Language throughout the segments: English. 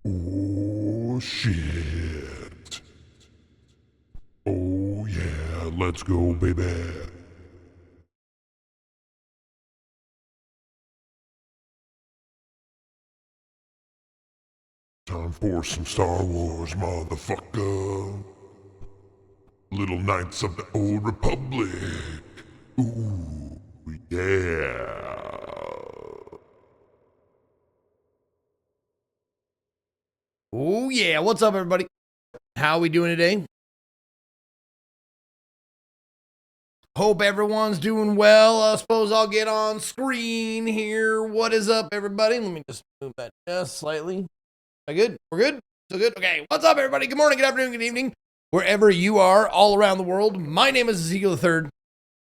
Oh shit. Oh yeah, let's go, baby. Time for some Star Wars, motherfucker. Little Knights of the Old Republic. Ooh, yeah. Oh, yeah. What's up, everybody? How we doing today? Hope everyone's doing well. I suppose I'll get on screen here. What is up, everybody? Let me just move that just slightly. Am I good? We're good? So good? Okay. What's up, everybody? Good morning, good afternoon, good evening. Wherever you are, all around the world. My name is Ezekiel III,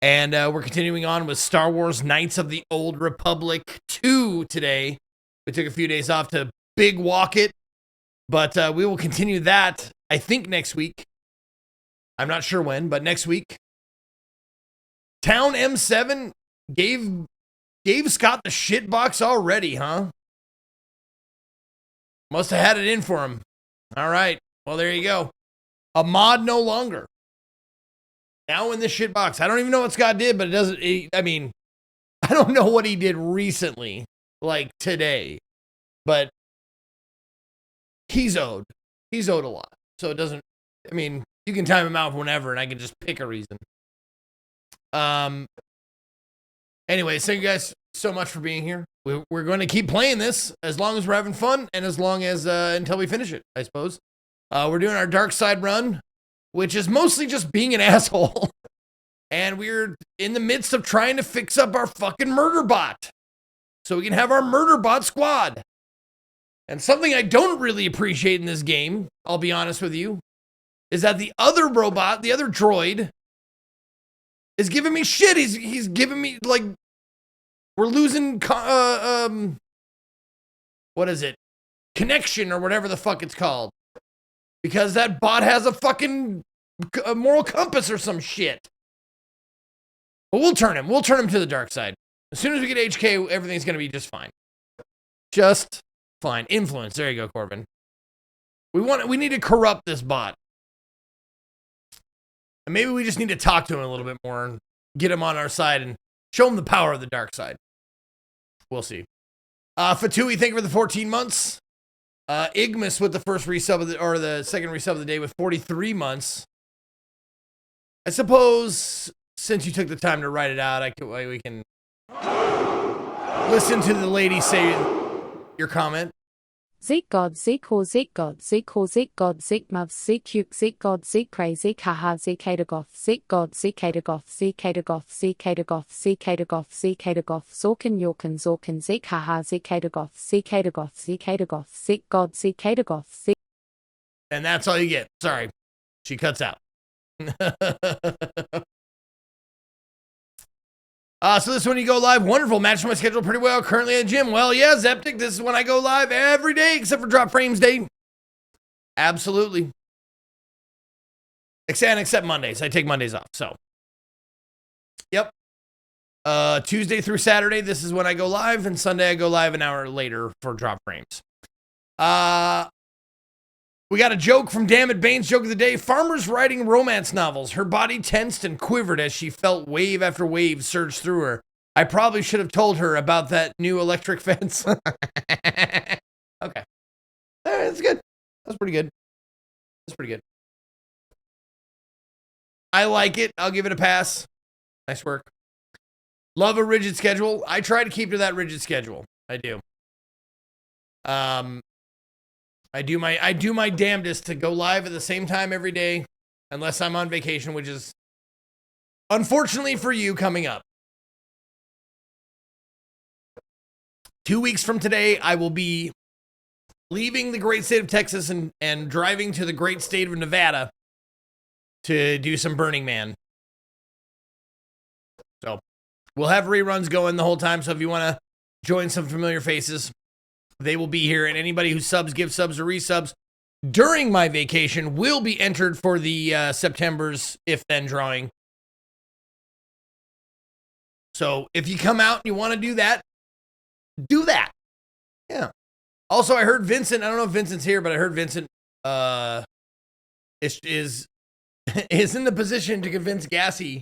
and we're continuing on with Star Wars Knights of the Old Republic 2 today. We took a few days off to big walk it, but we will continue that, I think, next week. I'm not sure when, but next week. Town M7 gave Scott the shit box already, huh? Must have had it in for him. All right. Well, there you go. A mod no longer. Now in the shit box. I don't even know what Scott did, but it doesn't. I mean, I don't know what he did recently, like today, but he's owed. He's owed a lot. So it doesn't. I mean, you can time him out whenever, and I can just pick a reason. Anyway, thank you guys so much for being here. We're going to keep playing this as long as we're having fun and as long as until we finish it, I suppose. We're doing our dark side run, which is mostly just being an asshole. And we're in the midst of trying to fix up our fucking murder bot so we can have our murder bot squad. And something I don't really appreciate in this game, I'll be honest with you, is that the other robot, the other droid, is giving me shit. He's giving me, like, we're losing, what is it? Connection or whatever the fuck it's called. Because that bot has a fucking moral compass or some shit. But we'll turn him. We'll turn him to the dark side. As soon as we get HK, everything's going to be just fine. Just fine. Influence. There you go, Corbin. We need to corrupt this bot. And maybe we just need to talk to him a little bit more and get him on our side and show him the power of the dark side. We'll see. Fatui, thank you for the 14 months. Igmus with the first resub of the second resub of the day with 43 months. I suppose since you took the time to write it out, we can listen to the lady say your comment. Zeke God, Zeke Hor, Zeke God, Zeke Hor, Zeke God, Zeke Mov, Zeke Hugh, Zeke God, Zeke Cray, Zeke Haha, Zeke Hadergoth, Zeke God, Zeke Hadergoth, Zeke Hadergoth, Zeke Hadergoth, Zeke Hadergoth, Zeke Hadergoth, Zorkin Yorkin, Zorkin, Zeke Haha, Zeke Hadergoth, Zeke Hadergoth, Zeke Hadergoth, Zeke God, Zeke Hadergoth, Zeke. And that's all you get. Sorry. She cuts out. So this is when you go live. Wonderful. Matching my schedule pretty well. Currently at the gym. Well, yeah, Zeptic, this is when I go live every day except for Drop Frames Day. Absolutely. Except Mondays. I take Mondays off. So, yep. Tuesday through Saturday, this is when I go live. And Sunday, I go live an hour later for Drop Frames. We got a joke from Dammit Baines, joke of the day. Farmer's writing romance novels. Her body tensed and quivered as she felt wave after wave surge through her. I probably should have told her about that new electric fence. Okay. That's good. That's pretty good. That's pretty good. I like it. I'll give it a pass. Nice work. Love a rigid schedule. I try to keep to that rigid schedule. I do. I do my damnedest to go live at the same time every day, unless I'm on vacation, which is unfortunately for you coming up. 2 weeks from today, I will be leaving the great state of Texas and driving to the great state of Nevada to do some Burning Man. So we'll have reruns going the whole time. So if you want to join some familiar faces, they will be here, and anybody who subs, gives subs, or resubs during my vacation will be entered for the September's If Then drawing. So if you come out and you want to do that, do that. Yeah. Also, I heard Vincent. I don't know if Vincent's here, but I heard Vincent is is in the position to convince Gassy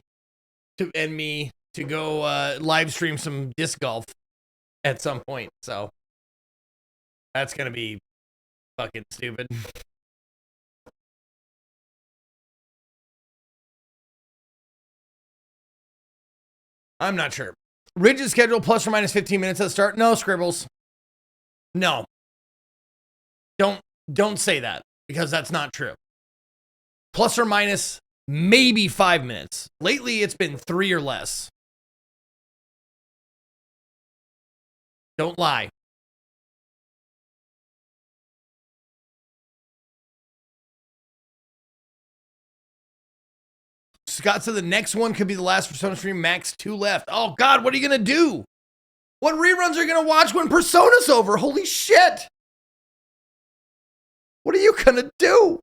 and me to go live stream some disc golf at some point. So that's gonna be fucking stupid. I'm not sure. Rigid schedule plus or minus 15 minutes at the start. No, Scribbles. No. Don't say that, because that's not true. Plus or minus maybe 5 minutes. Lately, it's been 3 or less. Don't lie. Scott said the next one could be the last Persona stream. Max 2 left. Oh, God, what are you going to do? What reruns are you going to watch when Persona's over? Holy shit. What are you going to do?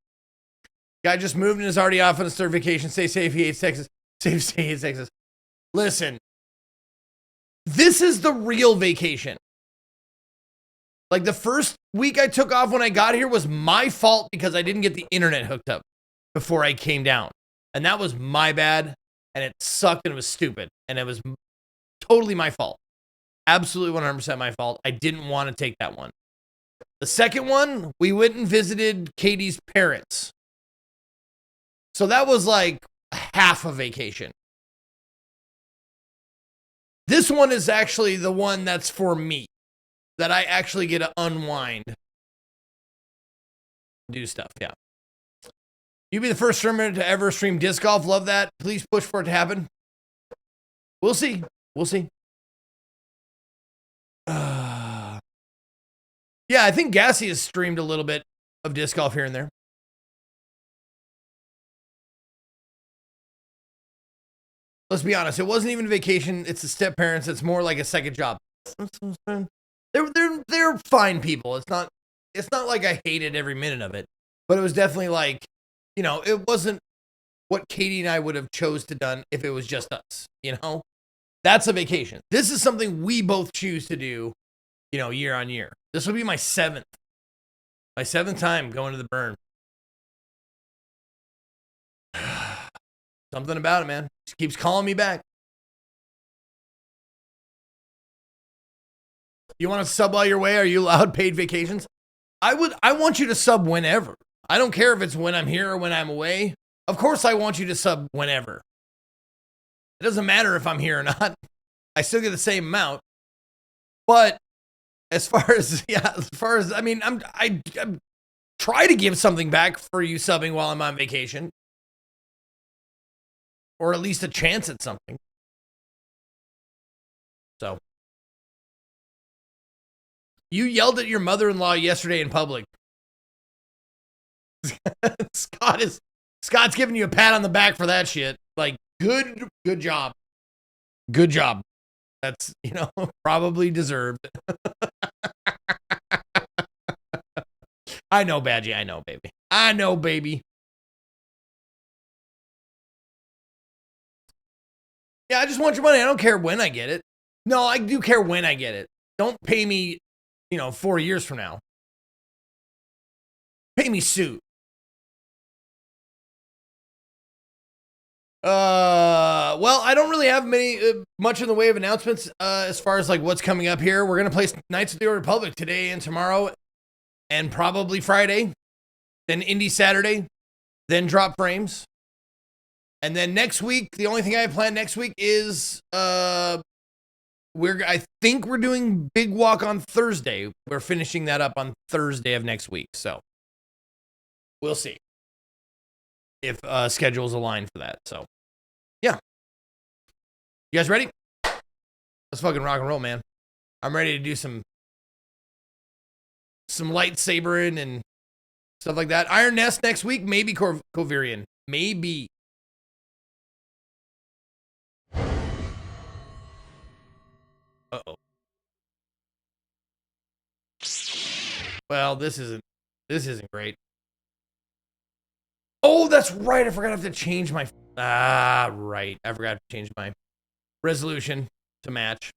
Guy just moved and is already off on his third vacation. Stay safe. He hates Texas. Stay he hates Texas. Listen. This is the real vacation. Like, the first week I took off when I got here was my fault because I didn't get the internet hooked up before I came down. And that was my bad. And it sucked and it was stupid. And it was totally my fault. Absolutely 100% my fault. I didn't want to take that one. The second one, we went and visited Katie's parents. So that was like half a vacation. This one is actually the one that's for me. That I actually get to unwind. Do stuff, yeah. You be the first streamer to ever stream disc golf. Love that. Please push for it to happen. We'll see. We'll see. Yeah, I think Gassy has streamed a little bit of disc golf here and there. Let's be honest. It wasn't even a vacation. It's the step parents. It's more like a second job. They're fine people. It's not like I hated every minute of it, but it was definitely like, you know, it wasn't what Katie and I would have chose to done if it was just us, you know? That's a vacation. This is something we both choose to do, you know, year on year. This will be my seventh time going to the burn. Something about it, man. Just keeps calling me back. You want to sub while you're away? Are you allowed paid vacations? I want you to sub whenever. I don't care if it's when I'm here or when I'm away. Of course I want you to sub whenever. It doesn't matter if I'm here or not. I still get the same amount. But as far as I mean, I try to give something back for you subbing while I'm on vacation. Or at least a chance at something. So. You yelled at your mother-in-law yesterday in public. Scott's giving you a pat on the back for that shit. Like, good job. Good job. That's, you know, probably deserved. I know, Badgie. I know, baby. I know, baby. Yeah, I just want your money. I don't care when I get it. No, I do care when I get it. Don't pay me, you know, 4 years from now. Pay me soon. Well, I don't really have much in the way of announcements as far as like what's coming up here. We're gonna play Knights of the Old Republic today and tomorrow, and probably Friday, then Indie Saturday, then Drop Frames, and then next week. The only thing I have planned next week is I think we're doing Big Walk on Thursday. We're finishing that up on Thursday of next week, so we'll see if schedules align for that. So, yeah. You guys ready? Let's fucking rock and roll, man. I'm ready to do some lightsabering and stuff like that. Iron Nest next week, maybe Kovirian. Maybe. Uh-oh. Well, this isn't great. Oh, that's right. I forgot I have to change my... right. I forgot to change my resolution to match.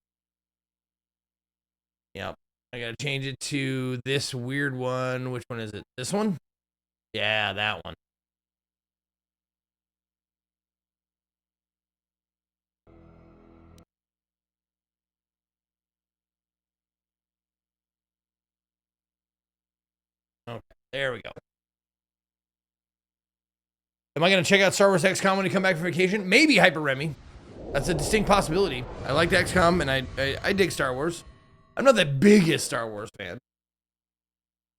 Yep. I gotta change it to this weird one. Which one is it? This one? Yeah, that one. Okay, there we go. Am I going to check out Star Wars XCOM when you come back from vacation? Maybe Hyper Remy. That's a distinct possibility. I like XCOM and I dig Star Wars. I'm not the biggest Star Wars fan,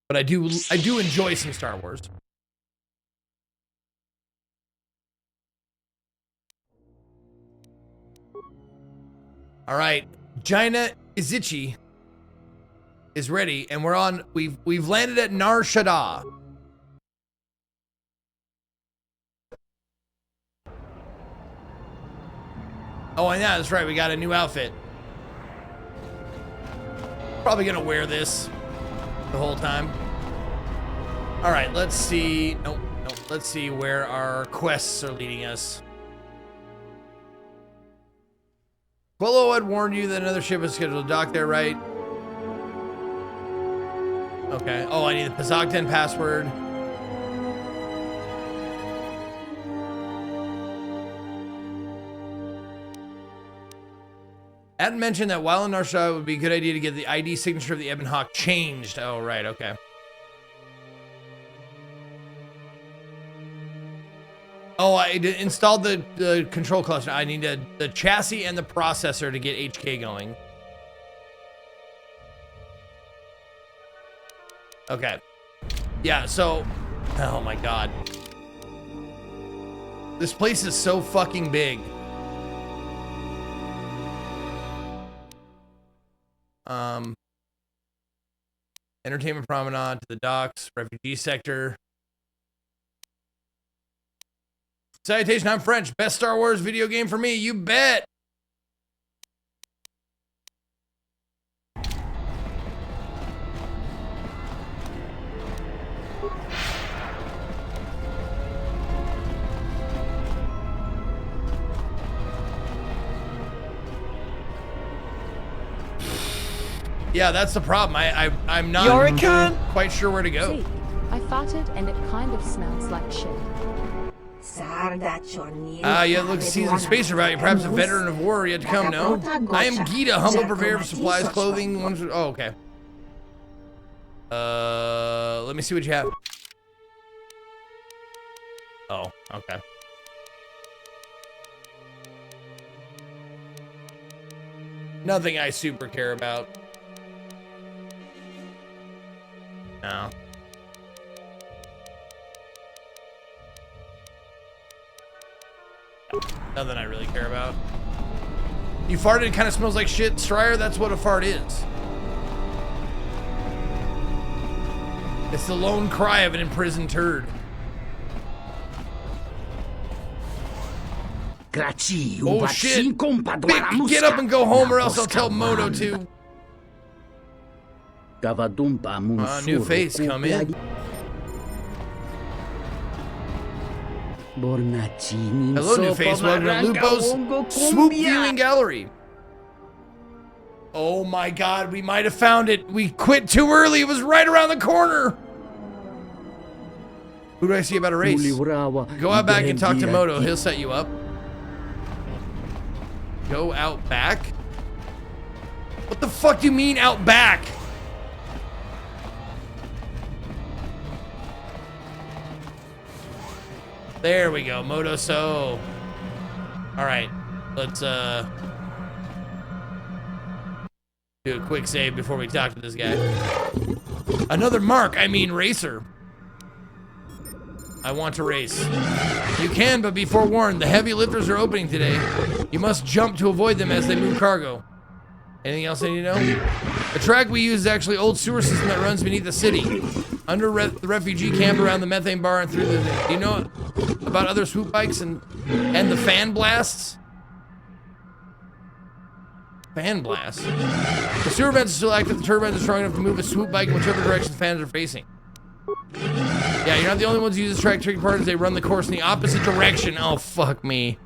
but I do enjoy some Star Wars. All right, Jaina Izichi is ready, and we've landed at Nar Shaddaa. Oh, and yeah, that's right. We got a new outfit. Probably gonna wear this the whole time. All right, let's see. Nope. Let's see where our quests are leading us. Quello had warned you that another ship is scheduled to dock there, right? Okay. Oh, I need the Pazogden password. Hadn't mentioned that while in Nar Shaddaa, it would be a good idea to get the ID signature of the Ebon Hawk changed. Oh, right, okay. Oh, I installed the control cluster. I need the chassis and the processor to get HK going. Okay. Yeah, so... Oh my god. This place is so fucking big. Entertainment Promenade to the docks, refugee sector. Salutation, I'm French. Best Star Wars video game for me, you bet. Yeah, that's the problem. I'm not quite sure where to go. Zeke, I farted and it kind of smells like shit. You look seasoned spacer value, perhaps a veteran of war yet to come, no? I am Gita, humble purveyor of supplies, clothing, oh, okay. Let me see what you have. Oh, okay. Nothing I super care about. No. Nothing I really care about. You farted, it kind of smells like shit. Strier, that's what a fart is. It's the lone cry of an imprisoned turd. Oh shit! Vic, get up and go home or else I'll tell Moto to. New face, come in. Hello, new face. Welcome to Lupo's Swoop Viewing Gallery. Oh my god, we might have found it. We quit too early. It was right around the corner. Who do I see about a race? Go out back and talk to Moto. He'll set you up. Go out back? What the fuck do you mean out back? There we go, Moto So. All right, let's do a quick save before we talk to this guy. Another mark, I mean racer. I want to race. You can, but be forewarned, the heavy lifters are opening today. You must jump to avoid them as they move cargo. Anything else I need to know? The track we use is actually old sewer system that runs beneath the city. Under the refugee camp, around the methane bar, and through the... Do you know about other swoop bikes and the fan blasts? Fan blasts? The sewer vents are still active. The turbines are strong enough to move a swoop bike in whichever direction the fans are facing. Yeah, you're not the only ones who use this track. Tricky part is they run the course in the opposite direction. Oh, fuck me.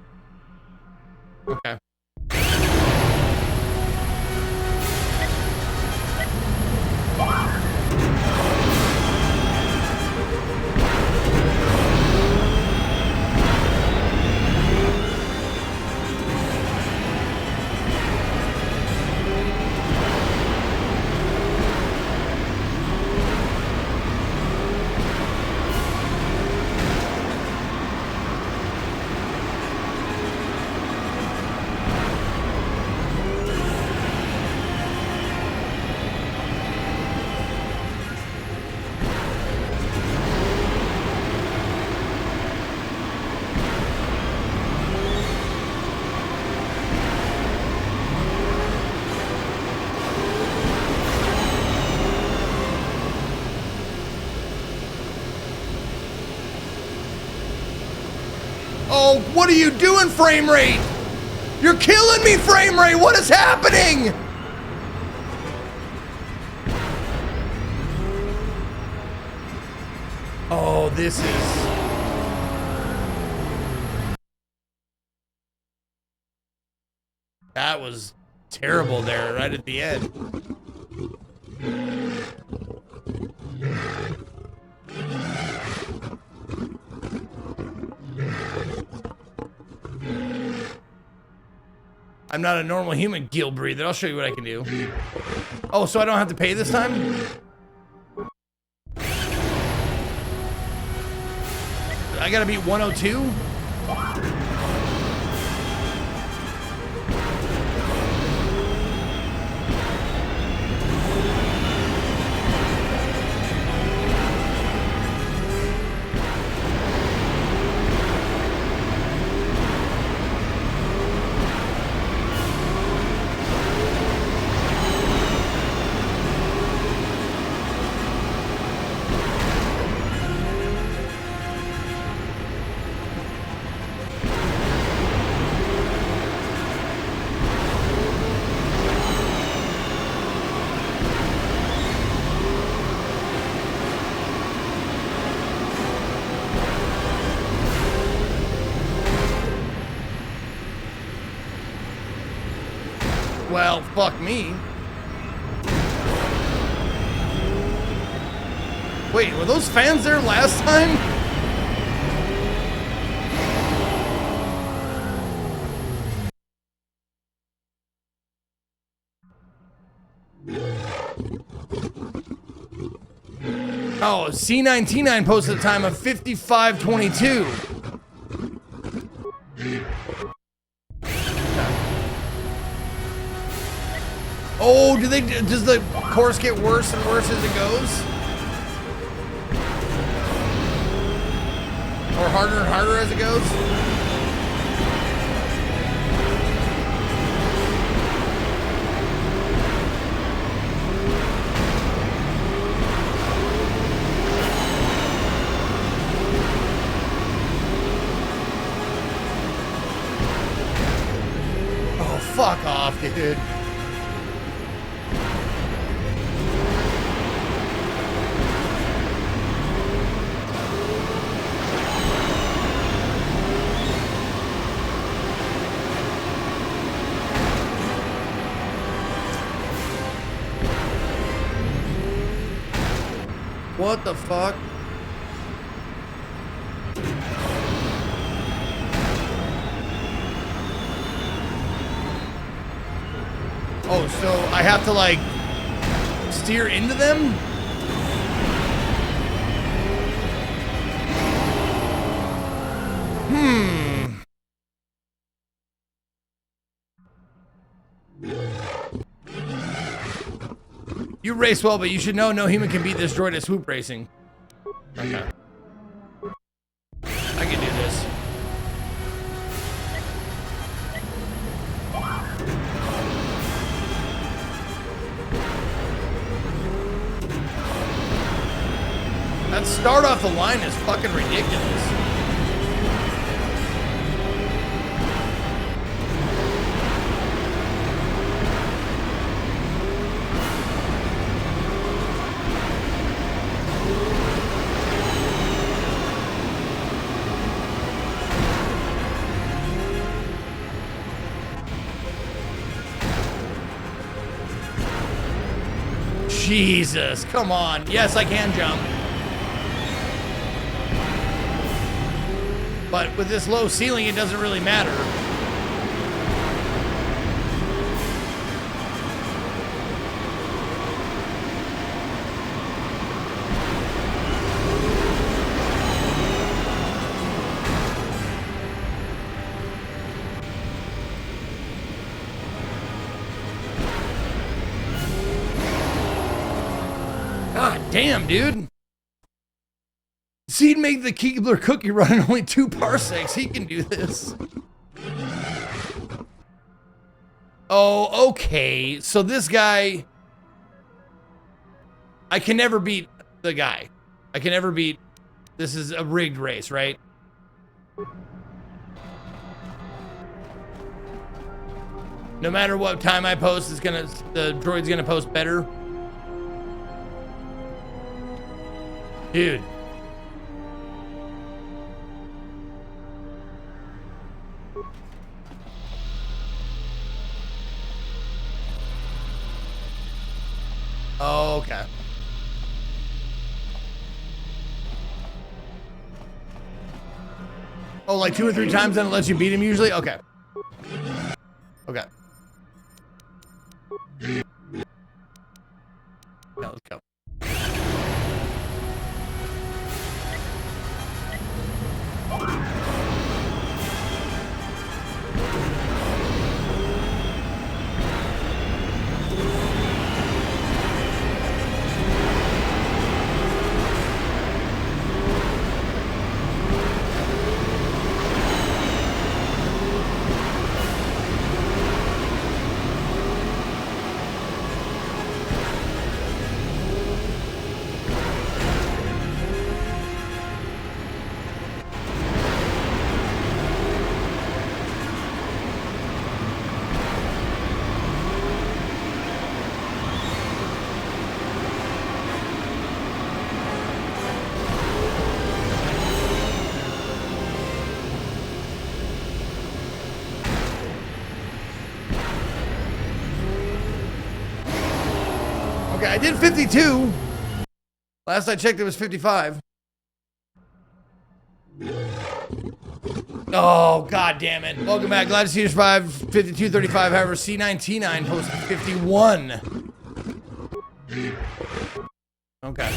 Okay. Oh, what are you doing, frame rate? You're killing me, frame rate. What is happening? Oh, this is... That was terrible there, right at the end. I'm not a normal human, gill breather. I'll show you what I can do. Oh, so I don't have to pay this time? I gotta beat 102? Well, fuck me. Wait, were those fans there last time? Oh, C99 posted a time of 55:22. Oh, does the course get worse and worse as it goes? Or harder and harder as it goes? Oh, fuck off, dude. What the fuck? Oh, so I have to like steer into them? You race well, but you should know no human can beat this droid at swoop racing. Okay. I can do this. That start off the line is fucking ridiculous. Jesus, come on. Yes, I can jump. But with this low ceiling, it doesn't really matter. God damn, dude. Seed made the Keebler cookie run in only 2 parsecs. He can do this. Oh, okay. So this guy... I can never beat the guy. I can never beat... This is a rigged race, right? No matter what time I post, the droid's gonna post better. Dude. Oh, okay. Oh, like 2 or 3 times, then it lets you beat him usually? Okay. Okay. Yeah, let's go. Okay, I did 52. Last I checked, it was 55. Oh, god damn it. Welcome back. Glad to see you survive 52-35. However, C9T9 posted 51. Okay.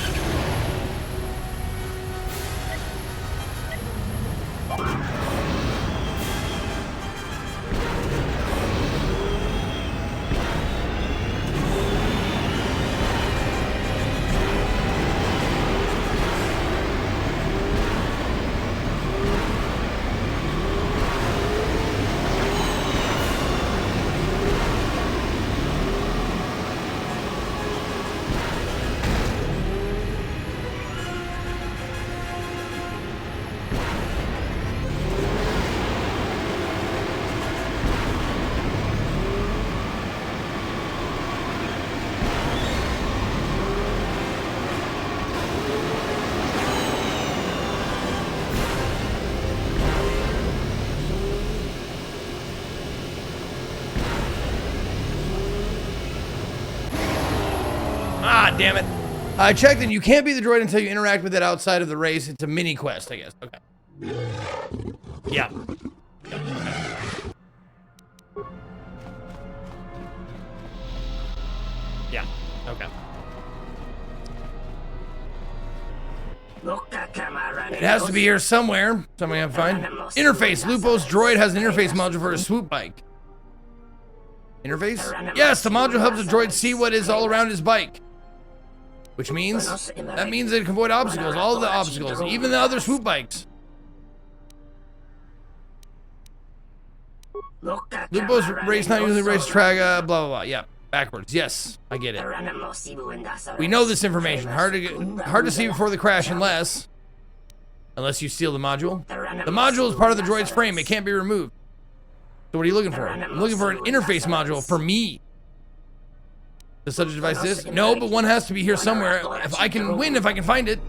Ah, damn it. I checked and you can't beat the droid until you interact with it outside of the race. It's a mini quest, I guess. Okay. Yeah. Yeah. Okay. It has to be here somewhere. Something I can find. Interface. Lupo's droid has an interface module for a swoop bike. Interface? Yes, the module helps the droid see what is all around his bike. Which means, that means it can avoid obstacles, all the obstacles, even the other swoop bikes. Lupo's race not usually race track, blah, blah, blah. Yeah, backwards. Yes, I get it. We know this information. Hard to see before the crash unless you steal the module. The module is part of the droid's frame. It can't be removed. So what are you looking for? I'm looking for an interface module for me. Does such a device exist? No, but one has to be here somewhere. If I can win, if I can find it.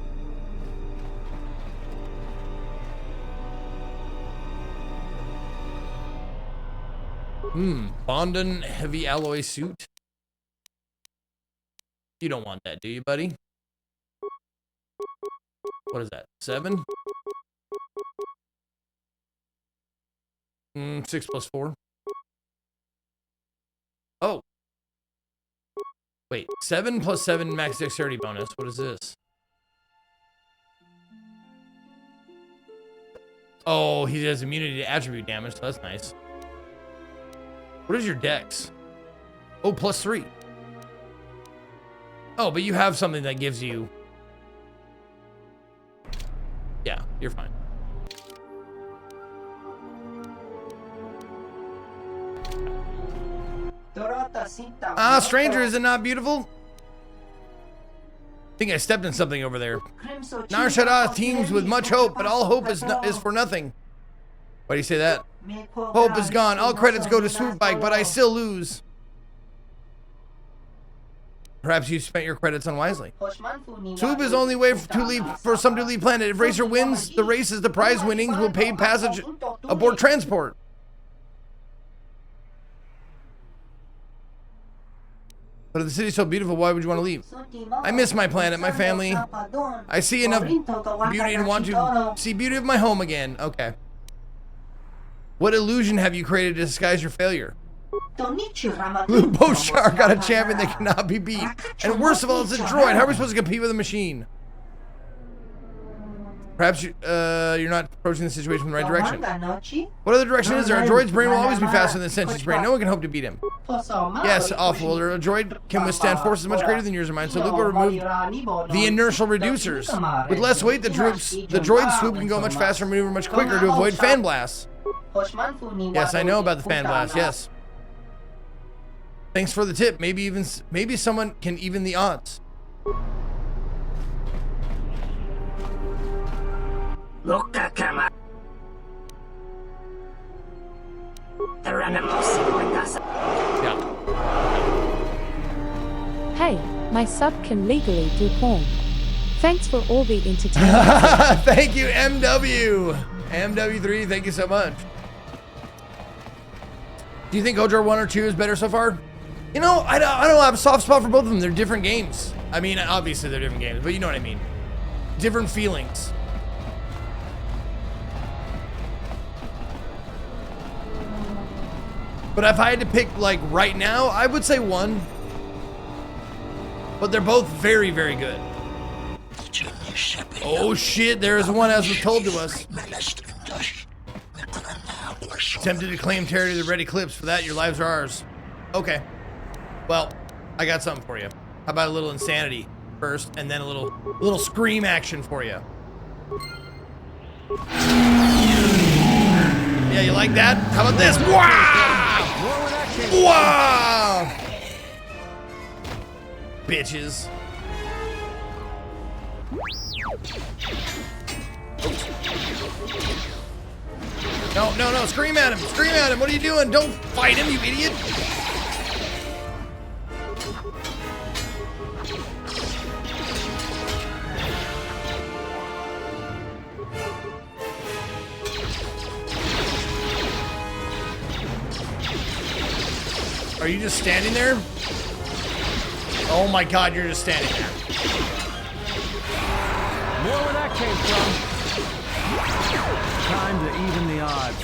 Bondon heavy alloy suit. You don't want that, do you, buddy? What is that? 7? 6 plus 4. Oh. Wait, 7 plus 7 max dexterity bonus. What is this? Oh, he has immunity to attribute damage, so that's nice. What is your dex? Oh, plus 3. Oh, but you have something that gives you... Yeah, you're fine. Ah, stranger, is it not beautiful? I think I stepped in something over there. Nar Shaddaa teems with much hope, but all hope is for nothing. Why do you say that? Hope is gone. All credits go to Swoop Bike, but I still lose. Perhaps you spent your credits unwisely. Swoop is the only way to leave for some to leave planet. If Racer wins, the race is the prize winnings will pay passage aboard transport. But if the city's so beautiful, why would you want to leave? I miss my planet, my family. I see enough beauty and want to see beauty of my home again. Okay. What illusion have you created to disguise your failure? Lupo Shark got a champion that cannot be beat. And worst of all, it's a droid. How are we supposed to compete with a machine? Perhaps you're not approaching the situation in the right direction. What other direction is there? A droid's brain will always be faster than a sentry's brain. No one can hope to beat him. Yes, awful. A droid can withstand forces much greater than yours or mine, so Lupo removed the inertial reducers. With less weight, the droid swoop can go much faster and maneuver much quicker to avoid fan blasts. Yes, I know about the fan blast, yes. Thanks for the tip. Maybe someone can even the odds. Yeah. Hey, my sub can legally do porn. Thanks for all the entertainment. Thank you, MW. MW3, thank you so much. Do you think Ojar 1 or 2 is better so far? You know, I don't have a soft spot for both of them. They're different games. I mean, obviously they're different games, but you know what I mean. Different feelings. But if I had to pick, like, right now, I would say 1. But they're both very, very good. Oh shit, there's one as was told to us. Tempted to claim territory to the Red Eclipse. For that, your lives are ours. Okay. Well, I got something for you. How about a little insanity first, and then a little scream action for you? Yeah, you like that? How about this? Wow! Wow! Bitches. No, scream at him! Scream at him! What are you doing? Don't fight him, you idiot! Are you just standing there? Oh my god, you're just standing there. More where that came from. Time to even the odds.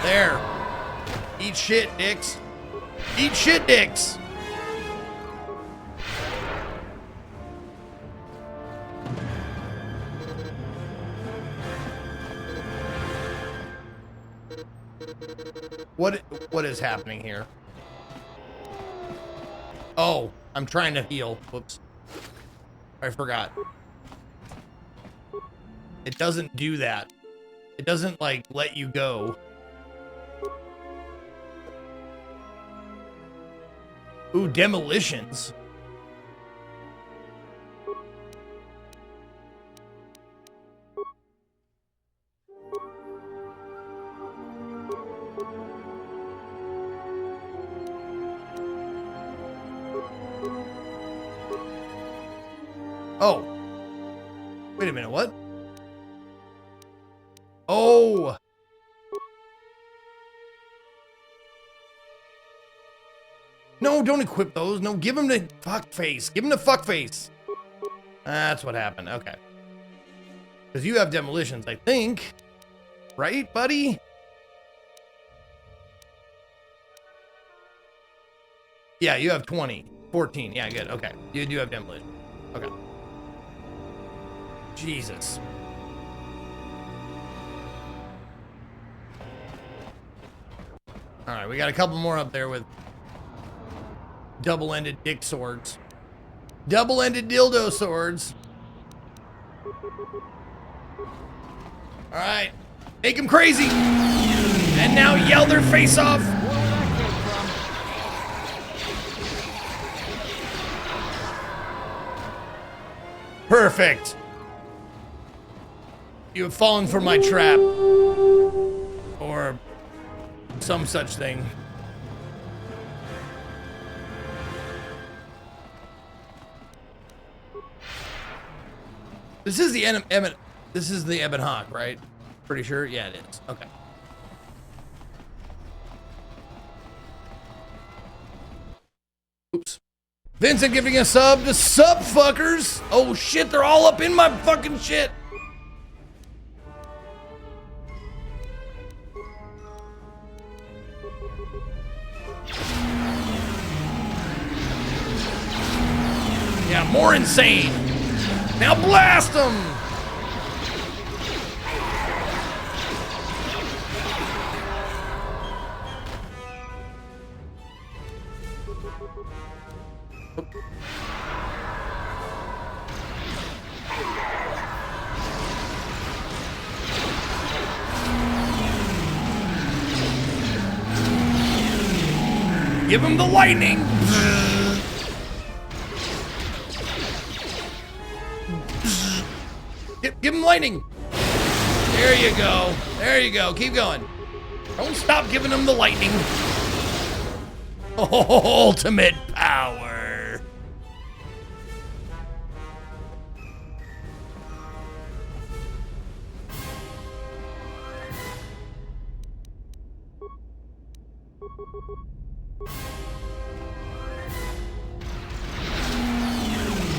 There. Eat shit, dicks. Eat shit, dicks. What is happening here? Oh, I'm trying to heal. Whoops. I forgot. It doesn't do that. It doesn't, like, let you go. Ooh, demolitions. Oh. Wait a minute, what? Oh. No, don't equip those. No, give him the fuck face. Give him the fuck face. That's what happened. Okay. Because you have demolitions, I think. Right, buddy? Yeah, you have 20. 14. Yeah, good. Okay. You do have demolition. Okay. Jesus. Alright, we got a couple more up there with double-ended dick swords. Double-ended dildo swords. Alright. Make them crazy. And now yell their face off. Perfect. You have fallen for my trap. Or some such thing. This is the this is the Ebon Hawk, right? Pretty sure? Yeah, it is. Okay. Oops. Vincent giving a sub to sub fuckers. Oh shit, they're all up in my fucking shit. Yeah, more insane. Now blast them. Give him the lightning. Give him lightning. There you go. There you go. Keep going. Don't stop giving him the lightning. Ultimate power.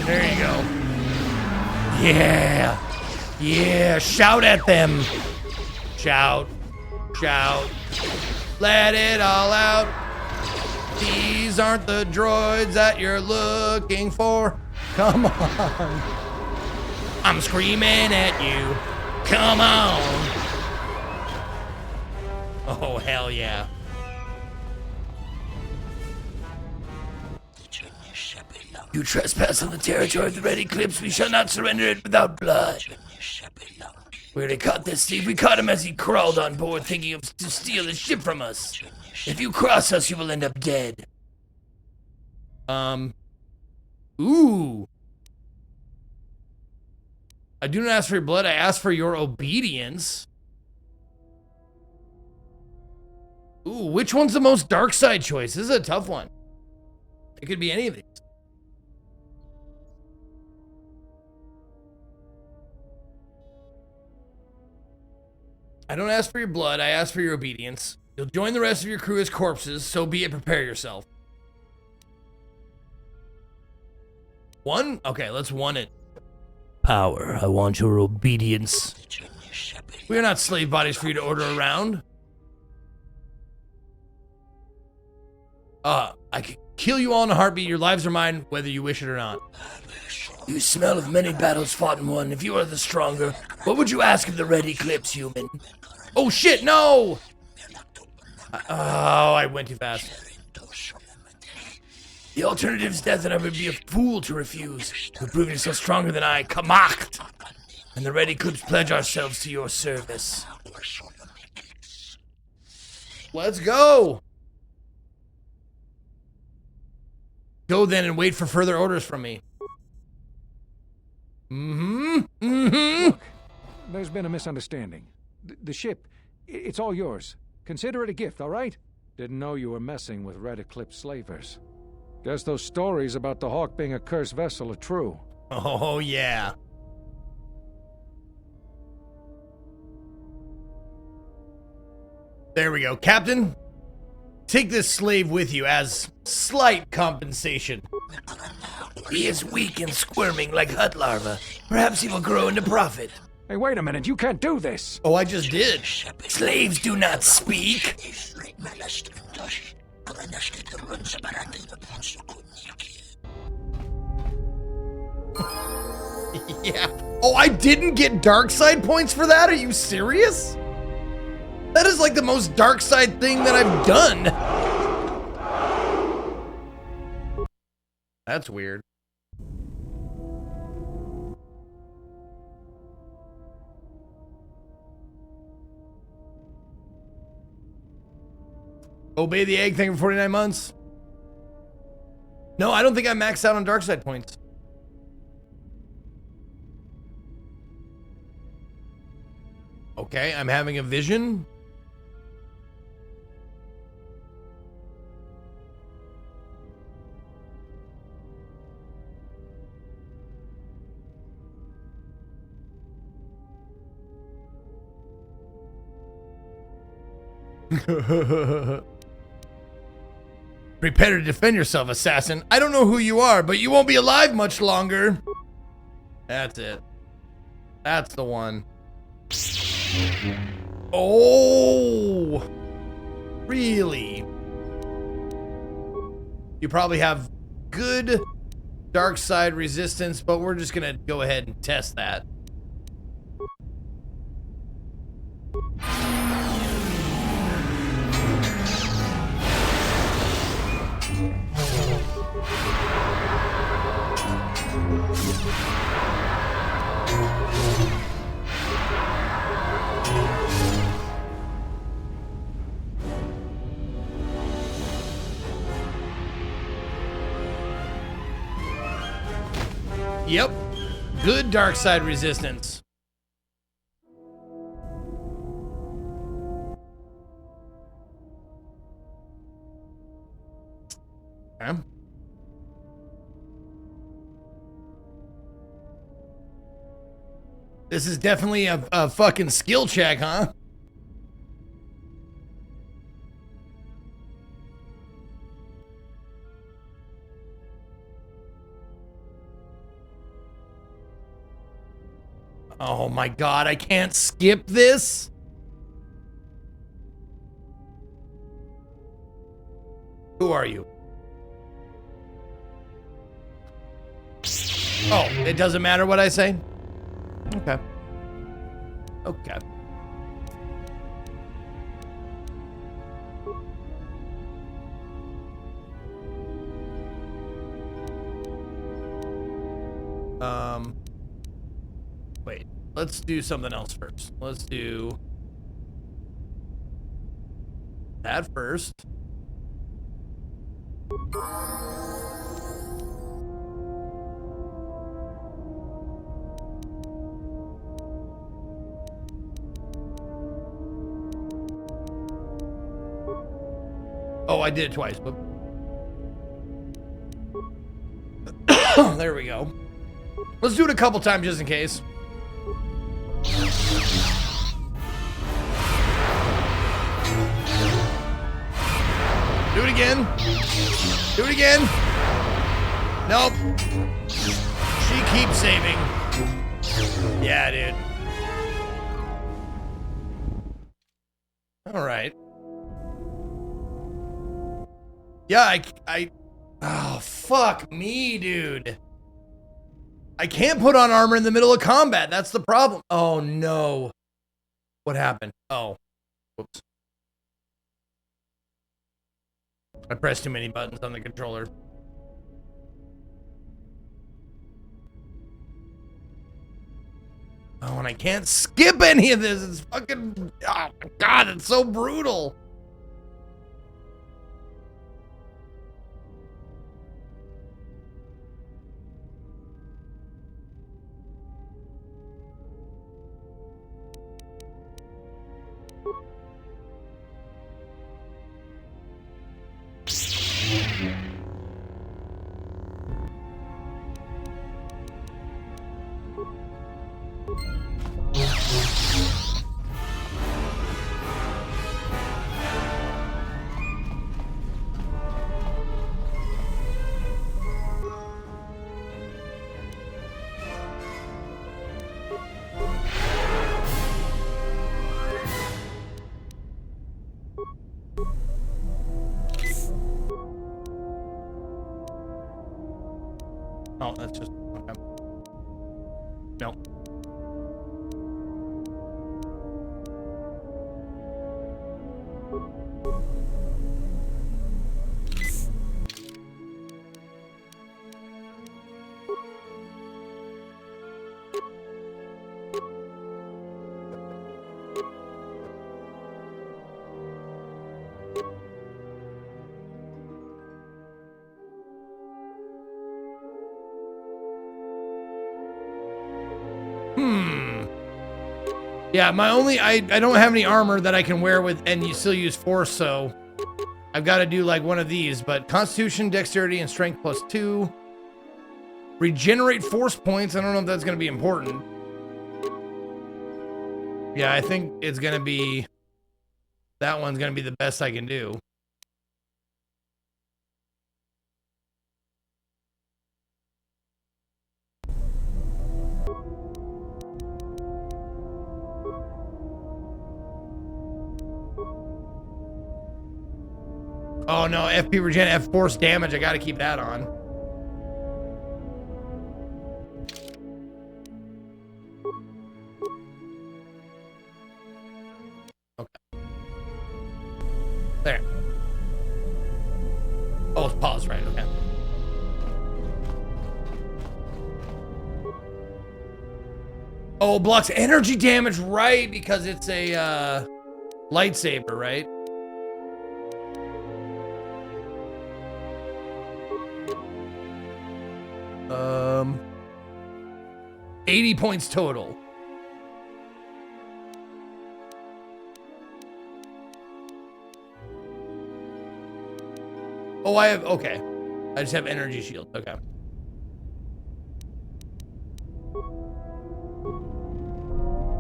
There you go. Yeah. Yeah. Shout at them. Shout. Shout. Let it all out. These aren't the droids that you're looking for. Come on. I'm screaming at you. Come on. Oh, hell yeah. You trespass on the territory of the Red Eclipse. We shall not surrender it without blood. We already caught this thief. We caught him as he crawled on board, thinking of to steal the ship from us. If you cross us, you will end up dead. Ooh. I do not ask for your blood. I ask for your obedience. Ooh, which one's the most dark side choice? This is a tough one. It could be any of these. I don't ask for your blood, I ask for your obedience. You'll join the rest of your crew as corpses, so be it, prepare yourself. One? Okay, let's one it. Power, I want your obedience. We are not slave bodies for you to order around. I can kill you all in a heartbeat, your lives are mine, whether you wish it or not. You smell of many battles fought and won. If you are the stronger, what would you ask of the Red Eclipse, human? Oh shit, no! Oh, I went too fast. The alternative is death, and I would be a fool to refuse. You've proven yourself stronger than I, Kamacht! And the Red Eclipse pledge ourselves to your service. Let's go! Go then and wait for further orders from me. Look, there's been a misunderstanding. The ship, it's all yours. Consider it a gift, all right? Didn't know you were messing with Red Eclipse slavers. Guess those stories about the Hawk being a cursed vessel are true. Oh, yeah. There we go. Captain, take this slave with you as slight compensation. He is weak and squirming like hut larva. Perhaps he will grow into profit. Hey, wait a minute, you can't do this! Oh, I just did. Slaves do not speak. Yeah. Oh, I didn't get dark side points for that? Are you serious? That is like the most dark side thing that I've done. That's weird. Obey the egg, thank you for 49 months. No, I don't think I maxed out on dark side points. Okay, I'm having a vision. Prepare to defend yourself, assassin. I don't know who you are, but you won't be alive much longer. That's it. That's the one. Oh, really? You probably have good dark side resistance, but we're just gonna go ahead and test that. Yep. Good dark side resistance. Okay. This is definitely a fucking skill check, huh? Oh my god, I can't skip this? Who are you? Oh, it doesn't matter what I say? Okay. Okay. Wait, let's do something else first. Let's do that first. Oh, I did it twice, but there we go. Let's do it a couple times just in case. Do it again. Do it again. Nope. She keeps saving. Yeah, dude. All right. Yeah, oh, fuck me, dude. I can't put on armor in the middle of combat. That's the problem. Oh, no. What happened? Oh. Whoops. I pressed too many buttons on the controller. Oh, and I can't skip any of this. It's fucking... Oh, my God, it's so brutal. Oh, that's just... Okay. No. Yeah, my only, I don't have any armor that I can wear with, and you still use force, so I've got to do like one of these, but Constitution, Dexterity, and Strength +2. Regenerate force points. I don't know if that's going to be important. Yeah, I think it's going to be, that one's going to be the best I can do. Oh no, FP regen, F force damage. I got to keep that on. Okay. There. Oh, it's pause, right? Okay. Oh, blocks energy damage, right? Because it's a lightsaber, right? 80 points total. Oh, I have, okay. I just have energy shield, okay.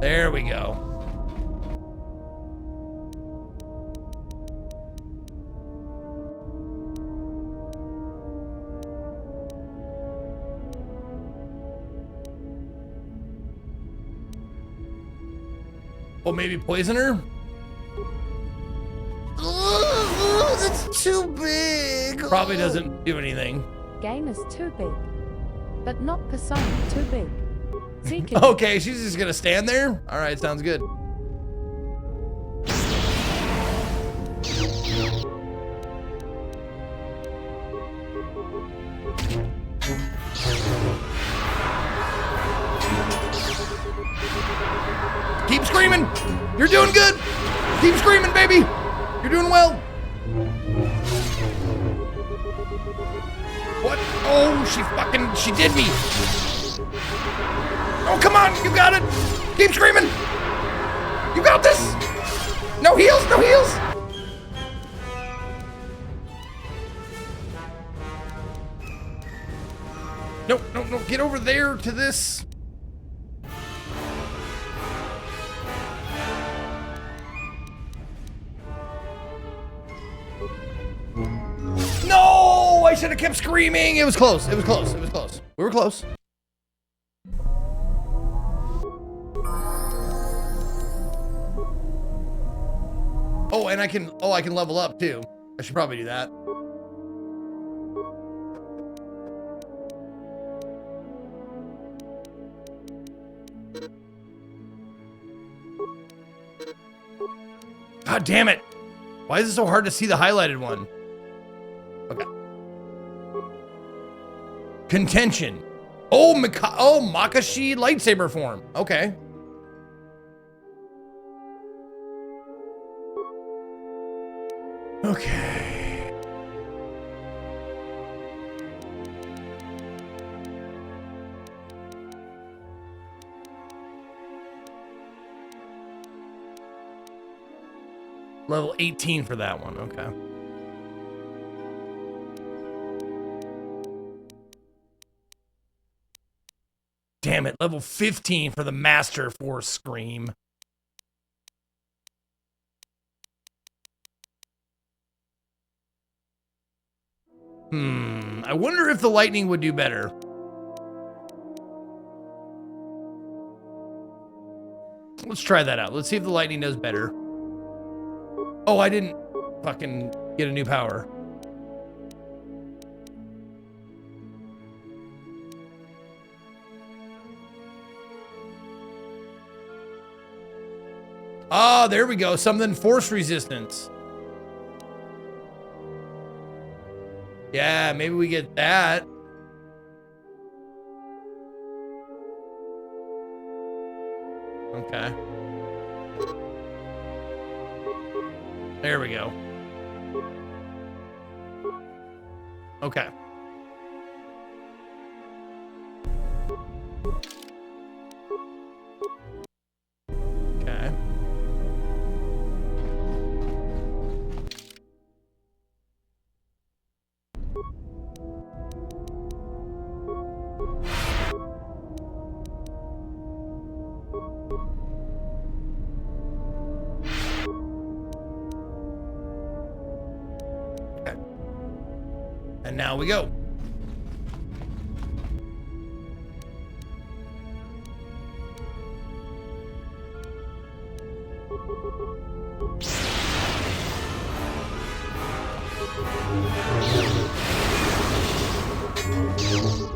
There we go. Oh, maybe poisoner? That's too big. Probably doesn't do anything. Game is too big. But not persona too big. Seek it. Okay, she's just gonna stand there? All right, sounds good. Keep screaming. You're doing good. Keep screaming, baby. You're doing well. What? Oh, she did me. Oh, come on. You got it. Keep screaming. You got this. No heals, no heals. No, no, no. Get over there to this. No, I should have kept screaming. It was close. It was close. It was close. We were close. Oh, and I can level up too. I should probably do that. God damn it. Why is it so hard to see the highlighted one? Okay. Contention. Oh, Makashi lightsaber form. Okay. Okay. Level 18 for that one. Okay. Damn it, level 15 for the Master Force Scream. I wonder if the lightning would do better. Let's try that out. Let's see if the lightning does better. Oh, I didn't fucking get a new power. Ah, there we go. Something force resistance. Yeah, maybe we get that. Okay. There we go. Okay. Okay. And now we go.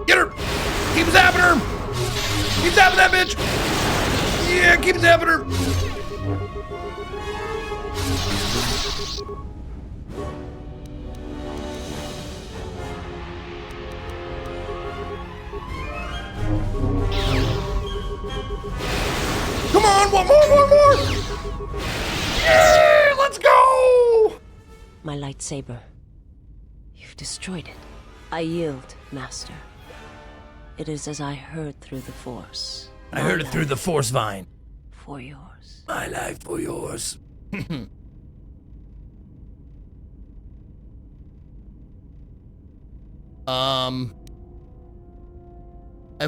Get her! Keep zapping her! Keep zapping that bitch! Yeah, keep zapping her! Come on, one more! Yeah, let's go! My lightsaber. You've destroyed it. I yield, Master. It is as I heard through the Force. I heard it through the Force Vine. For yours. My life for yours. And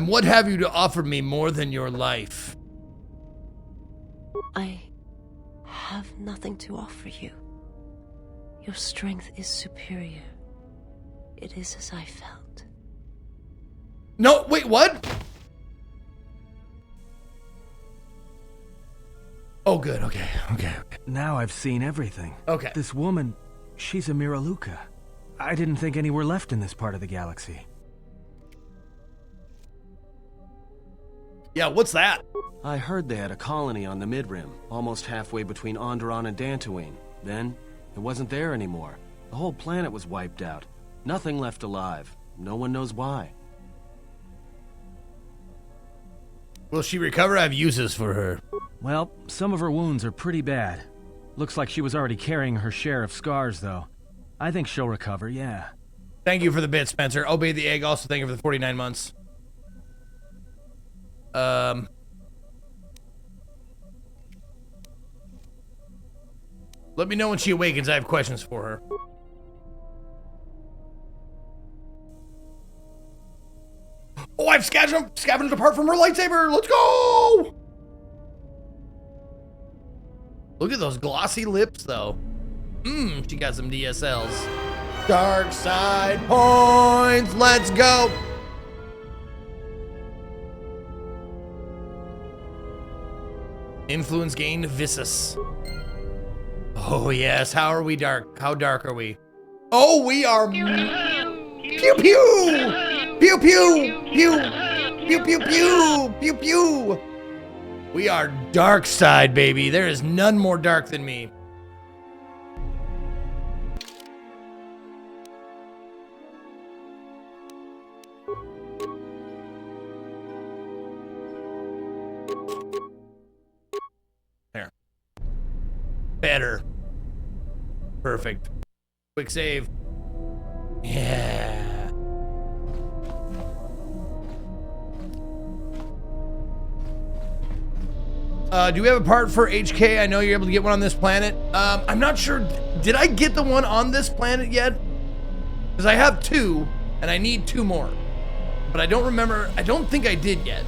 what have you to offer me more than your life? I have nothing to offer you. Your strength is superior. It is as I felt. No, wait, what? Oh, good, okay. Now I've seen everything. Okay. This woman, she's a Miraluka. I didn't think any were left in this part of the galaxy. Yeah, what's that? I heard they had a colony on the Midrim, almost halfway between Onderon and Dantooine. Then, it wasn't there anymore. The whole planet was wiped out. Nothing left alive. No one knows why. Will she recover? I have uses for her. Well, some of her wounds are pretty bad. Looks like she was already carrying her share of scars, though. I think she'll recover, yeah. Thank you for the bit, Spencer. Obey the egg. Also, thank you for the 49 months. Let me know when she awakens. I have questions for her. Oh, I've scavenged a part from her lightsaber. Let's go! Look at those glossy lips, though. She got some DSLs. Dark side points. Let's go. Influence gained Vissus. Oh, yes. How are we dark? How dark are we? Oh, we are... Pew, pew! Pew, pew! Pew! Pew, pew, pew! Pew, pew! We are dark side, baby. There is none more dark than me. There. Better. Perfect. Quick save. Yeah. Do we have a part for HK? I know you're able to get one on this planet. I'm not sure. Did I get the one on this planet yet? Because I have 2, and I need 2 more. But I don't remember. I don't think I did yet.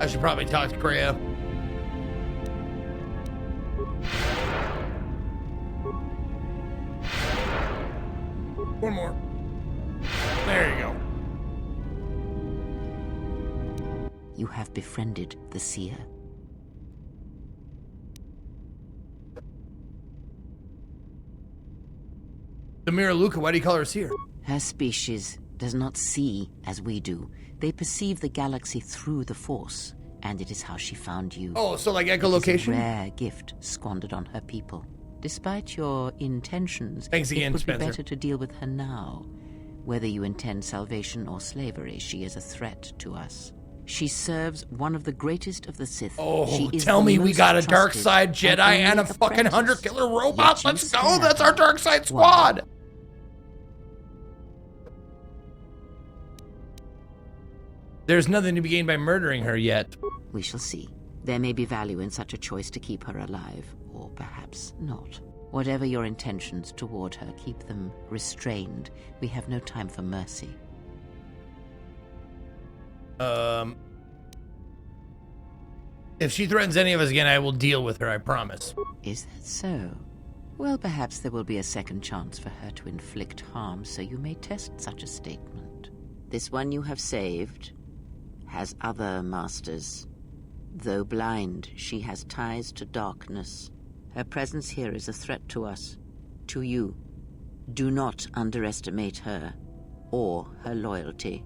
I should probably talk to Kreia. One more. There you go. You have befriended the seer. The Miraluka, why do you call her a seer? Her species does not see as we do. They perceive the galaxy through the Force, and it is how she found you. Oh, so like It is echolocation? a rare gift squandered on her people. Despite your intentions, Thanks again, it would Spencer. be better to deal with her now. Whether you intend salvation or slavery, she is a threat to us. She serves one of the greatest of the Sith. Oh, She is tell the me we most got a dark trusted side Jedi and a only fucking apprentice. hunter-killer Yet robot. you Let's go. scare That's our her. dark side Why? squad. There's nothing to be gained by murdering her yet. We shall see. There may be value in such a choice to keep her alive, or perhaps not. Whatever your intentions toward her, keep them restrained. We have no time for mercy. If she threatens any of us again, I will deal with her, I promise. Is that so? Well, perhaps there will be a second chance for her to inflict harm, so you may test such a statement. This one you have saved has other masters. Though blind, she has ties to darkness. Her presence here is a threat to us, to you. Do not underestimate her, or her loyalty.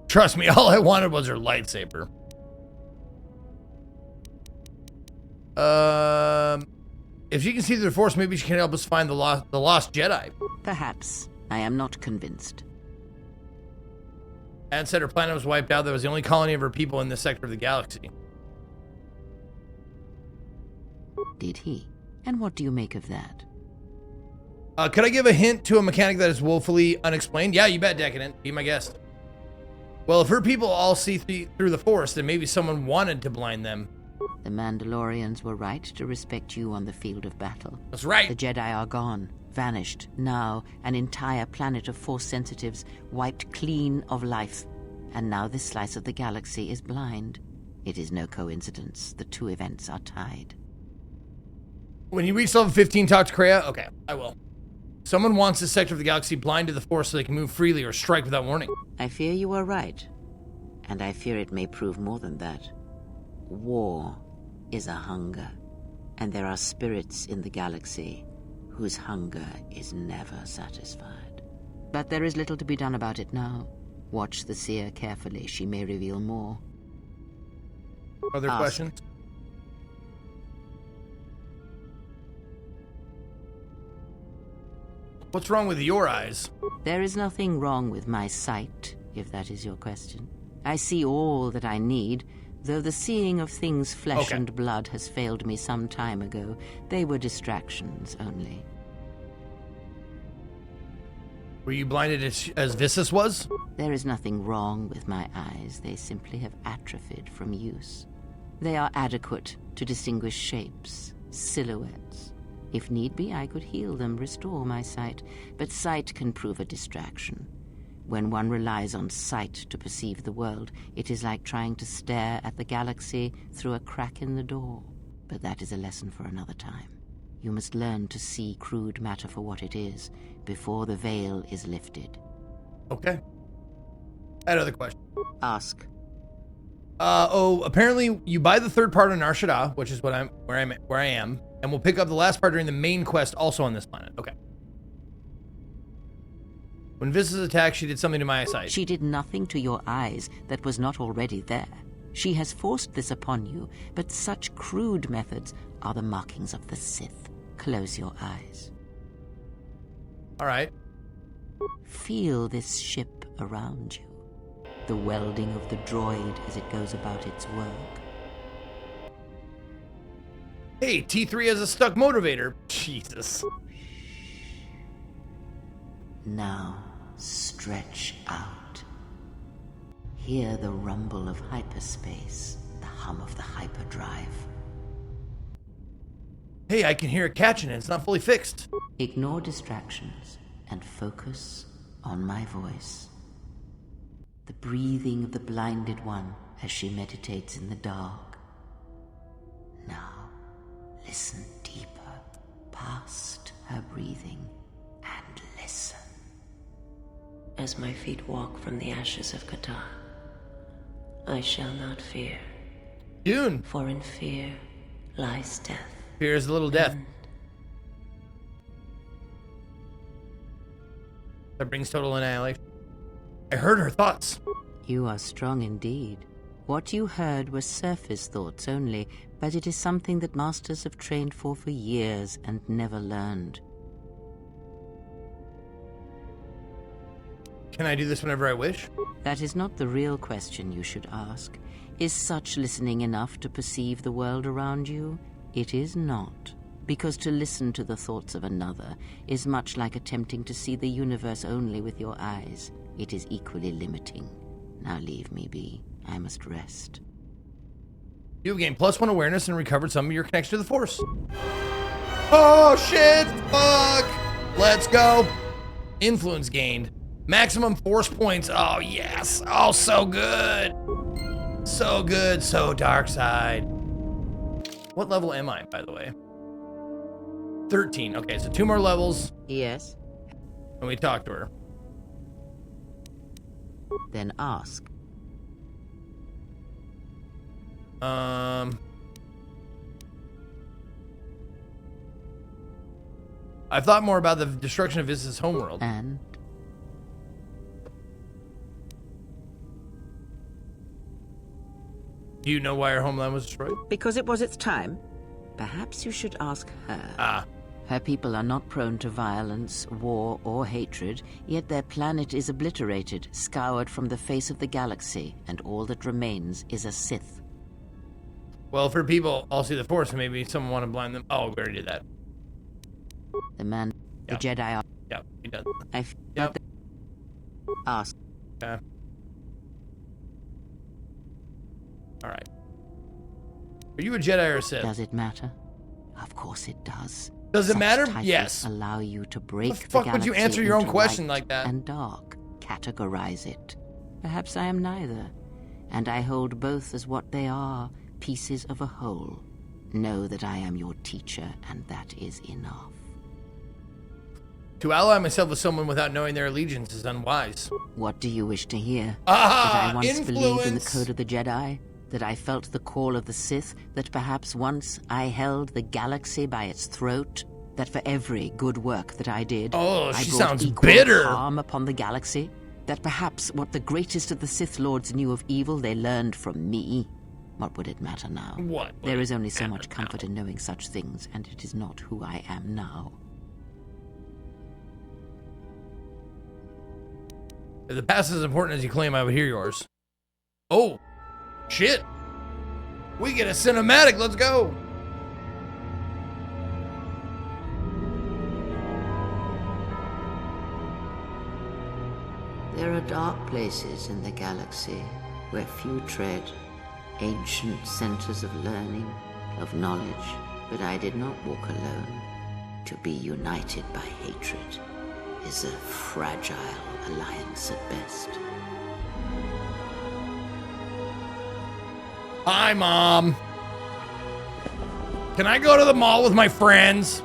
Trust me, all I wanted was her lightsaber. If she can see through the Force, maybe she can help us find the lost Jedi. Perhaps. I am not convinced. Anne said her planet was wiped out. That was the only colony of her people in this sector of the galaxy. Did he? And what do you make of that? Could I give a hint to a mechanic that is woefully unexplained? Yeah, you bet, Decadent. Be my guest. Well, if her people all see through the Force, then maybe someone wanted to blind them. The Mandalorians were right to respect you on the field of battle. That's right. The Jedi are gone, vanished. Now, an entire planet of Force sensitives wiped clean of life. And now this slice of the galaxy is blind. It is no coincidence. The two events are tied. When you reach level 15, talk to Kreia? Okay, I will. Someone wants this sector of the galaxy blind to the Force so they can move freely or strike without warning. I fear you are right. And I fear it may prove more than that. War is a hunger. And there are spirits in the galaxy whose hunger is never satisfied. But there is little to be done about it now. Watch the seer carefully. She may reveal more. Other Ask. questions? What's wrong with your eyes? There is nothing wrong with my sight, if that is your question. I see all that I need, though the seeing of things flesh and blood has failed me some time ago. They were distractions only. Were you blinded as Vissus was? There is nothing wrong with my eyes. They simply have atrophied from use. They are adequate to distinguish shapes, silhouettes. If need be, I could heal them, restore my sight. But sight can prove a distraction. When one relies on sight to perceive the world, it is like trying to stare at the galaxy through a crack in the door. But that is a lesson for another time. You must learn to see crude matter for what it is, before the veil is lifted. Okay. I had another question. Ask. Apparently you buy the third part on Nar Shaddaa, which is where I am, and we'll pick up the last part during the main quest also on this planet. Okay. When Vissus attacked, she did something to my eyesight. She did nothing to your eyes that was not already there. She has forced this upon you, but such crude methods are the markings of the Sith. Close your eyes. All right. Feel this ship around you. The welding of the droid as it goes about its work. Hey, T3 has a stuck motivator. Jesus. Now, stretch out. Hear the rumble of hyperspace, the hum of the hyperdrive. Hey, I can hear it catching it. It's not fully fixed. Ignore distractions and focus on my voice. The breathing of the blinded one as she meditates in the dark. Now, listen deeper, past her breathing, and listen. As my feet walk from the ashes of Qatar, I shall not fear. Dune. For in fear lies death. Fear is a little death. That brings total annihilation. I heard her thoughts. You are strong indeed. What you heard were surface thoughts only, but it is something that masters have trained for years and never learned. can I do this whenever I wish? That is not the real question you should ask. Is such listening enough to perceive the world around you? It is not. Because to listen to the thoughts of another is much like attempting to see the universe only with your eyes. It is equally limiting. Now leave me be. I must rest. You have gained +1 awareness and recovered some of your connection to the Force. Oh shit! Fuck! Let's go. Influence gained. Maximum Force points. Oh yes. Oh, so good. So good. So dark side. What level am I, by the way? 13. Okay, so 2 more levels. Yes? And we talk to her. Then ask. I thought more about the destruction of Iz's homeworld. And? Do you know why her homeland was destroyed? Because it was its time. Perhaps you should ask her. Ah. Her people are not prone to violence, war, or hatred, yet their planet is obliterated, scoured from the face of the galaxy, and all that remains is a Sith. Well, for people all see the Force, and maybe someone want to blind them. Oh, we already did that. The man, the Jedi are... Yep, he does. I Yep. Ask. Okay. All right. Are you a Jedi or a Sith? Does it matter? Of course it does. Does it Such matter? titles Yes. Allow you to break The fuck would you galaxy answer your own into question light like that? And dark. Categorize it. Perhaps I am neither, and I hold both as what they are, pieces of a whole. Know that I am your teacher, and that is enough. To ally myself with someone without knowing their allegiance is unwise. What do you wish to hear? Ah, that I once believed in the influence. code of the Jedi? That I felt the call of the Sith? That perhaps once I held the galaxy by its throat? That for every good work that I did, Oh, I she brought sounds equal bitter. harm upon the galaxy? That perhaps what the greatest of the Sith Lords knew of evil they learned from me? What would it matter now? What would There is it only so matter much comfort in knowing such things, and it is not who I am now. If the past is as important as you claim, I would hear yours. Oh, shit. We get a cinematic. Let's go. There are dark places in the galaxy where few tread, ancient centers of learning, of knowledge, but I did not walk alone. To be united by hatred is a fragile alliance at best. Hi, Mom. Can I go to the mall with my friends?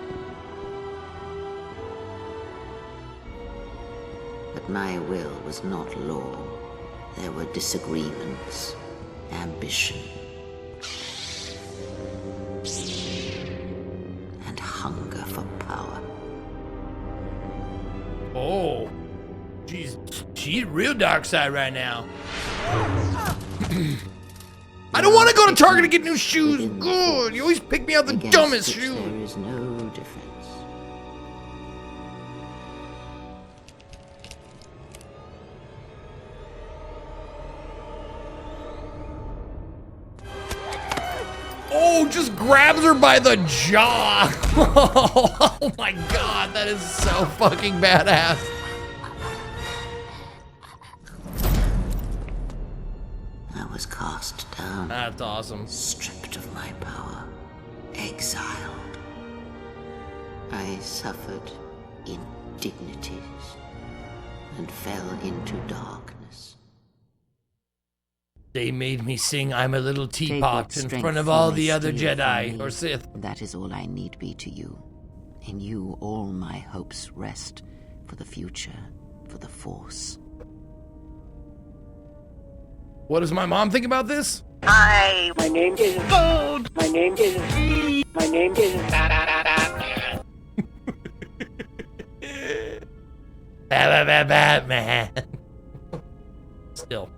But my will was not law. There were disagreements, ambition, and hunger for power. Oh. She's real dark side right now. I don't want to go to Target to get new shoes. Good. You always pick me out the Against dumbest which shoes. There is no defense. Oh, just grabs her by the jaw. Oh my god, that is so fucking badass. I was cast down, That's awesome. stripped of my power, exiled. I suffered indignities and fell into darkness. They made me sing I'm a Little Take Teapot what in strength front of you all may the other steal from Jedi me. or Sith. That is all I need be to you. In you all my hopes rest for the future, for the Force. What does my mom think about this? Hi, my name is Gold. My name is My name is Batman. Still.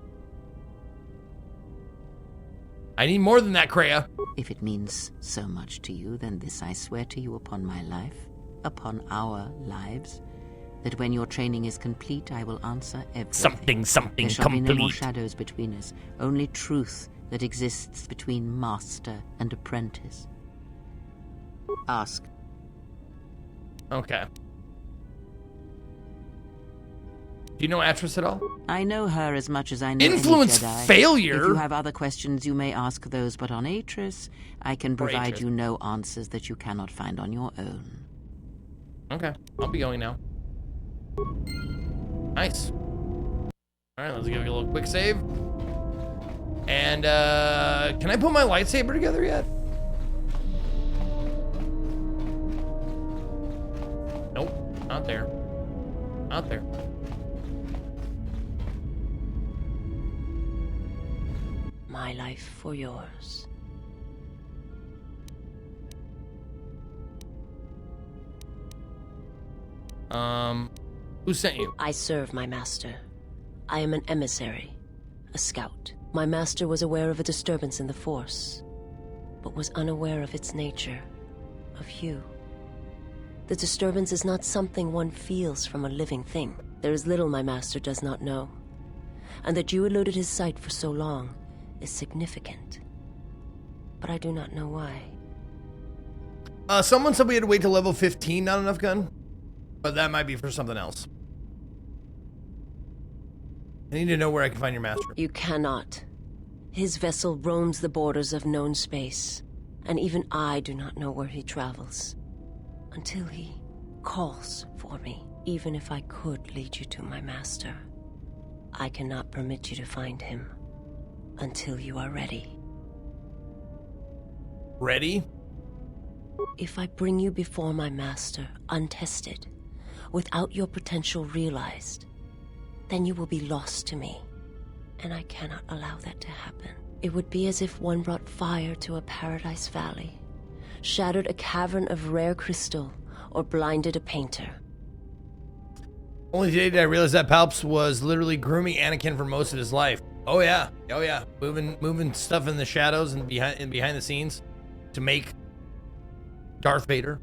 I need more than that, Kreia. If it means so much to you, then this I swear to you upon my life, upon our lives, that when your training is complete, I will answer everything. Something There shall be no more complete. shadows between us, only truth that exists between master and apprentice. Ask. Okay. Do you know Atris at all? I know her as much as I know Influence any Jedi. failure? If you have other questions, you may ask those, but on Atris, I can For provide Atris. you no answers that you cannot find on your own. Okay, I'll be going now. Nice. All right, let's give it a little quick save. And can I put my lightsaber together yet? Nope, not there. Not there. My life for yours. Who sent you? I serve my master. I am an emissary, a scout. My master was aware of a disturbance in the Force, but was unaware of its nature, of you. The disturbance is not something one feels from a living thing. There is little my master does not know, and that you eluded his sight for so long is significant. But I do not know why. Someone said we had to wait till level 15, not enough gun, but that might be for something else. I need to know where I can find your master. You cannot. His vessel roams the borders of known space, and even I do not know where he travels. Until he calls for me. Even if I could lead you to my master, I cannot permit you to find him until you are ready. Ready? If I bring you before my master, untested, without your potential realized, then you will be lost to me, and I cannot allow that to happen. It would be as if one brought fire to a paradise valley, shattered a cavern of rare crystal, or blinded a painter. Only today did I realize that Palps was literally grooming Anakin for most of his life. Oh yeah, moving stuff in the shadows and behind the scenes to make Darth Vader.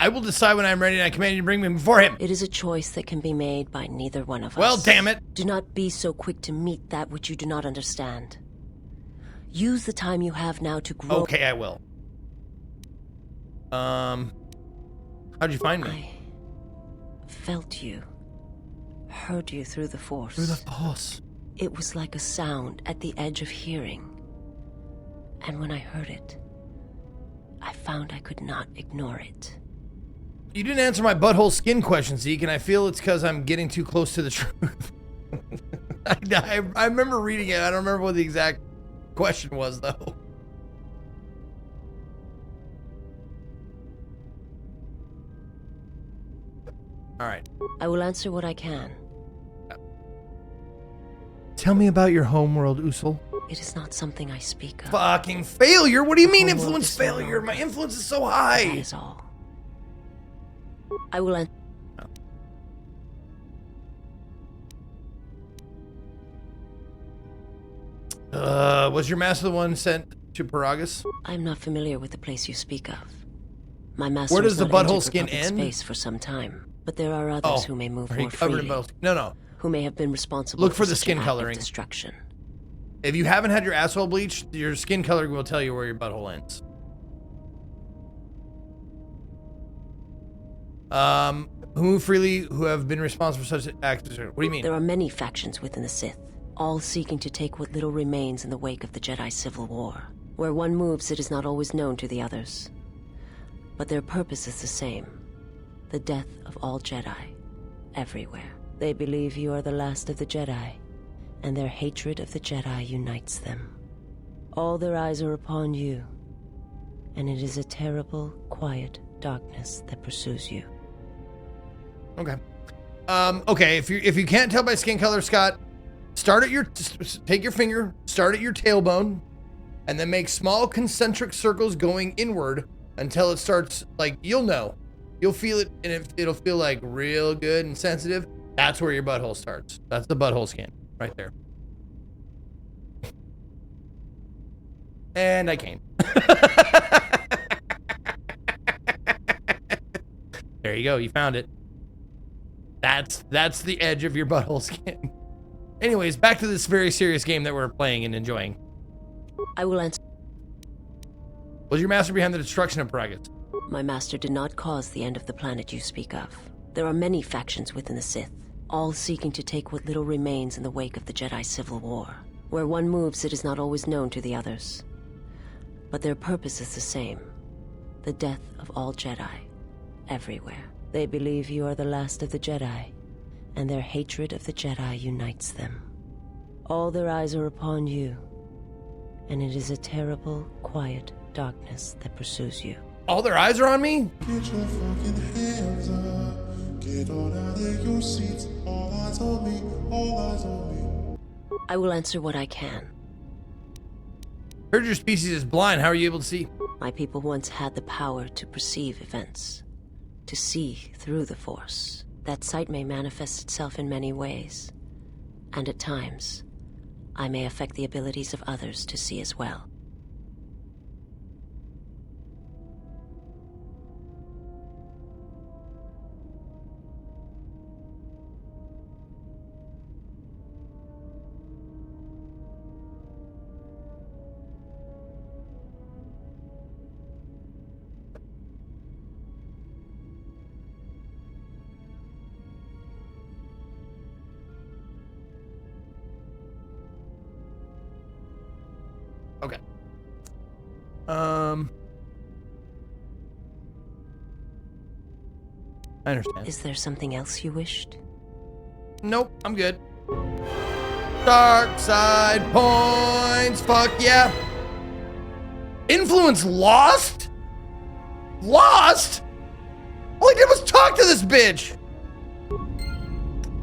I will decide when I'm ready, and I command you to bring me before him. It is a choice that can be made by neither one of us. Well, damn it. Do not be so quick to meet that which you do not understand. Use the time you have now to grow. Okay, I will. How'd you find me? I felt you. Heard you through the Force. Through the Force. It was like a sound at the edge of hearing. And when I heard it, I found I could not ignore it. You didn't answer my butthole skin question, Zeke, and I feel it's because I'm getting too close to the truth. I remember reading it. I don't remember what the exact question was, though. All right. I will answer what I can. Tell me about your homeworld, Usul. It is not something I speak of. Fucking failure? What do you mean Homeworld influence is no failure? longer. My influence is so high. That is all. I will answer. Was your master the one sent to Paragus? I am not familiar with the place you speak of. My master Where does has the not butthole entered skin Republic end? space for some time, but there are others who may move Are you more covered in freely, butthole skin? No. who may have been responsible Look for the such skin an act of coloring. destruction. If you haven't had your asshole bleached, your skin coloring will tell you where your butthole ends. Who move freely, who have been responsible for such acts. What do you mean? There are many factions within the Sith, all seeking to take what little remains in the wake of the Jedi Civil War. Where one moves, it is not always known to the others. But their purpose is the same. The death of all Jedi, everywhere. They believe you are the last of the Jedi, and their hatred of the Jedi unites them. All their eyes are upon you, and it is a terrible, quiet darkness that pursues you. Okay. Okay, if you can't tell by skin color, Scott, take your finger, start at your tailbone, and then make small concentric circles going inward until it starts, like, you'll know. You'll feel it, and it'll feel like real good and sensitive. That's where your butthole starts. That's the butthole skin right there. And I came. There you go. You found it. That's the edge of your butthole skin. Anyways, back to this very serious game that we're playing and enjoying. I will answer. Was your master behind the destruction of Paragus? My master did not cause the end of the planet you speak of. There are many factions within the Sith, all seeking to take what little remains in the wake of the Jedi Civil War. Where one moves, it is not always known to the others. But their purpose is the same. The death of all Jedi, everywhere. They believe you are the last of the Jedi, and their hatred of the Jedi unites them. All their eyes are upon you, and it is a terrible, quiet darkness that pursues you. All their eyes are on me? Get your fucking hands up. Get on out of your seats. All eyes on me. All eyes on me. I will answer what I can. Heard your species is blind. How are you able to see? My people once had the power to perceive events, to see through the Force. That sight may manifest itself in many ways, and at times, I may affect the abilities of others to see as well. Okay. I understand. Is there something else you wished? Nope, I'm good. Dark side points. Fuck yeah. Influence lost? Lost? All I did was talk to this bitch.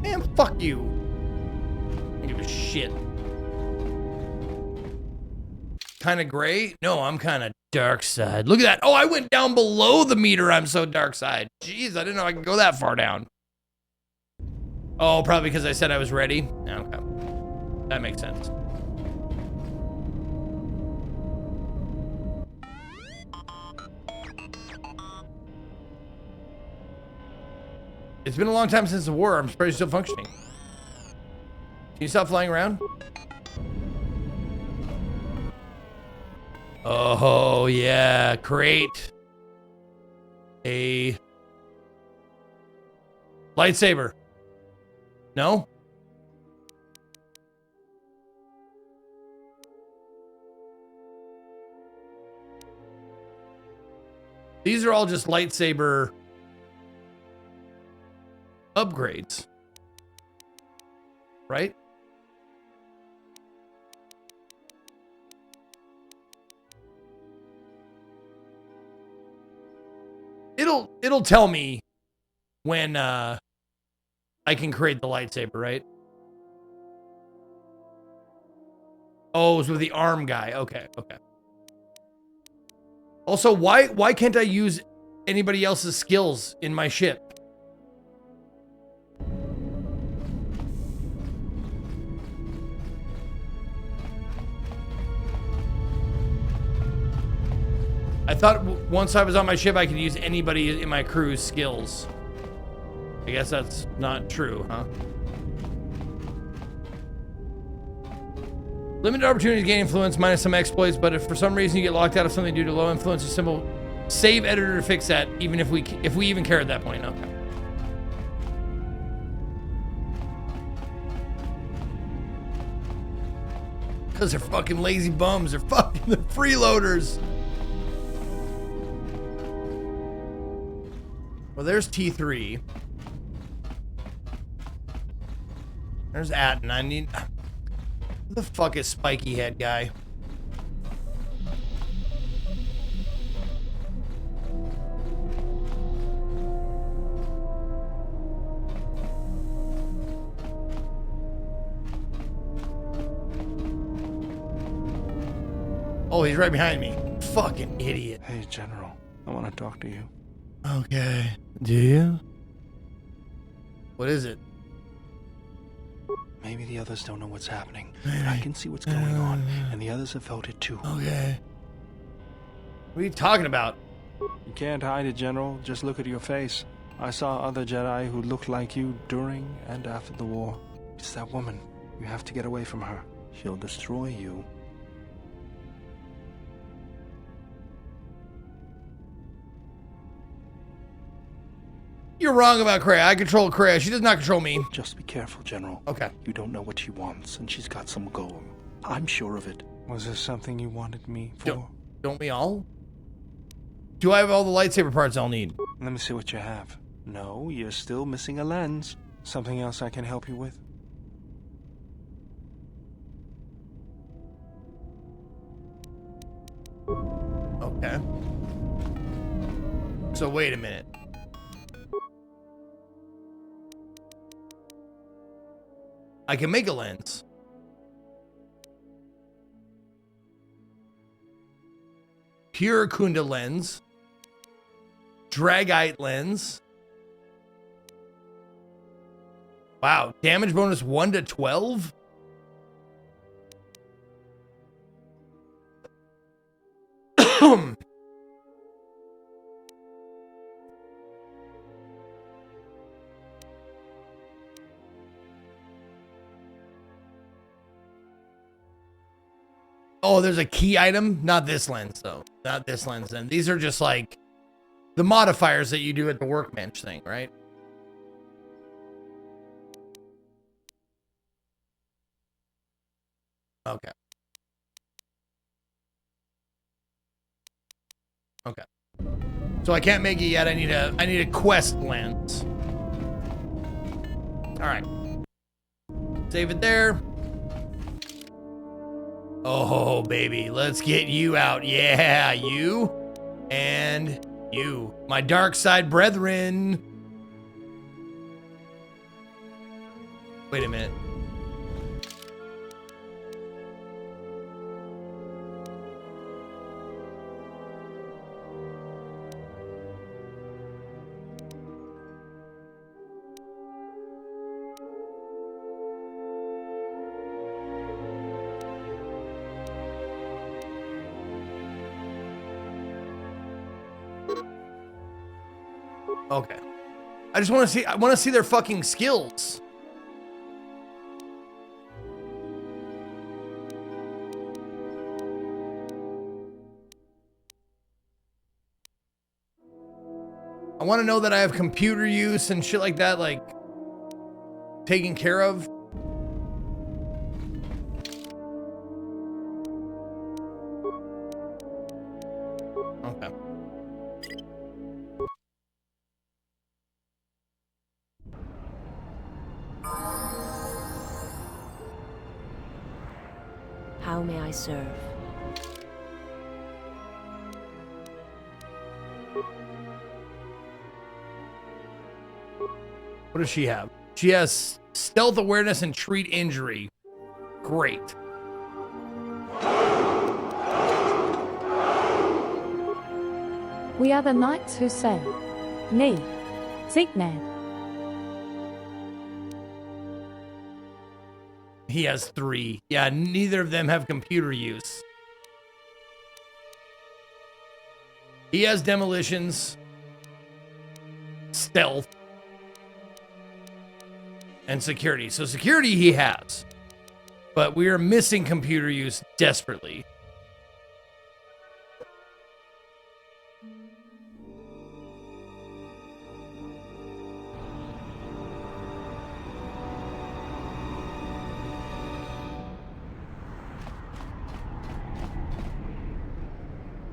Man, fuck you. I don't give a shit. Kind of gray? No, I'm kind of dark side. Look at that. Oh, I went down below the meter. I'm so dark side. Jeez, I didn't know I could go that far down. Oh, probably because I said I was ready. Okay. That makes sense. It's been a long time since the war. I'm surprised you're still functioning. Can you stop flying around? Oh, yeah. Create a lightsaber. No? These are all just lightsaber upgrades. Right? It'll tell me when I can create the lightsaber, right? Oh, it was with the arm guy. Okay. Also, why can't I use anybody else's skills in my ship? I thought once I was on my ship, I could use anybody in my crew's skills. I guess that's not true, huh? Limited opportunity to gain influence minus some exploits, but if for some reason you get locked out of something due to low influence, a simple save editor to fix that, even if we even care at that point. Okay. Because they're fucking lazy bums. They're freeloaders. Well, there's T3. There's Atten. I need... Who the fuck is Spiky Head guy? Oh, he's right behind me. Fucking idiot. Hey, General. I want to talk to you. Okay. Do you? What is it? Maybe the others don't know what's happening, but I can see what's going on, and the others have felt it too. Okay. What are you talking about? You can't hide it, General. Just look at your face. I saw other Jedi who looked like you during and after the war. It's that woman. You have to get away from her. She'll destroy you. You're wrong about Kreia. I control Kreia. She does not control me. Just be careful, General. Okay. You don't know what she wants, and she's got some goal. I'm sure of it. Was there something you wanted me for? Don't we all? Do I have all the lightsaber parts I'll need? Let me see what you have. No, you're still missing a lens. Something else I can help you with? Okay. So wait a minute. I can make a lens. Pure Kunda lens. Dragite lens. Wow, damage bonus 1 to 12? Oh, there's a key item? Not this lens, though. Not this lens, then. These are just, like, the modifiers that you do at the workbench thing, right? Okay. Okay. So I can't make it yet. I need a quest lens. All right. Save it there. Oh, baby. Let's get you out. Yeah, you and you. My dark side brethren. Wait a minute. Okay. I just want to see their fucking skills. I want to know that I have computer use and shit like that, like, taken care of. Okay. How may I serve? What does she have? She has stealth awareness and treat injury. Great. We are the knights who say, "Ni, Zignan." He has 3. Yeah, neither of them have computer use. He has demolitions, stealth, and security. So security he has. But we are missing computer use desperately.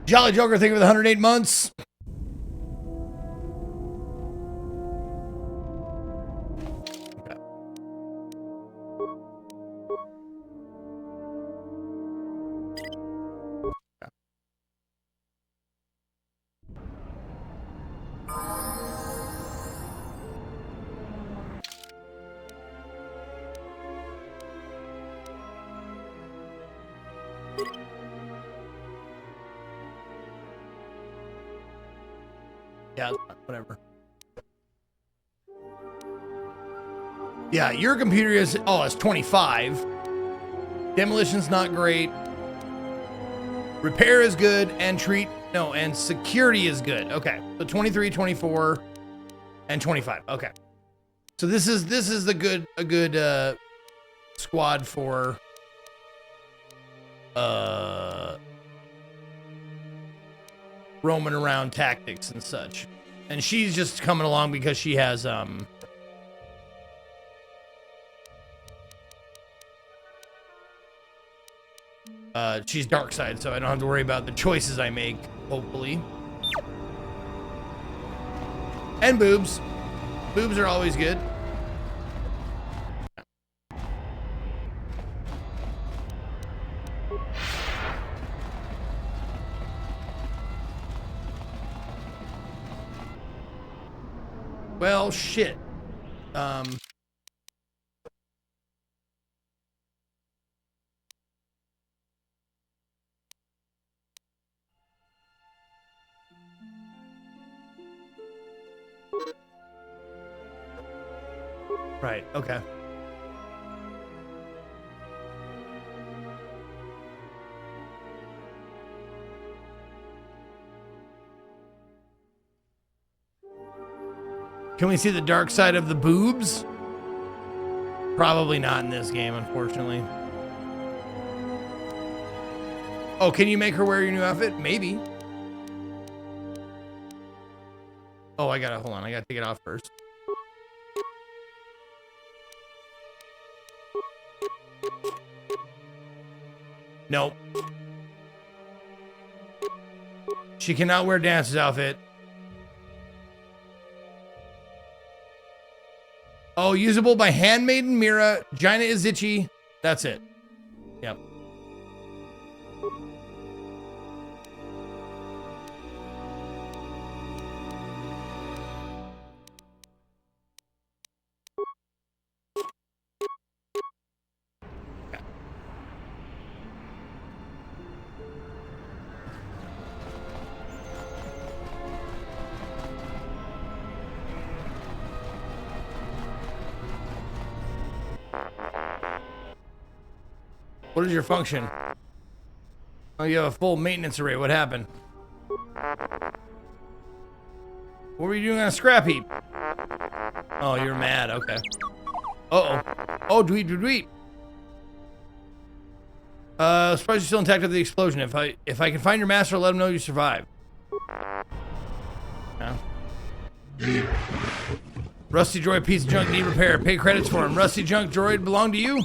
Jolly Joker, thank you for the 108 months. Okay. Yeah, whatever. Yeah, your computer is, oh, it's 25. Demolition's not great. Repair is good, and and security is good. Okay, so 23, 24, and 25. Okay. So this is a good squad for roaming around tactics and such. And she's just coming along because she has she's dark side, so I don't have to worry about the choices I make, hopefully. And boobs. Boobs are always good. Well, shit. Right, okay. Can we see the dark side of the boobs? Probably not in this game, unfortunately. Oh, can you make her wear your new outfit? Maybe. Oh, hold on, I gotta take it off first. Nope. She cannot wear Dance's outfit. Oh, usable by Handmaiden, Mira, Gina is itchy. That's it. Yep. What is your function? Oh, you have a full maintenance array. What happened? What were you doing on a scrap heap? Oh, you're mad. Okay. Uh-oh. Oh, dweet, dweet, dweet. Surprised you're still intact after the explosion. If I can find your master, let him know you survived. Yeah. Rusty droid piece of junk need repair. Pay credits for him. Rusty junk droid belong to you?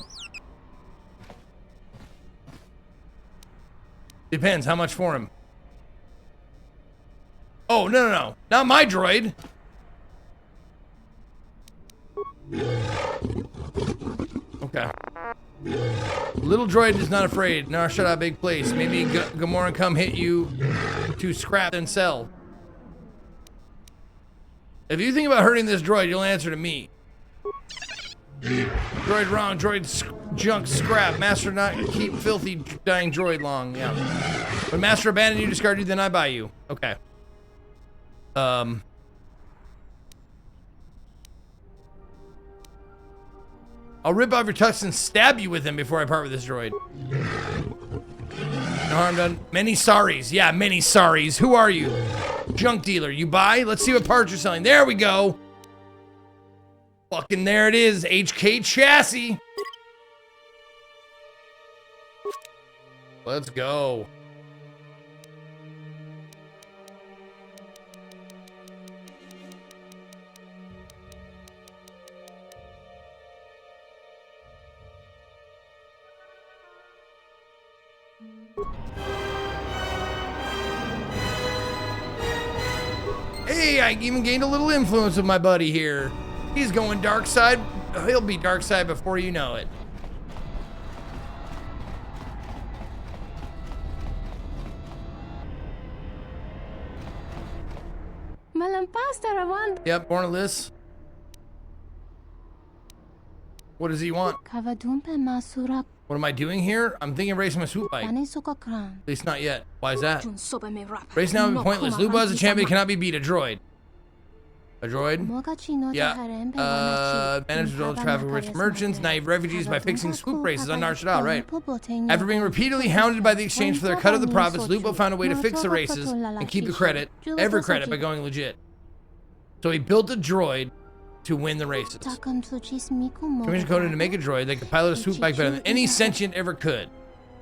Depends. How much for him? Oh, no. Not my droid. Okay. Little droid is not afraid. Now shut up, big place. Maybe Gamora come hit you to scrap and sell. If you think about hurting this droid, you'll answer to me. Droid wrong. Droid junk scrap. Master not keep filthy dying droid long. Yeah. When master abandon you, discard you, then I buy you. Okay. I'll rip off your tux and stab you with him before I part with this droid. No harm done. Many sorries. Yeah, many sorries. Who are you? Junk dealer. You buy? Let's see what parts you're selling. There we go. Fucking there it is. HK chassis. Let's go. Hey, I even gained a little influence with my buddy here. He's going dark side. He'll be dark side before you know it. Yep, born of this. What does he want? What am I doing here? I'm thinking of racing my swoop bike. At least not yet. Why is that? Race now would be pointless. Luba as a champion cannot be beat. A droid. A droid? Yeah. Manage all traffic rich merchants, naive refugees by fixing swoop races on Nar Shaddaa, right. After being repeatedly hounded by the exchange for their cut of the profits, Lupo found a way to fix the races and keep the credit, every credit, by going legit. So he built a droid to win the races. Commission coded to make a droid that could pilot a swoop bike better than any sentient ever could.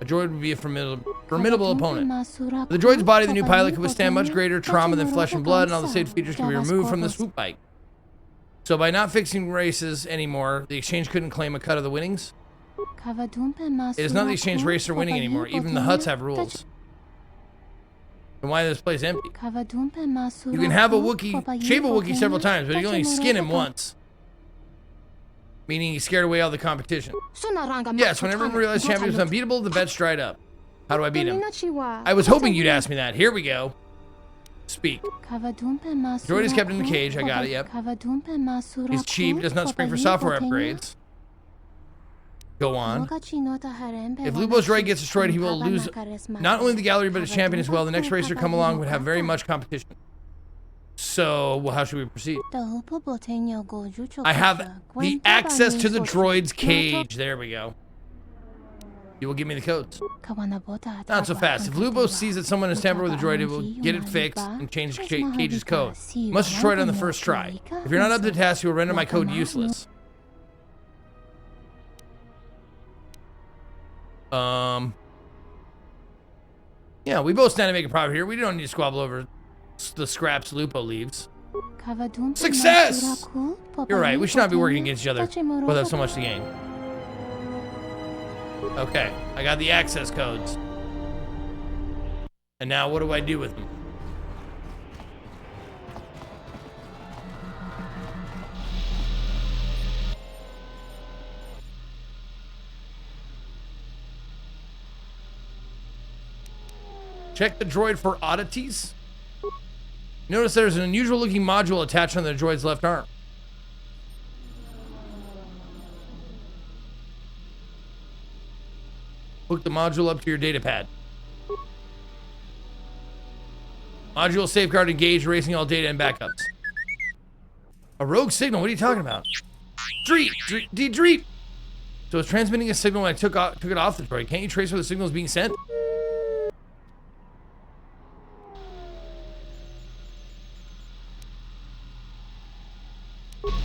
A droid would be a formidable opponent. With the droid's body, the new pilot could withstand much greater trauma than flesh and blood, and all the saved features could be removed from the swoop bike. So by not fixing races anymore, the exchange couldn't claim a cut of the winnings. It is not the exchange racer winning anymore. Even the huts have rules. Then why is this place empty? You can have a Wookiee, shape a Wookiee several times, but you can only skin him once. Meaning he scared away all the competition. Yes, when everyone realized champion was unbeatable, the bets dried up. How do I beat him? I was hoping you'd ask me that. Here we go. Speak. Droid is kept in the cage. I got it, yep. He's cheap, does not spring for software upgrades. Go on. If Lupo's droid gets destroyed, he will lose not only the gallery, but his champion as well. The next racer come along would have very much competition. So, well, how should we proceed? I have the access to the droid's cage. There we go. You will give me the codes. Not so fast. If Lupo sees that someone has tampered with the droid, it will get it fixed and change Cage's code. You must destroy it on the first try. If you're not up to the task, you will render my code useless. Yeah, we both stand to make a profit here. We don't need to squabble over the scraps Lupo leaves. Success! You're right, we should not be working against each other. We'll have so much to gain. Okay, I got the access codes. And now what do I do with them? Check the droid for oddities. Notice there's an unusual looking module attached on the droid's left arm. Hook the module up to your data pad. Module safeguard engaged, erasing all data and backups. A rogue signal? What are you talking about? Dreep! So it's transmitting a signal when I took it off the droid. Can't you trace where the signal is being sent?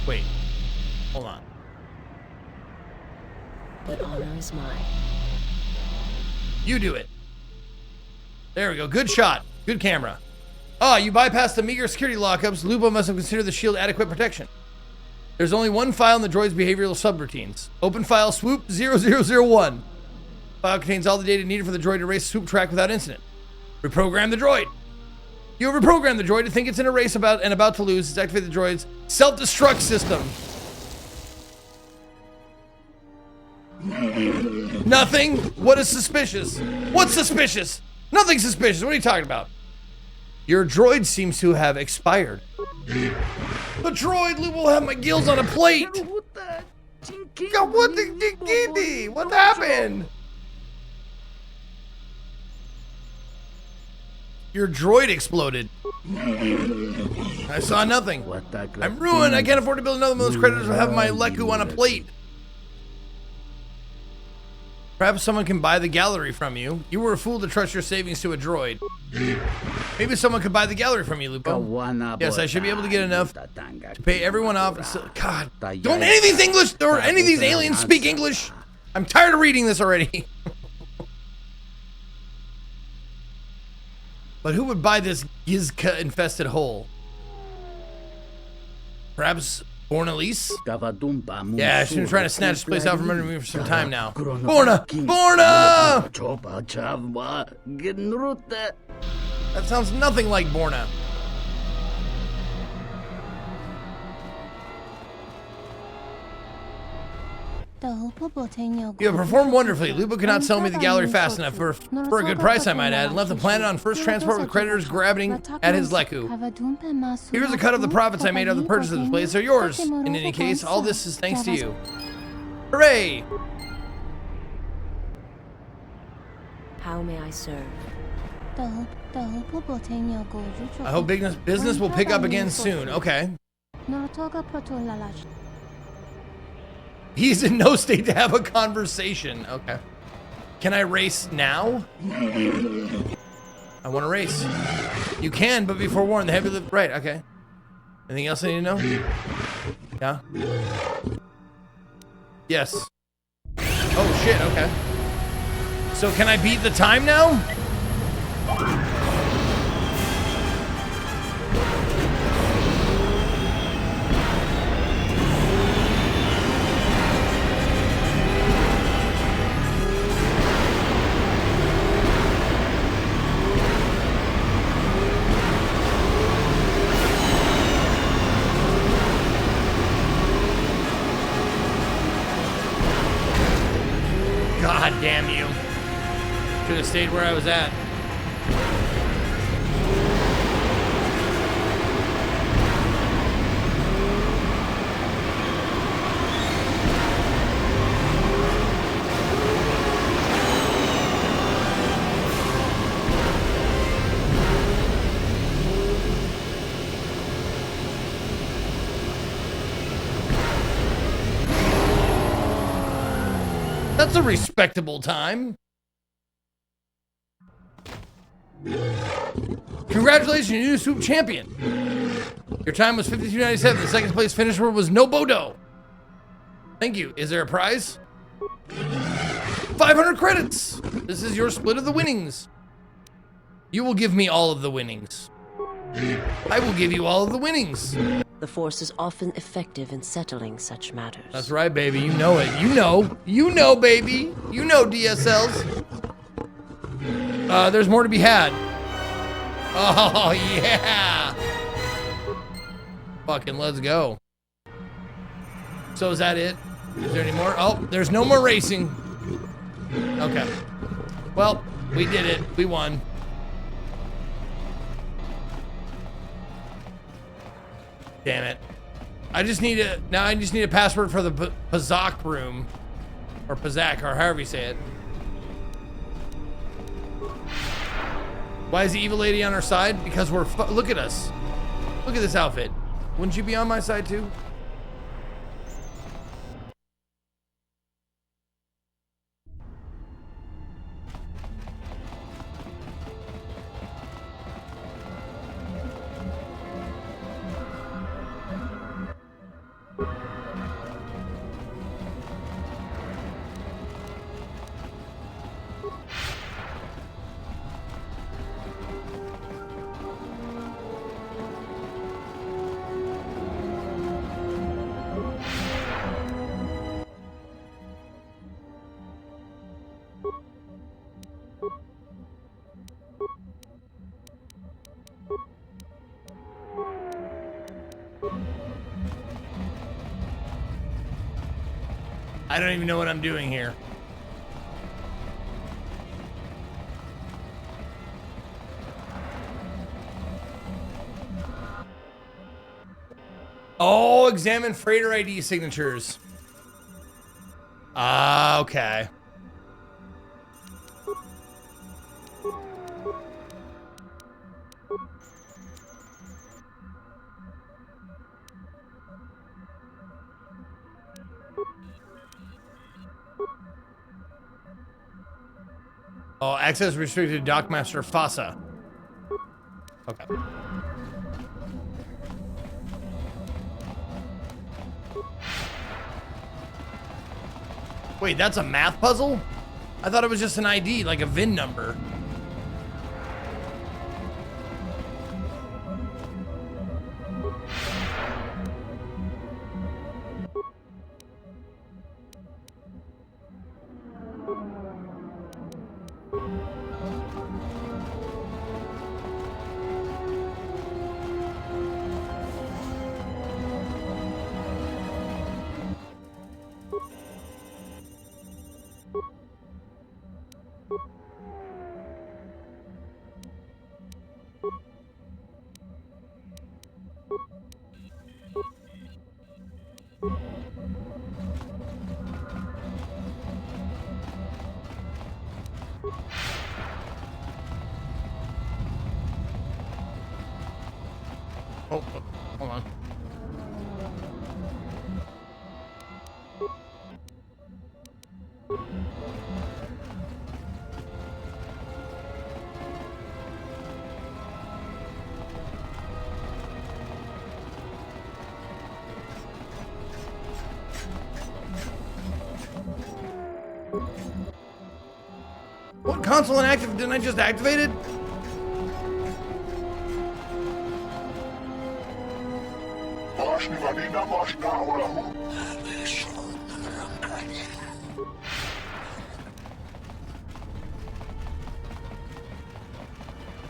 Wait, hold on. But honor is mine. You do it. There we go. Good shot. Good camera. Ah, you bypassed the meager security lockups. Lupo must have considered the shield adequate protection. There's only one file in the droid's behavioral subroutines. Open file swoop 0001. File contains all the data needed for the droid to race swoop track without incident. Reprogram the droid. You reprogram the droid to think it's in a race about to lose. It's activate the droid's self-destruct system. Nothing? What is suspicious? What's suspicious? Nothing suspicious. What are you talking about? Your droid seems to have expired. The droid will have my gills on a plate. God, what happened? Your droid exploded. I saw nothing. I'm ruined. I can't afford to build another one of those creditors will have my Leku on a plate. Perhaps someone can buy the gallery from you. You were a fool to trust your savings to a droid. Maybe someone could buy the gallery from you, Lupo. Yes, I should be able to get enough to pay everyone off. God, don't any of these English or any of these aliens speak English? I'm tired of reading this already. But who would buy this Gizka-infested hole? Perhaps Borna-Lise? Yeah, she's been trying to snatch this place out from under me for some time now. Borna! Borna! That sounds nothing like Borna. You have performed wonderfully. Lupo could not sell me the gallery fast enough for a good price, I might add, and left the planet on first transport with creditors grabbing at his Leku. Here's a cut of the profits I made of the purchase of this place. They're yours. In any case, all this is thanks to you. Hooray! How may I serve? I hope business will pick up again soon. Okay. He's in no state to have a conversation. Okay. Can I race now? I want to race. You can, but be forewarned. The heavy lift. Right, okay. Anything else I need to know? Yeah? Yes. Oh, shit, okay. So can I beat the time now? God damn you. Should have stayed where I was at. That's a respectable time. Congratulations, you're new swoop champion. Your time was 52.97. The second place finisher was Nobodo. Thank you. Is there a prize? 500 credits. This is your split of the winnings. You will give me all of the winnings. I will give you all of the winnings. The Force is often effective in settling such matters. That's right, baby. You know it. You know. You know, baby. You know DSLs. There's more to be had. Oh, yeah. Fucking let's go. So is that it? Is there any more? Oh, there's no more racing. Okay. Well, we did it. We won. Damn it. I just need a password for the Pazak room. Or Pazak, or however you say it. Why is the evil lady on our side? Because we're, look at us. Look at this outfit. Wouldn't you be on my side too? I don't even know what I'm doing here. Oh, examine freighter ID signatures. Ah, okay. Oh, access restricted to Dockmaster Fasa. Okay. Wait, that's a math puzzle? I thought it was just an ID, like a VIN number. Oh, hold on. What console inactive? Didn't I just activate it?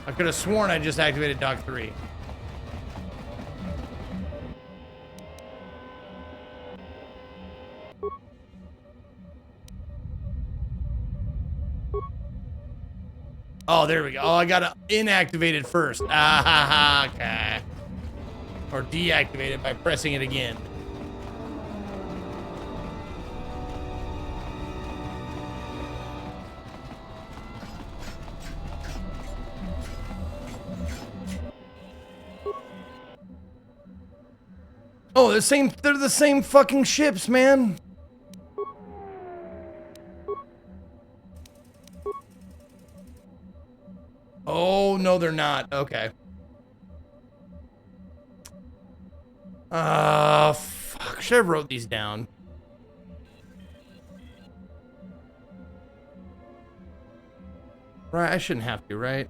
I could have sworn I just activated Dock 3. Oh, there we go. Oh, I gotta inactivate it first. Ah, okay. Or deactivate it by pressing it again. Oh, they're the same fucking ships, man. Oh, no, they're not. Okay. Fuck. Should have wrote these down. Right, I shouldn't have to, right?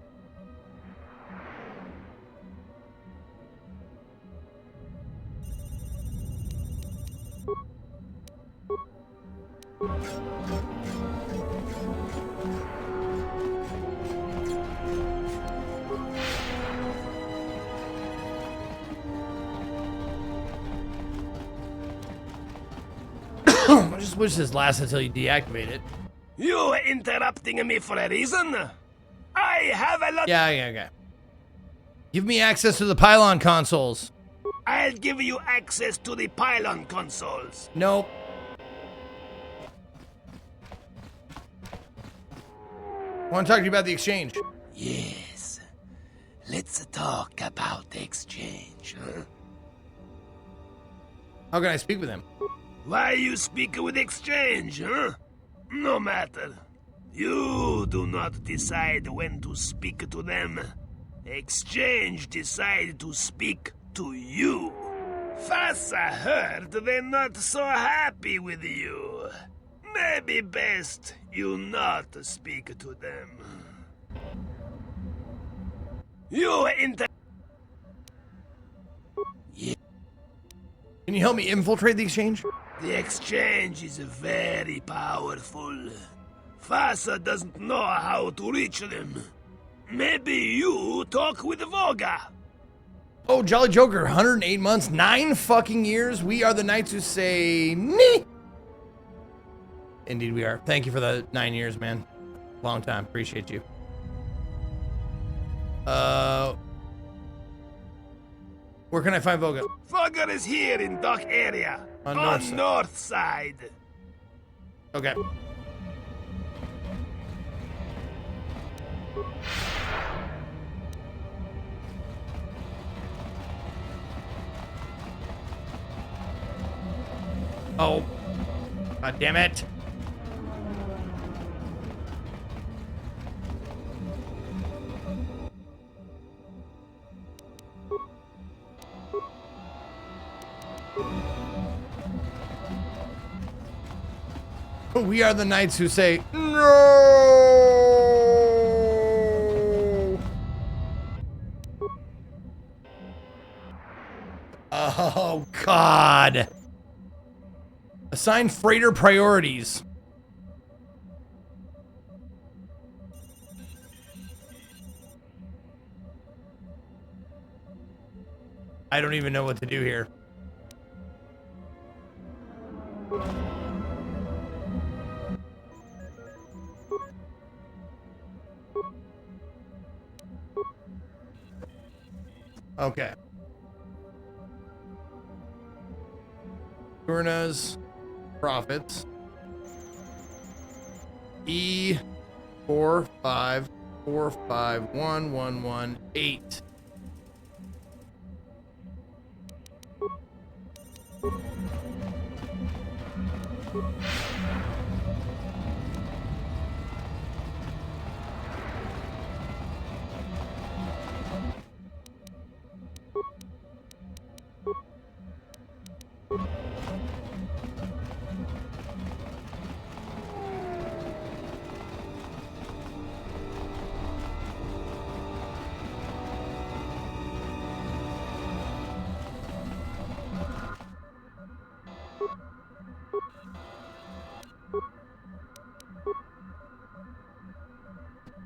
I just wish this lasts until you deactivate it. You interrupting me for a reason? I have a lot. Yeah, okay. Give me access to the pylon consoles. I'll give you access to the pylon consoles. Nope. I want to talk to you about the exchange. Yes. Let's talk about the exchange, huh? How can I speak with him? Why you speak with exchange, huh? No matter. You do not decide when to speak to them. Exchange decide to speak to you. Fassa heard they're not so happy with you. Maybe best you not speak to them. You Can you help me infiltrate the exchange? The exchange is very powerful. Fassa doesn't know how to reach them. Maybe you talk with Voga. Oh, Jolly Joker, 108 months, 9 fucking years. We are the knights who say nee. Indeed we are. Thank you for the 9 years, man. Long time. Appreciate you. Where can I find Voga? Voga is here in dock area. On north side. Okay. Oh. God damn it. We are the knights who say no. Oh, God. Assign freighter priorities. I don't even know what to do here. Okay. Turna's profits. E454511118.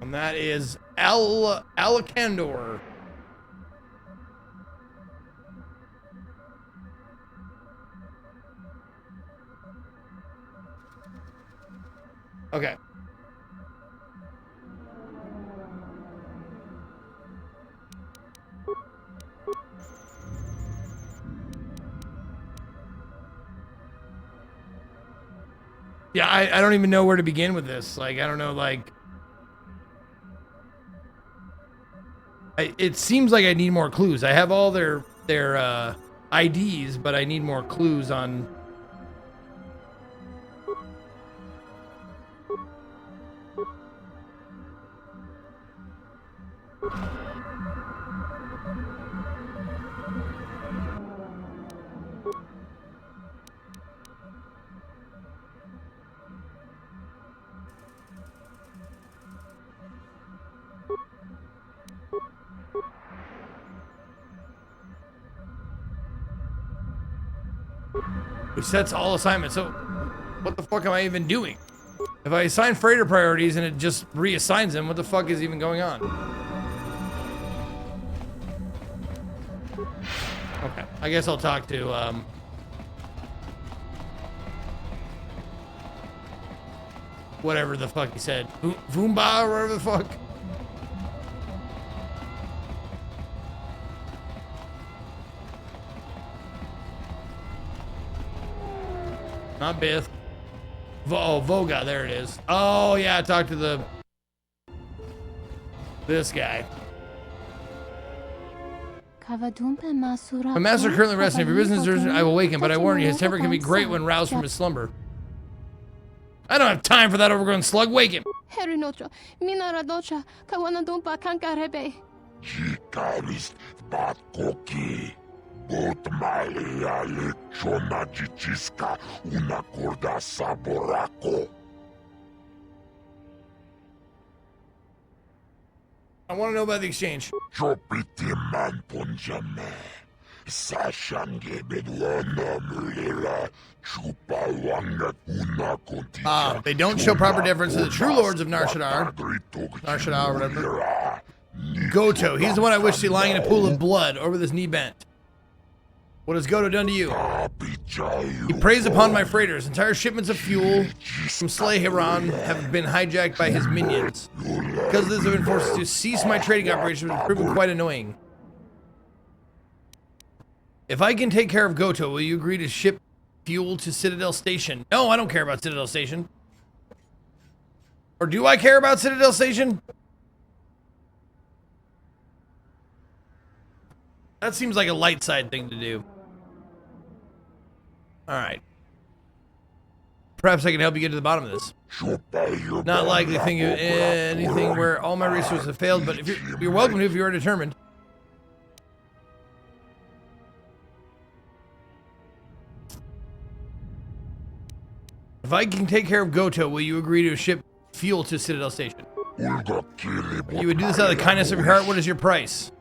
And that is Alakandor. Okay. Yeah, I don't even know where to begin with this. Like, I don't know, like... it seems like I need more clues. I have all their IDs, but I need more clues on... Which sets all assignments. So, what the fuck am I even doing? If I assign freighter priorities and it just reassigns them, what the fuck is even going on? Okay, I guess I'll talk to, whatever the fuck he said. Voomba or whatever the fuck. Not Bith. Voga, there it is. Oh, yeah, I talked to this guy. My master currently resting. If your business is urgent, I will wake him, but I warn you, his temper can be great when roused from his slumber. I don't have time for that overgrown slug. Wake him. I want to know about the exchange. They don't show proper deference to the true lords of Narshadar. Narshadar, whatever. Goto, he's the one I wish to see lying in a pool of blood over this knee bent. What has Goto done to you? He preys upon my freighters. Entire shipments of fuel from Slayheron have been hijacked by his minions. Because of this, I've been forced to cease my trading operation, which has proven quite annoying. If I can take care of Goto, will you agree to ship fuel to Citadel Station? No, I don't care about Citadel Station. Or do I care about Citadel Station? That seems like a light side thing to do. Alright. Perhaps I can help you get to the bottom of this. Not likely think of anything where all my resources have failed, but if you're welcome to if you are determined. If I can take care of Goto, will you agree to ship fuel to Citadel Station? You would do this out of the kindness of your heart. What is your price?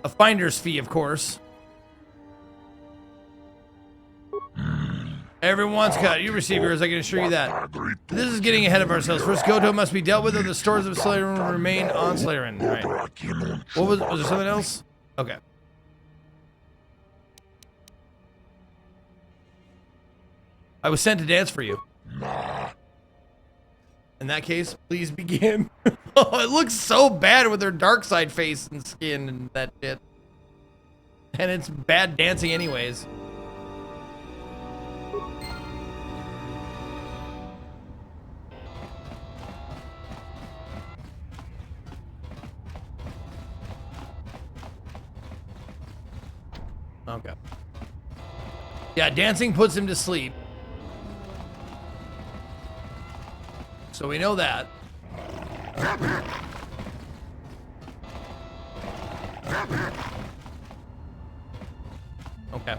A finder's fee, of course. Everyone's cut. You receive yours, I can assure you that. This is getting ahead of ourselves. First, Goto must be dealt with, or the stores of Slayron remain on Slayron. Right. What was there something else? Okay. I was sent to dance for you. In that case, please begin. Oh, it looks so bad with her dark side face and skin and that shit. And it's bad dancing anyways. Okay. Yeah, dancing puts him to sleep. So we know that. Okay.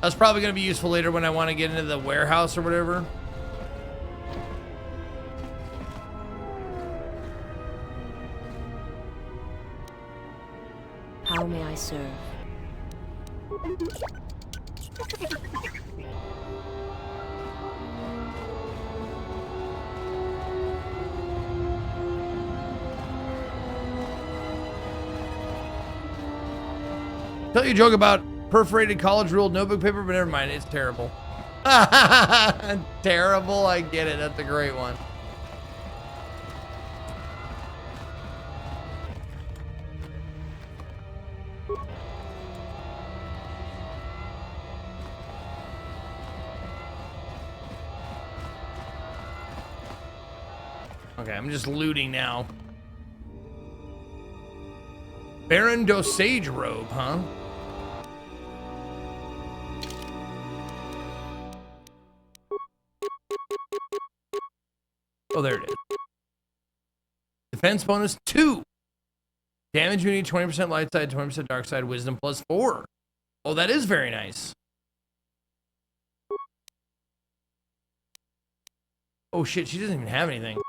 That's probably going to be useful later when I want to get into the warehouse or whatever. How may I serve? Tell you a joke about perforated college ruled notebook paper, but never mind. It's terrible. Terrible. I get it. That's a great one. Okay, I'm just looting now. Baron Dosage robe, huh? Oh, there it is. Defense bonus 2. Damage unit 20% light side, 20% dark side, wisdom plus 4. Oh, that is very nice. Oh shit, she doesn't even have anything.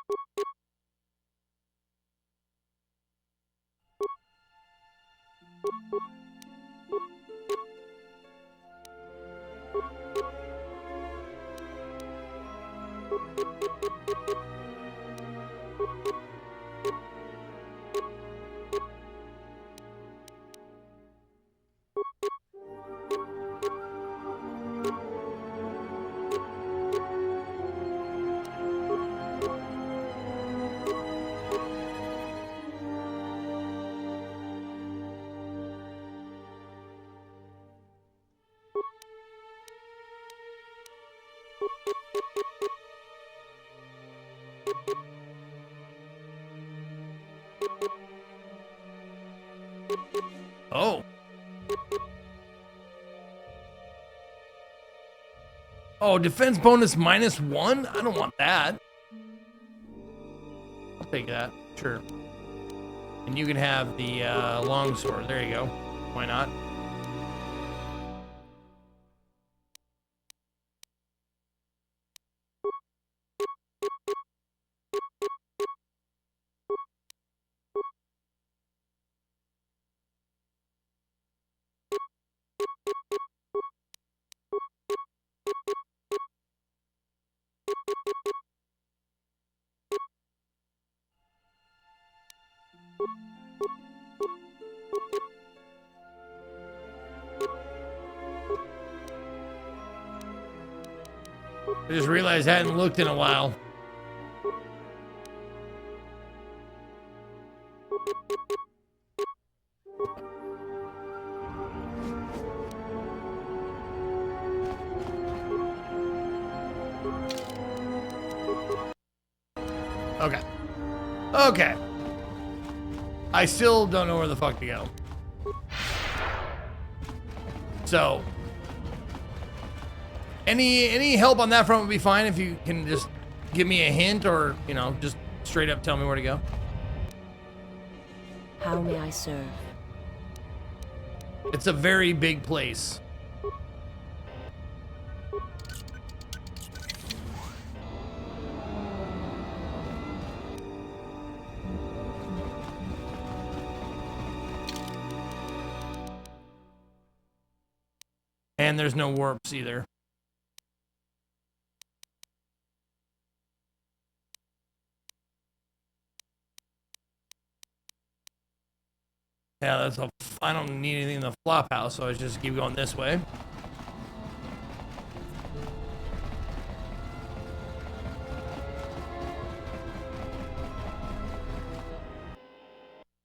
Oh. Oh, defense bonus -1? I don't want that. I'll take that. Sure. And you can have the longsword. There you go. Why not? I just realized I hadn't looked in a while. Okay. Okay. I still don't know where the fuck to go. So, any help on that front would be fine if you can just give me a hint or, you know, just straight up tell me where to go. How may I serve? It's a very big place. And there's no warps either. Yeah, that's a. I don't need anything in the flop house, so I just keep going this way.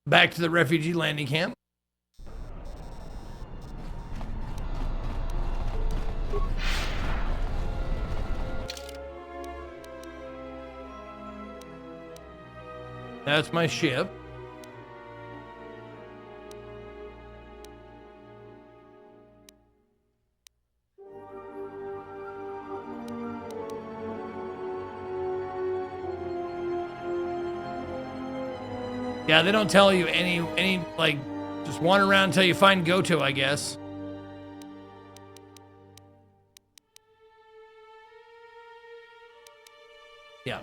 Back to the refugee landing camp. That's my ship. Yeah, they don't tell you any like, just wander around until you find Goto, I guess. Yeah.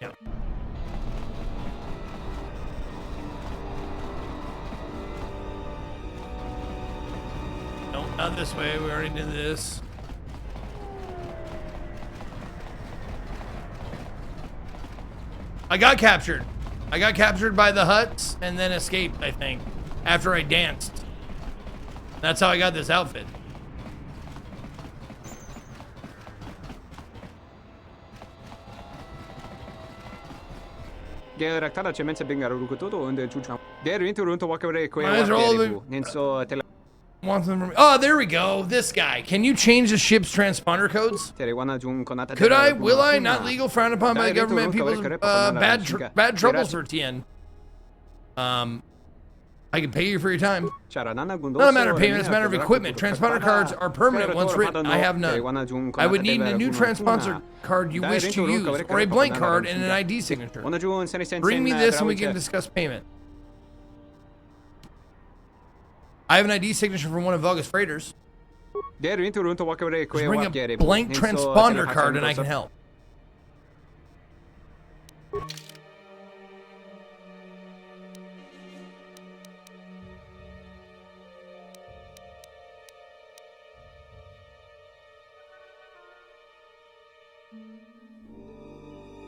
Yeah. No, not this way. We already did this. I got captured. I got captured by the huts and then escaped, I think, after I danced. That's how I got this outfit. Oh, there we go. This guy. Can you change the ship's transponder codes? Could I? Will I? Not legal, frowned upon by the government. People's bad troubles for TN. I can pay you for your time. Not a matter of payment, it's a matter of equipment. Transponder cards are permanent once written. I have none. I would need a new transponder card you wish to use, or a blank card and an ID signature. Bring me this and we can discuss payment. I have an ID signature from one of Velga's freighters. Bring a blank transponder card and I can help.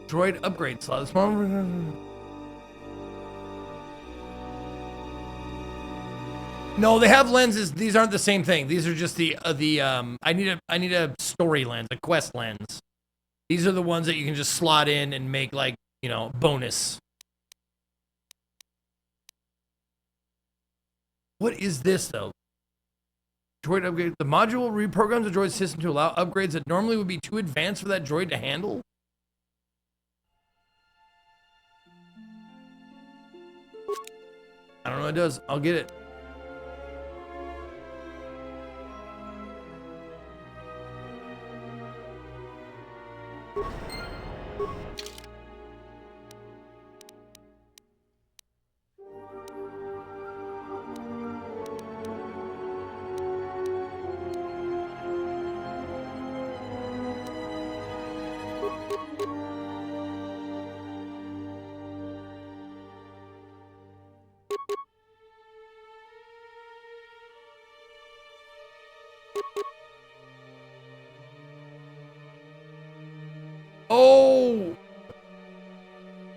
Droid upgrade slot. No, they have lenses. These aren't the same thing. These are just I need a story lens, a quest lens. These are the ones that you can just slot in and make, like, you know, bonus. What is this though? Droid upgrade. The module reprograms the droid system to allow upgrades that normally would be too advanced for that droid to handle. I don't know what it does. I'll get it. Oh!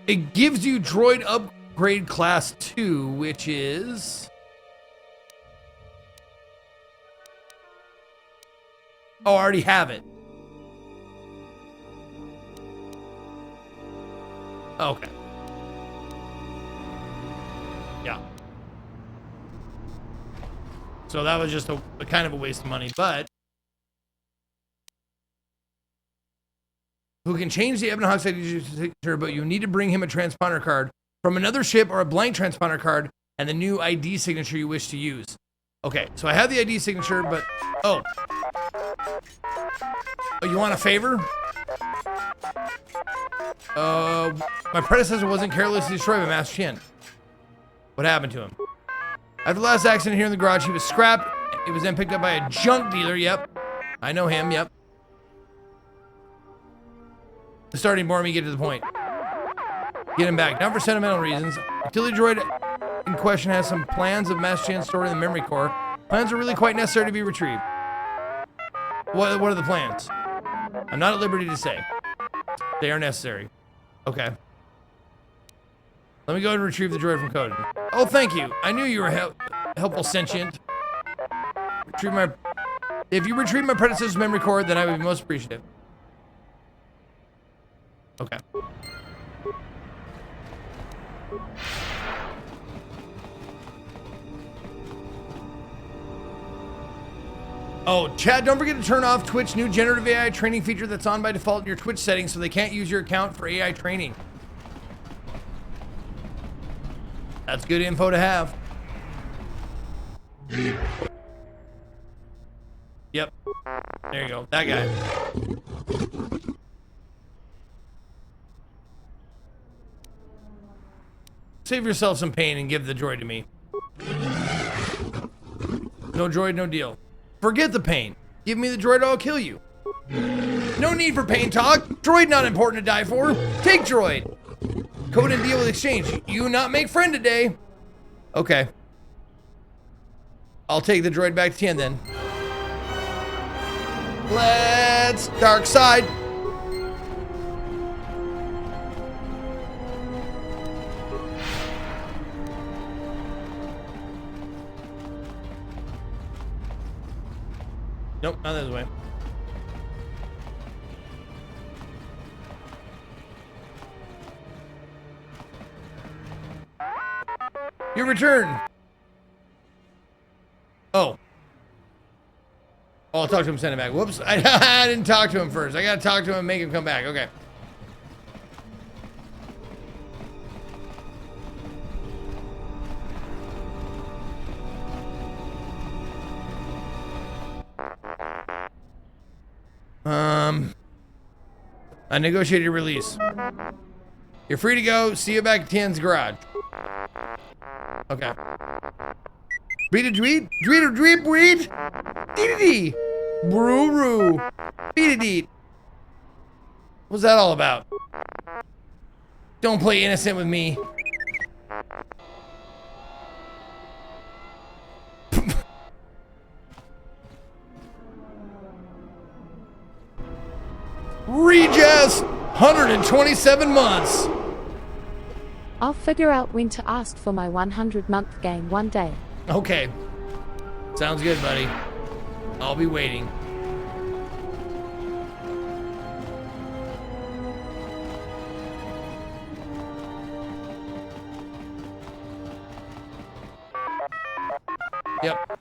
It gives you droid upgrade class 2, which is... Oh, I already have it. Okay. Yeah. So that was just a kind of a waste of money, but... Who can change the Ebon Hawk's ID signature, but you need to bring him a transponder card from another ship or a blank transponder card and the new ID signature you wish to use. Okay, so I have the ID signature, but... Oh, you want a favor? My predecessor wasn't carelessly destroyed by Master Qian. What happened to him? After the last accident here in the garage, he was scrapped. He was then picked up by a junk dealer. Yep. I know him. Yep. The starting bore me get to the point. Get him back. Not for sentimental reasons. Utility droid in question has some plans of Master Qian stored in the memory core. Plans are really quite necessary to be retrieved. What are the plans? I'm not at liberty to say. They are necessary. Okay. Let me go and retrieve the droid from Coden. Oh, thank you. I knew you were helpful sentient. If you retrieve my predecessor's memory core, then I would be most appreciative. Okay. Oh, chat, don't forget to turn off Twitch new generative AI training feature that's on by default in your Twitch settings so they can't use your account for AI training. That's good info to have. Yep. There you go. That guy. Save yourself some pain and give the droid to me. No droid, no deal. Forget the pain. Give me the droid or I'll kill you. No need for pain talk. Droid not important to die for. Take droid. Code and deal with exchange. You not make friend today. Okay. I'll take the droid back to Tien then. Let's dark side. Nope, not this way. Your return. Oh. Oh, I'll talk to him, send him back. Whoops, I didn't talk to him first. I gotta talk to him and make him come back. Okay. I negotiated your release. You're free to go. See you back at Tien's garage. Okay. Beat a dweet? Dweet a dweet weed? Dee-dee-dee. Brew-roo. Beat-a-deet. What's that all about? Don't play innocent with me. Regis, 127 months. I'll figure out when to ask for my 100-month game one day. Okay. Sounds good, buddy. I'll be waiting. Yep.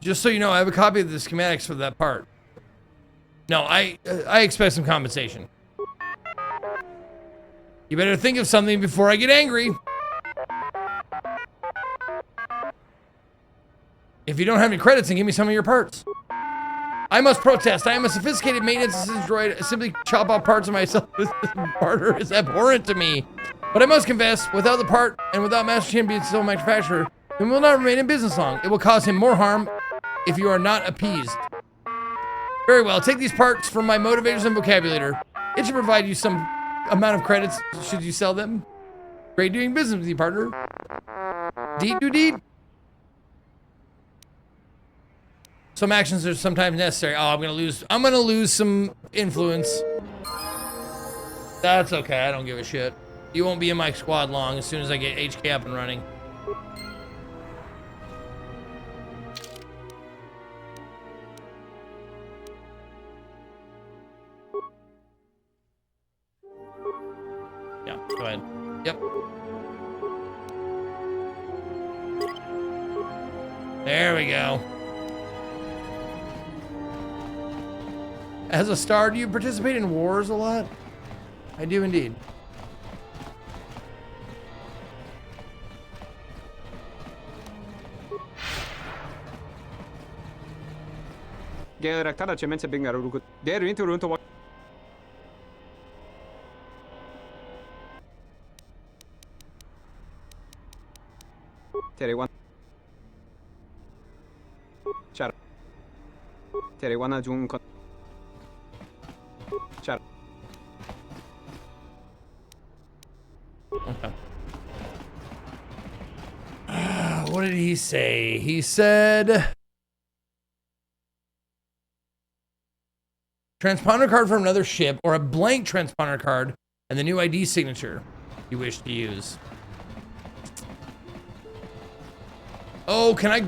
Just so you know, I have a copy of the schematics for that part. No, I expect some compensation. You better think of something before I get angry. If you don't have any credits, then give me some of your parts. I must protest. I am a sophisticated maintenance assistant droid. I simply chop off parts of myself. This barter is abhorrent to me. But I must confess, without the part and without Master Chin being sole manufacturer, he will not remain in business long. It will cause him more harm if you are not appeased. Very well, take these parts from my motivators and vocabulator. It should provide you some amount of credits should you sell them. Great doing business with you, partner. Deed do deed. Some actions are sometimes necessary. Oh, I'm gonna lose some influence. That's okay, I don't give a shit. You won't be in my squad long as soon as I get HK up and running. Yeah, go ahead. Yep. There we go. As a star, do you participate in wars a lot? I do indeed. Okay. What did he say? He said transponder card from another ship or a blank transponder card and the new ID signature you wish to use. Oh, can I?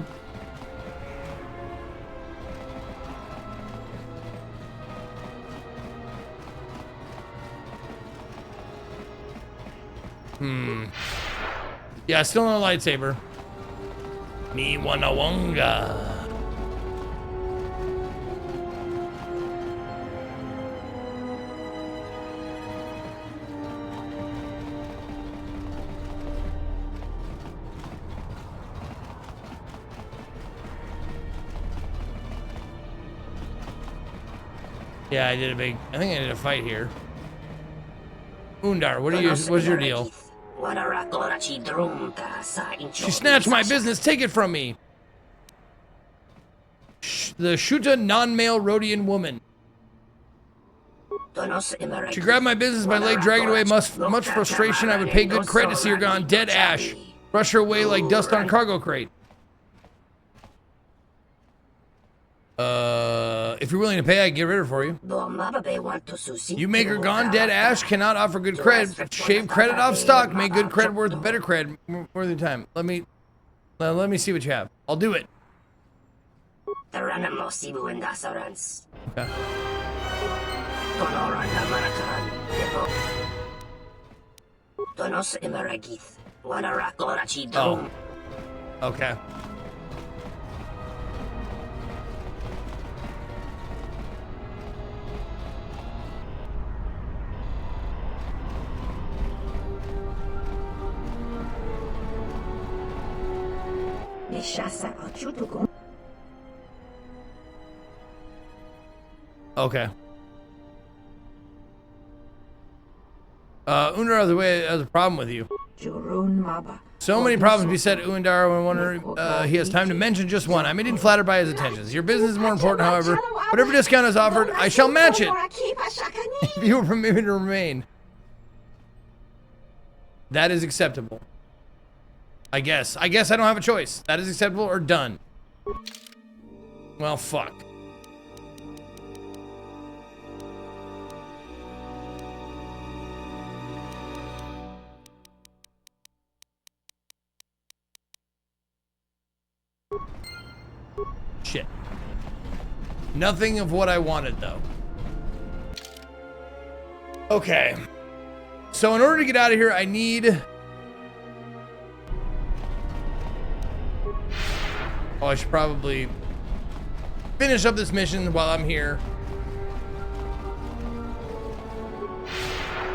Yeah, still no lightsaber. Me wanna wonga. Yeah, I think I did a fight here. Undar, what's your deal? She snatched my business, take it from me. The Shuta non-male Rhodian woman. She grabbed my business by leg, dragging away much frustration. I would pay good credit to see her gone dead ash. Brush her away like dust on cargo crate. If you're willing to pay, I can get rid of her for you. You make her gone, dead ash, cannot offer good cred. Shave credit off stock, make good cred worth better cred, worth your time. Let me see what you have. I'll do it. Okay. Oh. Okay. Okay. Undar the way has a problem with you. So many problems beset Undar when wonder he has time to mention just one. I mean, flattered by his attentions. Your business is more important, however. Whatever discount is offered, I shall match it. If you permit me to remain. That is acceptable. I guess I don't have a choice. That is acceptable or done. Well, fuck. Shit. Nothing of what I wanted, though. Okay. So in order to get out of here, I need... Oh, I should probably finish up this mission while I'm here.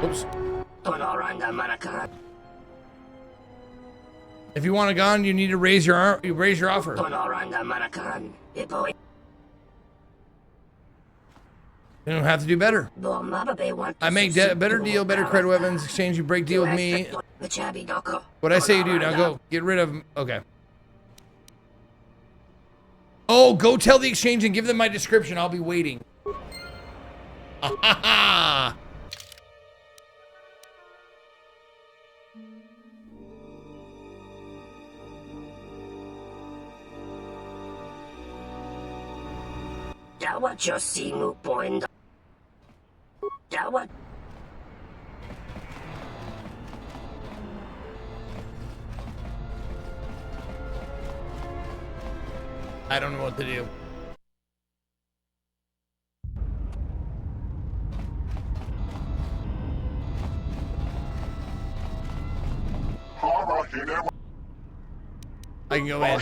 Oops. If you want a gun, you need to raise your offer. You don't have to do better. I make better deal, better credit weapons. Exchange, you break deal with me. What I say you do, now go. Get rid of him. Okay. Oh, go tell the exchange and give them my description. I'll be waiting. Ah-ha-ha! I don't know what to do. I can go in.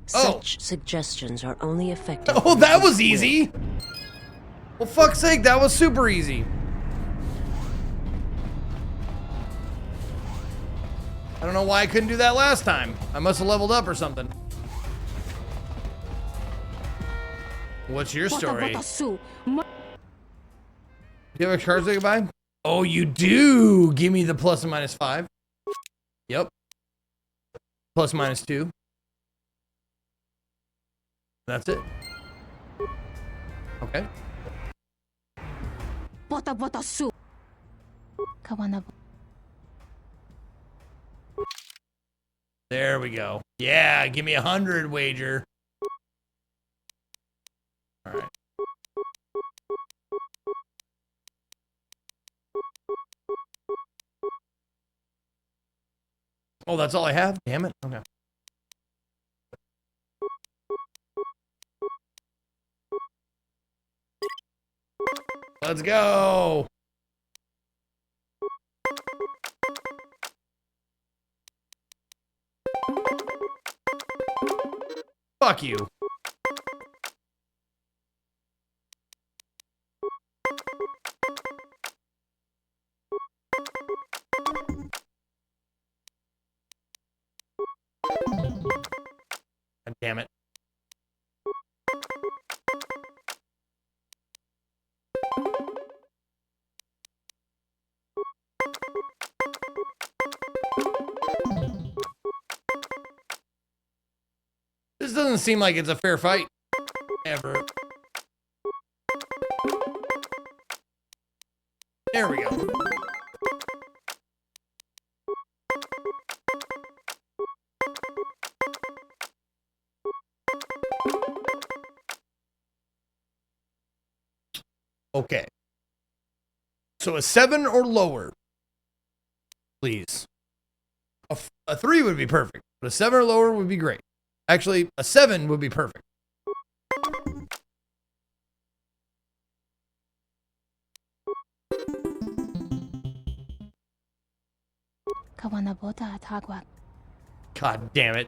Such suggestions are only effective. Oh, that was easy. Well, fuck's sake, that was super easy. I don't know why I couldn't do that last time. I must have leveled up or something. What's your story? Do you have a card to say goodbye? Oh, you do. Give me the plus and minus 5. Yep. Plus minus 2. That's it. Okay. There we go. Yeah, give me 100 wager. All right. Oh, that's all I have? Damn it. Okay. Let's go. Fuck you. God damn it. This doesn't seem like it's a fair fight. Ever. There we go. Okay. So a 7 or lower. Please. A 3 would be perfect. But a 7 or lower would be great. Actually, a 7 would be perfect. God damn it.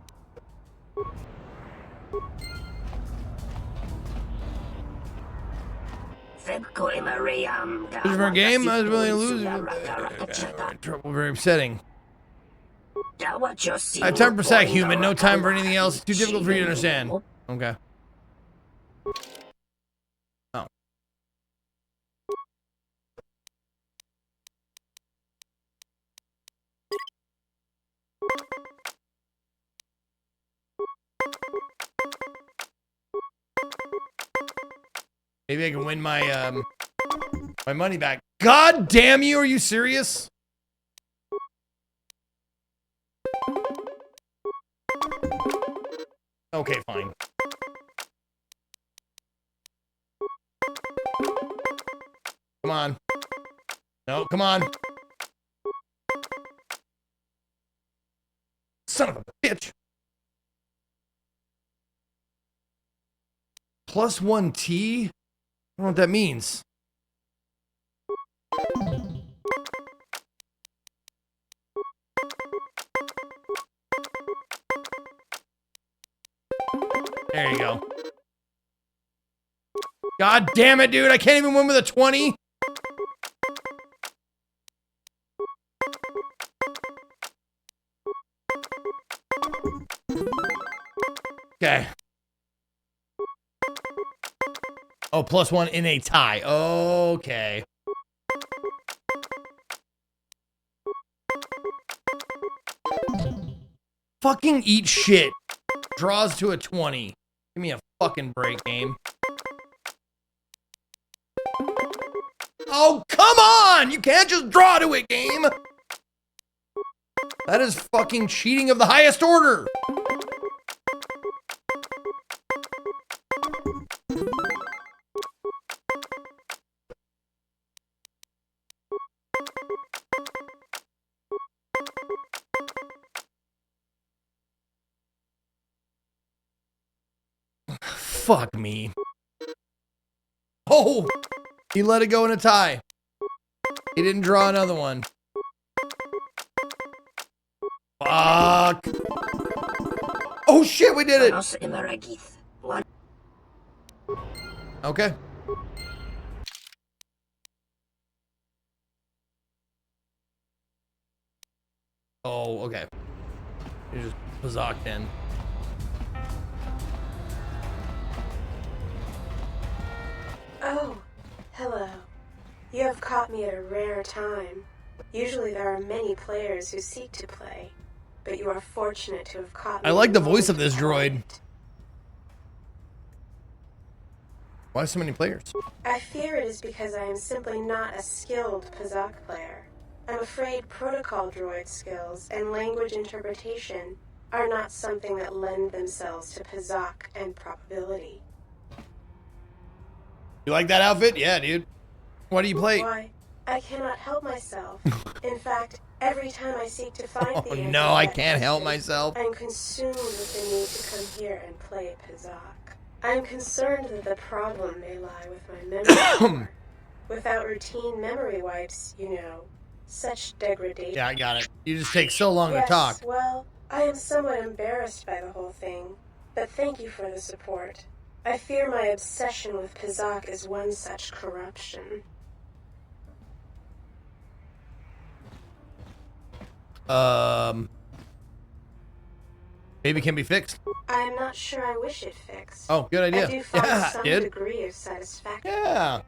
Different game, I was willing to lose. Trouble, very upsetting. I have time for sack, human. No time for anything else. Too difficult for you to understand. Okay. Oh. Maybe I can win my my money back. God damn you, are you serious? Okay, fine. Come on. No, come on. Son of a bitch. +1T? I don't know what that means. There you go. God damn it, dude. I can't even win with a 20. Okay. Oh, +1 in a tie. Okay. Fucking eat shit. Draws to a 20. Give me a fucking break, game. Oh, come on! You can't just draw to it, game! That is fucking cheating of the highest order! Fuck me. Oh! He let it go in a tie. He didn't draw another one. Fuck. Oh shit, we did it! Okay. Oh, okay. You just bazocked in. Oh, hello. You have caught me at a rare time. Usually there are many players who seek to play, but you are fortunate to have caught me. I like the voice of this droid. Why so many players? I fear it is because I am simply not a skilled Pazak player. I'm afraid protocol droid skills and language interpretation are not something that lend themselves to Pazak and probability. You like that outfit? Yeah, dude. Why do you play? Why, I cannot help myself. In fact, every time I seek to find the answer no, to I that can't help question, myself. I'm consumed with the need to come here and play Pazak. I'm concerned that the problem may lie with my memory power. Without routine memory wipes, you know, such degradation. Yeah, I got it. You just take so long Yes, to talk. well, I am somewhat embarrassed by the whole thing, but thank you for the support. I fear my obsession with Pazak is one such corruption. Maybe it can be fixed. I am not sure I wish it fixed. Oh, good idea. I do find Yeah, some dude. degree of satisfaction. Yeah.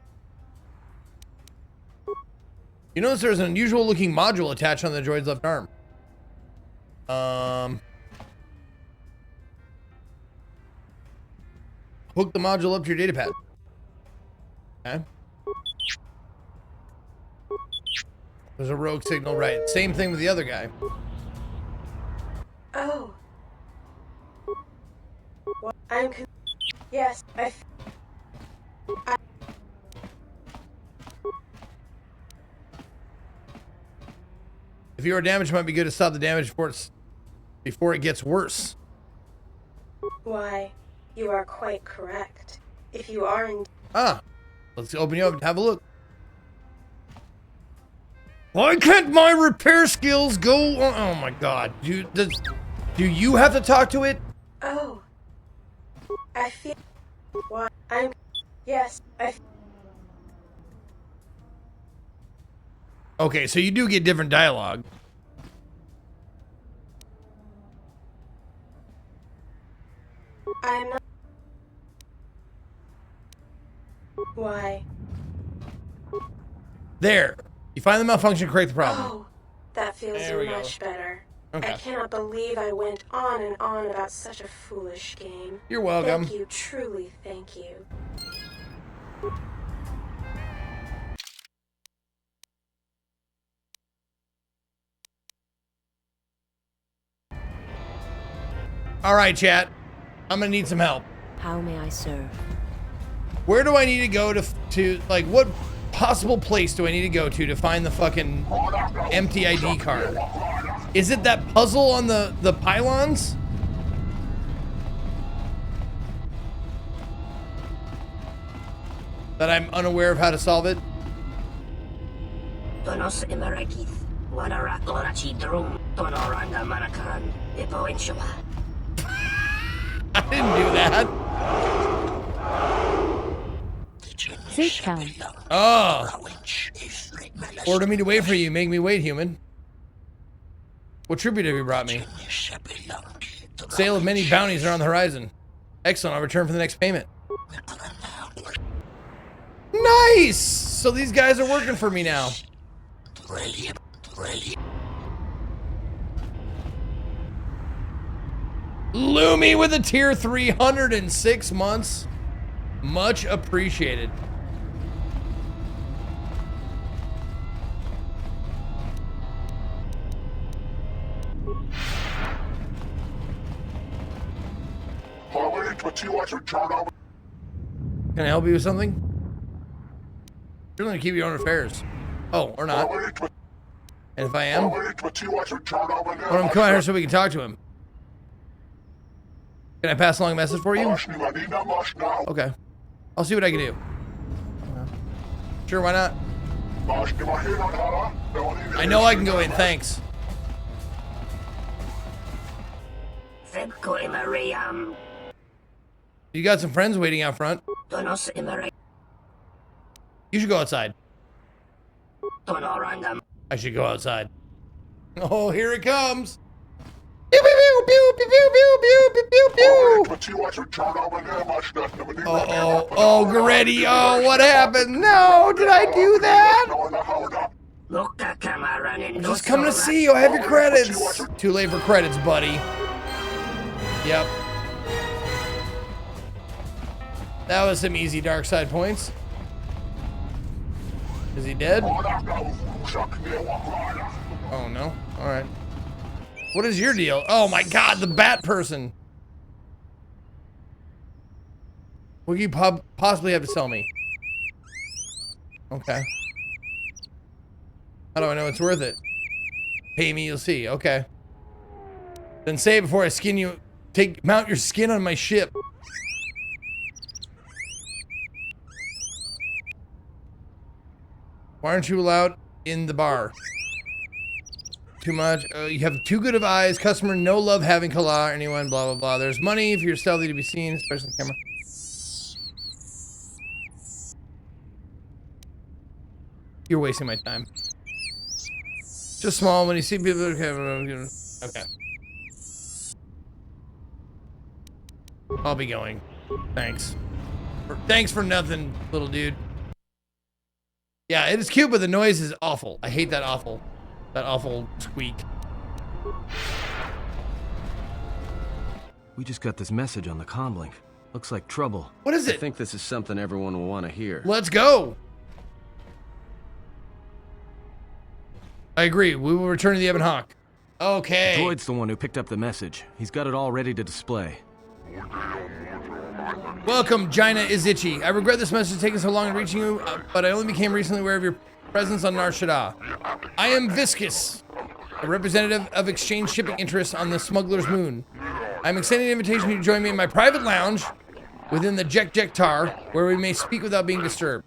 You notice there's an unusual looking module attached on the droid's left arm. Hook the module up to your datapad. Okay. There's a rogue signal, right? Same thing with the other guy. Oh. Well, yes, If you are damaged, it might be good to stop the damage before it gets worse. Why, you are quite correct. If you are in... Ah, let's open you up and have a look. Why can't my repair skills go on? Oh my god. Do you have to talk to it? Oh. I feel... Why, I'm... Yes, Okay, so you do get different dialogue. I'm not... Why? There. You find the malfunction, correct the problem. Oh, that feels There we go. much better. Okay. I cannot believe I went on and on about such a foolish game. You're welcome. Thank you, truly thank you. All right, chat. I'm gonna need some help. How may I serve? Where do I need to go to like, what possible place do I need to go to find the fucking empty ID card? Is it that puzzle on the pylons? That I'm unaware of how to solve it? I didn't do that. Seat count. Oh. Order me to wait for you. Make me wait, human. What tribute have you brought me? Sale of many bounties are on the horizon. Excellent. I'll return for the next payment. Nice! So these guys are working for me now. Lumi with a tier 306 months. Much appreciated. Can I help you with something? You're going to keep your own affairs. Oh, or not. And if I am, well, I'm coming out here so we can talk to him. Can I pass along a message for you? Okay. I'll see what I can do. Sure, why not? I know I can go in, thanks. You got some friends waiting out front. You should go outside. I should go outside. Oh, here it comes. Pew, pew, pew, pew, pew, pew, pew, pew, pew, pew. Oh, Goretti. Oh, what happened? No, did I do that? I'm just coming to see you. I have your credits. Too late for credits, buddy. Yep. That was some easy dark side points. Is he dead? Oh, no. All right. What is your deal? Oh my god, the bat person. What do you possibly have to sell me? Okay. How do I know it's worth it? Pay me, you'll see. Okay. Then say it before I skin you. Mount your skin on my ship. Why aren't you allowed in the bar? Too much. You have too good of eyes. Customer, no love having Kala or anyone. Blah, blah, blah. There's money if you're stealthy to be seen, especially the camera. You're wasting my time. Just small when you see people. Okay. I'll be going. Thanks. Thanks for nothing, little dude. Yeah, it is cute, but the noise is awful. I hate that awful squeak. We just got this message on the comlink. Looks like trouble. What is it? I think this is something everyone will want to hear. Let's go. I agree. We will return to the Ebon Hawk. Okay. The droid's the one who picked up the message. He's got it all ready to display. Welcome, Jaina Izichi. I regret this message taking so long in reaching you, but I only became recently aware of your presence on Nar Shaddaa. I am Viscous. a representative of exchange shipping interests on the Smuggler's Moon. I'm extending an invitation to join me in my private lounge within the Jektar, where we may speak without being disturbed.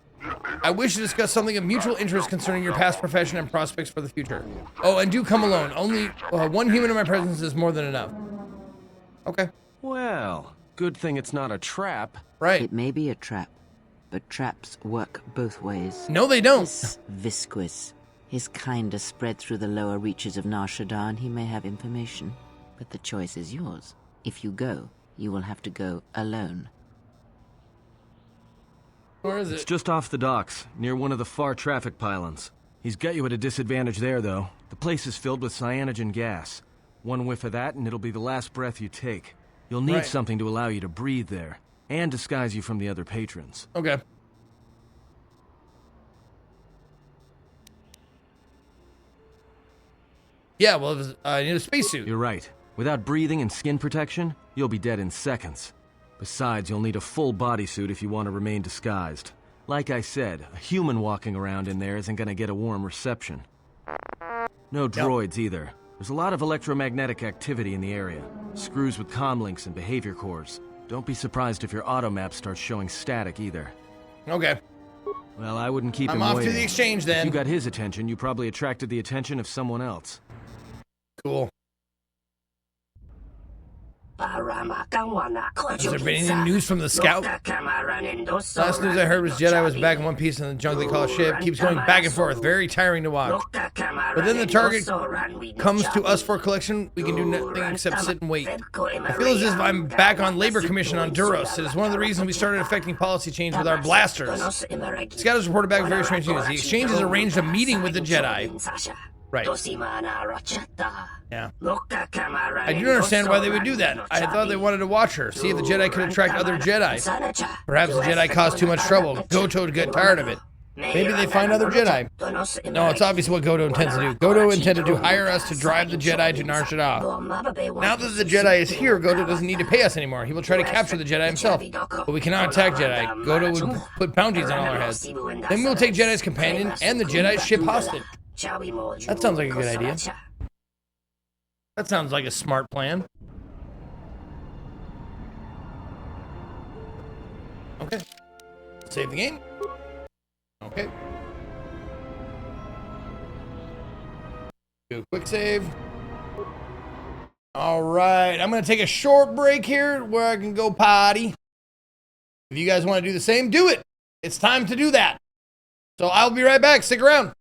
I wish to discuss something of mutual interest concerning your past profession and prospects for the future. Oh, and do come alone. Only one human in my presence is more than enough. Okay. Well, good thing it's not a trap. Right. It may be a trap, but traps work both ways. No, they don't. This Visquis, his kind are spread through the lower reaches of Nar Shaddaa, and he may have information. But the choice is yours. If you go, you will have to go alone. Where is It's it? just off the docks, near one of the far traffic pylons. He's got you at a disadvantage there, though. The place is filled with cyanogen gas. One whiff of that, and it'll be the last breath you take. You'll need something to allow you to breathe there, and disguise you from the other patrons. Okay. Yeah, well, I need a spacesuit. You're right. Without breathing and skin protection, you'll be dead in seconds. Besides, you'll need a full bodysuit if you want to remain disguised. Like I said, a human walking around in there isn't going to get a warm reception. No droids either. There's a lot of electromagnetic activity in the area. Screws with comlinks and behavior cores. Don't be surprised if your automap starts showing static either. Okay. Well, I wouldn't keep him I'm off waiting. to the exchange then. If you got his attention, you probably attracted the attention of someone else. Cool. Has there been any news from the scout? Last news I heard was Jedi was back in one piece in the junk they call a ship. Keeps going back and forth. Very tiring to watch. But then the target comes to us for collection. We can do nothing except sit and wait. I feel as if I'm back on Labor Commission on Duros. It is one of the reasons we started affecting policy change with our blasters. Scout has reported back very strange news. The exchange has arranged a meeting with the Jedi. Right. Yeah. I do understand why they would do that. I thought they wanted to watch her, see if the Jedi could attract other Jedi. Perhaps the Jedi caused too much trouble. Goto would get tired of it. Maybe they find other Jedi. No, it's obvious what Goto intends to do. Goto intended to hire us to drive the Jedi to Nar Shaddaa. Now that the Jedi is here, Goto doesn't need to pay us anymore. He will try to capture the Jedi himself. But we cannot attack Jedi. Goto would put bounties on all our heads. Then we will take Jedi's companion and the Jedi ship hostage. That sounds like a good idea. That sounds like a smart plan. Okay. Save the game. Okay. Do a quick save. All right. I'm going to take a short break here where I can go potty. If you guys want to do the same, do it. It's time to do that. So I'll be right back. Stick around.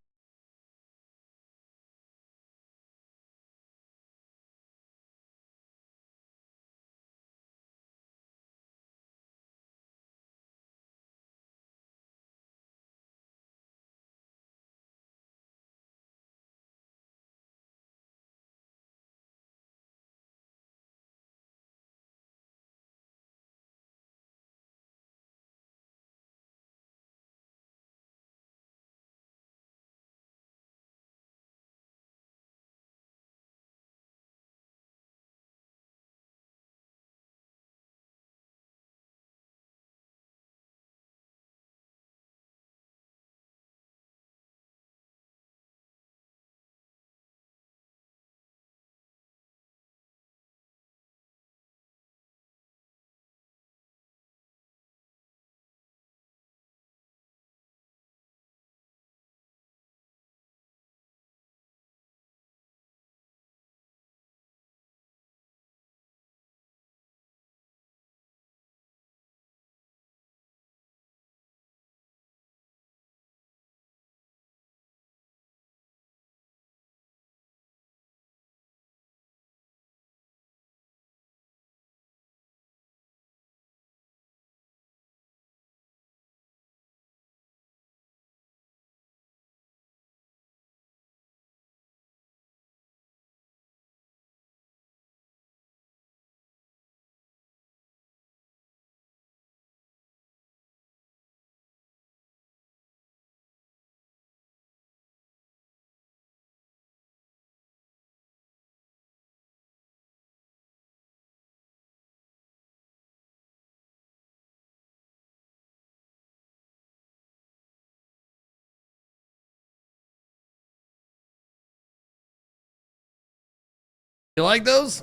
You like those?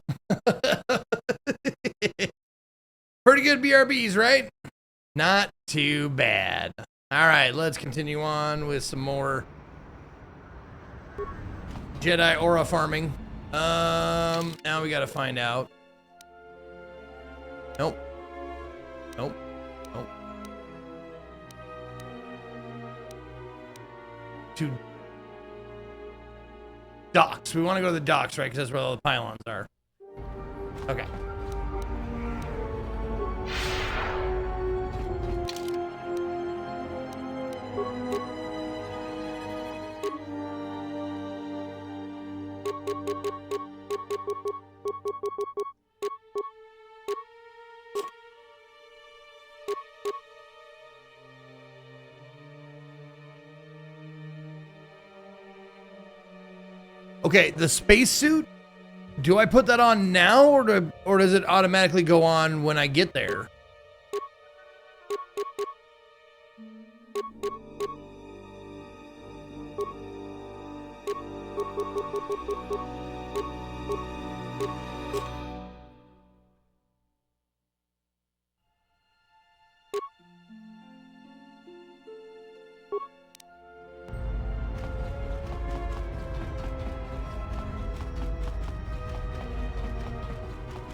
Pretty good BRBs, right? Not too bad. All right, let's continue on with some more Jedi aura farming. Now we gotta find out. Nope. Nope. Nope. To docks. We want to go to the docks, right? Because that's where all the pylons are. Okay. Okay, the spacesuit, do I put that on now or does it automatically go on when I get there?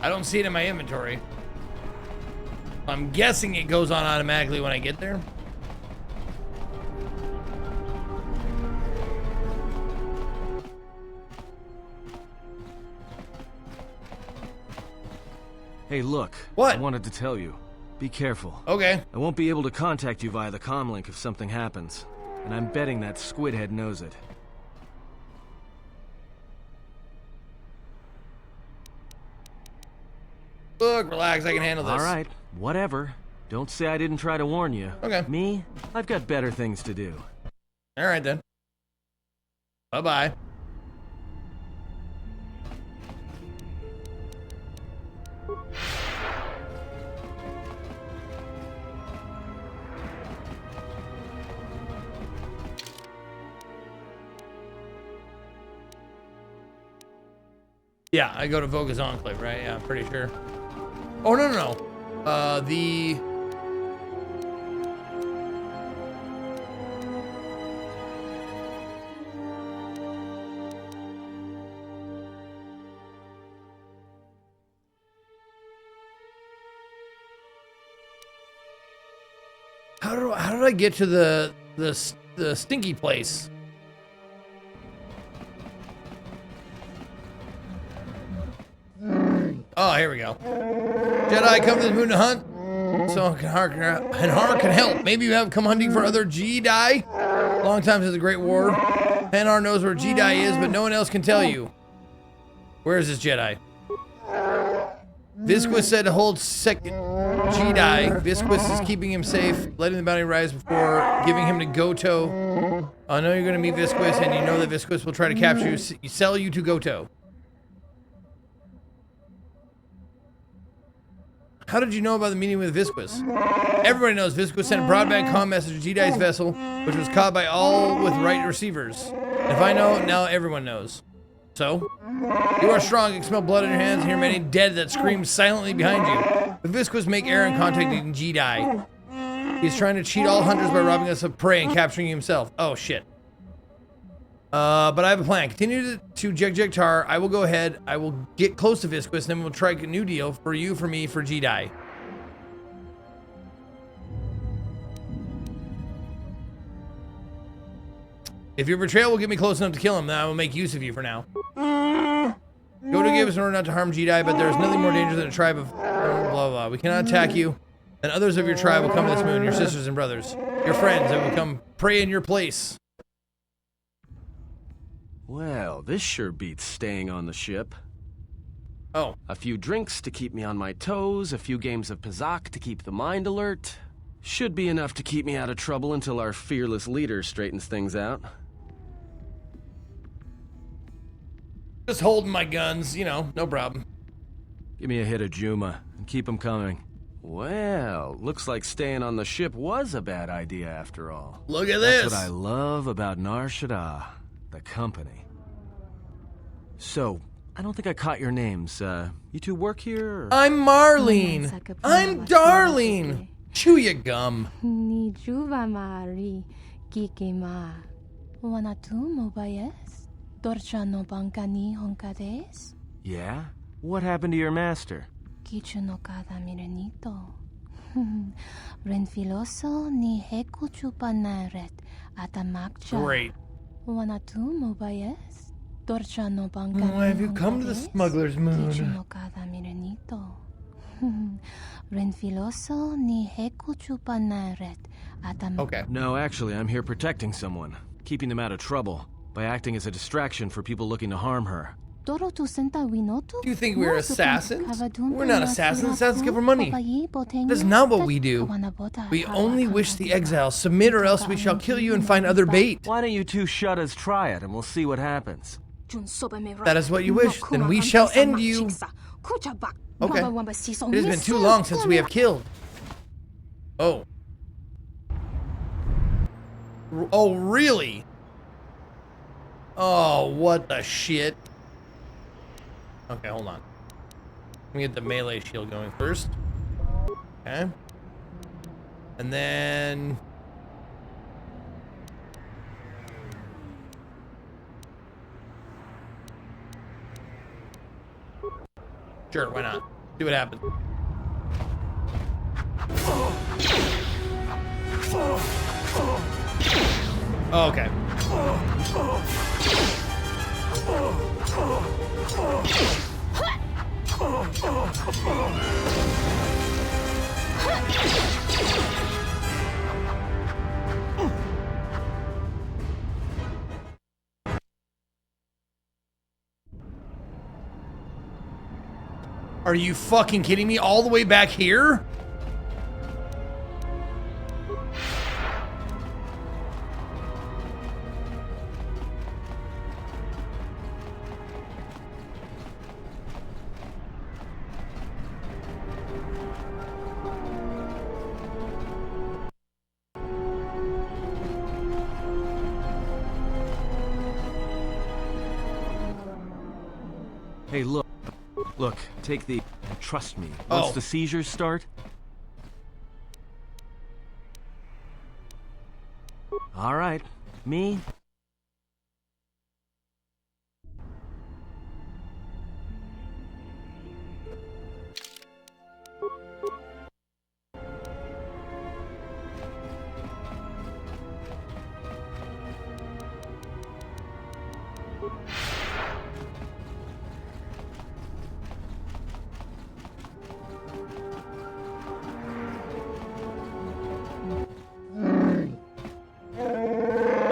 I don't see it in my inventory. I'm guessing it goes on automatically when I get there. Hey, look. What? I wanted to tell you. Be careful. Okay. I won't be able to contact you via the comlink if something happens. And I'm betting that squidhead knows it. Look, relax, I can handle this. All right, whatever. Don't say I didn't try to warn you. Okay. Me? I've got better things to do. All right, then. Bye-bye. Yeah, I go to Voga's Enclave, right? Yeah, I'm pretty sure. Oh, no, no, no. The... How did I get to the stinky place? Oh, here we go. Jedi come to the moon to hunt, so Hanar can help. Maybe you have come hunting for other Jedi. Long time since the Great War. Hanar knows where Jedi is, but no one else can tell you. Where is this Jedi? Visquis said to hold second Jedi. Visquis is keeping him safe, letting the bounty rise before giving him to Goto. I know you're going to meet Visquis, and you know that Visquis will try to capture you, sell you to Goto. How did you know about the meeting with Visquis? Everybody knows Visquis sent a broadband comm message to Jedi's vessel, which was caught by all with right receivers. If I know, now everyone knows. So, you are strong, you can smell blood in your hands and hear many dead that scream silently behind you. But Visquis make Aaron contacting Jedi. He's trying to cheat all hunters by robbing us of prey and capturing you himself. Oh, shit. But I have a plan. Continue to Jegtar. I will go ahead. I will get close to Visquis, and then we'll try a new deal for you, for me, for Jedi. If your betrayal will get me close enough to kill him, then I will make use of you for now. Goto gave us an order not to harm Jedi, but there is nothing more dangerous than a tribe of blah, blah. We cannot attack you, and others of your tribe will come to this moon, your sisters and brothers, your friends, that will come pray in your place. Well, this sure beats staying on the ship. Oh. A few drinks to keep me on my toes, a few games of Pazak to keep the mind alert. Should be enough to keep me out of trouble until our fearless leader straightens things out. Just holding my guns, you know, no problem. Give me a hit of Juma, and keep them coming. Well, looks like staying on the ship was a bad idea after all. Look at this! That's what I love about Nar Shaddaa, the company. So, I don't think I caught your names. You two work here? Or? I'm Marlene. I'm Darlene. Chew your gum. Ni juva mari, kike ma. Wana tu mobayes? Dorcha no bankani honkades? Yeah? What happened to your master? Kichu no kada mirenito. Renfiloso ni heku chupanaret atamakcha. Great. Wana tu mobayes? Dorcha no bankani Why have you come to the smuggler's moon? Kichu no kada mirenito. Renfiloso ni heku chupanaret atamakcha. Okay. No, actually, I'm here protecting someone. Keeping them out of trouble. By acting as a distraction for people looking to harm her. Do you think we're assassins? We're not assassins. Assassins give her money. That's not what we do. We only wish the exiles submit, or else we shall kill you and find other bait. Why don't you two shut us try it, and we'll see what happens. That is what you wish. Then we shall end you. Okay. It has been too long since we have killed. Oh. Oh, really? Oh, what the shit? Okay, hold on. Let me get the melee shield going first. Okay. And then... Sure, why not? See what happens. Oh, okay. Are you fucking kidding me? All the way back here? Hey, look. Look, take the... Trust me. Once the seizures start... All right. Me?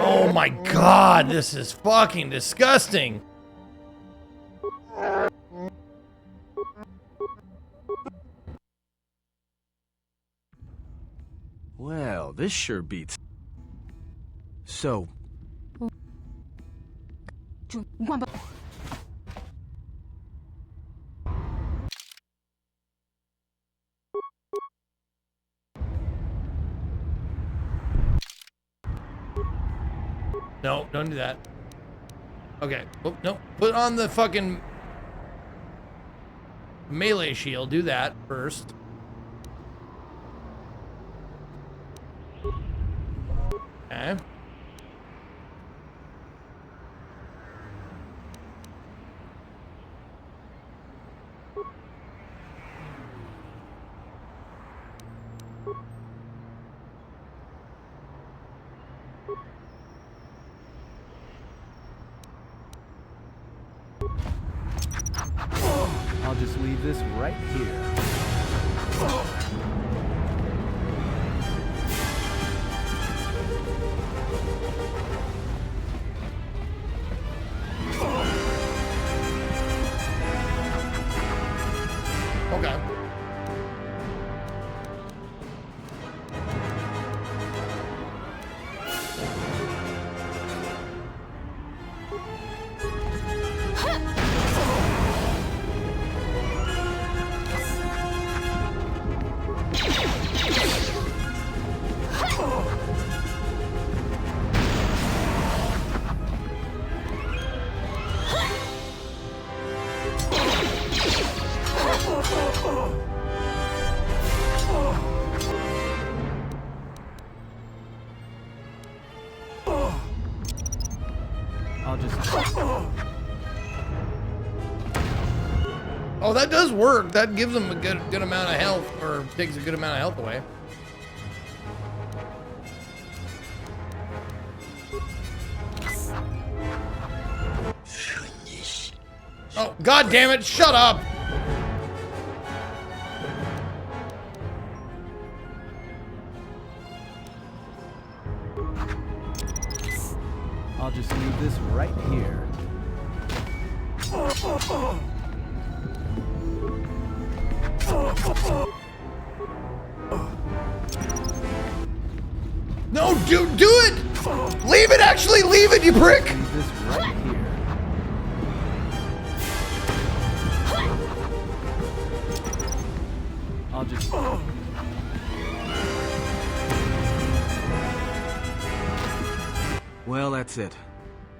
Oh my god, this is fucking disgusting. Well, this sure beats. So... No, don't do that. Okay. Oh, no. Put on the fucking melee shield. Do that first. Okay. I'll just leave this right here. Okay. I'll just... Oh, that does work. That gives them a good amount of health, or takes a good amount of health away. Oh, God damn it, shut up! I'll just leave this right here. No, do it! Leave it, actually, leave it, you prick! Leave this right here. I'll just... Well, that's it.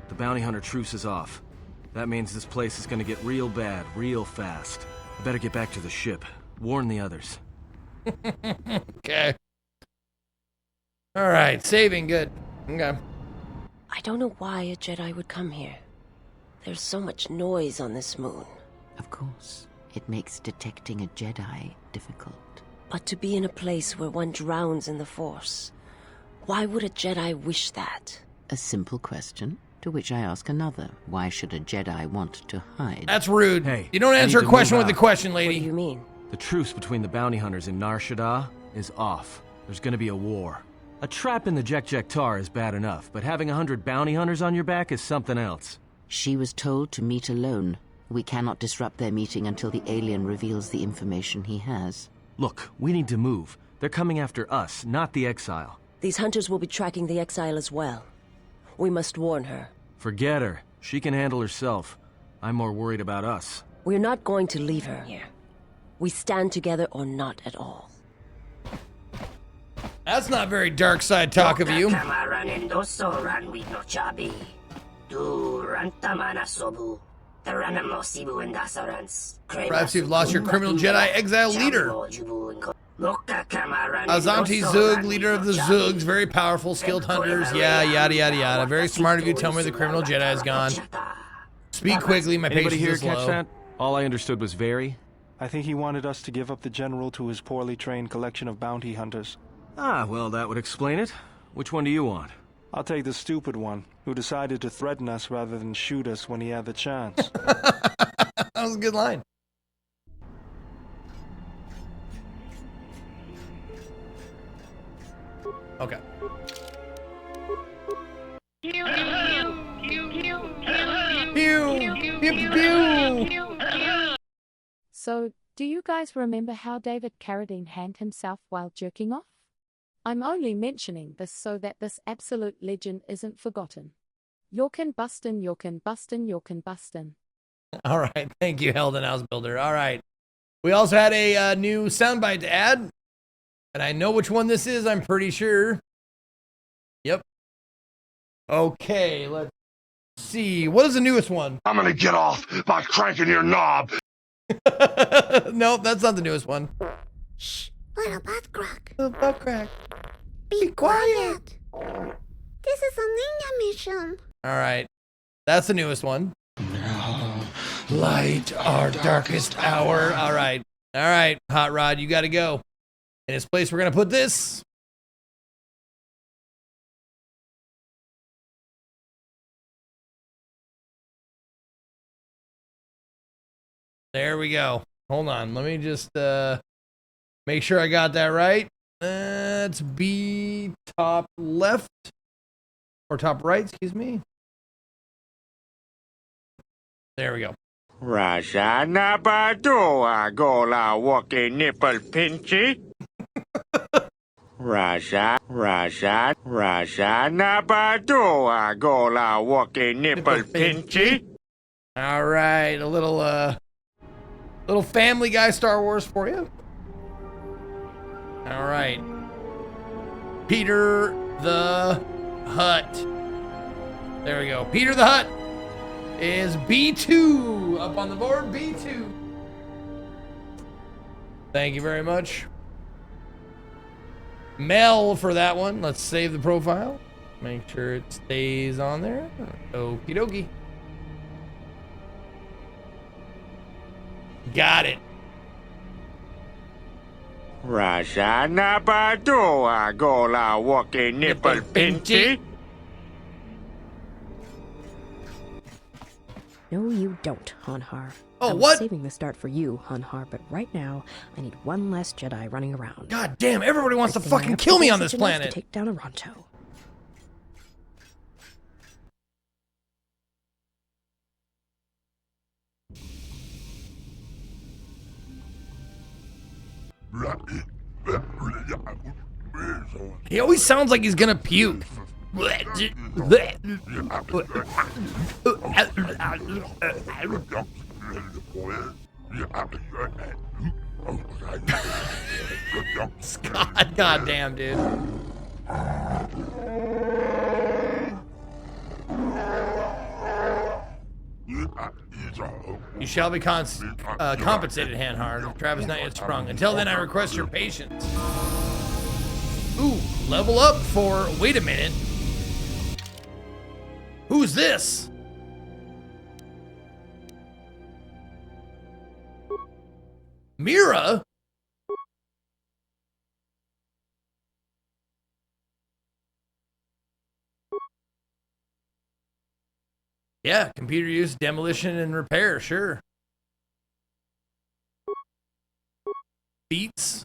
The bounty hunter truce is off. That means this place is gonna get real bad, real fast. I better get back to the ship. Warn the others. Okay. Alright, saving, good. Okay. I don't know why a Jedi would come here. There's so much noise on this moon. Of course, it makes detecting a Jedi difficult. But to be in a place where one drowns in the Force, why would a Jedi wish that? A simple question, to which I ask another. Why should a Jedi want to hide? That's rude. Hey, you don't I answer need a to question move with a out. question, lady. What do you mean? The truce between the bounty hunters in Nar Shaddaa is off. There's gonna be a war. A trap in the Jek Tar is bad enough, but having 100 bounty hunters on your back is something else. She was told to meet alone. We cannot disrupt their meeting until the alien reveals the information he has. Look, we need to move. They're coming after us, not the exile. These hunters will be tracking the exile as well. We must warn her. Forget her. She can handle herself. I'm more worried about us. We're not going to leave her here. We stand together or not at all. That's not very dark side talk of you. Perhaps you've lost your criminal Jedi exile leader. Azanti Zug, leader of the Zugs, very powerful, skilled hunters. Yeah, yada yada yada. Very smart of you. Tell me the criminal Jedi is gone. Speak quickly. My Anybody patience here is catch low. that? All I understood was very. I think he wanted us to give up the General to his poorly trained collection of bounty hunters. Ah, well, that would explain it. Which one do you want? I'll take the stupid one, who decided to threaten us rather than shoot us when he had the chance. That was a good line. Okay. Pew, pew, pew. So, do you guys remember how David Carradine hanged himself while jerking off? I'm only mentioning this so that this absolute legend isn't forgotten. Yorkin Bustin, Yorkin Bustin, Yorkin Bustin. All right. Thank you, Helden House Builder. All right. We also had a new soundbite to add. And I know which one this is, I'm pretty sure. Yep. Okay, let's see. What is the newest one? I'm gonna get off by cranking your knob. Nope, that's not the newest one. Shh, little butt crack. Little butt crack. Be quiet. This is a ninja mission. All right. That's the newest one. Now, light our darkest hour. All right. All right, Hot Rod, you got to go. In its place, we're going to put this. There we go. Hold on. Let me just make sure I got that right. It's B top left. Or top right, excuse me. There we go. Raja Nabadoa Gola Walking Nipple Pinchy. Raja Nabadoa Gola Walking Nipple Pinchy. All right, a little Family Guy Star Wars for you. All right. Peter the Hutt. There we go. Peter the Hutt is B2 up on the board. B2. Thank you very much. Mel for that one. Let's save the profile. Make sure it stays on there. Okie dokie. Got it. Rasa na badoa gola walking nipple pinchy. No, you don't, Hanhar. Oh, I was what? saving the start for you, Hanhar, but right now, I need one less Jedi running around. God damn, everybody wants to Good thing I fucking have kill me on capacity this enough planet. To take down a Ronto. He always sounds like he's gonna puke. Scott, goddamn, dude. You shall be compensated, Hanhard. Travis not yet sprung. Until then, I request your patience. Ooh, level up for... Wait a minute. Who's this? Mira? Yeah, computer use, demolition, and repair, sure. Beats.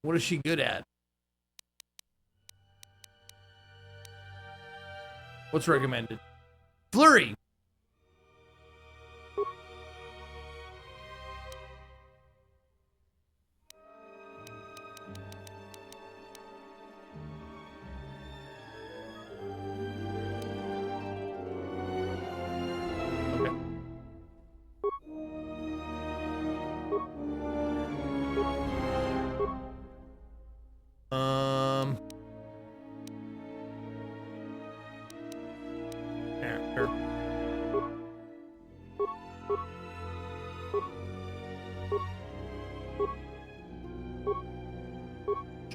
What is she good at? What's recommended? Flurry. Yeah, sure.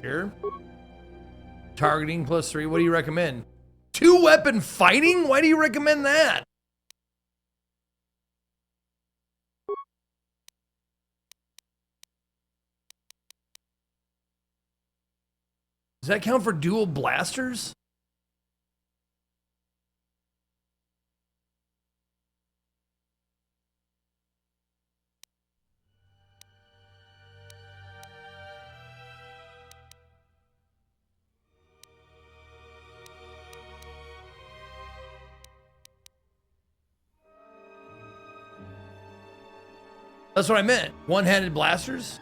Sure. Targeting +3. What do you recommend? 2-weapon fighting? Why do you recommend that? Does that count for dual blasters? That's what I meant. One-handed blasters?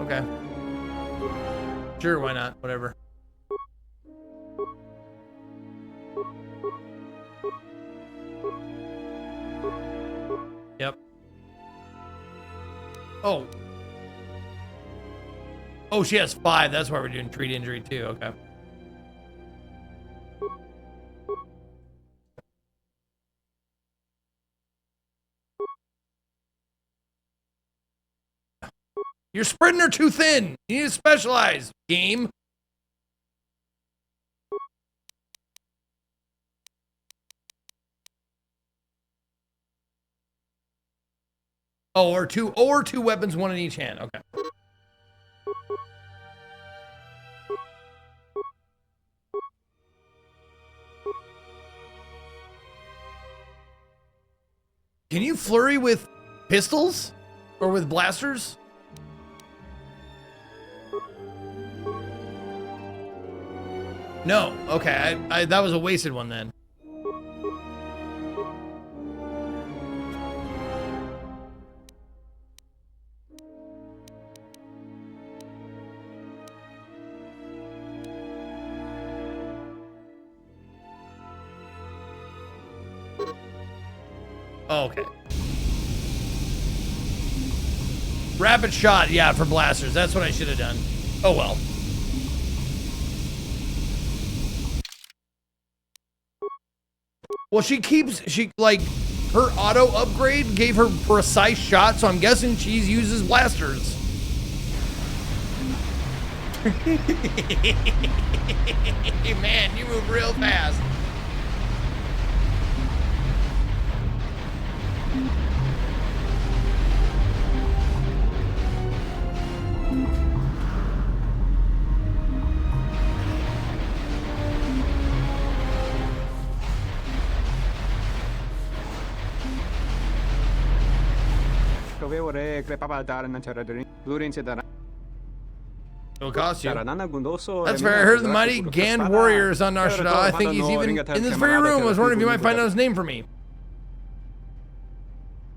Okay. Sure, why not? Whatever. Yep. Oh. Oh, she has 5. That's why we're doing treat injury too. Okay. You're spreading her too thin. You need to specialize, game. Oh, or two weapons, one in each hand. Okay. Can you flurry with pistols or with blasters? No. Okay. I that was a wasted one then. Oh, okay. Rapid shot, yeah, for blasters. That's what I should have done. Oh well. Well, like, her auto upgrade gave her precise shot, so I'm guessing she uses blasters. Man, you move real fast. It'll cost you. That's fair. I heard the mighty Gand warrior is on Nar Shaddaa. I think he's even in this very room. I was wondering if you might find out his name for me.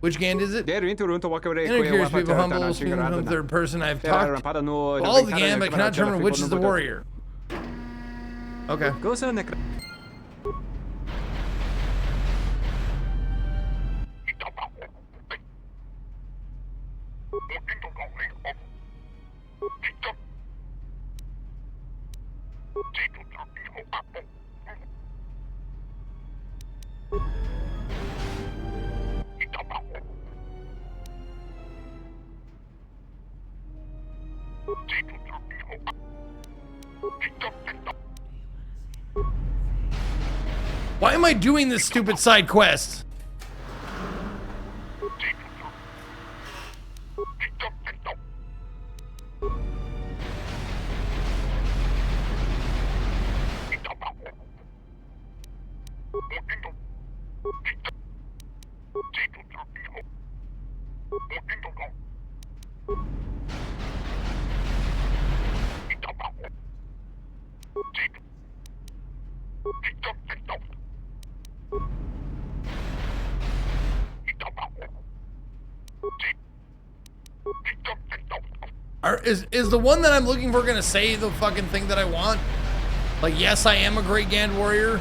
Which Gand is it? Curious people, humble, speaking from third person. I've talked to all the Gand, but cannot determine which is the warrior. Okay. Why am I doing this stupid side quest? Is the one that I'm looking for gonna say the fucking thing that I want? Like, yes, I am a great Gand warrior.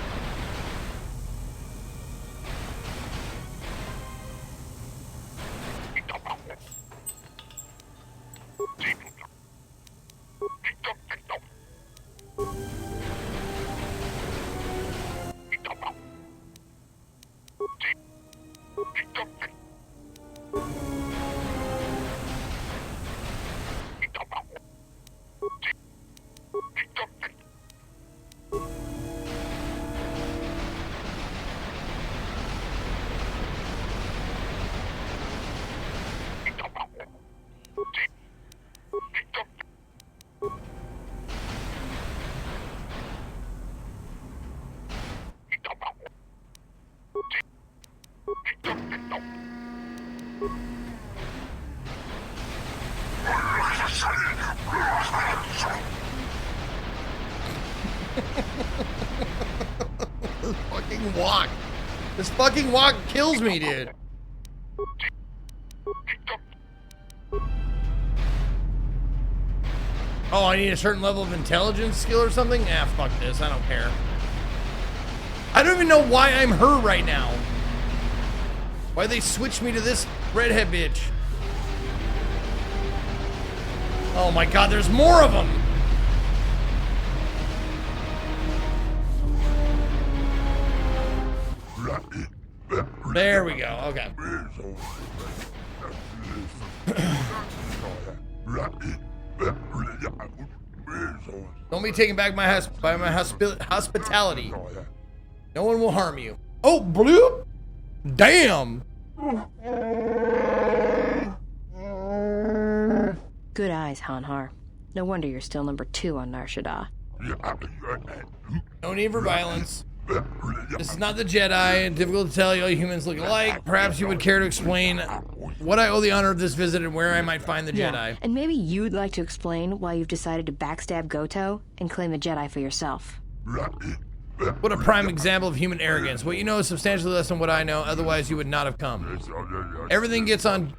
This fucking walk kills me, dude. Oh, I need a certain level of intelligence skill or something? Ah, fuck this. I don't care. I don't even know why I'm her right now. Why they switched me to this redhead bitch? Oh my god, there's more of them. There we go. Okay. Don't be taken back by my hospitality. No one will harm you. Oh, bloop! Damn! Good eyes, Hanhar. No wonder you're still number 2 on Nar Shaddaa. No need for violence. This is not the Jedi. Difficult to tell you all humans look alike. Perhaps you would care to explain what I owe the honor of this visit and where I might find the Jedi. And maybe you'd like to explain why you've decided to backstab Goto and claim the Jedi for yourself. What a prime example of human arrogance. What you know is substantially less than what I know, otherwise you would not have come. Everything gets on,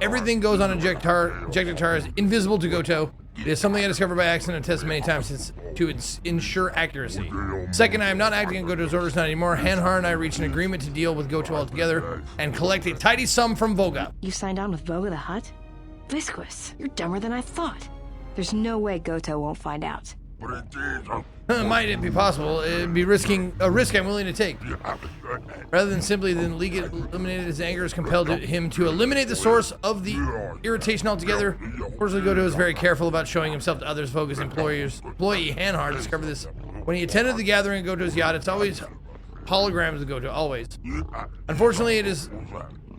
everything goes on Ejector is invisible to Goto. It is something I discovered by accident and tested many times to ensure accuracy. Second, I am not acting on Goto's orders, not anymore. Hanhar and I reached an agreement to deal with Goto altogether and collect a tidy sum from Voga. You signed on with Voga the Hutt? Visquis, you're dumber than I thought. There's no way Goto won't find out. Might it be possible? It'd be a risk I'm willing to take. Rather than simply eliminate his anger is compelled him to eliminate the source of the irritation altogether. Fortunately, Goto is very careful about showing himself to others. Focus employee Hanhar discovered this when he attended the gathering at Goto's yacht. It's always holograms of Goto, always. Unfortunately, it is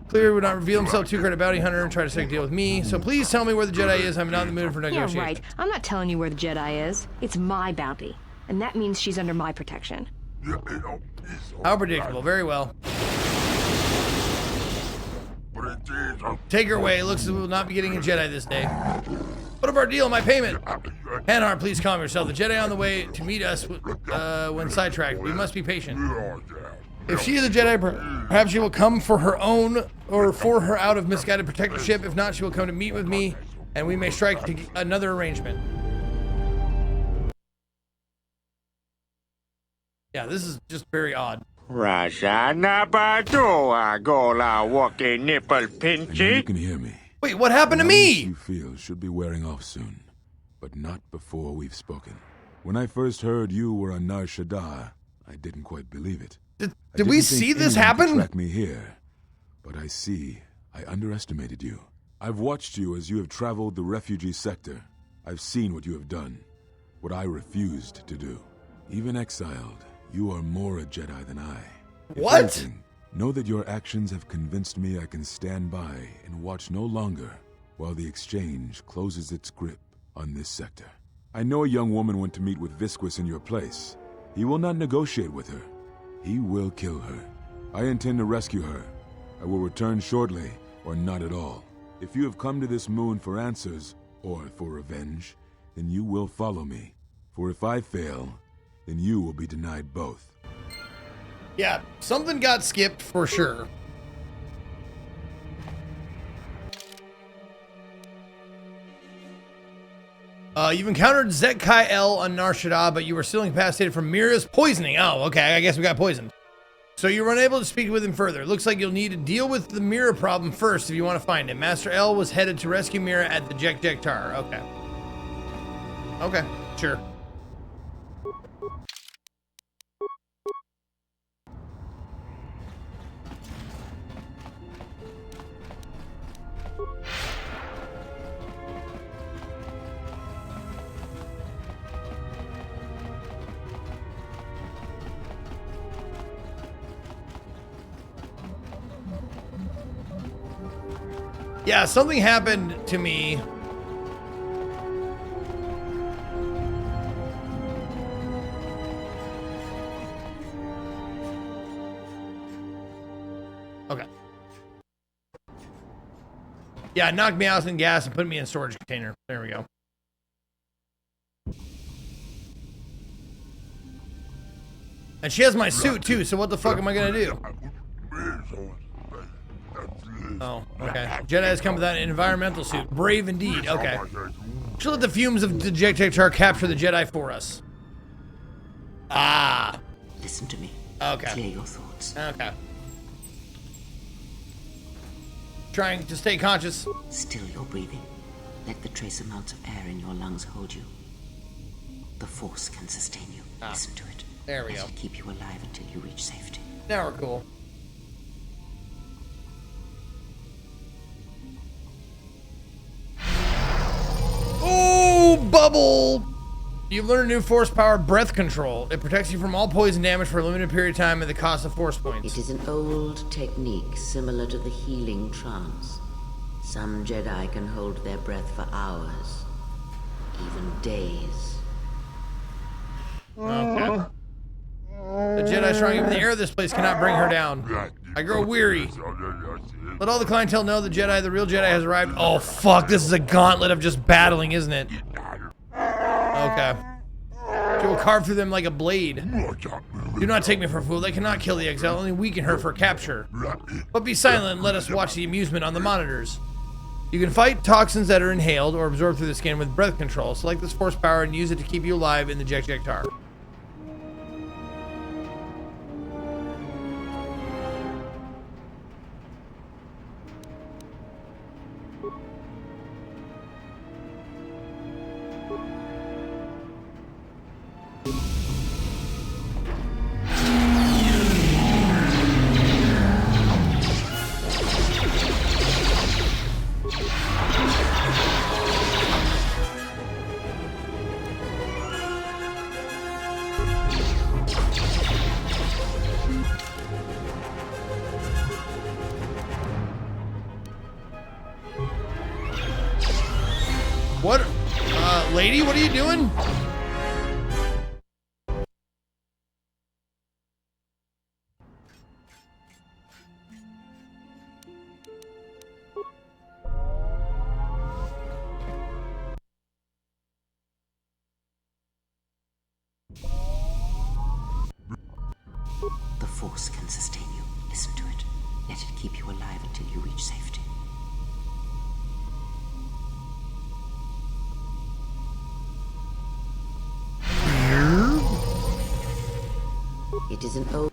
clear he would not reveal himself to credit bounty hunter and try to strike a deal with me. So please tell me where the Jedi is. I'm not in the mood for negotiation. Yeah, right. I'm not telling you where the Jedi is. It's my bounty. And that means she's under my protection. How predictable. Very well. Take her away. It looks as if we'll not be getting a Jedi this day. What about our deal? My payment? Hanhar, please calm yourself. The Jedi on the way to meet us when sidetracked. We must be patient. If she is a Jedi, perhaps she will come for her own or for her out of misguided protectorship. If not, she will come to meet with me and we may strike another arrangement. Yeah, this is just very odd. Rajana Badua Gola walking nipple I know you pinchy. can hear me. Wait, what happened to me? You feel should be wearing off soon, but not before we've spoken. When I first heard you were on Nar Shaddaa, I didn't quite believe it. Did we see this happen? Track me here, but I see I underestimated you. I've watched you as you have traveled the refugee sector. I've seen what you have done, what I refused to do. Even exiled, you are more a Jedi than I. If What? anything, know that your actions have convinced me I can stand by and watch no longer while the exchange closes its grip on this sector. I know a young woman went to meet with Visquis in your place. He will not negotiate with her. He will kill her. I intend to rescue her. I will return shortly, or not at all. If you have come to this moon for answers, or for revenge, then you will follow me. For if I fail, then you will be denied both. Yeah, something got skipped for sure. You've encountered Zetkai El on Nar Shaddaa, but you were still incapacitated from Mira's poisoning. Oh, okay, I guess we got poisoned. So you were unable to speak with him further. Looks like you'll need to deal with the Mira problem first if you want to find him. Master El was headed to rescue Mira at the Jek-Jek-Tar. Okay. Okay, sure. Yeah, something happened to me. Okay. Yeah, knocked me out in gas and put me in a storage container. There we go. And she has my suit too, so what the fuck am I gonna do? Oh, okay. Jedi's come without an environmental suit. Brave indeed. Okay. She'll let the fumes of the Jek-Jek-Tar capture the Jedi for us. Ah. Listen to me. Okay. Clear your thoughts. Okay. Trying to stay conscious. Still your breathing. Let the trace amounts of air in your lungs hold you. The Force can sustain you. Listen to it. There we go. Let it keep you alive until you reach safety. Now we're cool. Ooh, bubble! You've learned a new force power, breath control. It protects you from all poison damage for a limited period of time at the cost of force points. It is an old technique similar to the healing trance. Some Jedi can hold their breath for hours, even days. Okay. The Jedi strong even the air of this place cannot bring her down. I grow weary. Let all the clientele know the Jedi, the real Jedi, has arrived. Oh fuck, this is a gauntlet of just battling, isn't it? Okay. She will carve through them like a blade. Do not take me for a fool. They cannot kill the exile, only weaken her for capture. But be silent and let us watch the amusement on the monitors. You can fight toxins that are inhaled or absorbed through the skin with breath control. Select this force power and use it to keep you alive in the Jek-Jek-Tar. lady, what are you doing? The Force can sustain you. Listen to it. Let it keep you alive until you reach safety. It is an old...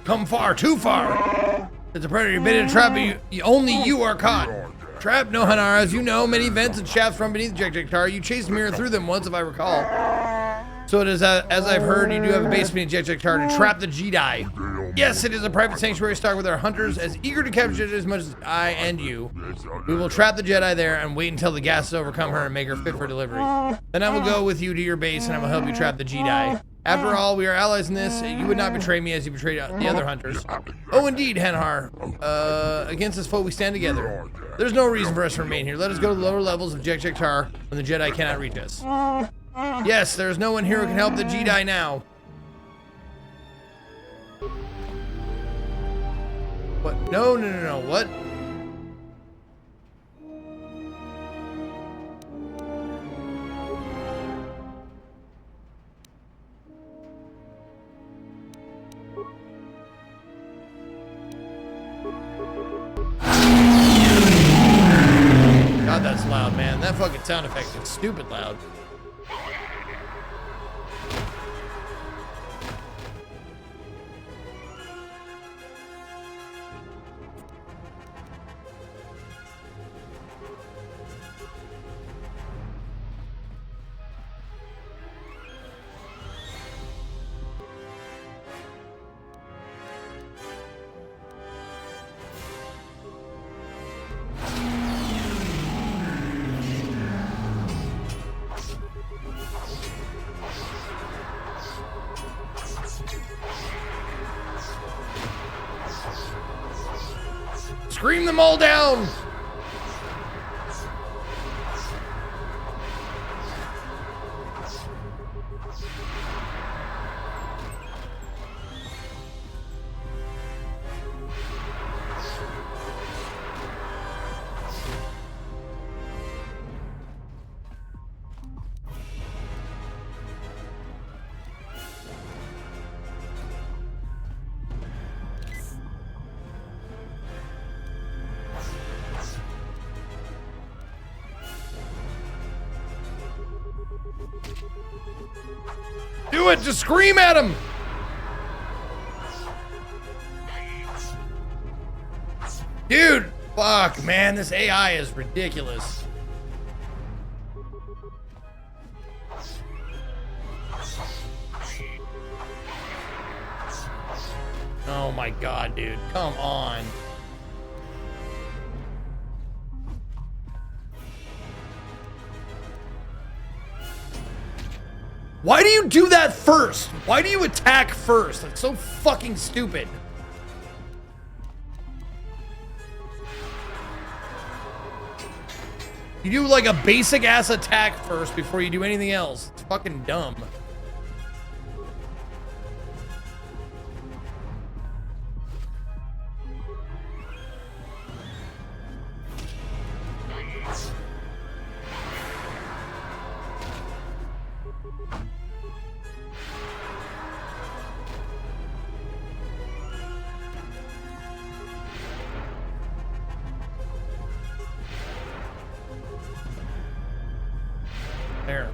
Come far, too far. It's a predator. You've been in a trap, but only you are caught. Trap? No, Hanara. As you know, many vents and shafts run beneath the Ejector. You chased Mira through them once, if I recall. So it is, as I've heard, you do have a base beneath the Ejector to trap the Jedi. Yes, it is a private sanctuary stocked with our hunters, as eager to capture it as much as I and you. We will trap the Jedi there and wait until the gases overcome her and make her fit for delivery. Then I will go with you to your base and I will help you trap the Jedi. After all, we are allies in this. You would not betray me as you betrayed the other hunters. Oh, indeed, Hanhar. Against this foe, we stand together. There's no reason for us to remain here. Let us go to the lower levels of Jekjektar when the Jedi cannot reach us. Yes, there's no one here who can help the Jedi now. What? No, what? God, that's loud, man. That fucking sound effect is stupid loud. Scream them all down! Do it! Just scream at him! Dude! Fuck, man, this AI is ridiculous. Oh my god, dude. Come on. Why do you do that first? Why do you attack first? That's so fucking stupid. You do like a basic ass attack first before you do anything else. It's fucking dumb. There.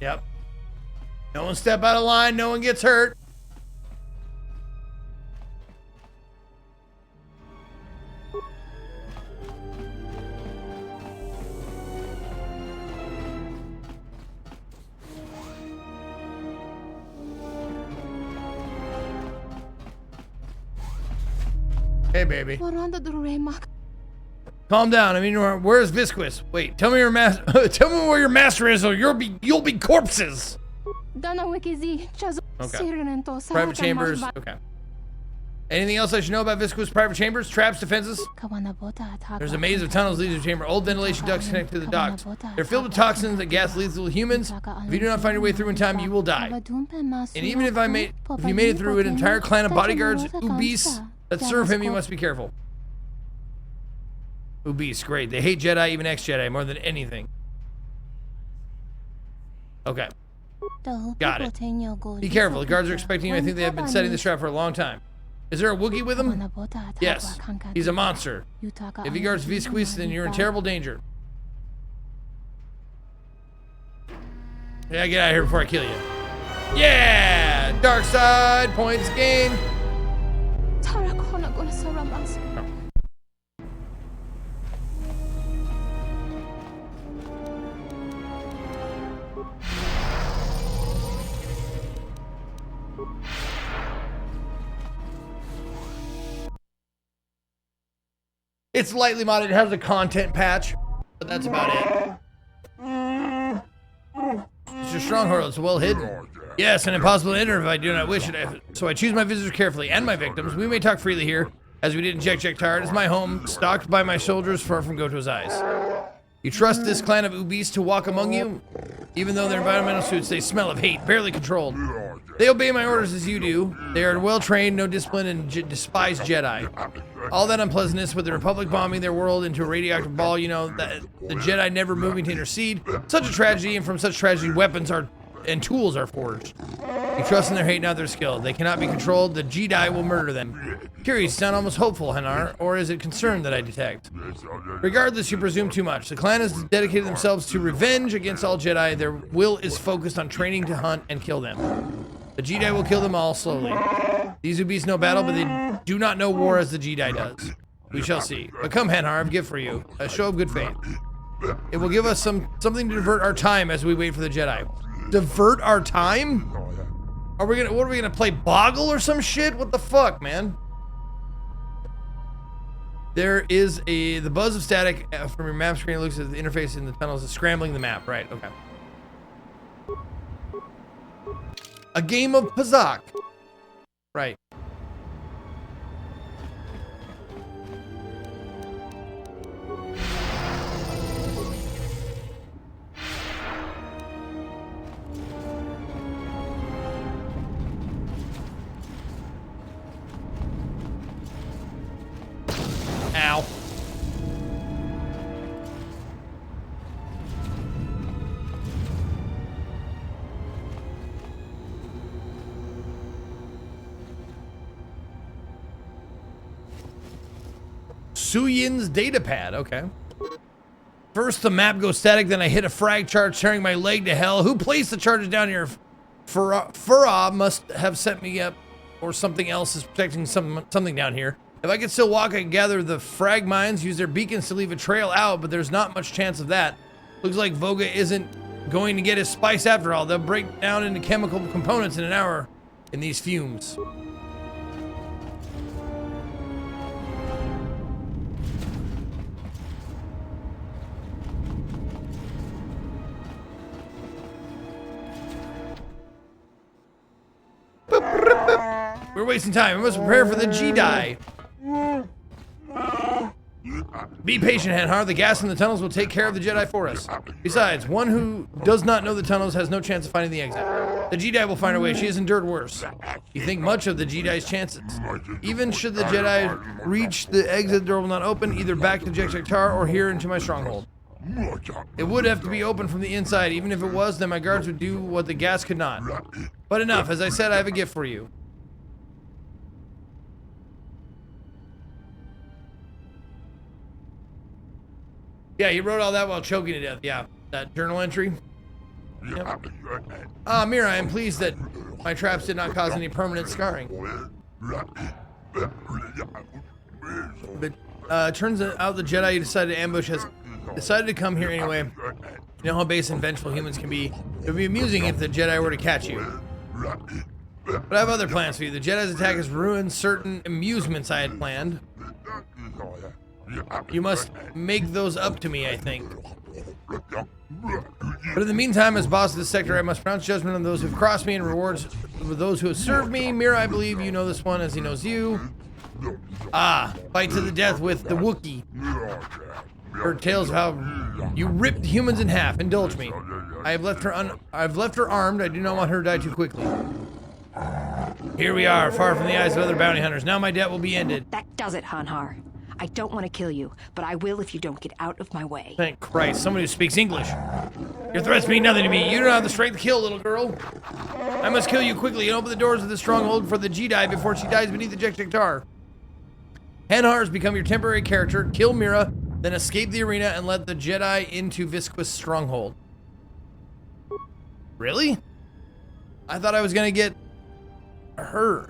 Yep. No one step out of line. No one gets hurt. Hey, baby. Calm down. I mean, where's Visquis? Wait, tell me your tell me where your master is, or you'll be corpses. Okay. Private chambers. Okay. Anything else I should know about Visquis' private chambers? Traps, defenses? There's a maze of tunnels leading to the chamber. Old ventilation ducts connect to the docks. They're filled with toxins that gas lethal humans. If you do not find your way through in time, you will die. And even if you made it through an entire clan of bodyguards, Ubis, that serve him, you must be careful. Ubis, great. They hate Jedi, even ex-Jedi, more than anything. Okay. Got it. Be careful. The guards are expecting you. I think they have been setting this trap for a long time. Is there a Wookiee with him? Yes. He's a monster. If he guards Visquis, then you're in terrible danger. Yeah, get out of here before I kill you. Yeah! Dark side, points gained. It's lightly modded. It has a content patch, but that's about it. It's your stronghold. It's well hidden. Yes, and impossible to enter if I do not wish it. So I choose my visitors carefully and my victims. We may talk freely here, as we did in Jek-Jek-Tar. It is my home, stocked by my soldiers, far from Goto's eyes. You trust this clan of Ubis to walk among you? Even though their environmental suits, they smell of hate, barely controlled. They obey my orders as you do. They are well-trained, no discipline, and despise Jedi. All that unpleasantness with the Republic bombing their world into a radioactive ball, you know, that the Jedi never moving to intercede. Such a tragedy, and from such tragedy, weapons and tools are forged. You trust in their hate, not their skill. They cannot be controlled. The Jedi will murder them. Curious, you sound almost hopeful, Hanar, or is it concern that I detect? Regardless, you presume too much. The clan has dedicated themselves to revenge against all Jedi. Their will is focused on training to hunt and kill them. The Jedi will kill them all slowly. These Ubis know battle, but they do not know war as the Jedi does. We shall see. But come, Hanar, I have a gift for you. A show of good faith. It will give us something to divert our time as we wait for the Jedi. Divert our time? What are we gonna play Boggle or some shit? What the fuck, man? There is the buzz of static from your map screen. It looks at the interface in the tunnels is scrambling the map. Right, okay. A game of Pazak. Right. Ow. Suyin's datapad, okay. First the map goes static, then I hit a frag charge tearing my leg to hell. Who placed the charges down here? Farah must have sent me up, or something else is protecting something down here. If I could still walk, I could gather the frag mines, use their beacons to leave a trail out, but there's not much chance of that. Looks like Voga isn't going to get his spice after all. They'll break down into chemical components in an hour in these fumes. We're wasting time. We must prepare for the Jedi. Be patient, Hanar. The gas in the tunnels will take care of the Jedi for us. Besides, one who does not know the tunnels has no chance of finding the exit. The Jedi will find her way. She has endured worse. You think much of the Jedi's chances. Even should the Jedi reach the exit door will not open, either back to Jek-Jek-Tar or here into my stronghold. It would have to be open from the inside. Even if it was, then my guards would do what the gas could not. But enough. As I said, I have a gift for you. Yeah, he wrote all that while choking to death. Yeah, that journal entry. Yep. Ah, Mira, I am pleased that my traps did not cause any permanent scarring. But turns out the Jedi you decided to ambush has decided to come here anyway. You know how base and vengeful humans can be. It would be amusing if the Jedi were to catch you. But I have other plans for you. The Jedi's attack has ruined certain amusements I had planned. You must make those up to me, I think. But in the meantime, as boss of this sector, I must pronounce judgment on those who have crossed me and rewards with those who have served me. Mira, I believe you know this one as he knows you. Ah, fight to the death with the Wookiee. Heard tales of how you ripped humans in half. Indulge me. I've left her armed. I do not want her to die too quickly. Here we are, far from the eyes of other bounty hunters. Now my debt will be ended. That does it, Hanhar. I don't want to kill you, but I will if you don't get out of my way. Thank Christ, somebody who speaks English. Your threats mean nothing to me. You don't have the strength to kill, little girl. I must kill you quickly and open the doors of this stronghold for the Jedi before she dies beneath the Jektiktar. Hanhar has become your temporary character. Kill Mira, then escape the arena and let the Jedi into Visquis stronghold. Really? I thought I was gonna get her.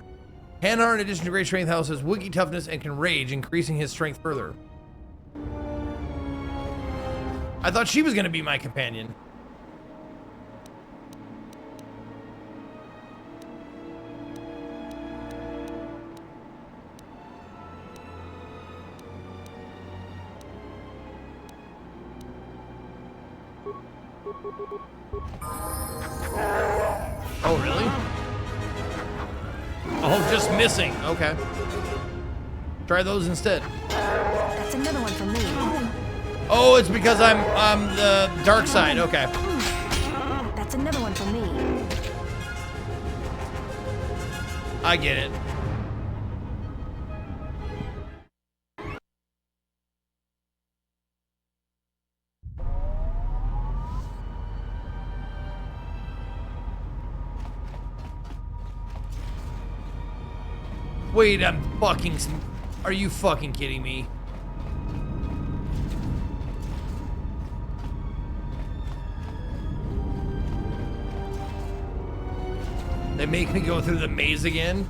Hanhar, in addition to great strength, house has Wookiee toughness and can rage, increasing his strength further. I thought she was gonna be my companion. Oh, really? Oh, just missing. Okay. Try those instead. That's another one for me. Oh, it's because I'm the dark side. Okay. That's another one for me. I get it. Wait, are you fucking kidding me? They make me go through the maze again?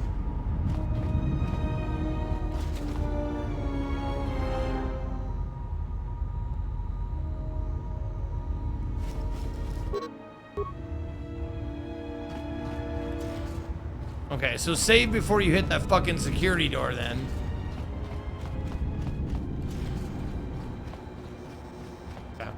Okay, so save before you hit that fucking security door then. Okay.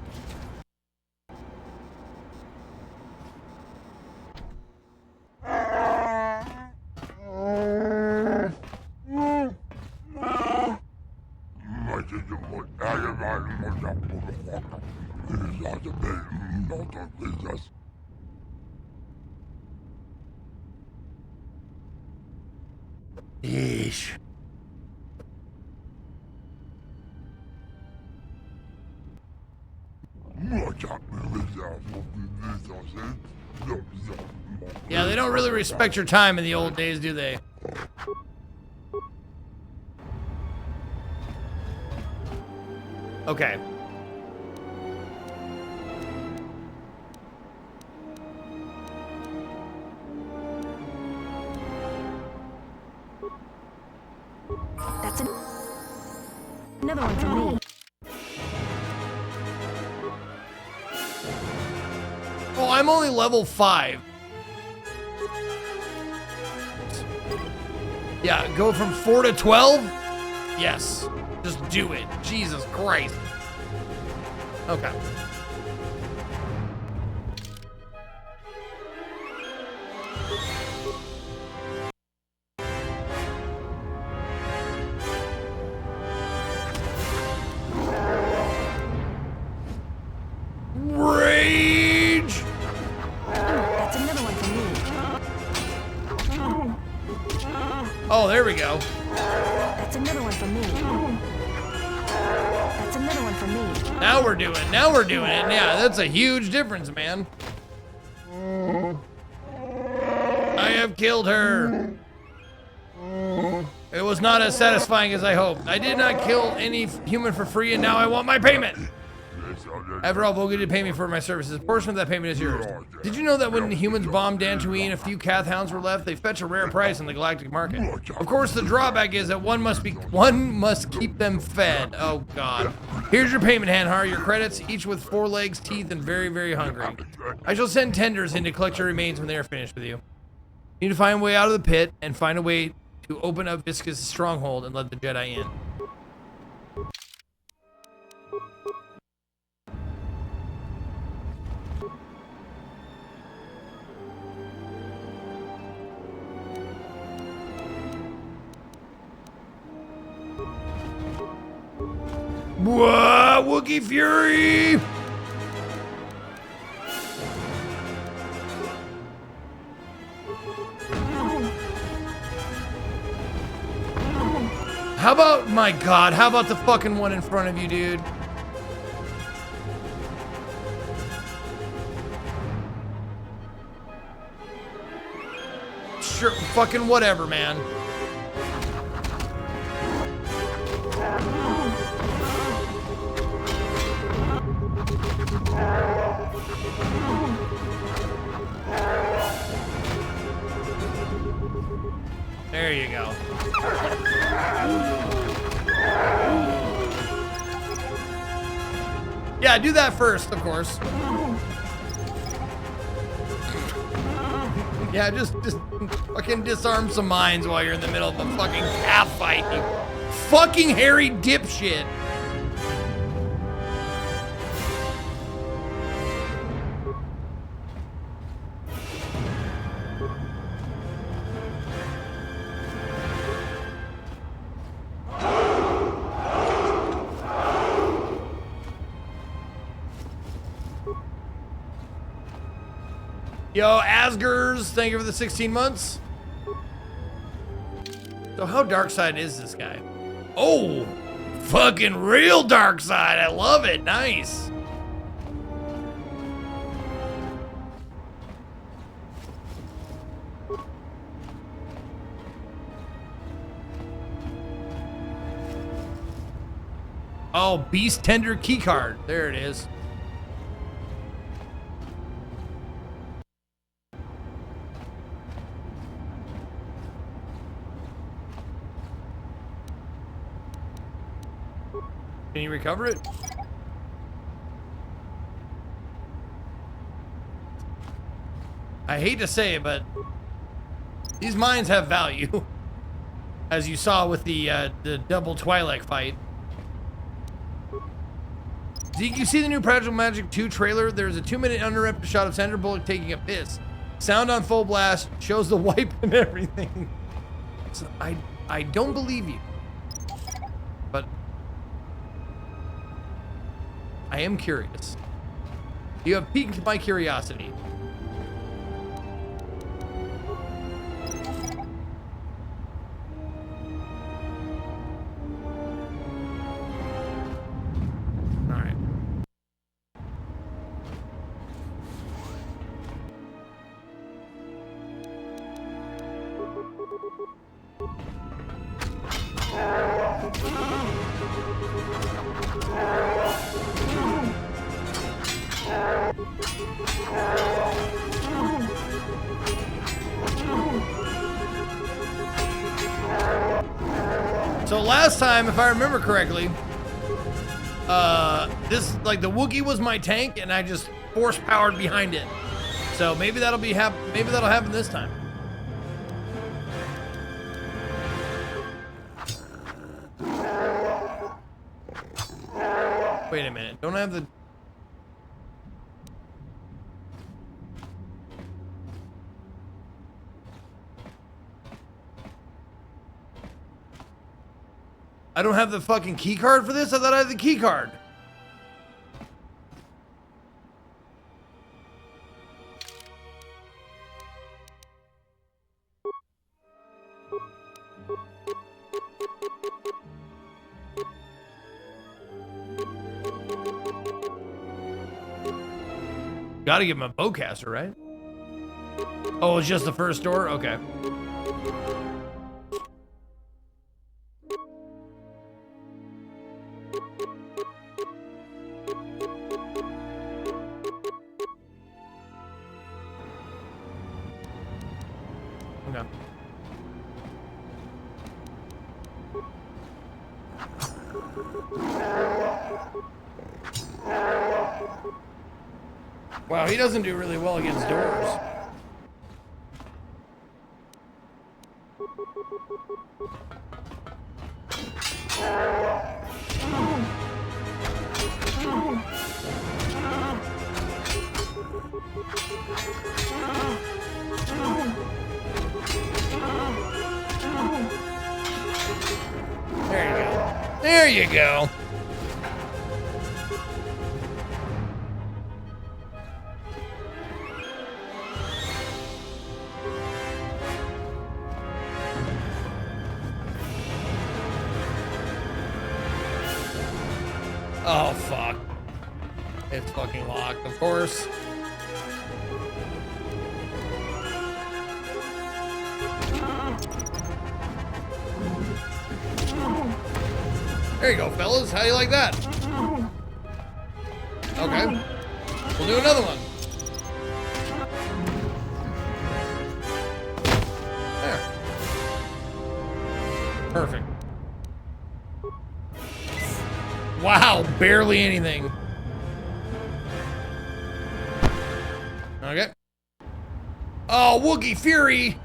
Yeesh. Yeah, they don't really respect your time in the old days, do they? Okay. That's another one for me. Oh, I'm only level 5. Yeah, go from 4 to 12? Yes. Just do it. Jesus Christ. Okay. Rage! That's another one for me. Oh, there we go. That's another one for me. That's another one for me. Now we're doing it. Yeah, that's a huge difference, man. I have killed her. It was not as satisfying as I hoped. I did not kill any human for free, and now I want my payment. After all, Volga did pay me for my services. A portion of that payment is yours. Did you know that when the humans bombed Dantooine, a few Cath hounds were left? They fetch a rare price in the galactic market. Of course, the drawback is that one must keep them fed. Oh God. Here's your payment, Hanhar. Your credits, each with 4 legs, teeth, and very, very hungry. I shall send tenders in to collect your remains when they are finished with you. You need to find a way out of the pit and find a way to open up Visca's stronghold and let the Jedi in. Whoa, Wookiee Fury! How about, my God, how about the fucking one in front of you, dude? Sure, fucking whatever, man. There you go. Yeah, do that first, of course. Yeah, just fucking disarm some minds while you're in the middle of a fucking calf fight, you fucking hairy dipshit. Yo, Asgers, thank you for the 16 months. So how dark side is this guy? Oh, fucking real dark side. I love it. Nice. Oh, Beast Tender keycard. There it is. Can you recover it? I hate to say it, but these mines have value, as you saw with the double Twi'lek fight. Zeke, you see the new Practical Magic 2 trailer? There's a 2-minute uninterrupted shot of Sandra Bullock taking a piss. Sound on full blast, shows the wipe and everything. So I don't believe you, but I am curious. You have piqued my curiosity. All right. So last time, if I remember correctly, this, like, the Wookiee was my tank and I just force powered behind it. So maybe that'll happen this time. Wait a minute, don't I have the... I don't have the fucking key card for this? I thought I had the key card. Gotta give him a bowcaster, right? Oh, it's just the first door? Okay. Okay. Wow, he doesn't do really well against doors. There you go. There you go. Oh, fuck. It's fucking locked, of course. There you go, fellas. How do you like that? Okay. We'll do another one. There. Perfect. Wow, barely anything. Okay. Oh, Wookiee Fury!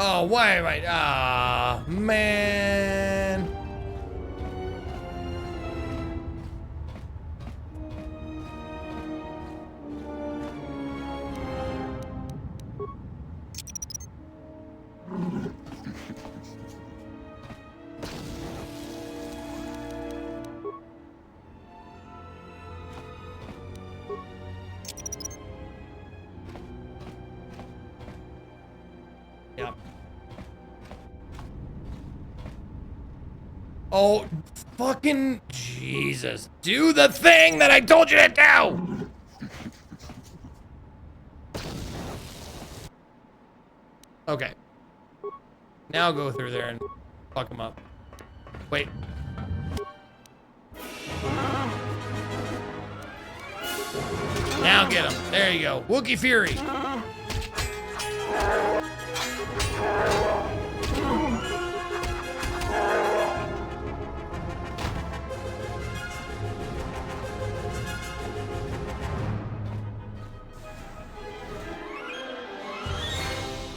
Oh, why am I? Ah, man. Yep. Oh, fucking Jesus. Do the thing that I told you to do! Okay. Now go through there and fuck him up. Wait. Now get him. There you go. Wookiee Fury.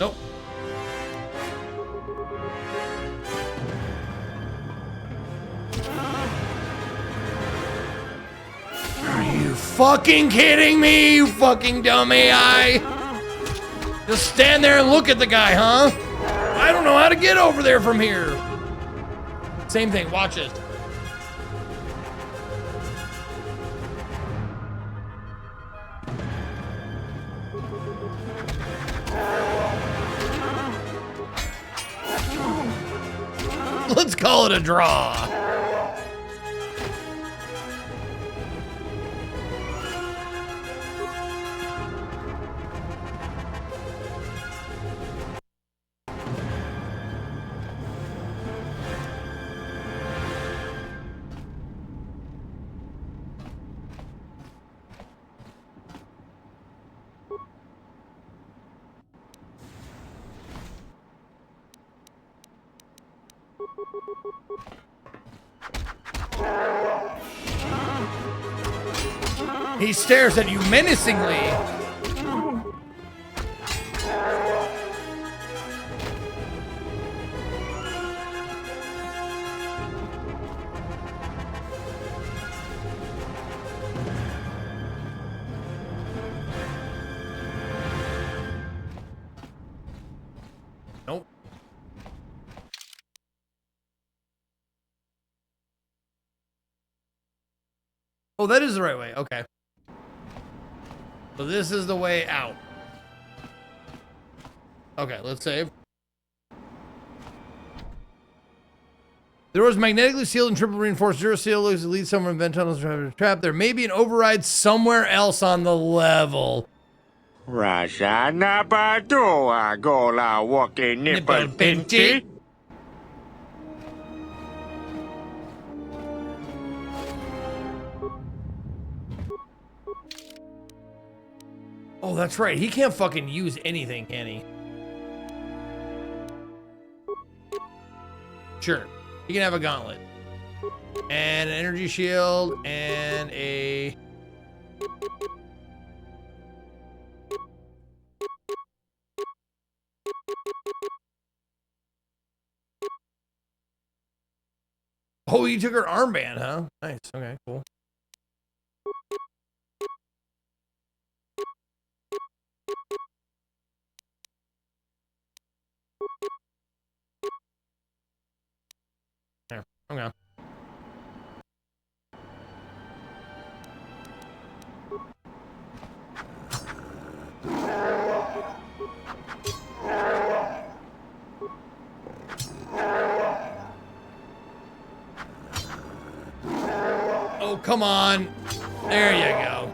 Nope. Are you fucking kidding me, you fucking dummy? Just stand there and look at the guy, huh? I don't know how to get over there from here. Same thing, watch this. Let's call it a draw. He stares at you menacingly. Nope. Oh, that is the right way. Okay. So this is the way out. Okay, let's save. The door is magnetically sealed and triple reinforced. Zero seal looks to lead someone in vent tunnels to a trap. There may be an override somewhere else on the level. Rashana Badua Gola Walking Nipple Pinty. Oh, that's right. He can't fucking use anything, can he? Sure. He can have a gauntlet. And an energy shield and a... Oh, you took her armband, huh? Nice. Okay, cool. There. Okay. Oh, come on. There you go.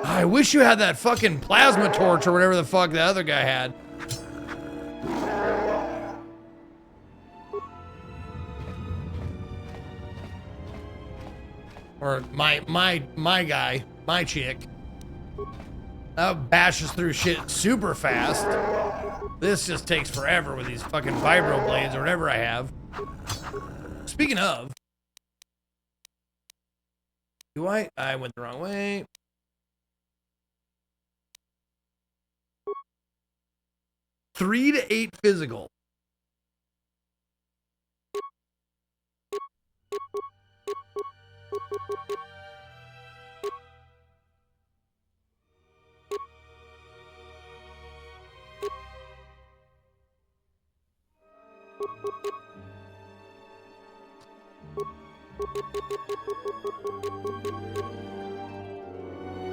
I wish you had that fucking plasma torch or whatever the fuck the other guy had. Or my guy, my chick. That bashes through shit super fast. This just takes forever with these fucking vibro blades or whatever I have. Speaking of, do I went the wrong way. Three to 8 physical.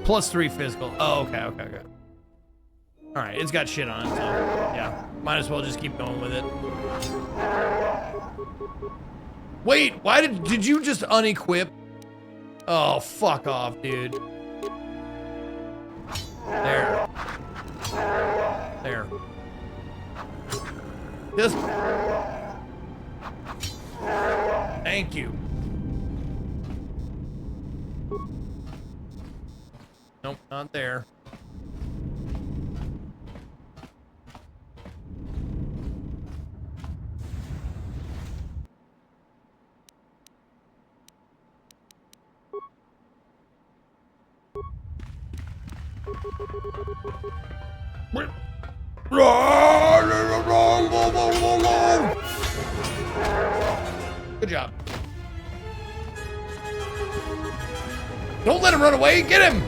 Plus 3 physical. Oh, okay. All right, it's got shit on it, so yeah. Might as well just keep going with it. Wait, why did you just unequip? Oh, fuck off, dude. There. Just... Thank you. Nope, not there. Good job. Don't let him run away. Get him.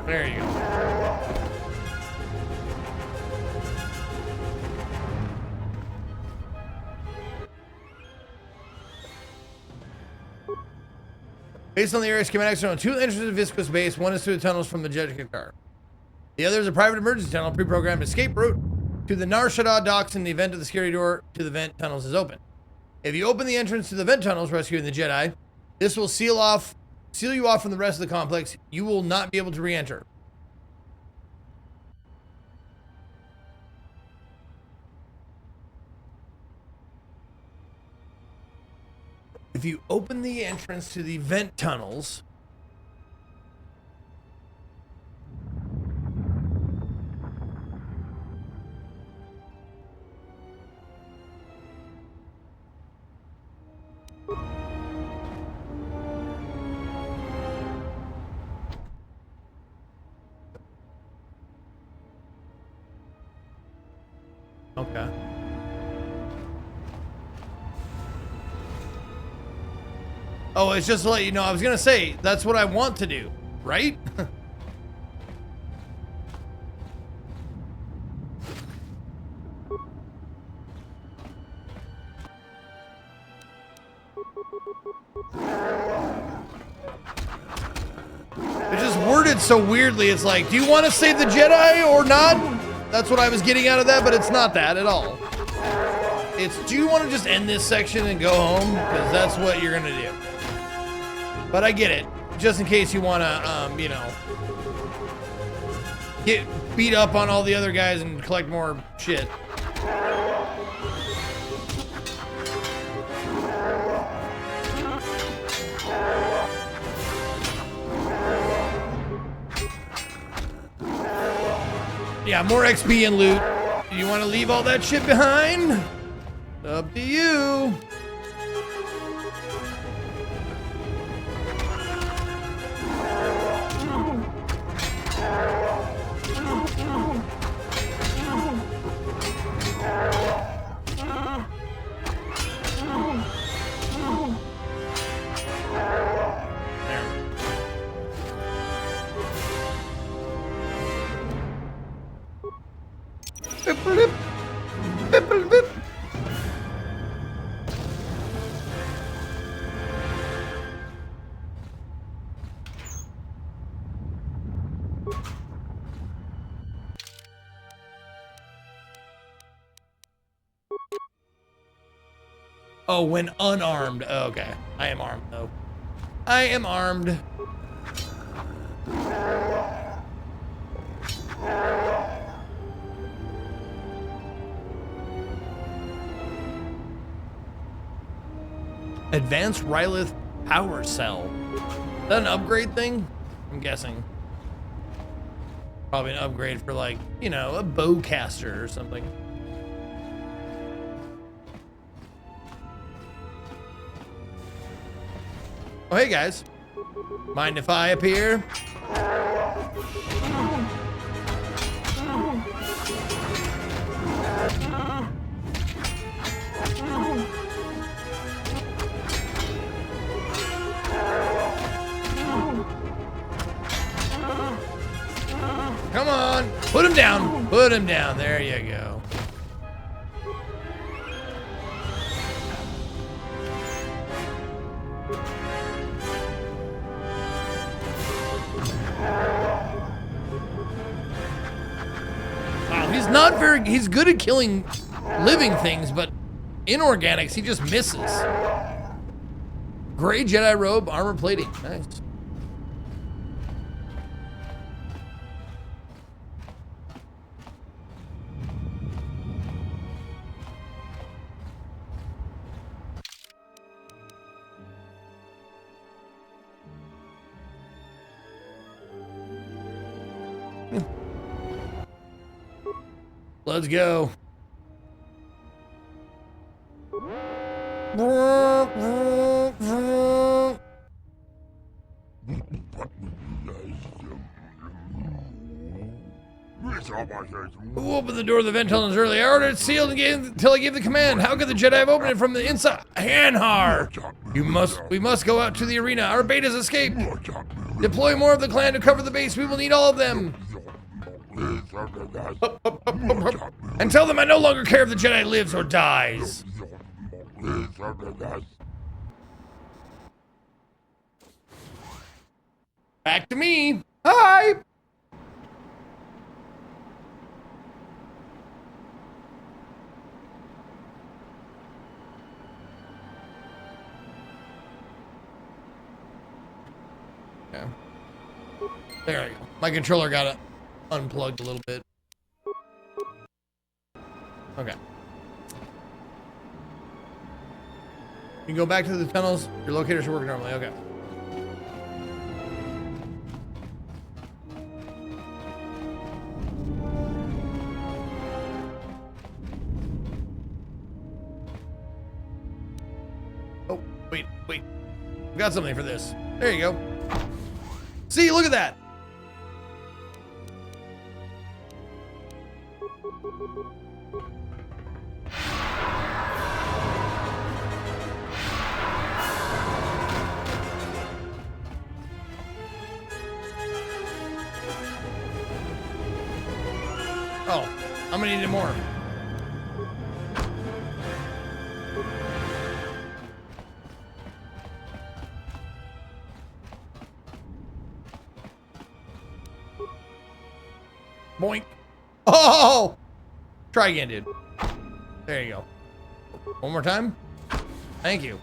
There you go. Based on the area schematics, there are 2 entrances to Visquis base. One is through the tunnels from the Jedika car. The other is a private emergency tunnel, pre-programmed escape route to the Nar Shaddaa docks in the event of the scary door to the vent tunnels is open. If you open the entrance to the vent tunnels, rescuing the Jedi, this will seal you off from the rest of the complex. You will not be able to re-enter. If you open the entrance to the vent tunnels, okay. Oh, it's just to let you know, I was gonna say, that's what I want to do, right? It's just worded so weirdly. It's like, do you want to save the Jedi or not? That's what I was getting out of that, but it's not that at all. It's, do you want to just end this section and go home? Because that's what you're going to do. But I get it. Just in case you want to, you know, get beat up on all the other guys and collect more shit. Yeah, more XP and loot. Do you want to leave all that shit behind? Up to you. Oh, when unarmed. Oh, okay. I am armed, though. I am armed. Advanced Rylith Power Cell. Is that an upgrade thing? I'm guessing. Probably an upgrade for, like, you know, a bowcaster or something. Oh, hey guys. Mind if I appear? Come on. Put him down. Put him down. There you go. He's good at killing living things, but inorganics, he just misses. Gray Jedi robe, armor plating. Nice. Let's go. Who opened the door of the vent tunnels early? I ordered it sealed until I gave the command. How could the Jedi have opened it from the inside? Hanhar! We must go out to the arena. Our bait has escaped. Deploy more of the clan to cover the base. We will need all of them. And tell them I no longer care if the Jedi lives or dies. Back to me. Hi. Yeah. There we go. My controller got it unplugged a little bit. Okay. You can go back to the tunnels. Your locators should work normally. Okay. Oh, wait. We got something for this. There you go. See, look at that. Oh, I'm gonna need more. Boink. Oh! Try again, dude. There you go. One more time. Thank you.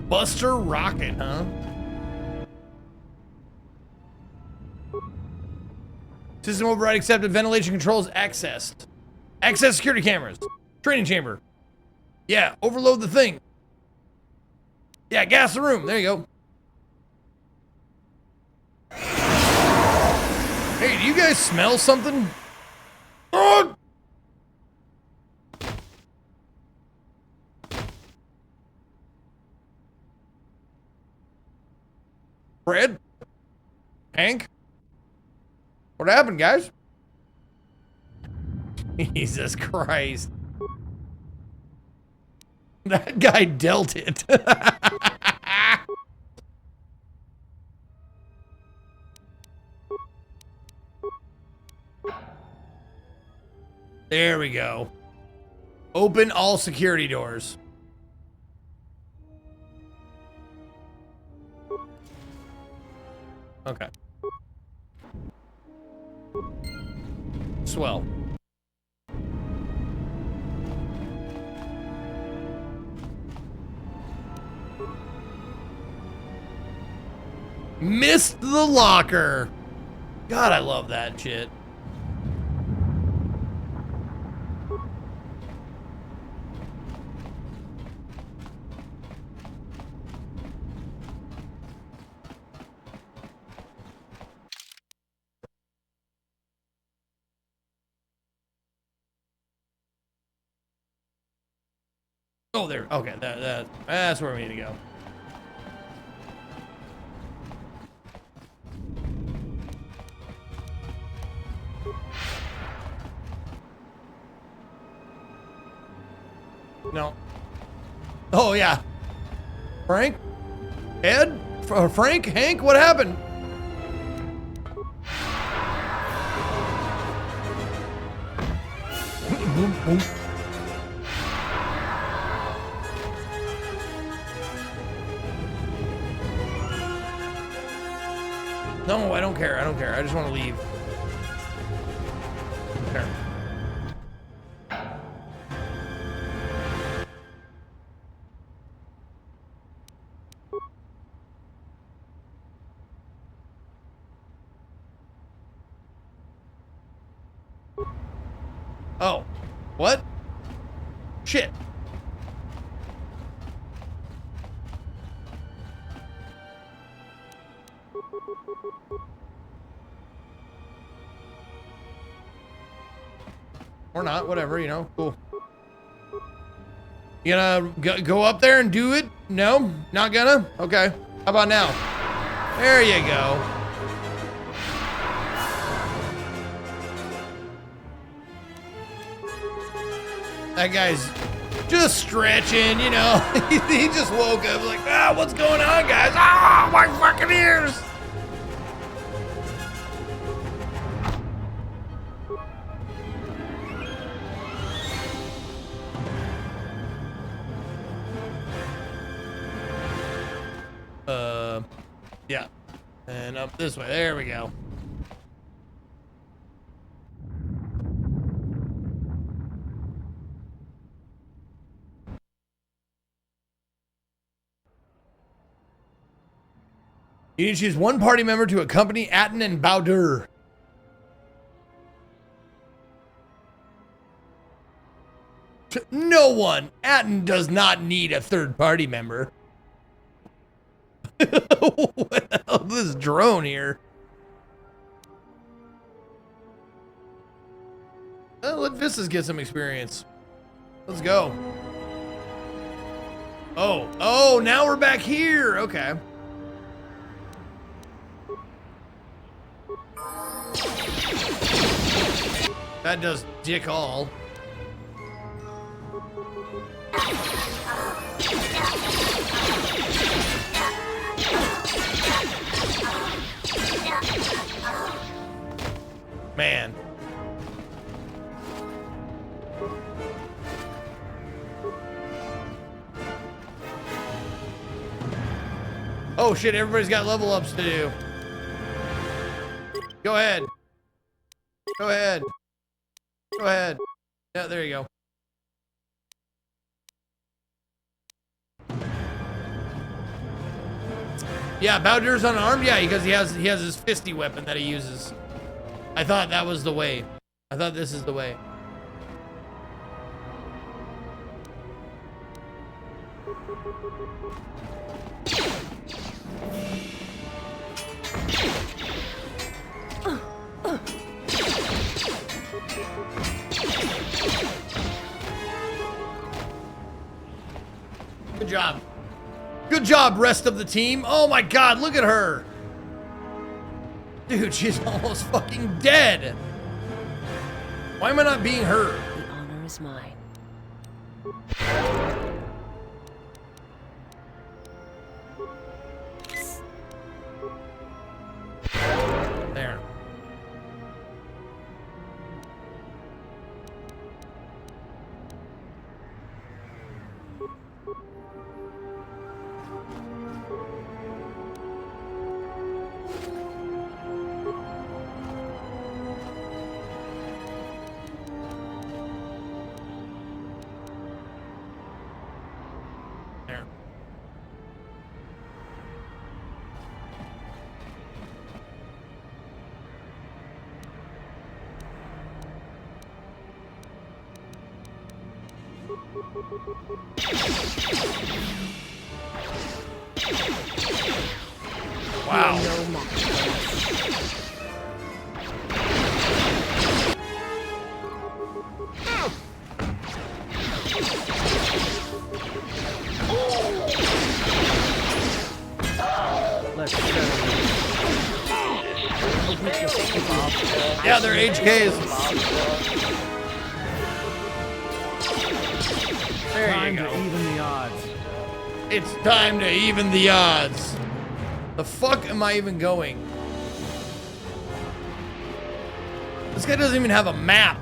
Buster Rocket, huh? System override accepted. Ventilation controls accessed. Access security cameras. Training chamber. Yeah, overload the thing. Yeah, gas the room. There you go. Hey, do you guys smell something? Oh! Fred? Hank? What happened, guys? Jesus Christ. That guy dealt it. There we go. Open all security doors. Okay. Swell. Missed the locker. God, I love that shit. Oh, there. Okay, that's where we need to go. No. Oh yeah. Frank? Ed? Frank? Hank? What happened? Boom, boom. No, I don't care. I don't care. I just want to leave. There. Oh. What? Shit. Or not, whatever, you know, cool. You gonna go up there and do it? No? Not gonna? Okay. How about now? There you go. That guy's just stretching, you know. He just woke up like, ah, what's going on, guys? Ah, my fucking ears. Yeah. And up this way. There we go. You need to choose one party member to accompany Atten and Bowder. No one. Atten does not need a third party member. What the hell is this drone here? Let Vistas get some experience. Let's go. Oh, now we're back here. Okay. That does dick all. Man. Oh shit, everybody's got level ups to do. Go ahead. Go ahead. Go ahead. Yeah, there you go. Yeah, Bowdur's unarmed? Yeah, because he has his fisty weapon that he uses. I thought that was the way. I thought this is the way. Good job. Good job, rest of the team. Oh my god, look at her. Dude, she's almost fucking dead. Why am I not being her? The honor is mine. There. There. Wow. Yeah, they're HKs. There you go. Even the odds. It's time to even the odds. The fuck am I even going? This guy doesn't even have a map.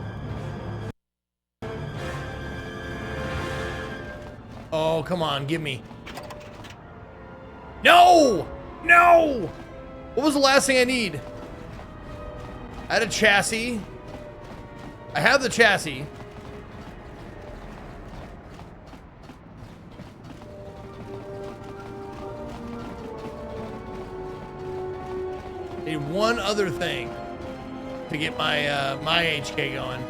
Oh, come on, give me. No! No! What was the last thing I need? I had a chassis. I have the chassis. Need one other thing to get my my HK going.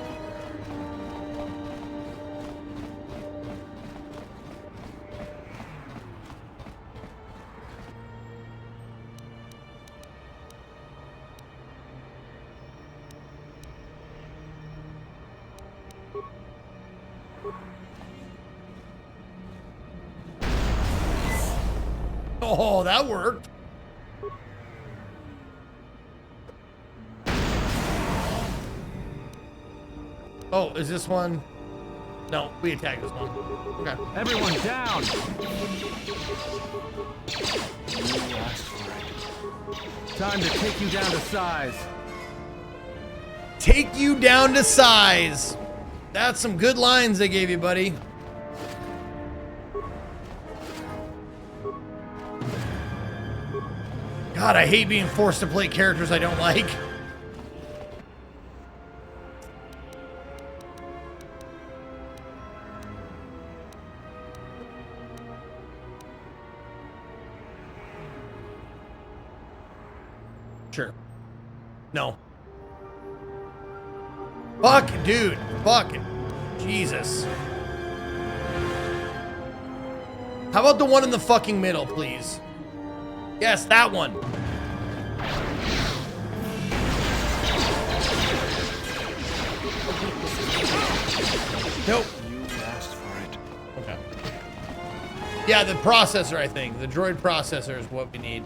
Oh, that worked. Oh, is this one? No, we attack this one. Okay. Everyone down! Time to take you down to size. Take you down to size. That's some good lines they gave you, buddy. God, I hate being forced to play characters I don't like. Sure. No. Fuck, dude. Fucking Jesus. How about the one in the fucking middle, please? Yes, that one. Nope. You asked for it. Okay. Yeah, the processor, I think. The droid processor is what we need.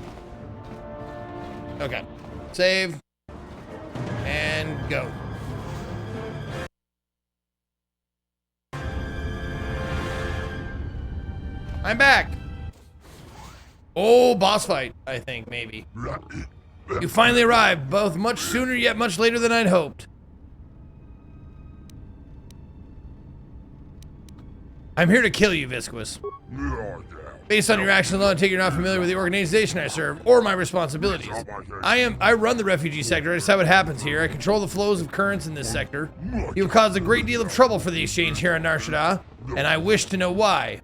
Okay. Save. And go. I'm back. Oh, boss fight, I think, maybe. You finally arrived, both much sooner yet much later than I'd hoped. I'm here to kill you, Visquis. Based on your actions alone, I take you're not familiar with the organization I serve or my responsibilities. I run the refugee sector. That's how it happens here. I control the flows of currents in this sector. You have caused a great deal of trouble for the exchange here on Nar Shaddaa, and I wish to know why.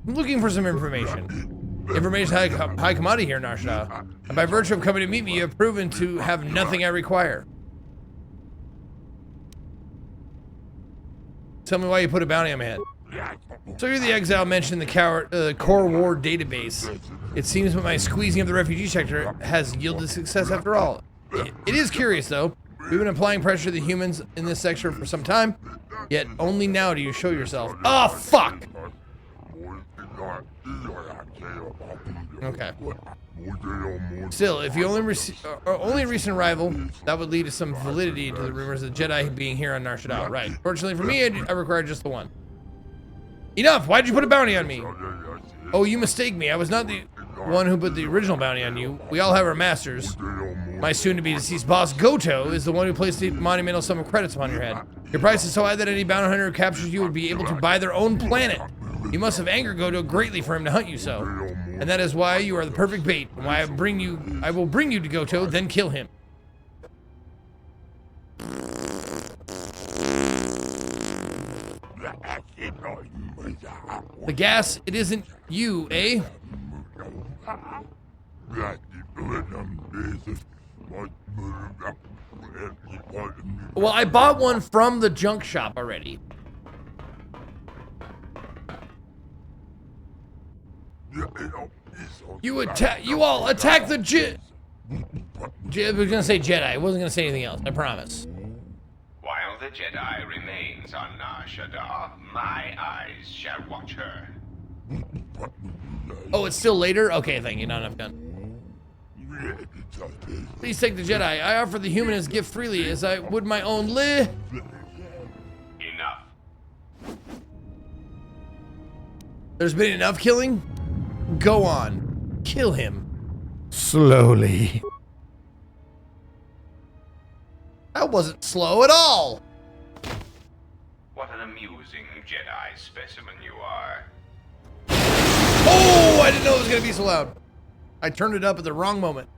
looking for some information. Information high commodity here in Nar Shaddaa. And by virtue of coming to meet me, you have proven to have nothing I require. Tell me why you put a bounty on my head. So you're the exile mentioned in the Core War database. It seems that my squeezing of the refugee sector has yielded success after all. It is curious, though. We've been applying pressure to the humans in this sector for some time, yet only now do you show yourself. Oh, fuck! Okay. Still, if you only a recent arrival, that would lead to some validity to the rumors of the Jedi being here on Nar Shaddaa. Right. Fortunately for me, I require just the one. Enough! Why did you put a bounty on me? Oh, you mistake me. I was not the one who put the original bounty on you. We all have our masters. My soon-to-be deceased boss, Goto, is the one who placed the monumental sum of credits upon your head. Your price is so high that any bounty hunter who captures you would be able to buy their own planet. You must have angered Goto greatly for him to hunt you so. And that is why you are the perfect bait. And why I will bring you to Goto, then kill him. The gas, it isn't you, eh? Well, I bought one from the junk shop already. You all attack the I was gonna say Jedi. I wasn't gonna say anything else. I promise. While the Jedi remains on Nar Shaddaa, my eyes shall watch her. Oh, it's still later? Okay, thank you. Not enough gun. Please take the Jedi. I offer the human as gift freely as I would my own Enough. There's been enough killing? Go on. Kill him. Slowly. That wasn't slow at all. What an amusing Jedi specimen you are. Oh, I didn't know it was going to be so loud. I turned it up at the wrong moment.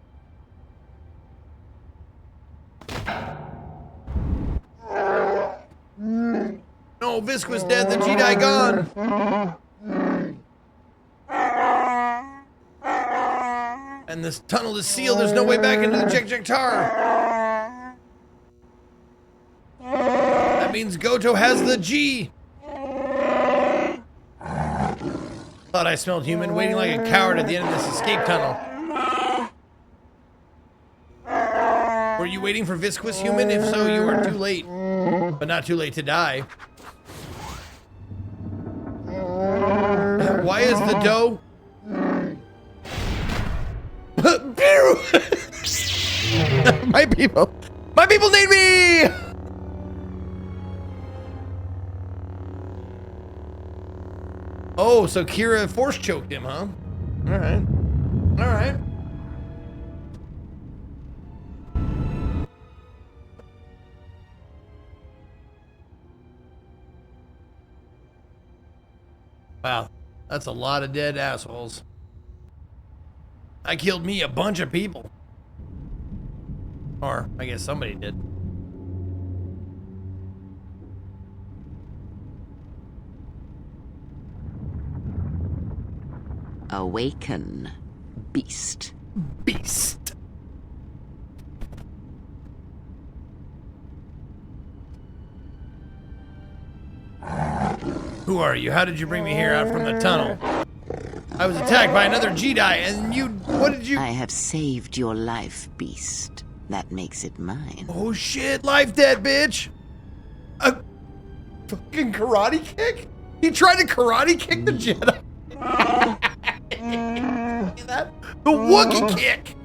No, Visqua's dead. The Jedi gone. And this tunnel is sealed. There's no way back into the Jek-Jek-Tar. That means Goto has the G. Thought I smelled human waiting like a coward at the end of this escape tunnel. Were you waiting for Visqua's human? If so, you are too late. But not too late to die. Why is the dough? My people need me! Oh, so Kira force choked him, huh? Alright. Alright. Wow, that's a lot of dead assholes. I killed me a bunch of people. Or, I guess somebody did. Awaken, beast. Beast. Who are you? How did you bring me here out from the tunnel? I was attacked by another Jedi, and you... What did you... I have saved your life, beast. That makes it mine. Oh shit, life dead, bitch! A fucking karate kick? He tried to karate kick the Jedi. That? The Wookiee kick!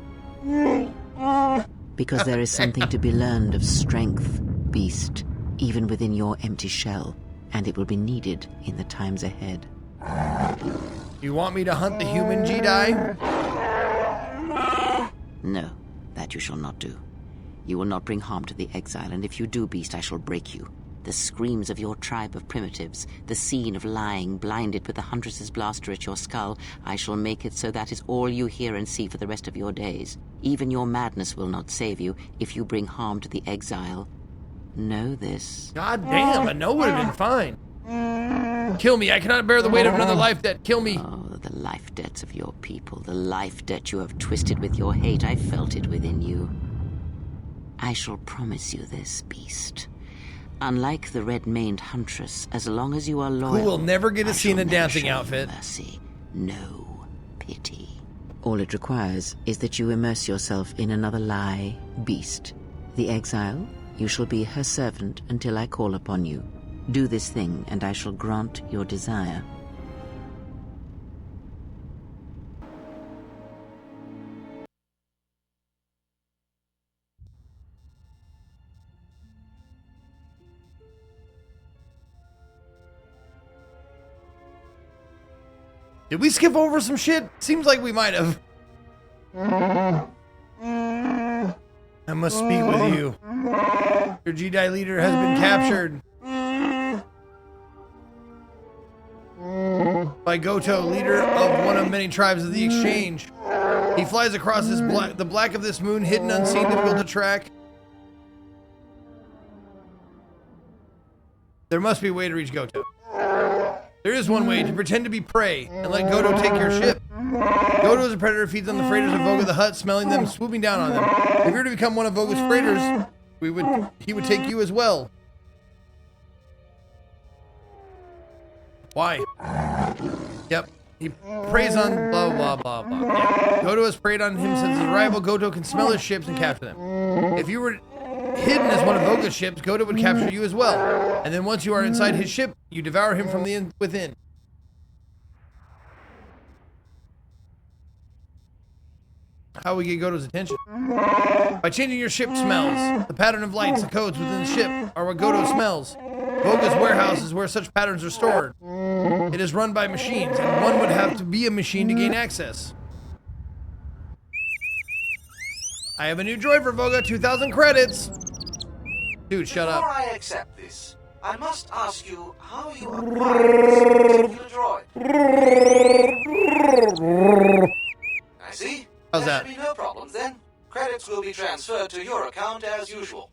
Because there is something to be learned of strength, beast, even within your empty shell, and it will be needed in the times ahead. You want me to hunt the human Jedi? No, that you shall not do. You will not bring harm to the exile, and if you do, beast, I shall break you. The screams of your tribe of primitives, the scene of lying blinded with the Huntress's blaster at your skull, I shall make it so that is all you hear and see for the rest of your days. Even your madness will not save you if you bring harm to the exile. Know this. God damn, a no would have been fine. Kill me. I cannot bear the weight of another life debt. Kill me. Oh, the life debts of your people, the life debt you have twisted with your hate. I felt it within you. I shall promise you this, beast. Unlike the red-maned huntress, as long as you are loyal, who will never get a scene in a dancing outfit. Mercy, no pity. All it requires is that you immerse yourself in another lie, beast. The exile, you shall be her servant until I call upon you. Do this thing, and I shall grant your desire. Did we skip over some shit? Seems like we might have. I must speak with you. Your Jedi leader has been captured. By Goto, leader of one of many tribes of the Exchange. He flies across the black of this moon, hidden, unseen, difficult to track. There must be a way to reach Goto. There is one way, to pretend to be prey and let Goto take your ship. Goto is a predator, feeds on the freighters of Voga the Hutt, smelling them, swooping down on them. If you were to become one of Voga's freighters, he would take you as well. Why? Yep. He preys on blah, blah, blah, blah. Yeah. Goto has preyed on him since his arrival. Goto can smell his ships and capture them. If you were hidden as one of Voga's ships, Goto would capture you as well. And then once you are inside his ship, you devour him from within. How we get Goto's attention? By changing your ship smells. The pattern of lights, the codes within the ship are what Goto smells. Voga's warehouse is where such patterns are stored. It is run by machines, and one would have to be a machine to gain access. I have a new droid for Voga, 2,000 credits. Dude, shut up. Before I accept this, I must ask you how you acquired this particular droid. I see. How's there that? Should be no problems then. Credits will be transferred to your account as usual.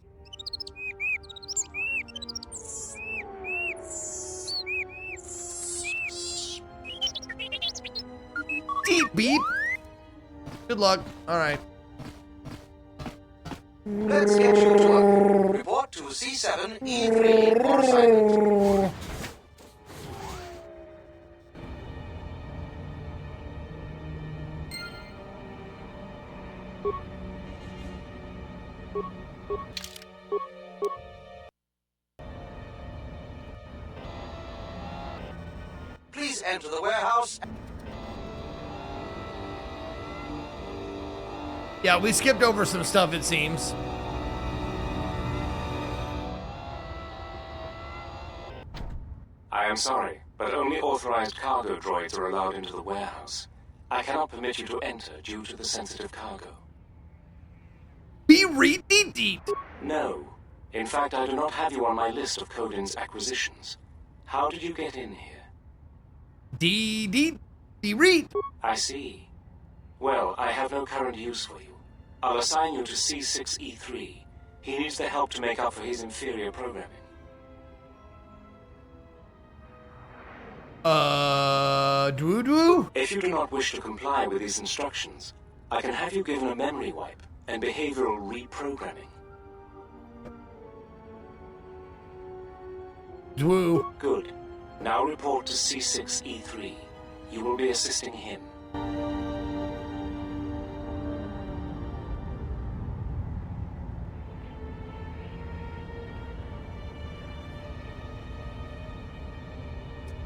Deep beep. Good luck. All right. Let's get you to work. Report to C7E3 for assignment. Please enter the warehouse. Yeah, we skipped over some stuff, it seems. I am sorry, but only authorized cargo droids are allowed into the warehouse. I cannot permit you to enter due to the sensitive cargo. Be-reet-deet-deet! No. In fact, I do not have you on my list of Codin's acquisitions. How did you get in here? Dee-deet-dee-reet! I see. Well, I have no current use for you. I'll assign you to C6E3. He needs the help to make up for his inferior programming. Doo-doo? If you do not wish to comply with these instructions, I can have you given a memory wipe and behavioral reprogramming. Dwoo. Good. Now report to C6E3. You will be assisting him.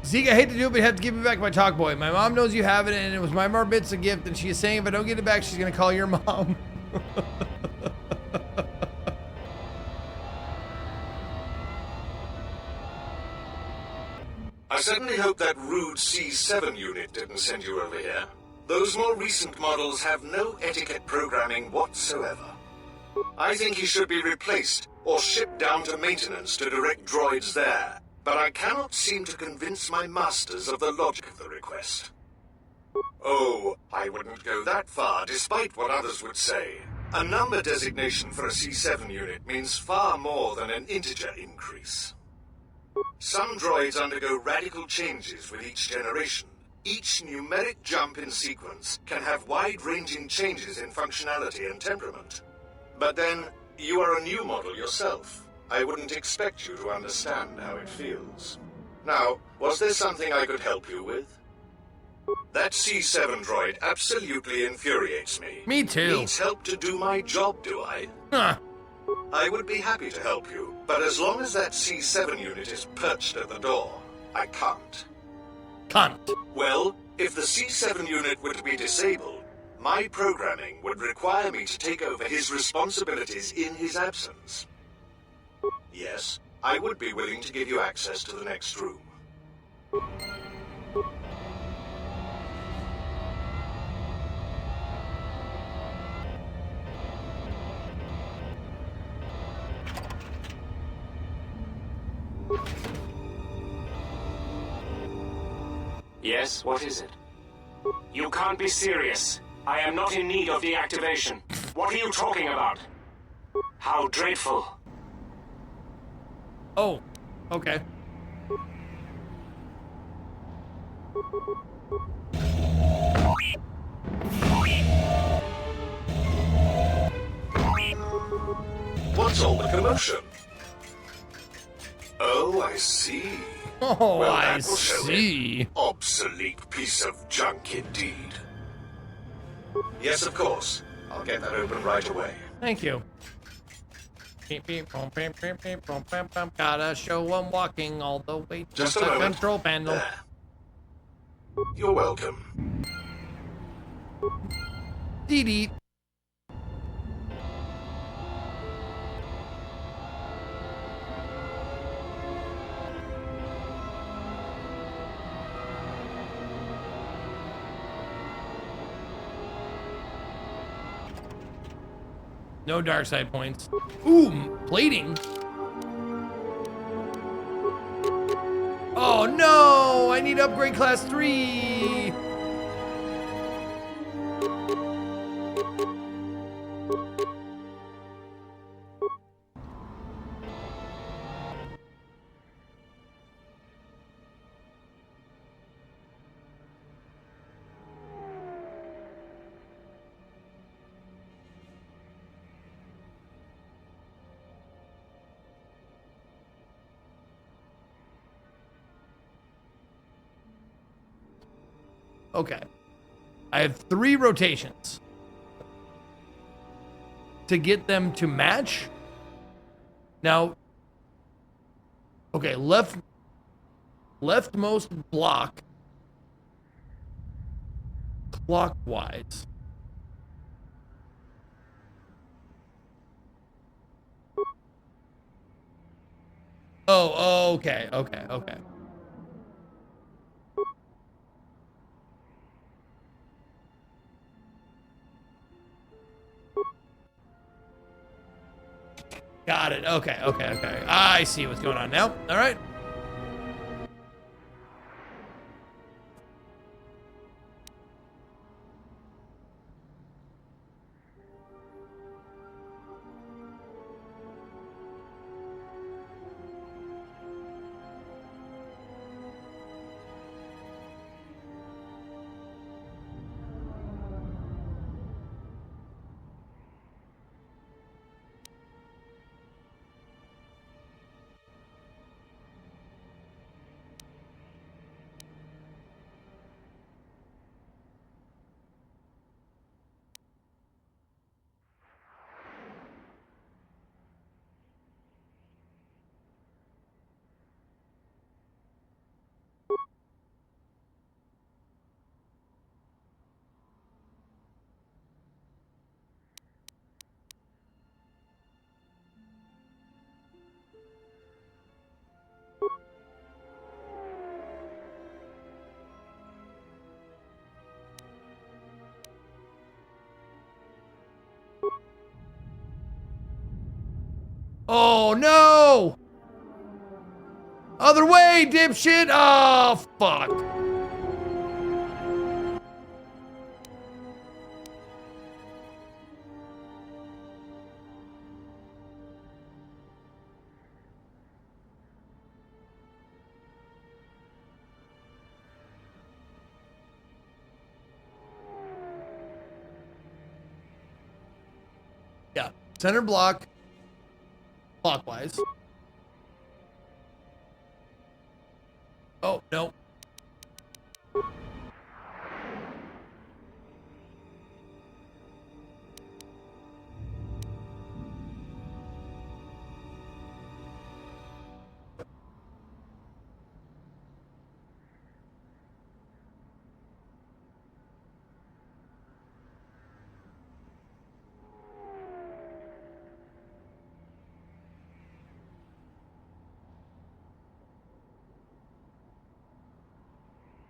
Zeke, I hate to do it, but you have to give me back my talk boy. My mom knows you have it, and it was my bar mitzvah gift, and she is saying if I don't get it back, she's going to call your mom. I certainly hope that rude C7 unit didn't send you over here. Those more recent models have no etiquette programming whatsoever. I think he should be replaced or shipped down to maintenance to direct droids there. But I cannot seem to convince my masters of the logic of the request. Oh, I wouldn't go that far, despite what others would say. A number designation for a C7 unit means far more than an integer increase. Some droids undergo radical changes with each generation. Each numeric jump in sequence can have wide-ranging changes in functionality and temperament. But then, you are a new model yourself. I wouldn't expect you to understand how it feels. Now, was there something I could help you with? That C7 droid absolutely infuriates me. Me too. Needs help to do my job, do I? Huh. I would be happy to help you, but as long as that C7 unit is perched at the door, I can't. Can't. Well, if the C7 unit were to be disabled, my programming would require me to take over his responsibilities in his absence. Yes, I would be willing to give you access to the next room. Yes, what is it? You can't be serious. I am not in need of deactivation. What are you talking about? How dreadful. Oh, okay. What's all the commotion? Oh, I see. Oh, well, I that will show see. it. Obsolete piece of junk indeed. Yes, of course. I'll get that open right away. Thank you. Gotta show I'm walking all the way to Just a the moment. control panel. There. You're welcome. Dee. No dark side points. Ooh, plating. Oh no! I need upgrade class 3. Okay. I have 3 rotations to get them to match. Now, okay, leftmost block clockwise. Oh, okay. Got it. Okay. I see what's going on now. All right. Oh no! Other way, dipshit! Oh fuck! Yeah. Center block. Clockwise. Oh, no.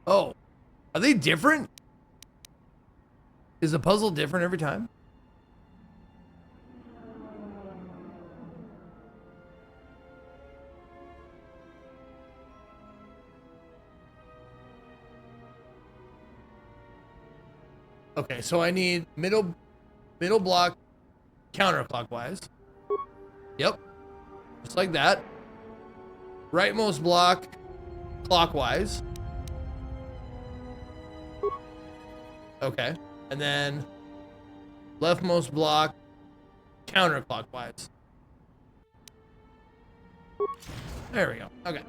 Oh, are they different? Is the puzzle different every time? Okay, so I need middle block counterclockwise. Yep. Just like that. Rightmost block clockwise. Okay. And then leftmost block counterclockwise. There we go. Okay.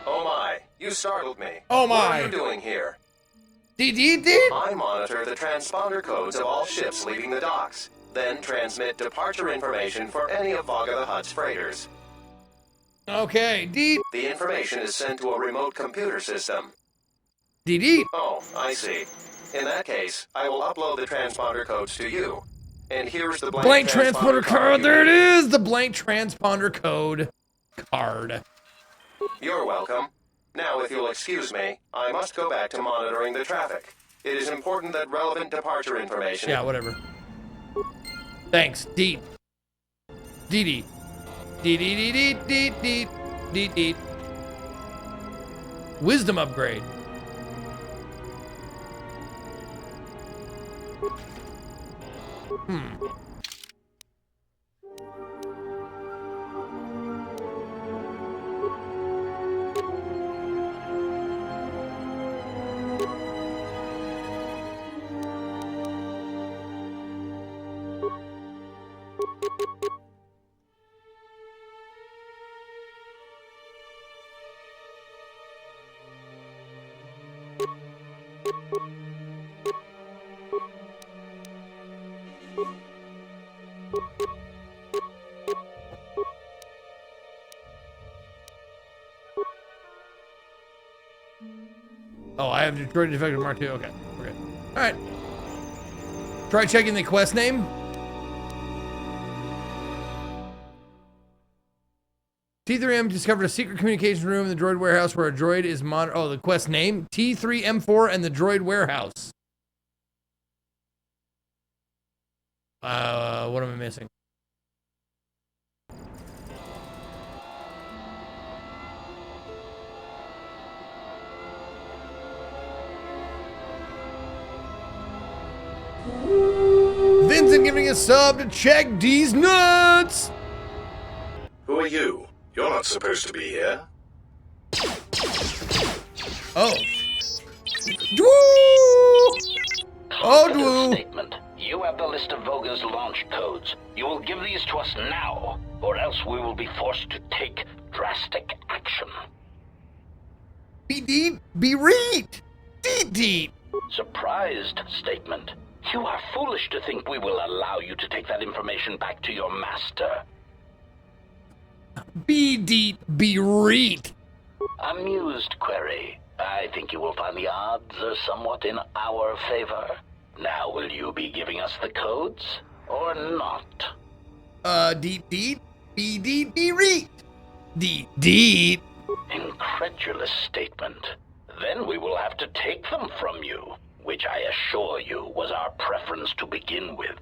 Oh my, you startled me. Oh my. What are you doing here? I monitor the transponder codes of all ships leaving the docks, then transmit departure information for any of Vaga the Hutt's freighters. Okay, D. The information is sent to a remote computer system. DD. Oh, I see. In that case, I will upload the transponder codes to you. And here's the blank transponder card. There it is. The blank transponder code card. You're welcome. Now, if you'll excuse me, I must go back to monitoring the traffic. It is important that relevant departure information... Yeah, whatever. Thanks. D. DD. D. Wisdom upgrade. Oh, I have destroyed defective Mark II. Okay, we're good. All right. Try checking the quest name. T3M discovered a secret communication room in the droid warehouse where a droid is the quest name. T3M4 and the droid warehouse. What am I missing? Vincent giving a sub to check D's nuts. Who are you? You're not supposed to be here. Oh. Dwoo! Oh, Dwoo! Statement. You have the list of Voga's launch codes. You will give these to us now, or else we will be forced to take drastic action. Be read. Deed. Surprised statement. You are foolish to think we will allow you to take that information back to your master. Be read. Amused query. I think you will find the odds are somewhat in our favor. Now, will you be giving us the codes, or not? Be read. Deed. Incredulous statement. Then we will have to take them from you, which I assure you was our preference to begin with.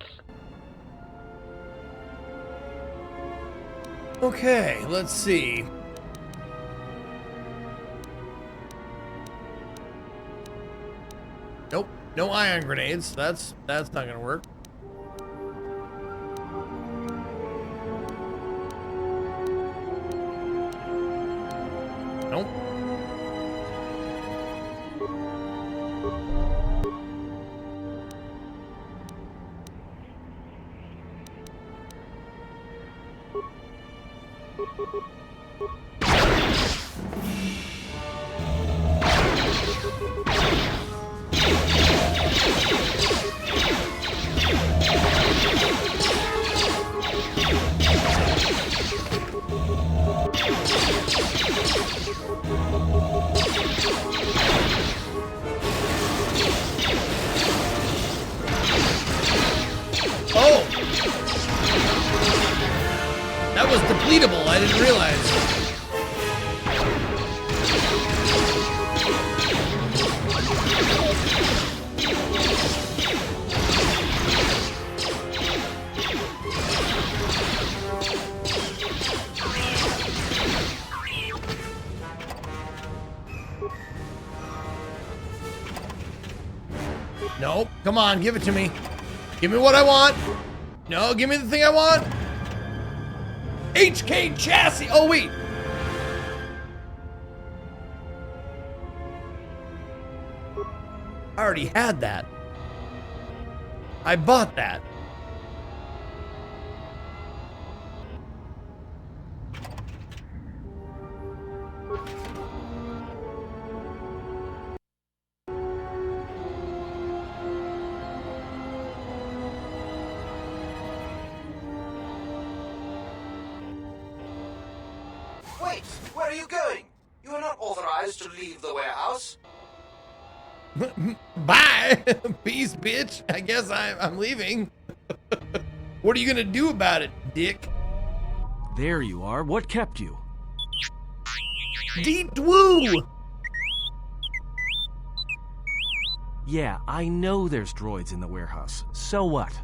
Okay, let's see. Nope, no ion grenades. That's not gonna work. Oh! That was depletable, I didn't realize. Nope. Come on, give it to me. Give me what I want. No, give me the thing I want. HK chassis. Oh, wait. I already had that. I bought that. Wait, where are you going? You are not authorized to leave the warehouse. Bye. Peace, bitch. I guess I'm leaving. What are you gonna do about it, dick? There you are. What kept you? Deep woo. Yeah, I know there's droids in the warehouse. So what?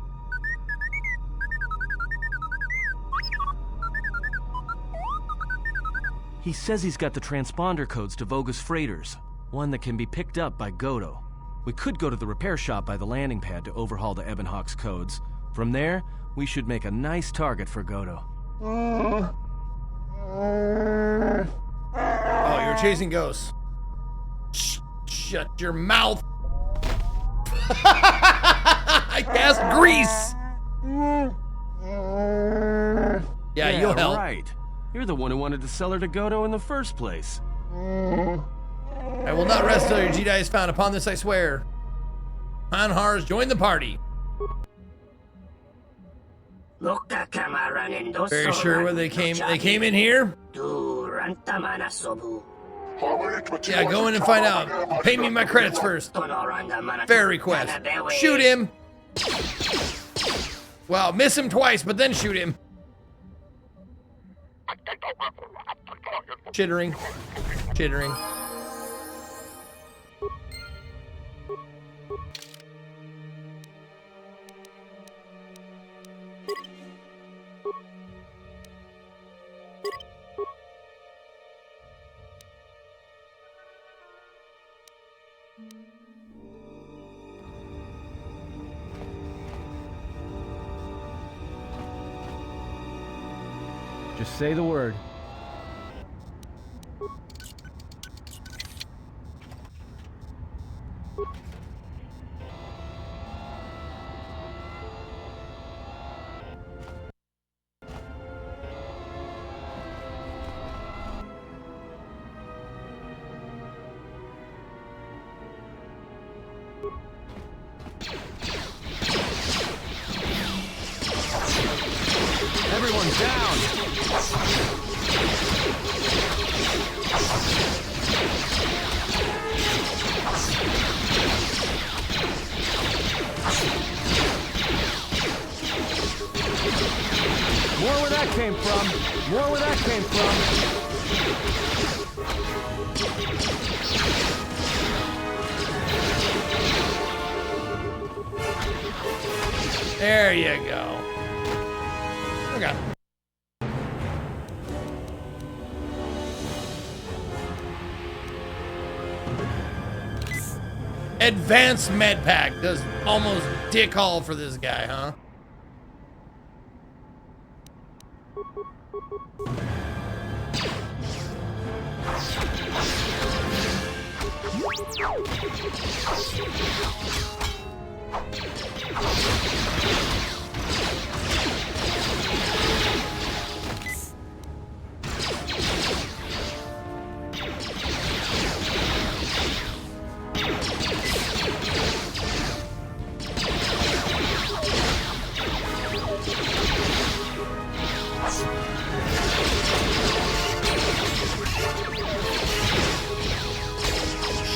He says he's got the transponder codes to Voga's freighters, one that can be picked up by Godo. We could go to the repair shop by the landing pad to overhaul the Ebonhawk's codes. From there, we should make a nice target for Godo. Oh, you're chasing ghosts. Shut your mouth. I cast grease. Yeah, you'll help. Right. You're the one who wanted to sell her to Godo in the first place. I will not rest till your Jedi is found. Upon this I swear. Hanhars, join the party. Very sure where they came in here? Yeah, go in and find out. Pay me my credits first. Fair request. Shoot him. Wow, miss him twice, but then shoot him. Chittering. Chittering. Just say the word. Everyone down! More where that came from. More where that came from. There you go. Okay. Advanced med pack does almost dick all for this guy, huh?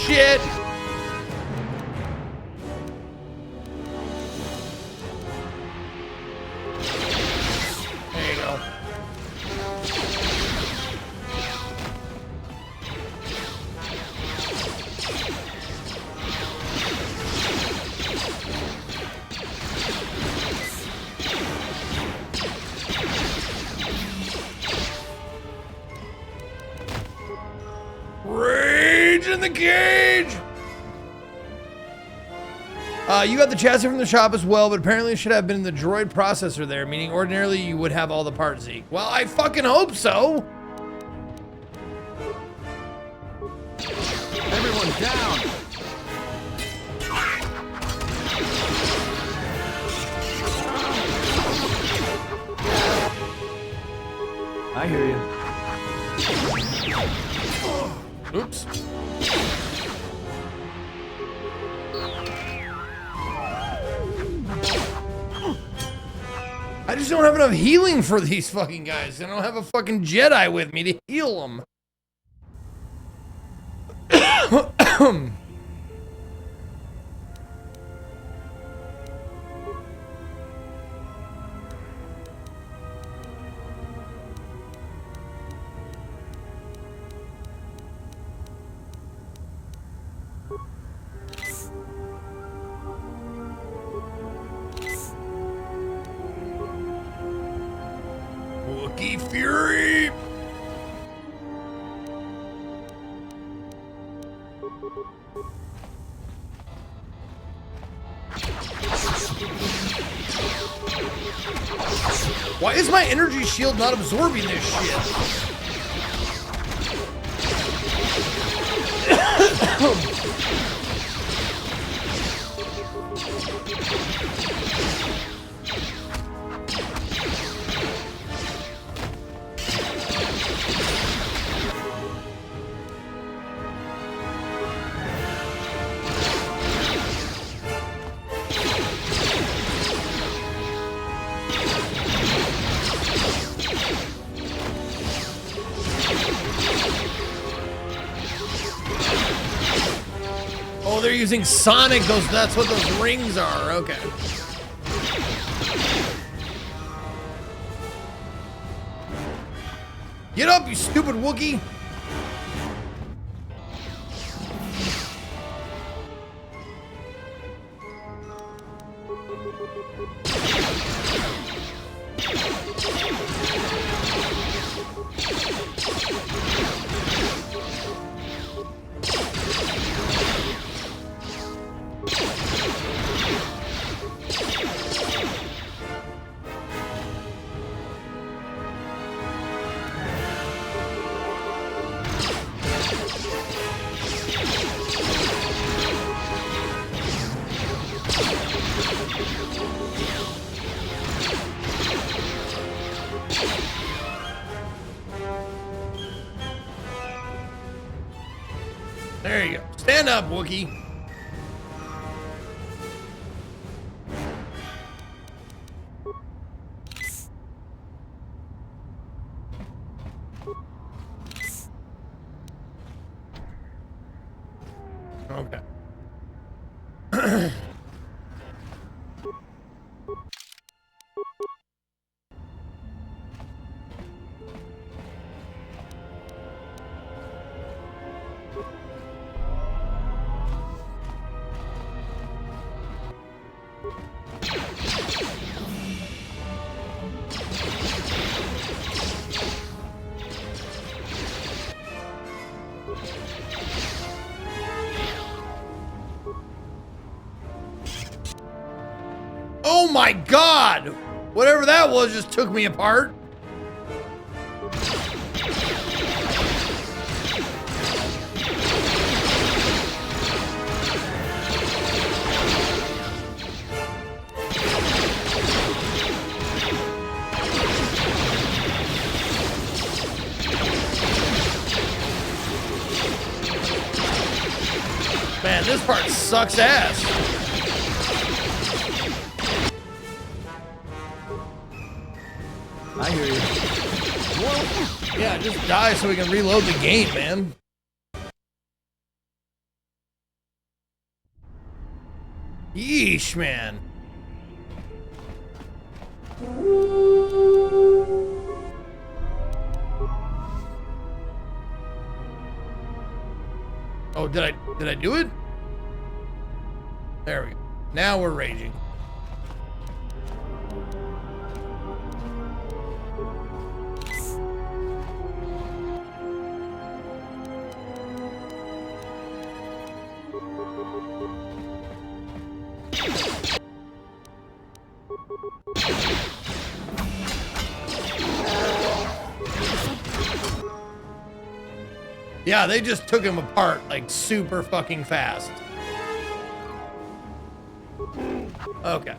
shit. There you go. Rage in the cage! You got the chassis from the shop as well, but apparently it should have been the droid processor there, meaning ordinarily you would have all the parts, Zeke. Well, I fucking hope so! Everyone down! I hear you. Oops. I just don't have enough healing for these fucking guys. I don't have a fucking Jedi with me to heal them. Wookiee Fury! Why is my energy shield not absorbing this shit? Oh, they're using Sonic. That's what those rings are. Okay. Get up, you stupid Wookiee. There you go. Stand up, Wookiee. Okay. Oh my God! Whatever that was just took me apart. Man, this part sucks ass. I hear you. Whoa. Yeah, just die so we can reload the game, man. Yeesh, man. Oh, did I do it? There we go. Now we're raging. Yeah, they just took him apart like super fucking fast. Okay.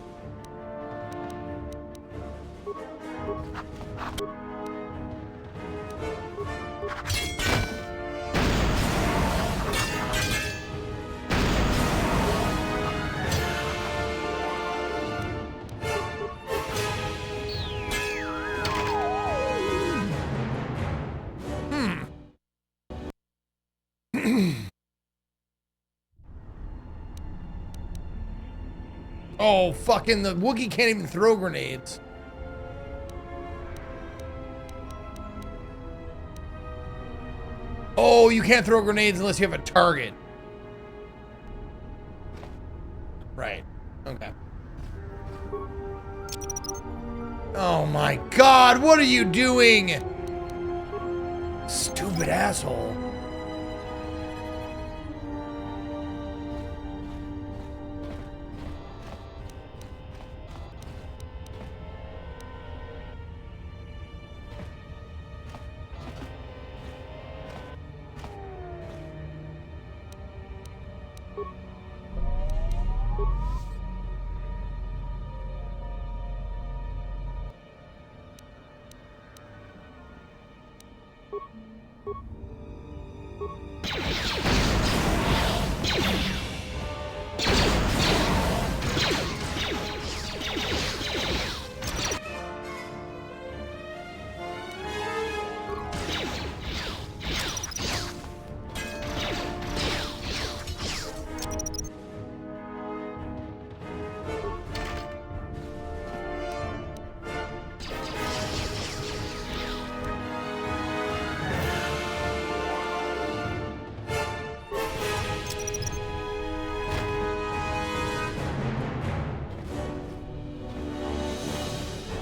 Oh, fucking the Wookiee can't even throw grenades. Oh, you can't throw grenades unless you have a target. Right. Okay. Oh my God, what are you doing? Stupid asshole.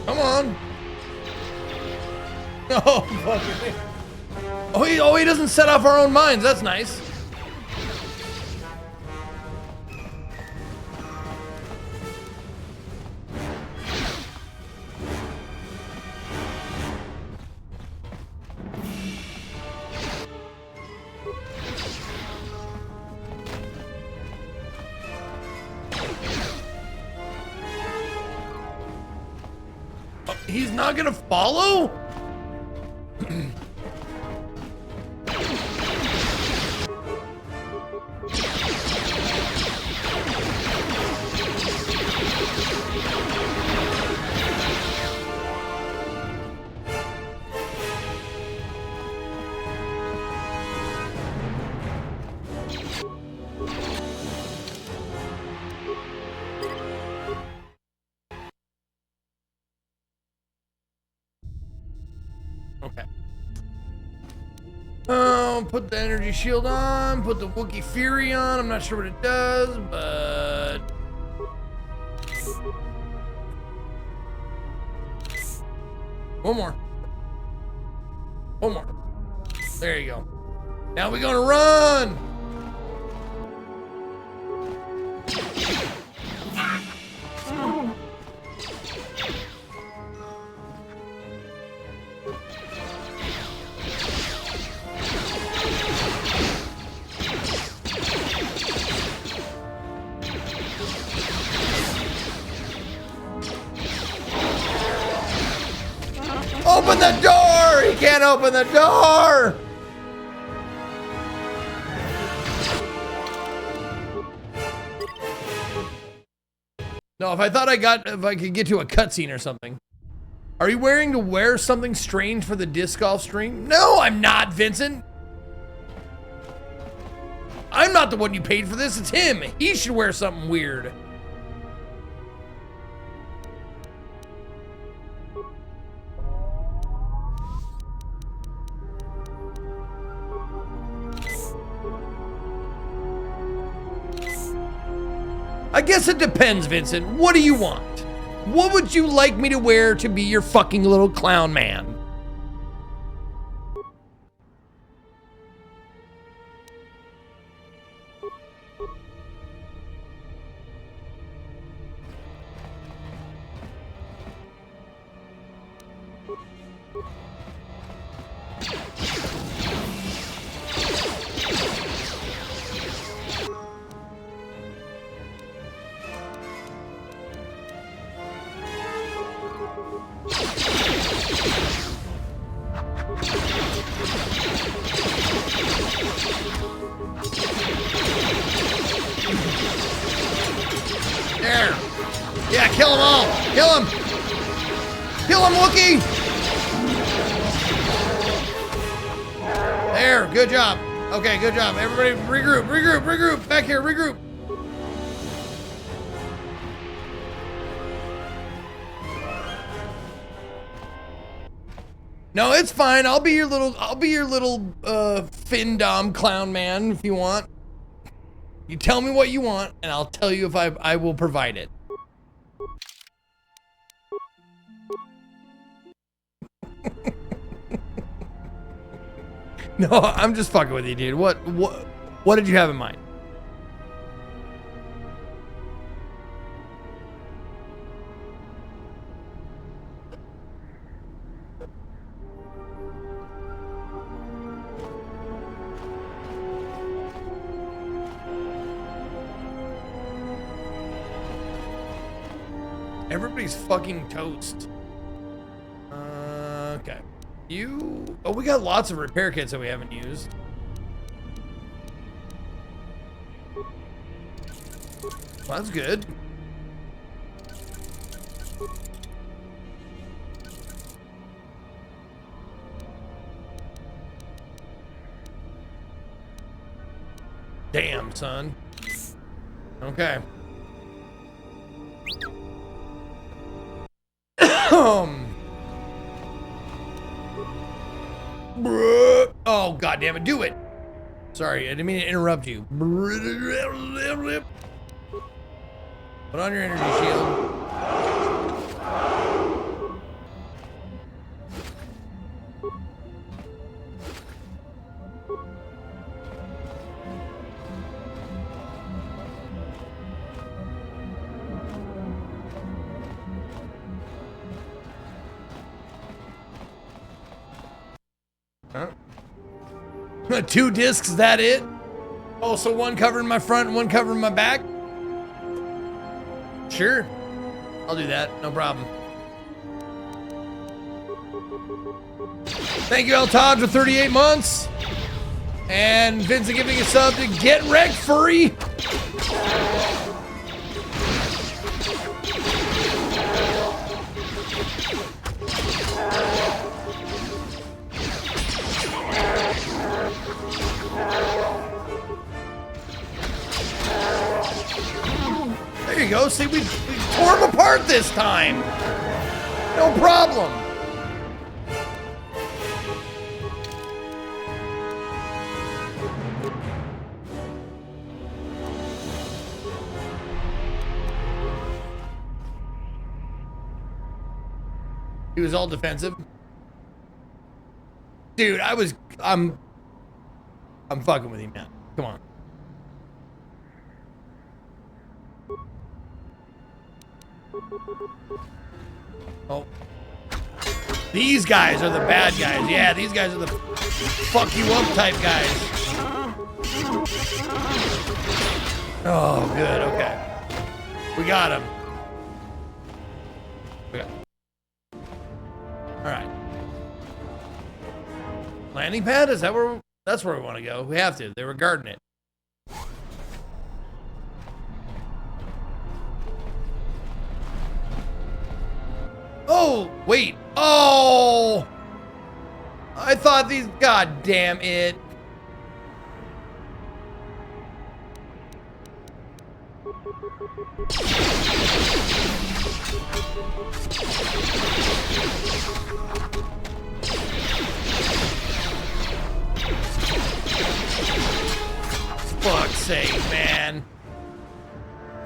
Come on. Oh, fucking. Oh, he doesn't set off our own mines. That's nice. He's not gonna follow? Okay. Put the energy shield on, put the Wookiee Fury on. I'm not sure what it does, but... One more. One more. There you go. Now we're gonna run! Open the door! He can't open the door! No, if I could get to a cutscene or something. Are you wearing to wear something strange for the disc golf stream? No, I'm not, Vincent. I'm not the one you paid for this, it's him. He should wear something weird. I guess it depends, Vincent. What do you want? What would you like me to wear to be your fucking little clown man? There. Yeah, kill them all. Kill him. Kill him, Wookie. There. Good job. Okay, good job. Everybody regroup. Back here, regroup. No, it's fine. I'll be your little Findom clown man if you want. You tell me what you want, and I'll tell you if I will provide it. No, I'm just fucking with you, dude. What did you have in mind? Everybody's fucking toast. Okay. Oh, we got lots of repair kits that we haven't used. Well, that's good. Damn, son. Okay. Oh, God damn it, do it. Sorry, I didn't mean to interrupt you. Put on your energy shield. Huh? 2 discs, that it? Oh, so one covering my front and one covering my back? Sure. I'll do that, no problem. Thank you, El Todd, for 38 months. And Vincent giving a sub to Get Wrecked Furry. There you go. See, we tore them apart this time. No problem. He was all defensive. Dude, I'm fucking with you, man. Come on. Oh. These guys are the bad guys. Yeah, these guys are the fuck you up type guys. Oh, good. Okay. We got him. All right. Landing pad? Is that where? That's where we want to go. We have to. They were guarding it. Oh, wait. Oh! I thought these... God damn it. Fuck's sake, man.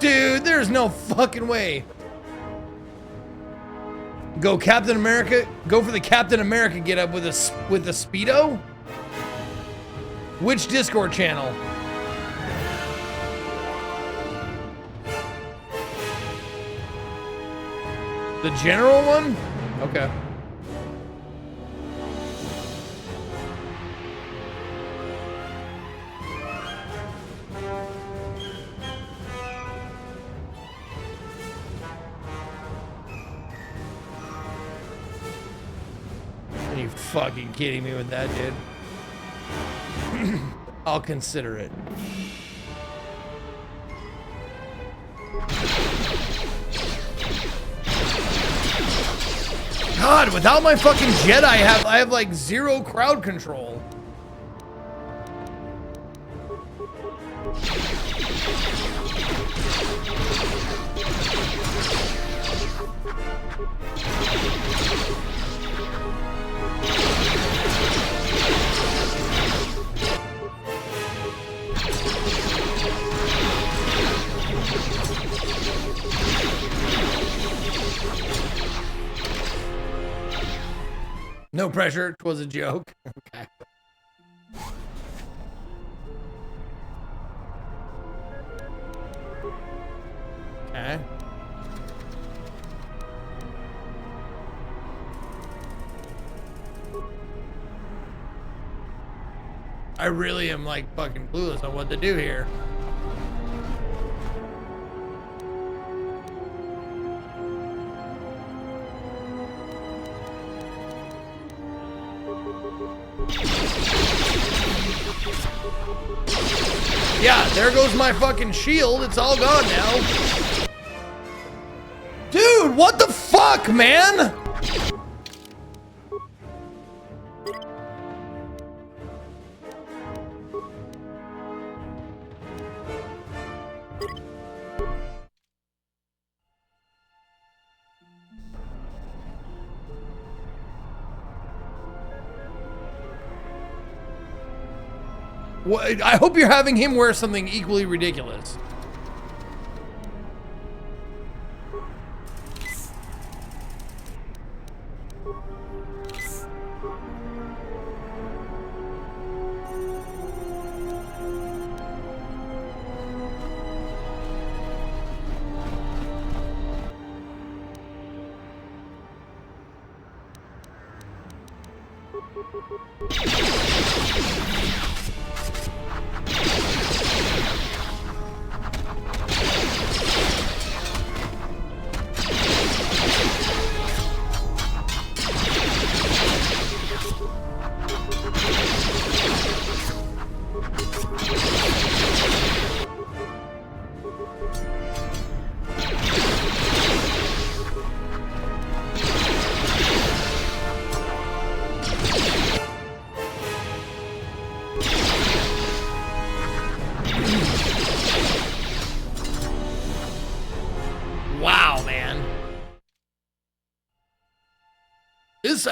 Dude, there's no fucking way. Go Captain America. Go for the Captain America get up with a Speedo? Which Discord channel? The general one? Okay. Are you fucking kidding me with that, dude? I'll consider it. God, without my fucking Jedi, I have like zero crowd control. No pressure, 'twas a joke. Okay. Okay. I really am like fucking clueless on what to do here. Yeah, there goes my fucking shield. It's all gone now. Dude, what the fuck, man? What, I hope you're having him wear something equally ridiculous.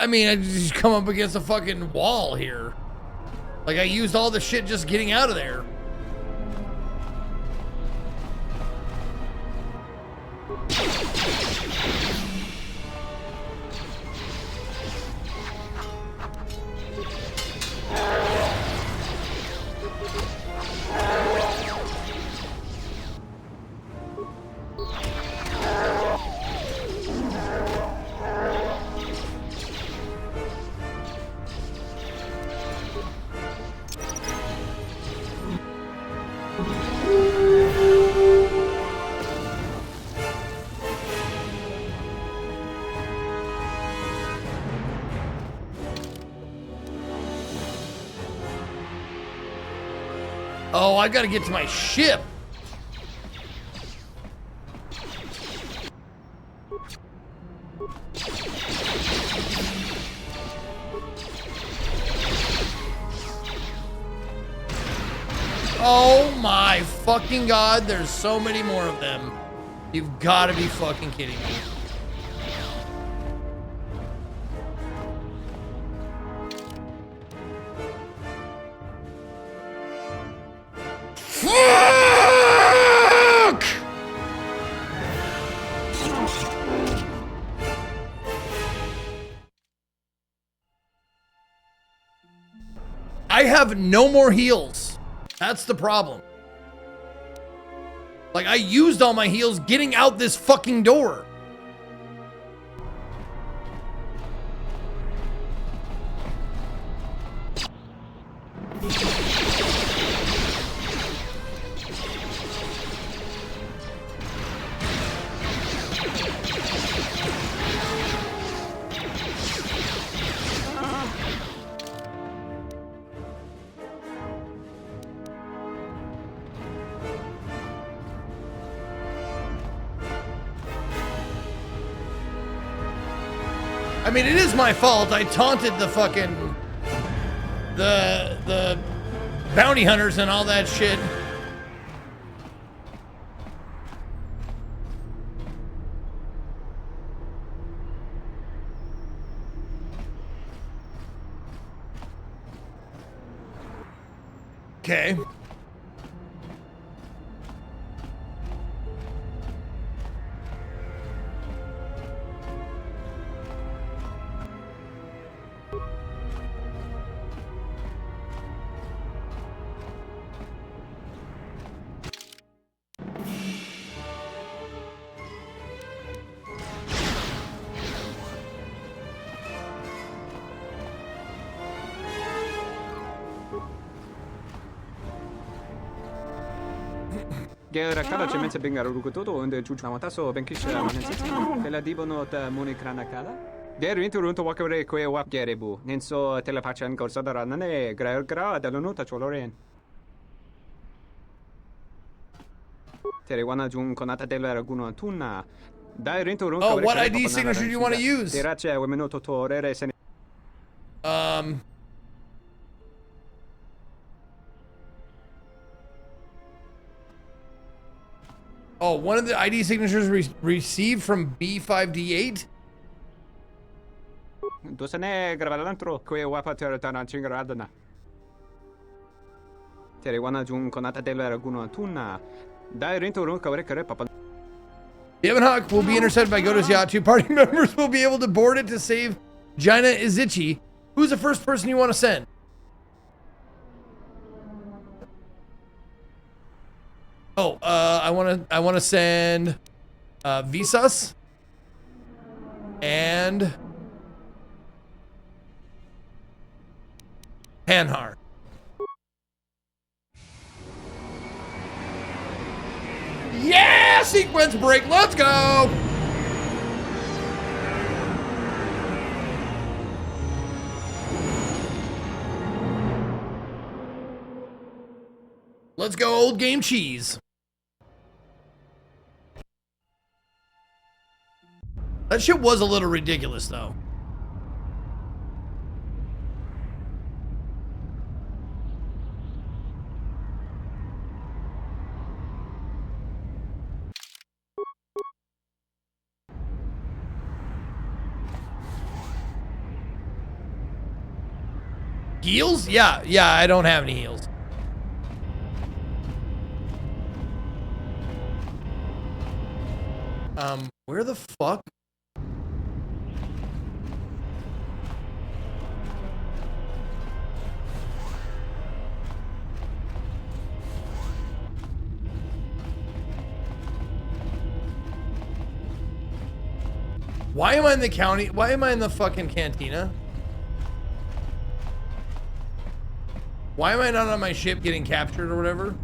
I mean, I just come up against a fucking wall here. Like, I used all the shit just getting out of there. Oh, I gotta get to my ship. Oh my fucking God, there's so many more of them. You've gotta be fucking kidding me. Fuck! I have no more heals. That's the problem. Like, I used all my heals getting out this fucking door. I mean, it is my fault. I taunted the fucking the bounty hunters and all that shit. Okay. Gerakala cemense bengaru rukutoto and jujuamataso benkisha manensi. Tela dibono ta monikranakala. Geru interunto wakare kwe wap gerebu. Nenso telepachan gorsadara nane gra dalonuta choloren. Terewana jun konata della raguno tuna. Oh, what ID signature do you want to use? Oh, one of the ID signatures received from B5D8? Dosane gravalantro kwe wapa teratana chingaradana. Terewana jun konata della raguno tuna. The Ebonhawk will be intercepted by Goto's yacht. 2 party members will be able to board it to save Jaina Izichi. Who's the first person you want to send? Oh, I want to send Visas and Panhar. Yeah, sequence break. Let's go. Let's go, old game cheese. That shit was a little ridiculous, though. Heals? Yeah, I don't have any heals. Where the fuck? Why am I in the county? Why am I in the fucking cantina? Why am I not on my ship getting captured or whatever?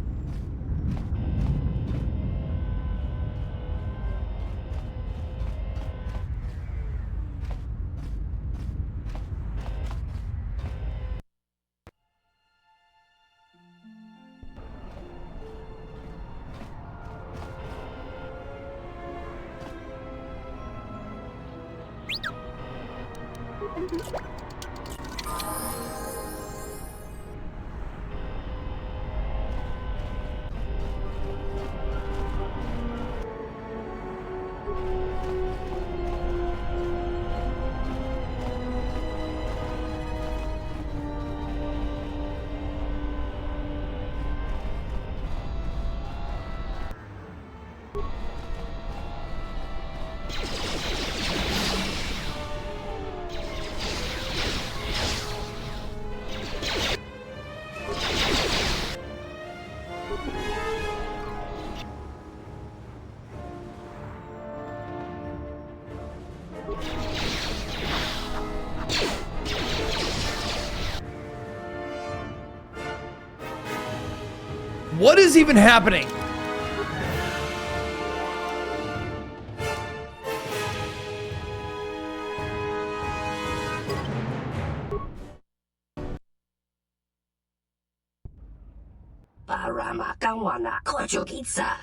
What is even happening?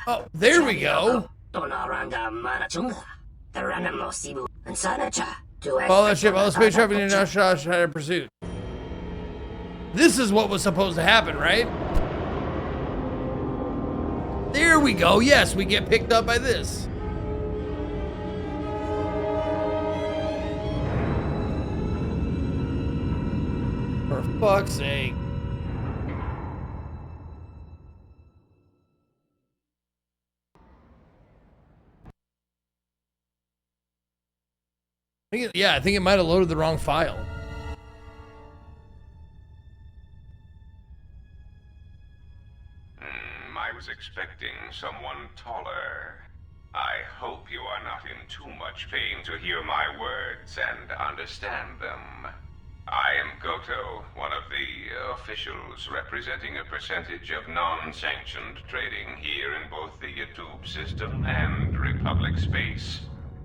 Oh, there we go. Follow that ship, all the space traffic in international pursuit. This is what was supposed to happen, right? There we go. Yes, we get picked up by this. For fuck's sake. I think it might have loaded the wrong file. I was expecting someone taller. I hope you are not in too much pain to hear my words and understand them. I am Goto, one of the officials representing a percentage of non-sanctioned trading here in both the YouTube system and Republic space.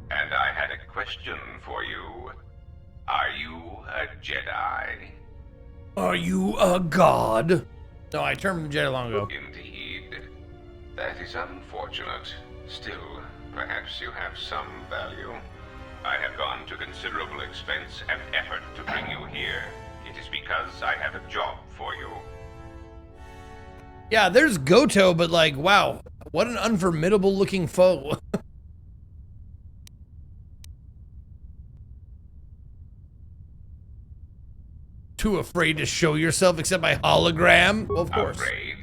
And I had a question for you. Are you a Jedi? Are you a god? No, I turned Jedi long ago. Indeed. That is unfortunate. Still, perhaps you have some value. I have gone to considerable expense and effort to bring you here. It is because I have a job for you. Yeah, there's Goto, but like, wow, what an unformidable looking foe. Too afraid to show yourself except by hologram? Well, of course. Afraid?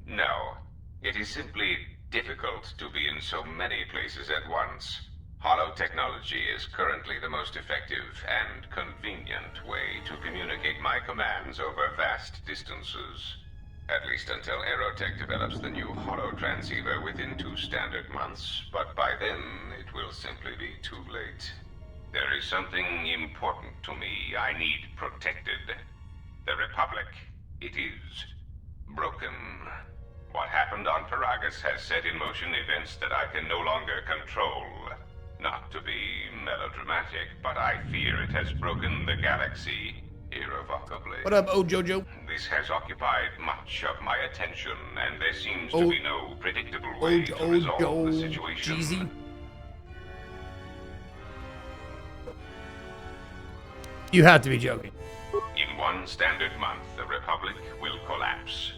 No. It is simply difficult to be in so many places at once. Holotechnology is currently the most effective and convenient way to communicate my commands over vast distances. At least until Aerotech develops the new holotransceiver within 2 standard months, but by then it will simply be too late. There is something important to me I need protected. The Republic. It is broken. What happened on Paragus has set in motion events that I can no longer control. Not to be melodramatic, but I fear it has broken the galaxy irrevocably. What up, Jojo? This has occupied much of my attention, and there seems to be no predictable way to resolve the situation. Jeezy. You have to be joking. In 1 standard month, the Republic will collapse.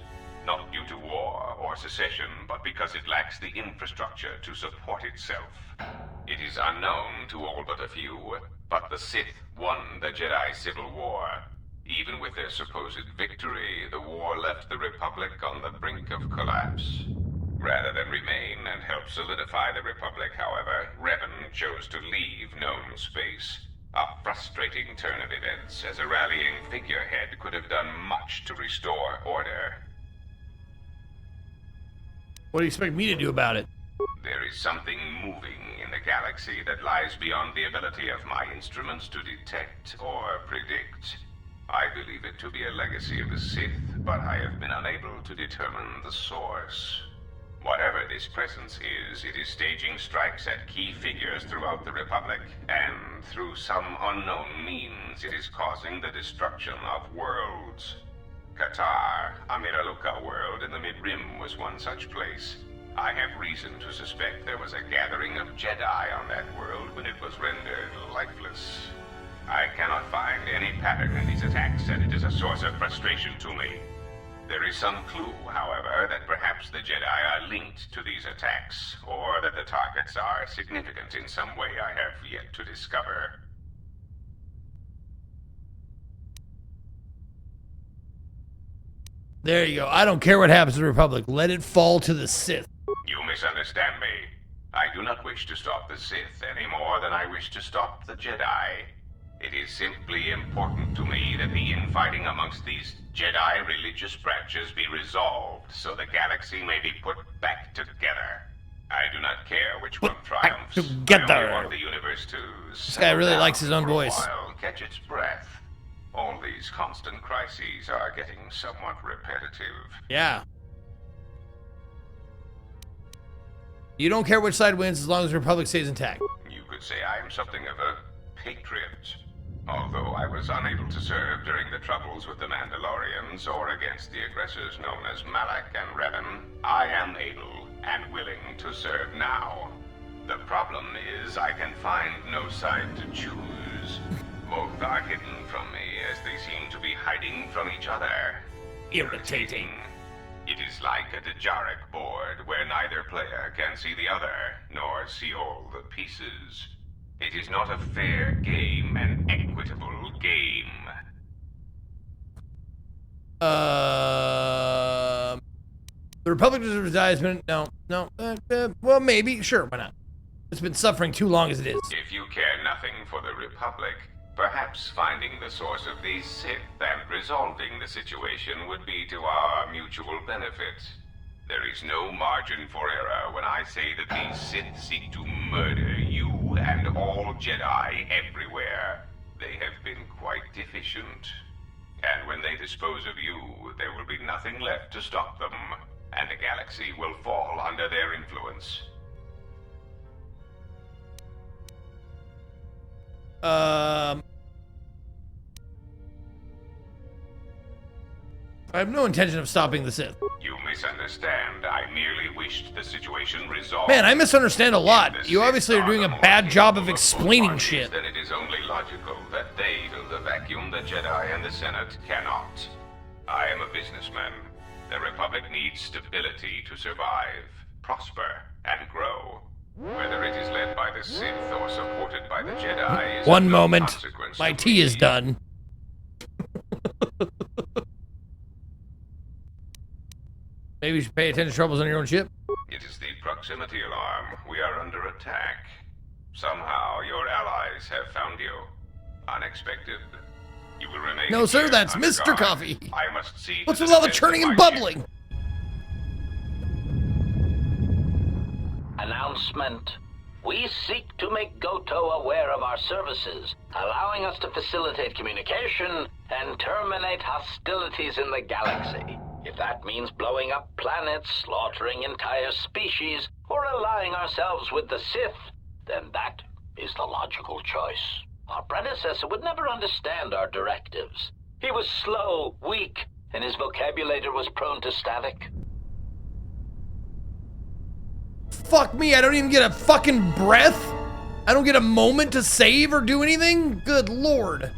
Not due to war or secession, but because it lacks the infrastructure to support itself. It is unknown to all but a few, but the Sith won the Jedi Civil War. Even with their supposed victory, the war left the Republic on the brink of collapse. Rather than remain and help solidify the Republic, however, Revan chose to leave known space. A frustrating turn of events, as a rallying figurehead could have done much to restore order. What do you expect me to do about it? There is something moving in the galaxy that lies beyond the ability of my instruments to detect or predict. I believe it to be a legacy of the Sith, but I have been unable to determine the source. Whatever this presence is, it is staging strikes at key figures throughout the Republic, and through some unknown means, it is causing the destruction of worlds. Qatar, a Miraluka world in the Mid-Rim, was one such place. I have reason to suspect there was a gathering of Jedi on that world when it was rendered lifeless. I cannot find any pattern in these attacks, and it is a source of frustration to me. There is some clue, however, that perhaps the Jedi are linked to these attacks, or that the targets are significant in some way I have yet to discover. There you go. I don't care what happens to the Republic. Let it fall to the Sith. You misunderstand me. I do not wish to stop the Sith any more than I wish to stop the Jedi. It is simply important to me that the infighting amongst these Jedi religious branches be resolved so the galaxy may be put back together. I do not care which one triumphs. Together. I only want the universe to This guy really likes his own voice. Catch its breath. All these constant crises are getting somewhat repetitive. Yeah. You don't care which side wins as long as the Republic stays intact. You could say I am something of a patriot. Although I was unable to serve during the troubles with the Mandalorians or against the aggressors known as Malak and Revan, I am able and willing to serve now. The problem is I can find no side to choose. Both are hidden from me as they seem to be hiding from each other. Irritating. It is like a Dejarik board where neither player can see the other, nor see all the pieces. It is not a fair game, an equitable game. The Republic deserves dies, no. Well, maybe, sure, why not? It's been suffering too long as it is. If you care nothing for the Republic, perhaps finding the source of these Sith and resolving the situation would be to our mutual benefit. There is no margin for error when I say that these Sith seek to murder you and all Jedi everywhere. They have been quite efficient. And when they dispose of you, there will be nothing left to stop them, and the galaxy will fall under their influence. I have no intention of stopping the Sith. You misunderstand. I merely wished the situation resolved. Man, I misunderstand a lot. You obviously are doing a bad job of explaining shit. Then it is only logical that they fill the vacuum the Jedi and the Senate cannot. I am a businessman. The Republic needs stability to survive, prosper, and grow. Whether it is led by the Sith or supported by the Jedi is One moment. My tea is done. Maybe you should pay attention to troubles on your own ship. It is the proximity alarm. We are under attack. Somehow your allies have found you. Unexpected. You will remain. No, sir, that's under Mr. guard. Coffee. I must see. What's to with all the defense churning of and my ship. bubbling? Announcement. We seek to make Goto aware of our services, allowing us to facilitate communication and terminate hostilities in the galaxy. If that means blowing up planets, slaughtering entire species, or allying ourselves with the Sith, then that is the logical choice. Our predecessor would never understand our directives. He was slow, weak, and his vocabulary was prone to static. Fuck me, I don't even get a fucking breath? I don't get a moment to save or do anything? Good lord.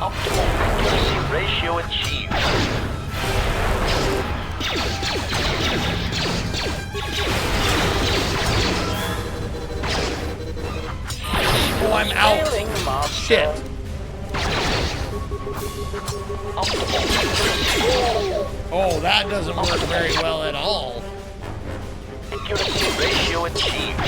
Optimal accuracy ratio achieved. Oh, I'm out. Shit. Oh, that doesn't work very well at all. Accuracy ratio achieved.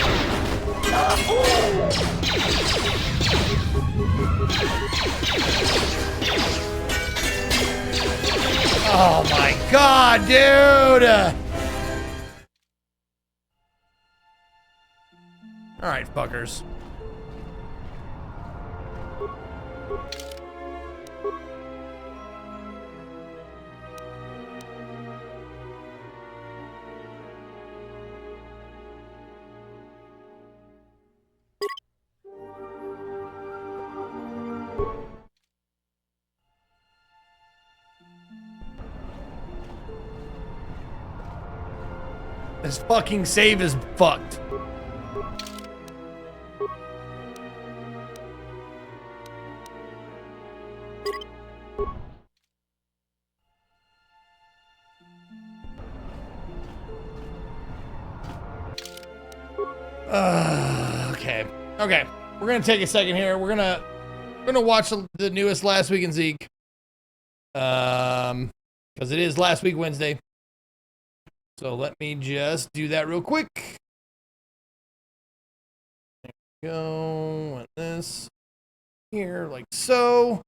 Oh my god, dude! Alright, fuckers. This fucking save is fucked. Okay. We're gonna take a second here. We're gonna watch the newest Last Week in Zeke. Because it is Last Week Wednesday. So let me just do that real quick. There we go. And this here, like so.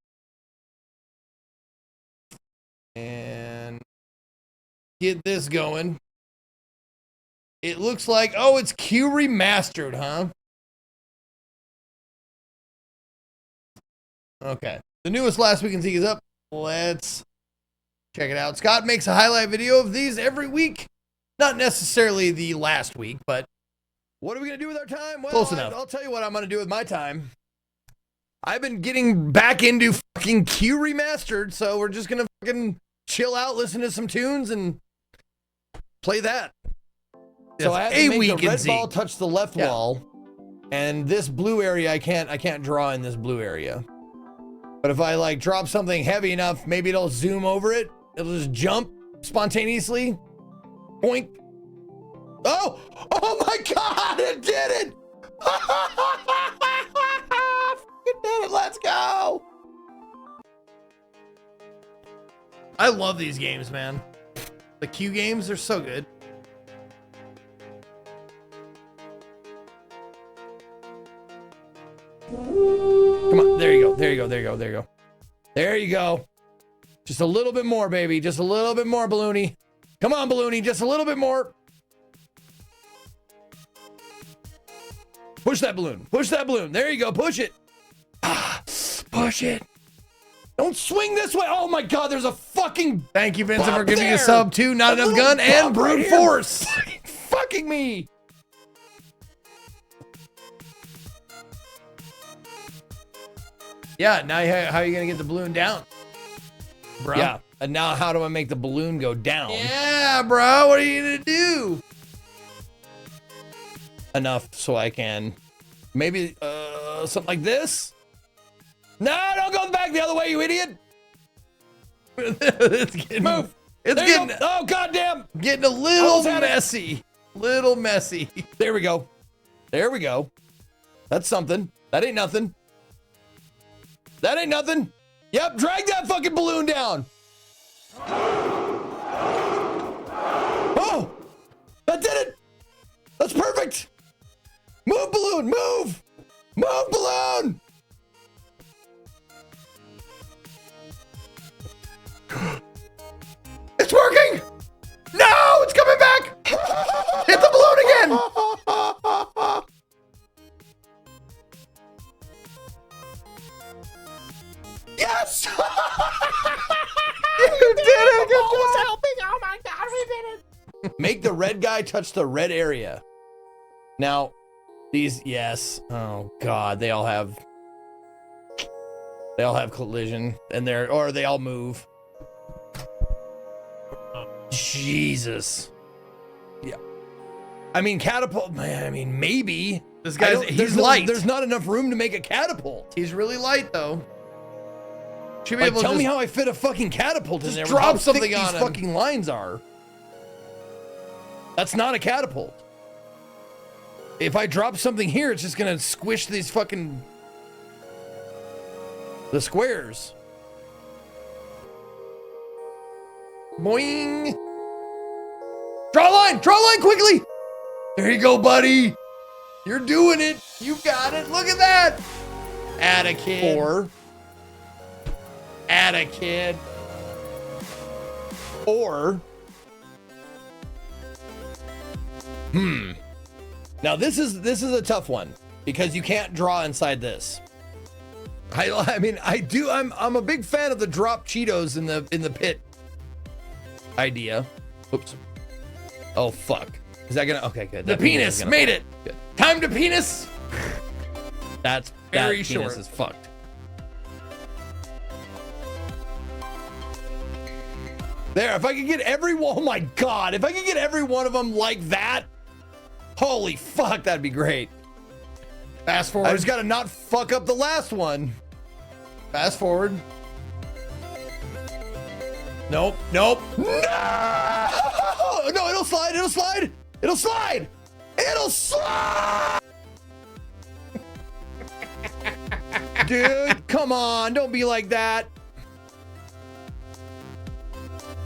And get this going. It looks like, oh, it's Q remastered, huh? Okay. The newest Last Week in Zeke is up. Let's check it out. Scott makes a highlight video of these every week. Not necessarily the last week, but what are we going to do with our time? Well, close enough. I'll tell you what I'm going to do with my time. I've been getting back into fucking Q remastered, so we're just going to fucking chill out, listen to some tunes, and play that. So I have to make the red ball touch the left wall, and this blue area I can't draw in this blue area. But if I like drop something heavy enough, maybe it'll zoom over it. It'll just jump spontaneously. Boink. Oh! Oh my God! It did it! Fucking did it! Let's go! I love these games, man. The Q games, they're so good. Come on, there you go, there you go, there you go, there you go. There you go. Just a little bit more, baby. Just a little bit more, Balloony. Come on, Balloony, just a little bit more. Push that balloon. Push that balloon. There you go. Push it. Ah, push it. Don't swing this way. Oh my God, there's a fucking... Thank you, Vincent, for giving me a sub too. Not enough gun and brute force. Fucking me. Yeah, now how are you going to get the balloon down? Bro. Yeah, and now how do I make the balloon go down? Yeah, bro, what are you going to do? Enough so I can maybe something like this. No, don't go back the other way, you idiot. It's getting, move. It's getting, oh goddamn, getting a little messy. Little messy. There we go. There we go. That's something. That ain't nothing. That ain't nothing. Yep, drag that fucking balloon down. Oh, that did it. That's perfect. Move, balloon, move! Move, balloon! It's working! No, it's coming back! Hit the balloon again! Yes! You did it! The ball was helping! Oh my God, we did it! Make the red guy touch the red area. Now, these, yes. Oh God, they all have collision, and they all move. Jesus. Yeah. I mean, catapult. Man, I mean, maybe this guy's he's light. There's not enough room to make a catapult. He's really light though. Should be able to tell me how I fit a fucking catapult in there. Just drop something on these fucking lines are. That's not a catapult. If I drop something here, it's just gonna squish these fucking the squares. Boing. Draw a line quickly. There you go, buddy. You're doing it. You got it. Look at that. Add a kid. 4. Add a kid. Or. Now this is a tough one because you can't draw inside this. I mean I do. I'm a big fan of the drop Cheetos in the pit idea. Oops. Oh fuck. Is that gonna? Okay, good. The penis made it. Good. Time to penis. That's very short. Penis is fucked. There. If I could get every one. Oh my God. If I could get every one of them like that. Holy fuck, that'd be great. Fast forward. I just gotta not fuck up the last one. Fast forward. Nope. No! No, it'll slide. Dude, come on. Don't be like that.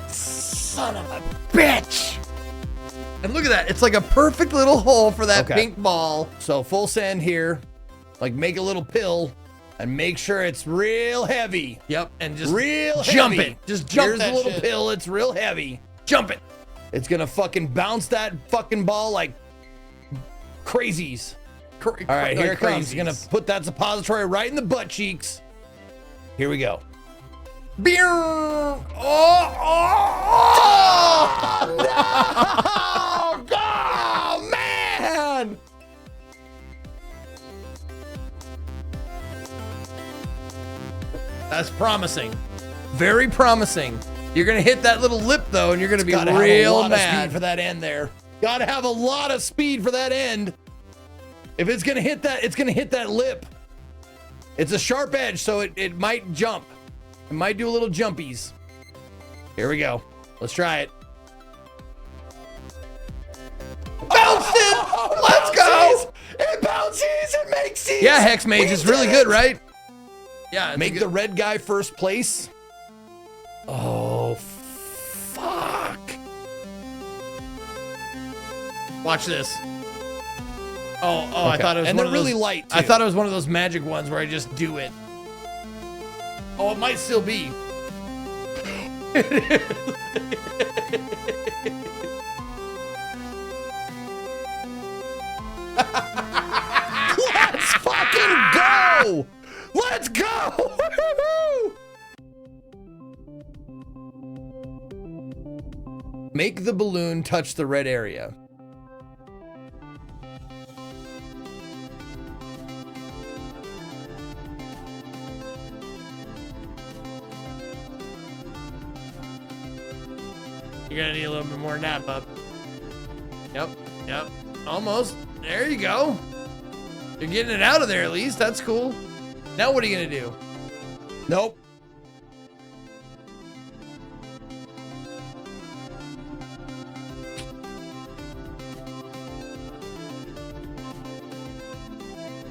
Son of a bitch. And look at that. It's like a perfect little hole for that pink ball. So full send here. Like make a little pill and make sure it's real heavy. Yep. And just jump it. Just jump that little pill. It's real heavy. Jump it. It's gonna fucking bounce that fucking ball like crazies. All right, here it comes. It's gonna put that suppository right in the butt cheeks. Here we go. Beer! Oh, no! Oh, man! That's promising. Very promising. You're gonna hit that little lip though, and you're gonna be real mad for that end there. Gotta have a lot of speed for that end. If it's gonna hit that, it's gonna hit that lip. It's a sharp edge, so it might jump. It might do a little jumpies. Here we go. Let's try it. Bounced it! Let's go! It bounces! It makes it! Yeah, Hex Mage is really good, right? Yeah. Make the red guy first place. Oh, fuck. Watch this. Oh, okay. I thought it was and one of those, really light, too. I thought it was one of those magic ones where I just do it. Oh, it might still be. Let's fucking go! Let's go! Make the balloon touch the red area. You're gonna need a little bit more than that, bub. Yep, almost. There you go. You're getting it out of there at least. That's cool. Now what are you gonna do? Nope.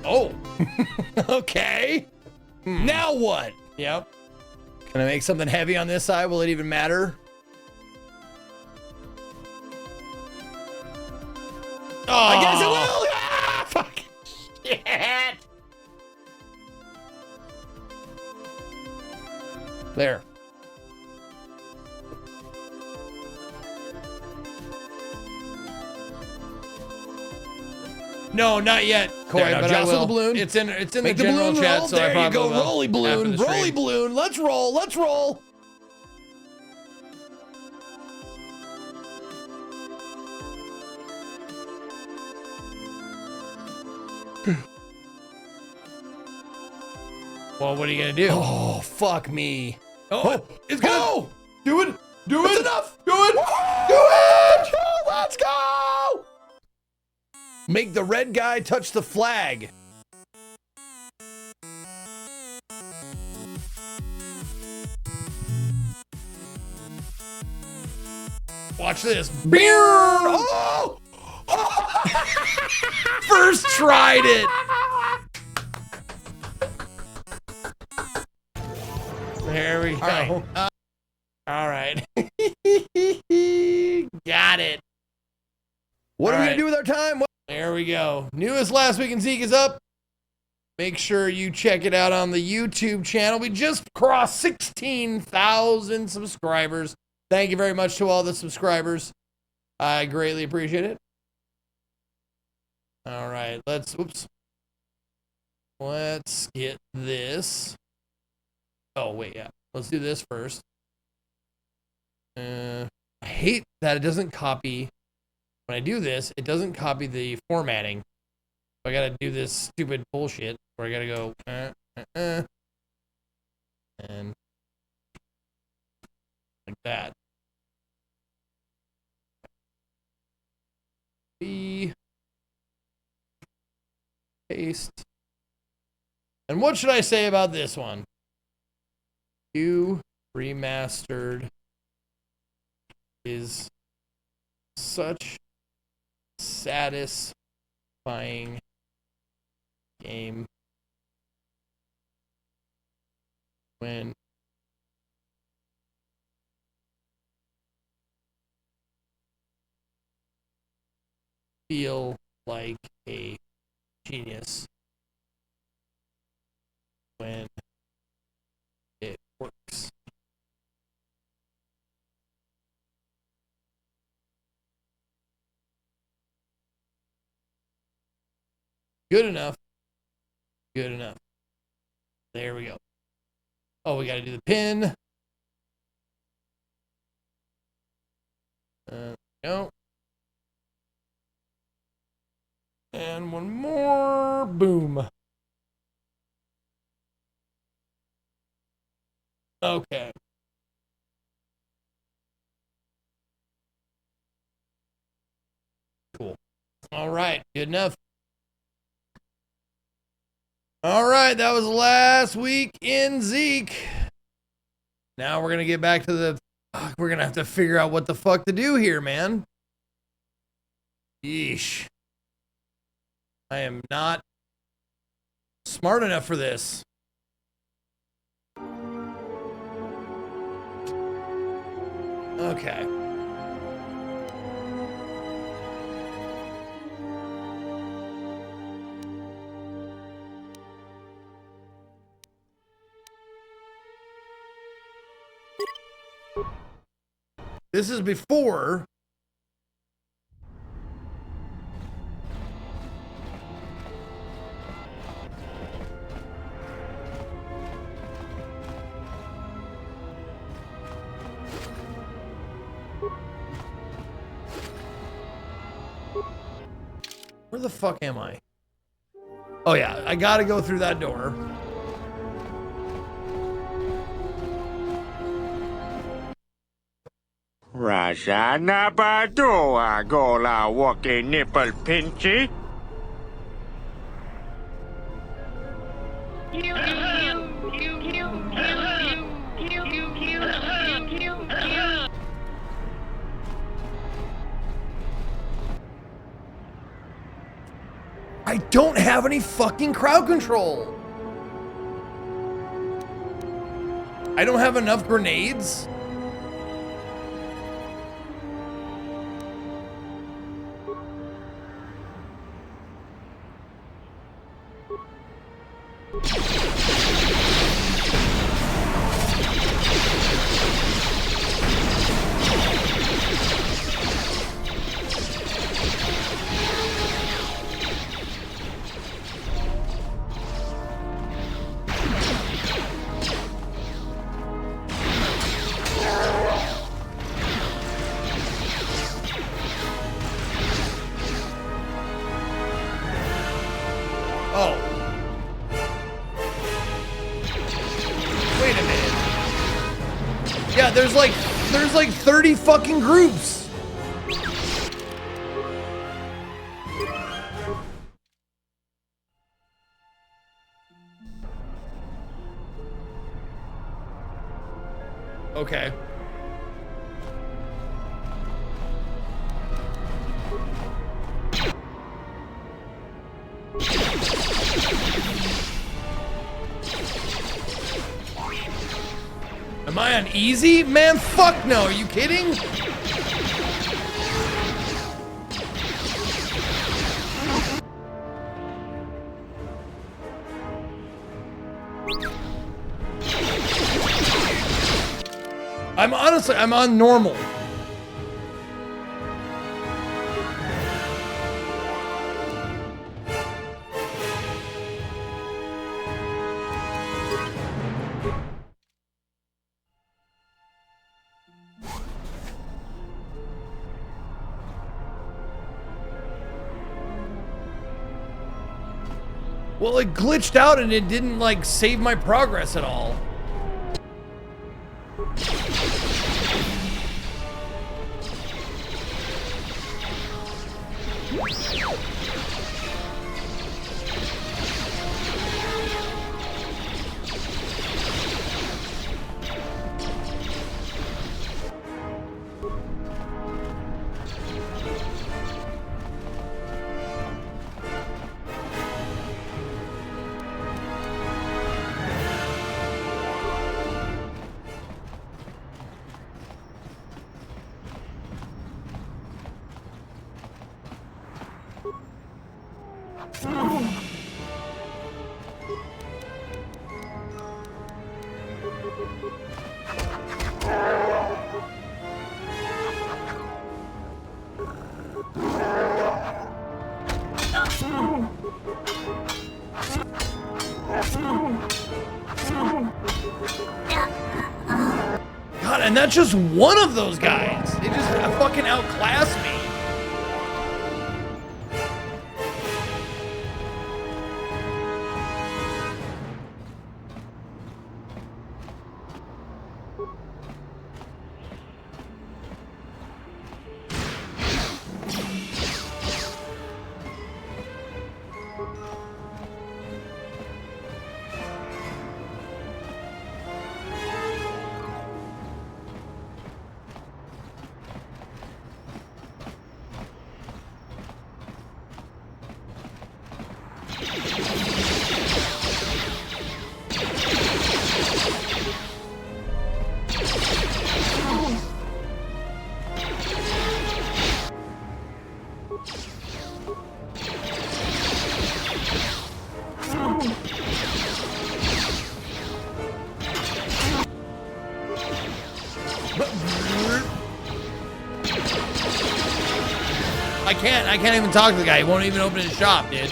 Oh. Okay. Now what? Yep. Can I make something heavy on this side? Will it even matter? Oh, I guess it will. Ah, fuck. Shit. There. No, not yet, Corey. There, but I will. The balloon. It's in the general chat. Roll. So there I you go, rolly balloon, rolly balloon. Let's roll. Let's roll. Well, what are you gonna do? Oh, fuck me. Oh, it's gonna. Oh! Do it. Do it. That's enough. Do it. Do it. Oh, let's go. Make the red guy touch the flag. Watch this. Beer. Oh! First tried it. There we go. All right. Got it. What are we gonna do with our time? Well, there we go. Newest Last Week in Zeke is up. Make sure you check it out on the YouTube channel. We just crossed 16,000 subscribers. Thank you very much to all the subscribers. I greatly appreciate it. All right, let's get this. Oh, wait, yeah. Let's do this first. I hate that it doesn't copy. When I do this, it doesn't copy the formatting. So I gotta do this stupid bullshit where I gotta go, and like that. Paste. And what should I say about this one? You Remastered is such satisfying game when feel like a genius when it works. Good enough. Good enough. There we go. Oh, we got to do the pin. No. And one more. Boom. Okay. Cool. All right. Good enough. All right. That was last week in Zeke. Now we're going to get back to the... We're going to have to figure out what the fuck to do here, man. Yeesh. I am not smart enough for this. Okay. This is before. Where the fuck am I? Oh yeah, I gotta go through that door. Rajana Badoa Gola Wake Nipple Pinchy. I don't have any fucking crowd control. I don't have enough grenades. There's like 30 fucking groups. Okay. Am I on easy? Man, fuck no. Are you kidding? I'm on normal. Well, it glitched out and it didn't like save my progress at all. God, and that's just one of those guys. They just fucking outclass me. I can't even talk to the guy. He won't even open his shop, dude.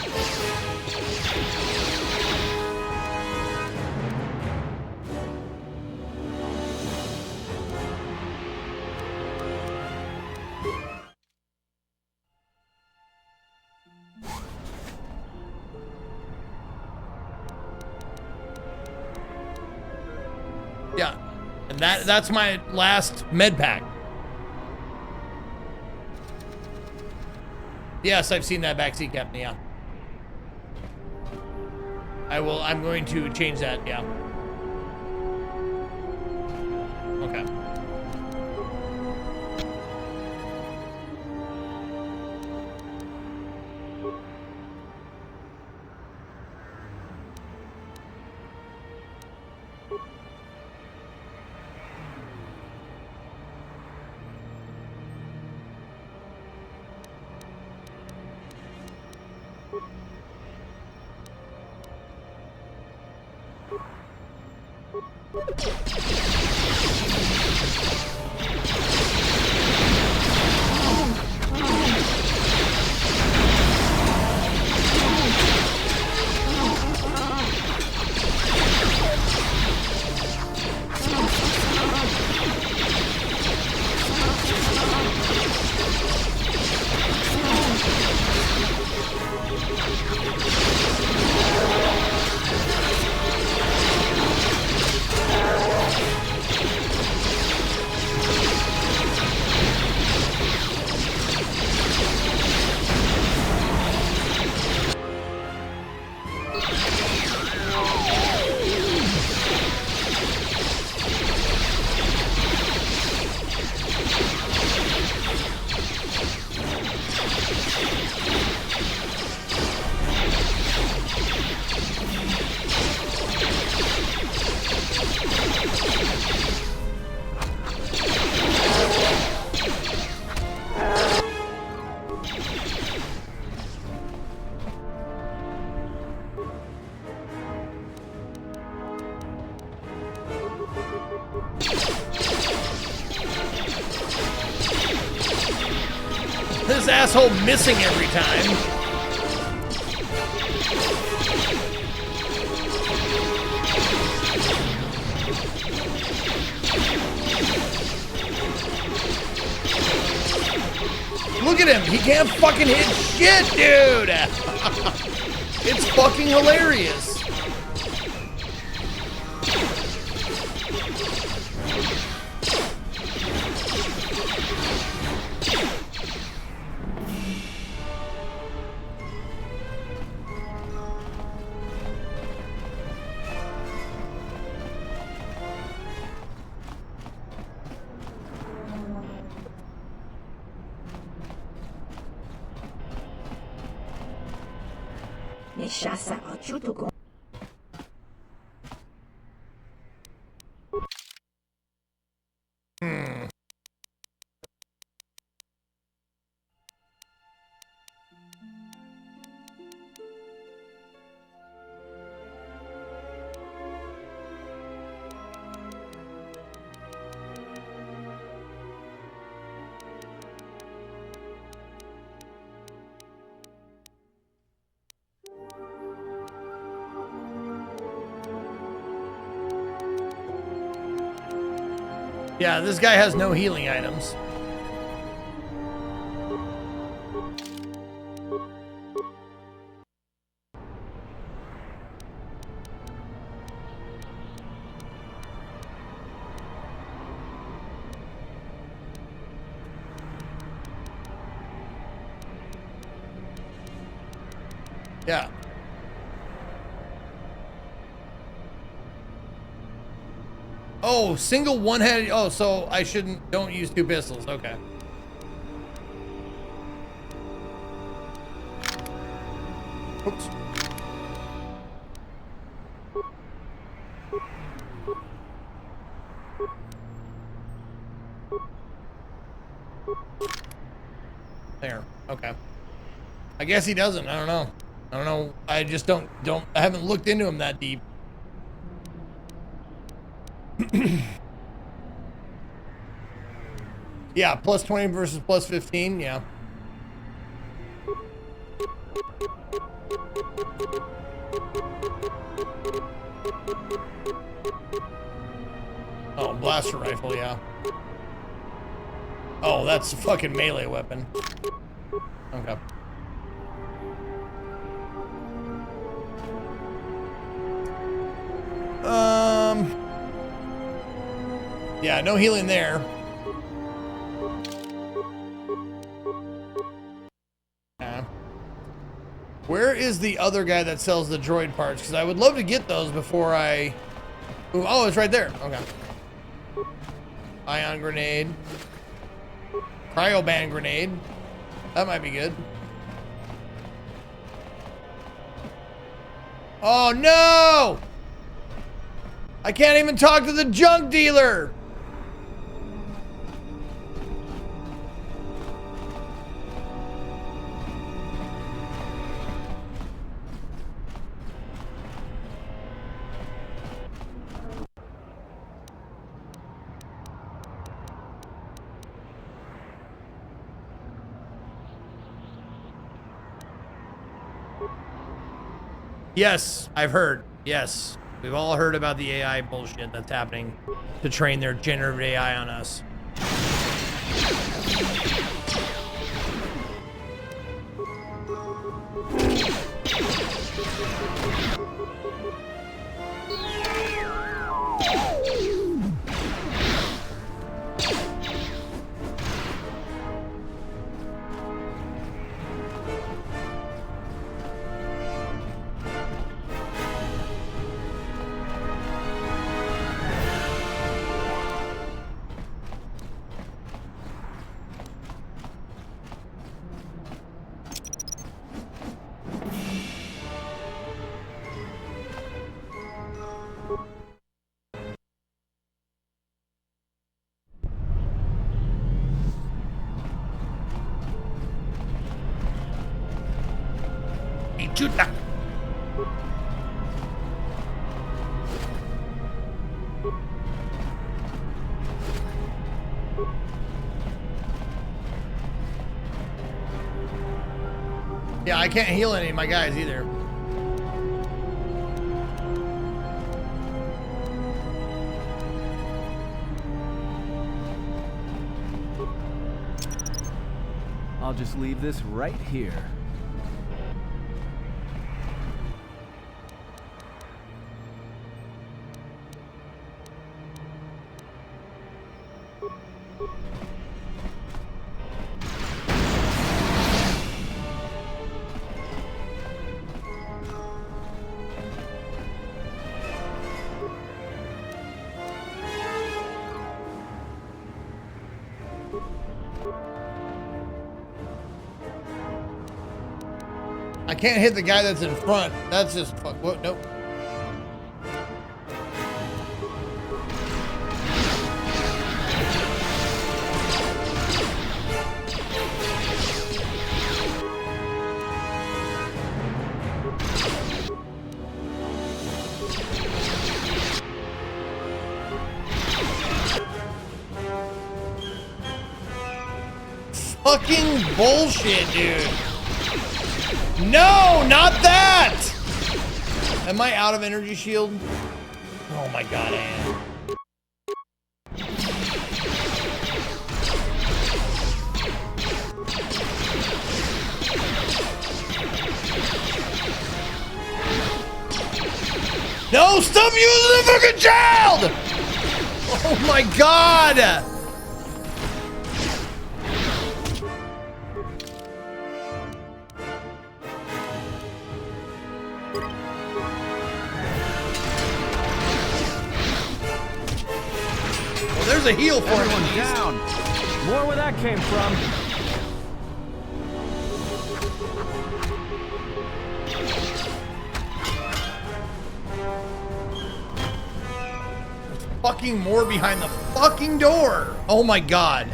Yeah. And that's my last med pack. Yes, I've seen that backseat captain, yeah. I'm going to change that, yeah. Okay. This asshole missing every time. Look at him. He can't fucking hit shit, dude. It's fucking hilarious. Yeah, this guy has no healing items. Yeah. Oh, single one-handed. Oh, so I don't use two pistols. Okay. Oops. There. Okay. I guess he doesn't. I don't know. I don't know. I just don't I haven't looked into him that deep. Yeah, plus 20 versus plus 15. Yeah. Oh, blaster rifle, yeah. Oh, that's a fucking melee weapon. Okay. Yeah, no healing there. Where is the other guy that sells the droid parts? Because I would love to get those before I... Ooh, oh, it's right there. Okay. Ion grenade. Cryoban grenade. That might be good. Oh, no! I can't even talk to the junk dealer! Yes, I've heard. Yes. We've all heard about the AI bullshit that's happening to train their generative AI on us. Yeah, I can't heal any of my guys either. I'll just leave this right here. I can't hit the guy that's in front. That's just fuck. What? Nope. Fucking bullshit, dude. No, not that! Am I out of energy shield? Oh my god, I am. No, stop using the fucking child! Oh my god! Well, there's a heal for Everyone down. More where that came from. Fucking more behind the fucking door. Oh my god.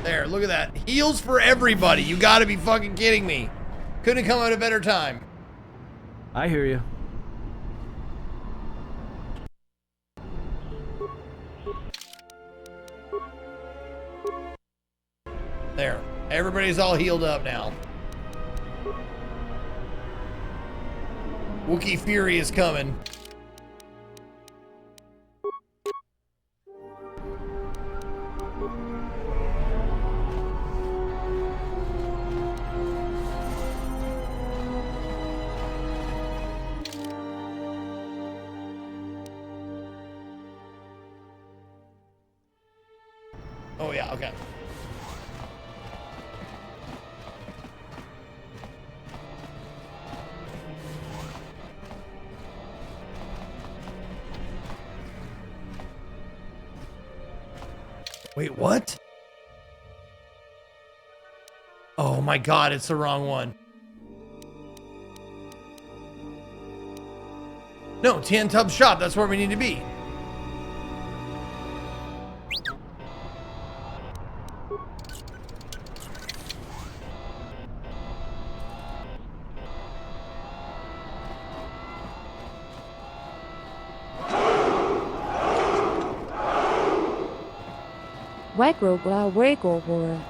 There, look at that. Heals for everybody. You gotta be fucking kidding me. Couldn't come at a better time. I hear you. There. Everybody's all healed up now. Wookiee Fury is coming. Oh yeah, okay. Wait, what? Oh my god, it's the wrong one. No, Tian Tub shop, that's where we need to be.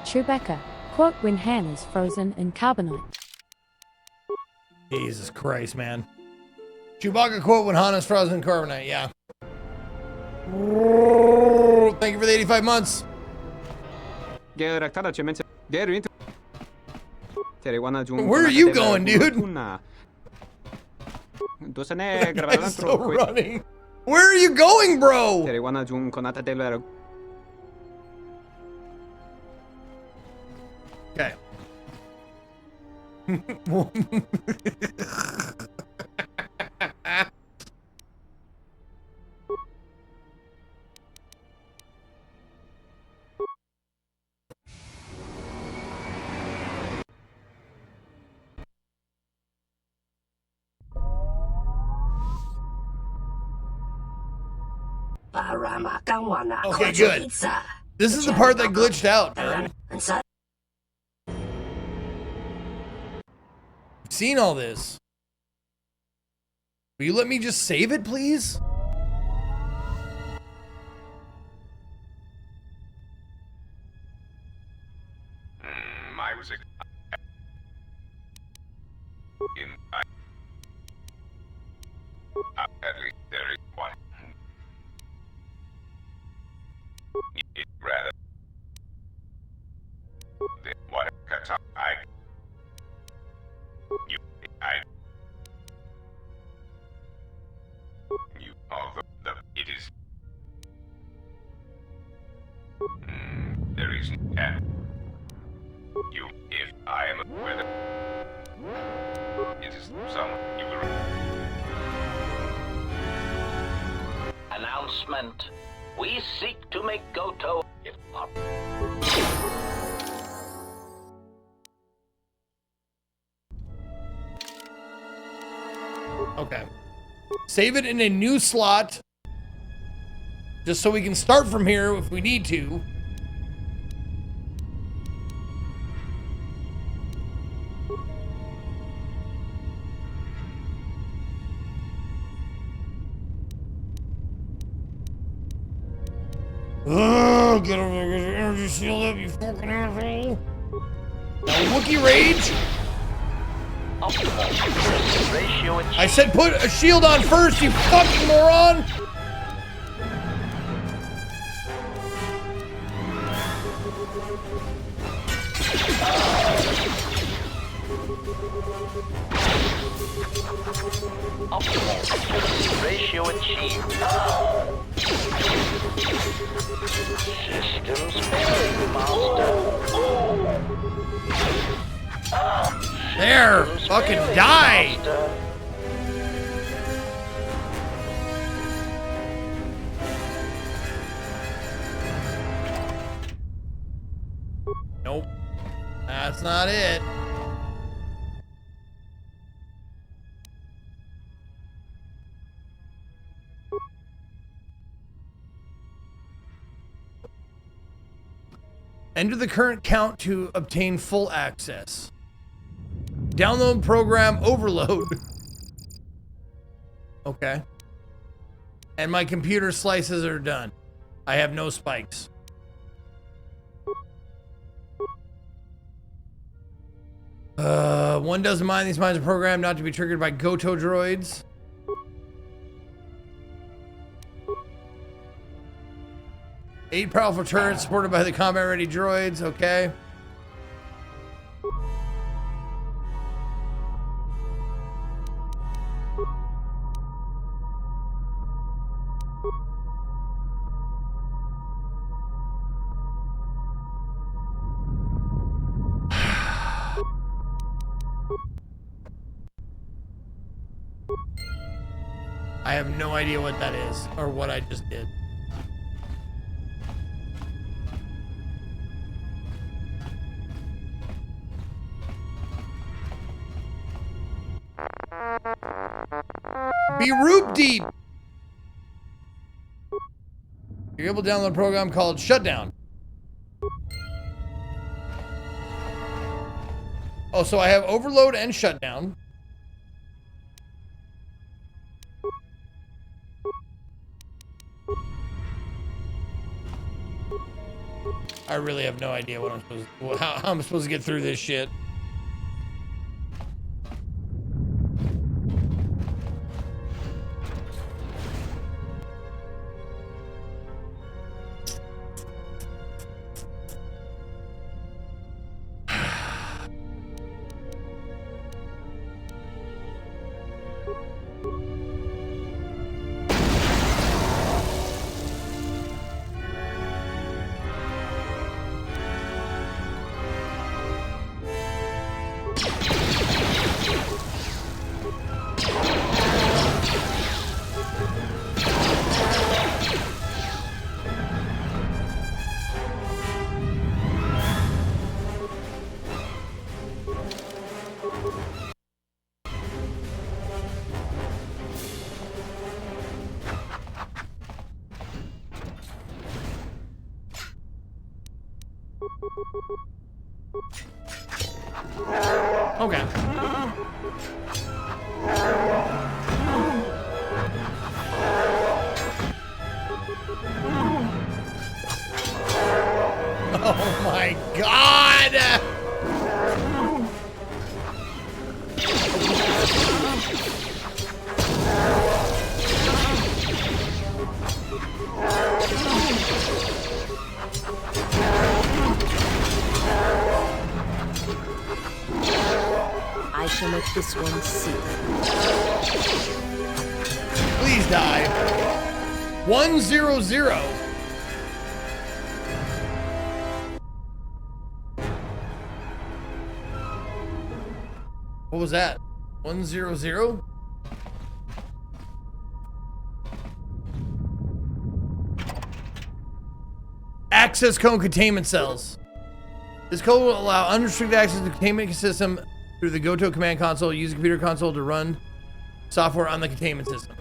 Chewbacca. Quote when Han is frozen in carbonite. Jesus Christ, man. Chewbacca quote when Han is frozen in carbonite, yeah. Thank you for the 85 months. Where are you going, dude? I'm still running. Where are you going, bro? Okay. Okay, good. This is the part that glitched out, man. I've seen all this. Will you let me just save it, please? I was at least there is one. It rather than what although it is there is you if I am whether it is some you will announcement. We seek to make Goto if not. Okay. Save it in a new slot. Just so we can start from here if we need to. Ugh, get over there, get your energy shield up, you fucking asshole. Now, Wookiee Rage. I said put a shield on first, you fucking moron! Optimal accuracy ratio achieved. Systems failing, Master. There! Fucking die! Master. Nope. That's not it. Enter the current count to obtain full access. Download program overload. Okay. And my computer slices are done. I have no spikes. One doesn't mind these mines are programmed not to be triggered by Goto droids. Eight powerful turrets supported by the combat-ready droids. Okay. I have no idea what that is or what I just did. Be root deep. You're able to download a program called Shutdown. Oh, so I have overload and shutdown. I really have no idea what I'm supposed to, how I'm supposed to get through this shit. Okay. Oh my God! I shall make this one Sith. Please die. 100. What was that? 100? Access code containment cells. This code will allow unrestricted access to the containment system through the Goto command console. Use the computer console to run software on the containment system.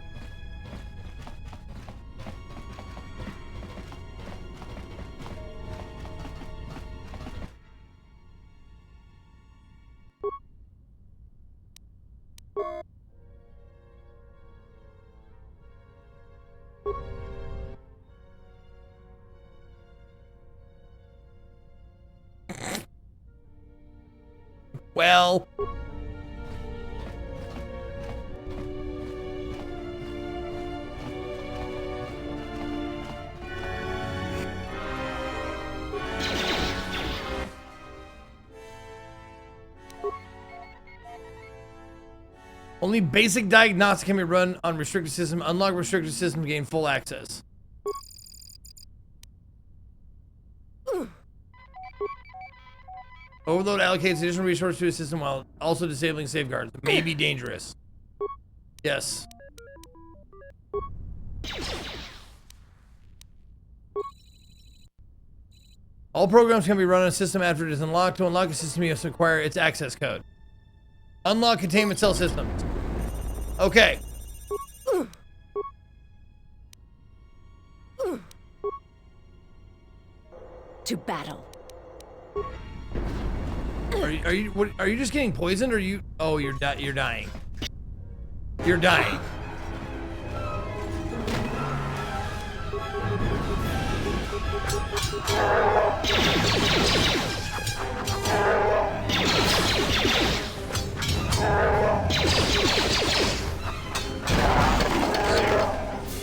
Well, Only basic diagnostics can be run on restricted system. Unlock restricted system to gain full access. Overload allocates additional resources to a system while also disabling safeguards. May be dangerous. Yes. All programs can be run on a system after it is unlocked. To unlock a system, you must acquire its access code. Unlock containment cell systems. Okay. To battle. Are you just getting poisoned, or you? Oh, you're dying. You're dying.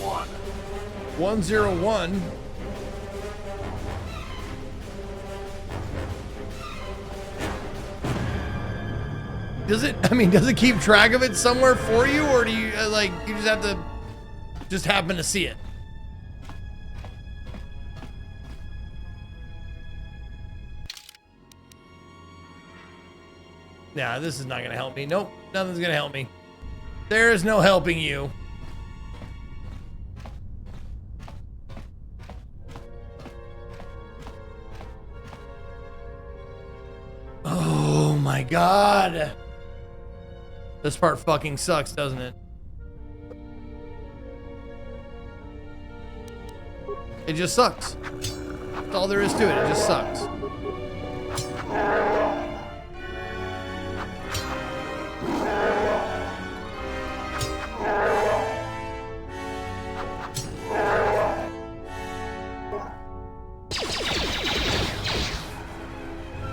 One. 101. Does it keep track of it somewhere for you, or do you, like, you just have to just happen to see it? Nah, this is not gonna help me. Nope, nothing's gonna help me. There is no helping you. Oh my god. This part fucking sucks, doesn't it? It just sucks. That's all there is to it. It just sucks.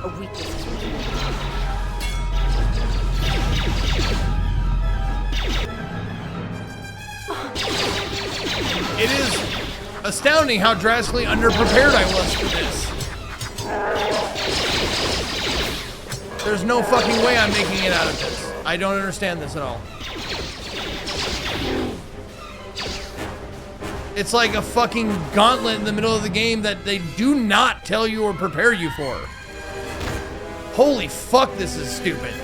A weakness. It is astounding how drastically underprepared I was for this. There's no fucking way I'm making it out of this. I don't understand this at all. It's like a fucking gauntlet in the middle of the game that they do not tell you or prepare you for. Holy fuck, this is stupid.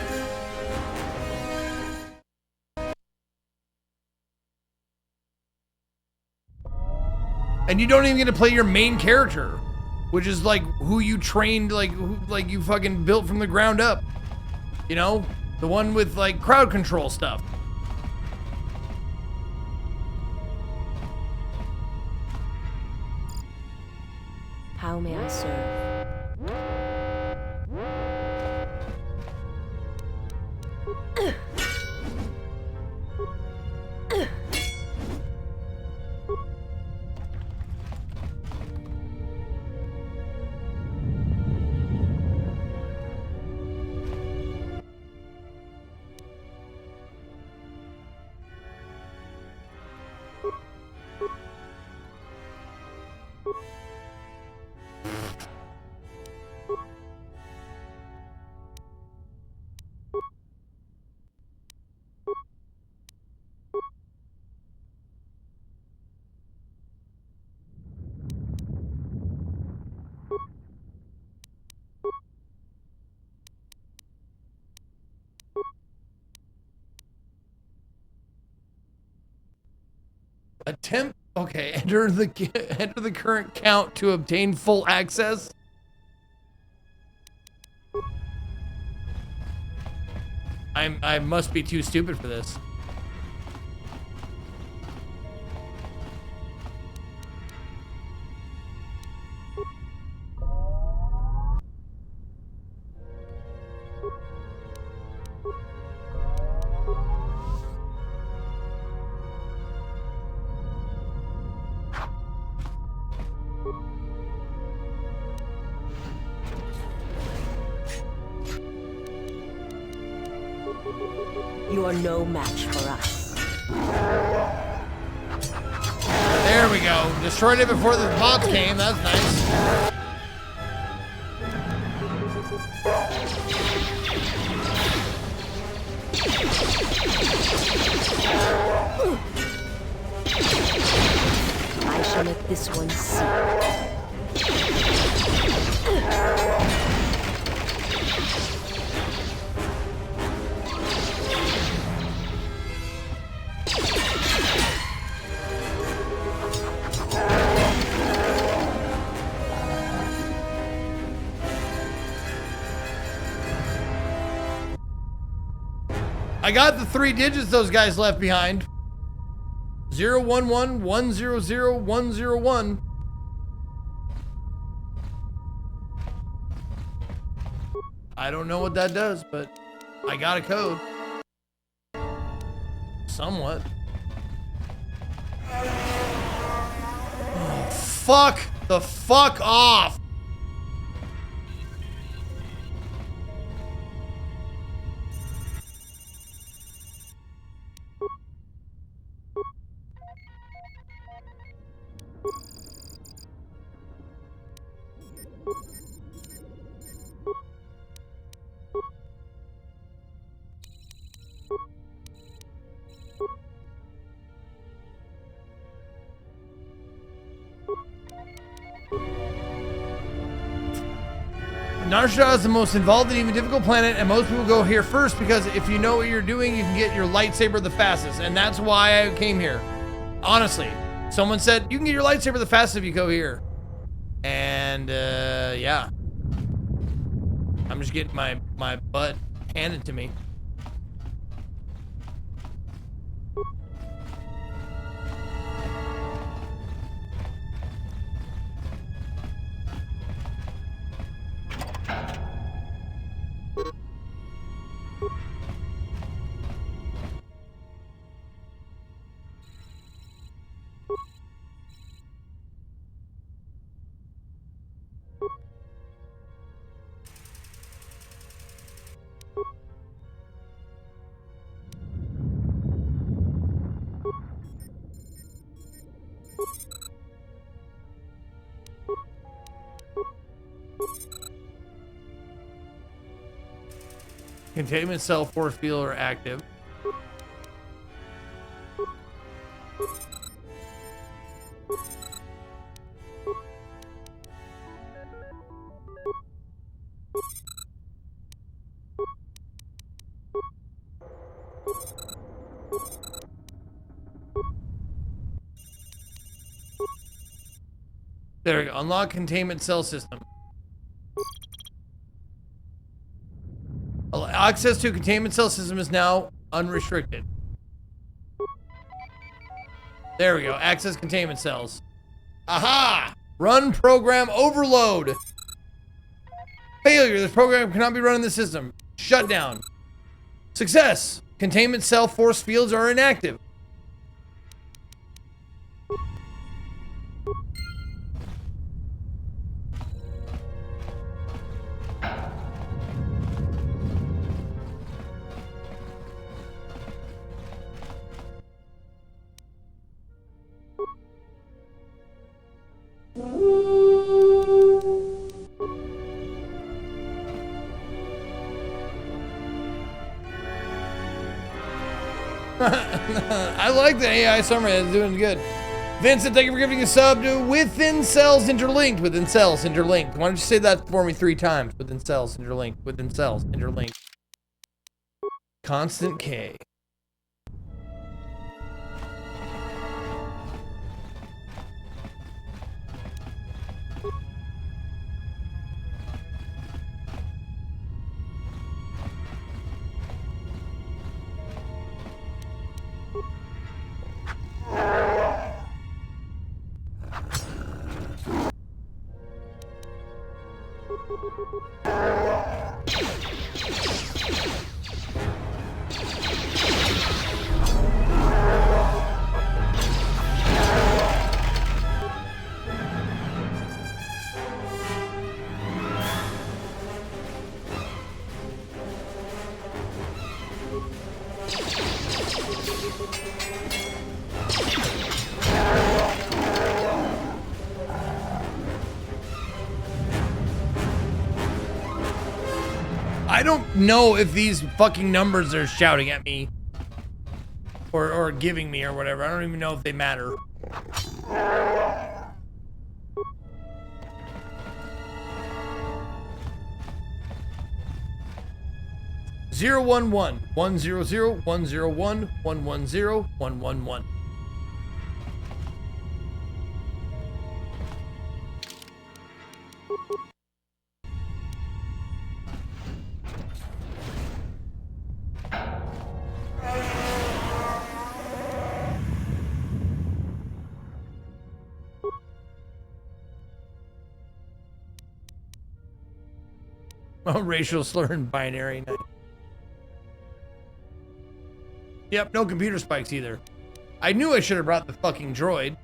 And you don't even get to play your main character, which is like who you trained, like you fucking built from the ground up. You know, the one with like crowd control stuff. How may I serve? Attempt. Okay, enter the current count to obtain full access. I must be too stupid for this. You are no match for us. There we go. Destroyed it before the bots came. That's nice. I shall make this one see. I got the 3 digits those guys left behind. 011 100 101. I don't know what that does, but I got a code. Somewhat. Oh, fuck the fuck off. Narshada is the most involved and even difficult planet, and most people go here first because if you know what you're doing, you can get your lightsaber the fastest, and that's why I came here. Honestly, someone said you can get your lightsaber the fastest if you go here, and yeah, I'm just getting my butt handed to me. Containment cell force field are active. There we go. Unlock containment cell system. Access to containment cell system is now unrestricted. There we go. Access containment cells. Aha! Run program overload. Failure. This program cannot be run in the system. Shut down. Success. Containment cell force fields are inactive. I like the AI summary. It's doing good. Vincent, thank you for giving a sub to Within Cells Interlinked. Within Cells Interlinked. Why don't you say that for me 3 times? Within Cells Interlinked. Within Cells Interlinked. Constant K. I don't know if these fucking numbers are shouting at me or giving me or whatever. I don't even know if they matter. 011 100 101 110 111. Oh, racial slur and binary. Yep, no computer spikes either. I knew I should have brought the fucking droid.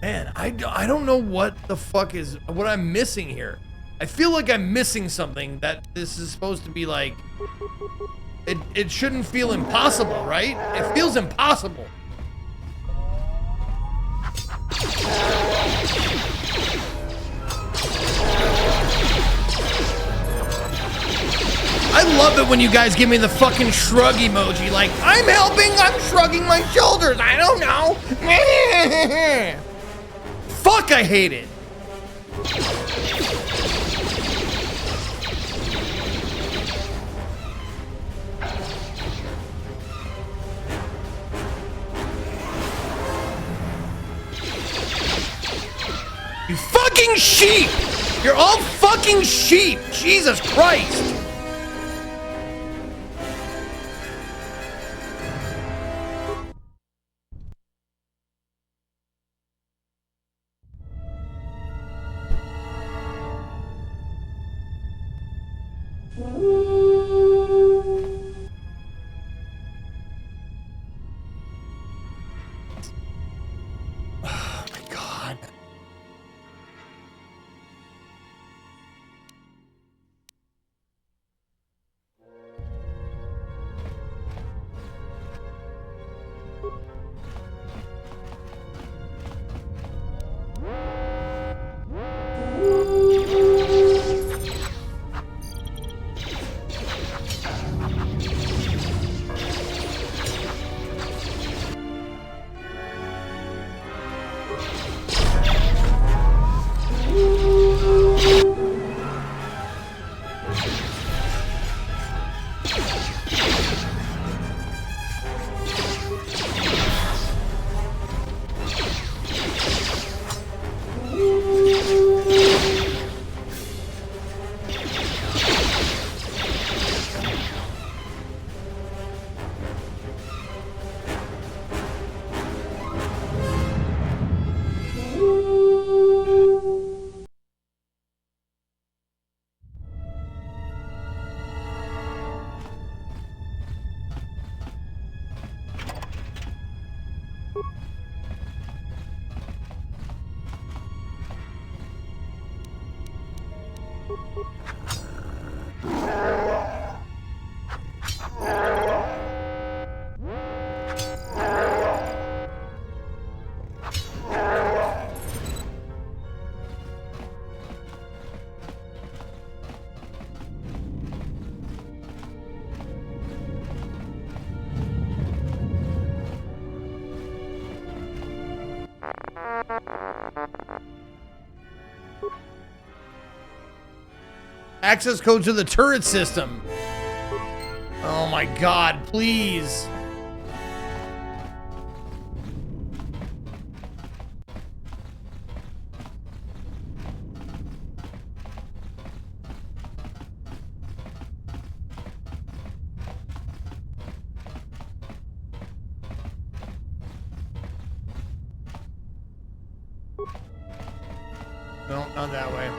Man, I don't know what the fuck is, what I'm missing here. I feel like I'm missing something that this is supposed to be like, it shouldn't feel impossible, right? It feels impossible. I love it when you guys give me the fucking shrug emoji, like, I'm helping, I'm shrugging my shoulders, I don't know. Fuck, I hate it. You fucking sheep! You're all fucking sheep! Jesus Christ! Oh my God. Access code to the turret system. Oh my God, please. No, not that way.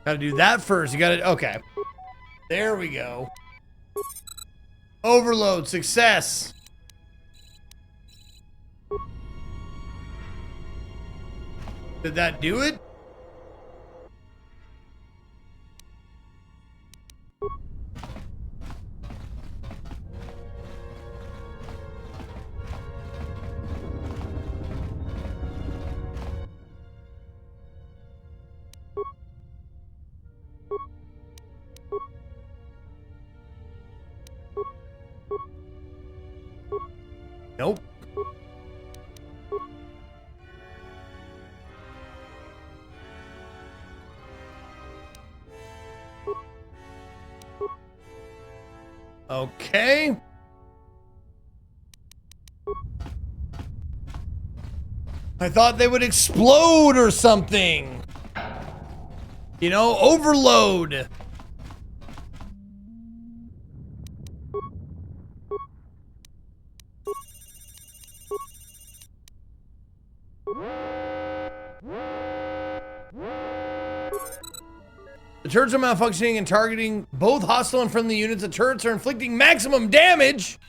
Gotta do that first. You gotta, okay. There we go. Overload, success. Did that do it? Nope. Okay. I thought they would explode or something. You know, overload. The turrets are malfunctioning and targeting both hostile and friendly units. The turrets are inflicting maximum damage.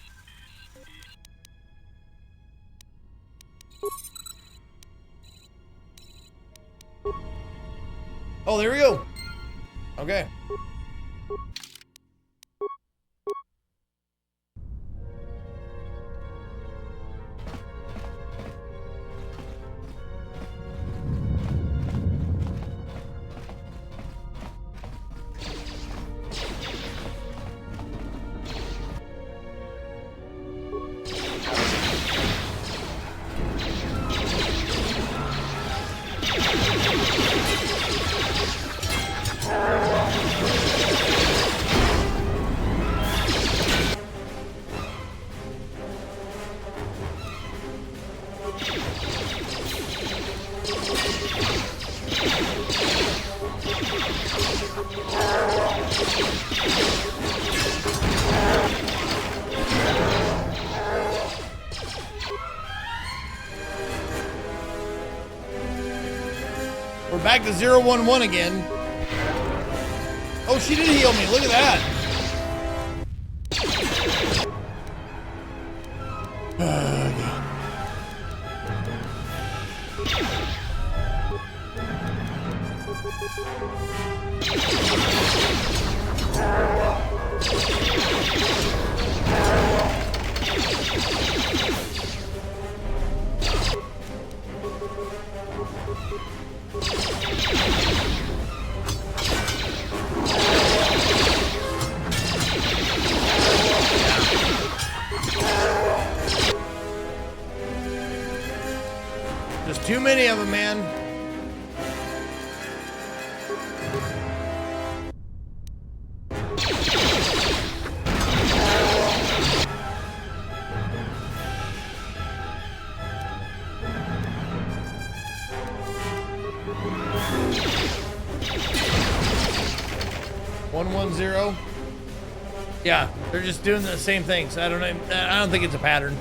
Oh, there we go. Okay. We're back to 011 again. Oh, she did heal me. Look at that. There's too many of them, man. Yeah, they're just doing the same things. I don't think it's a pattern.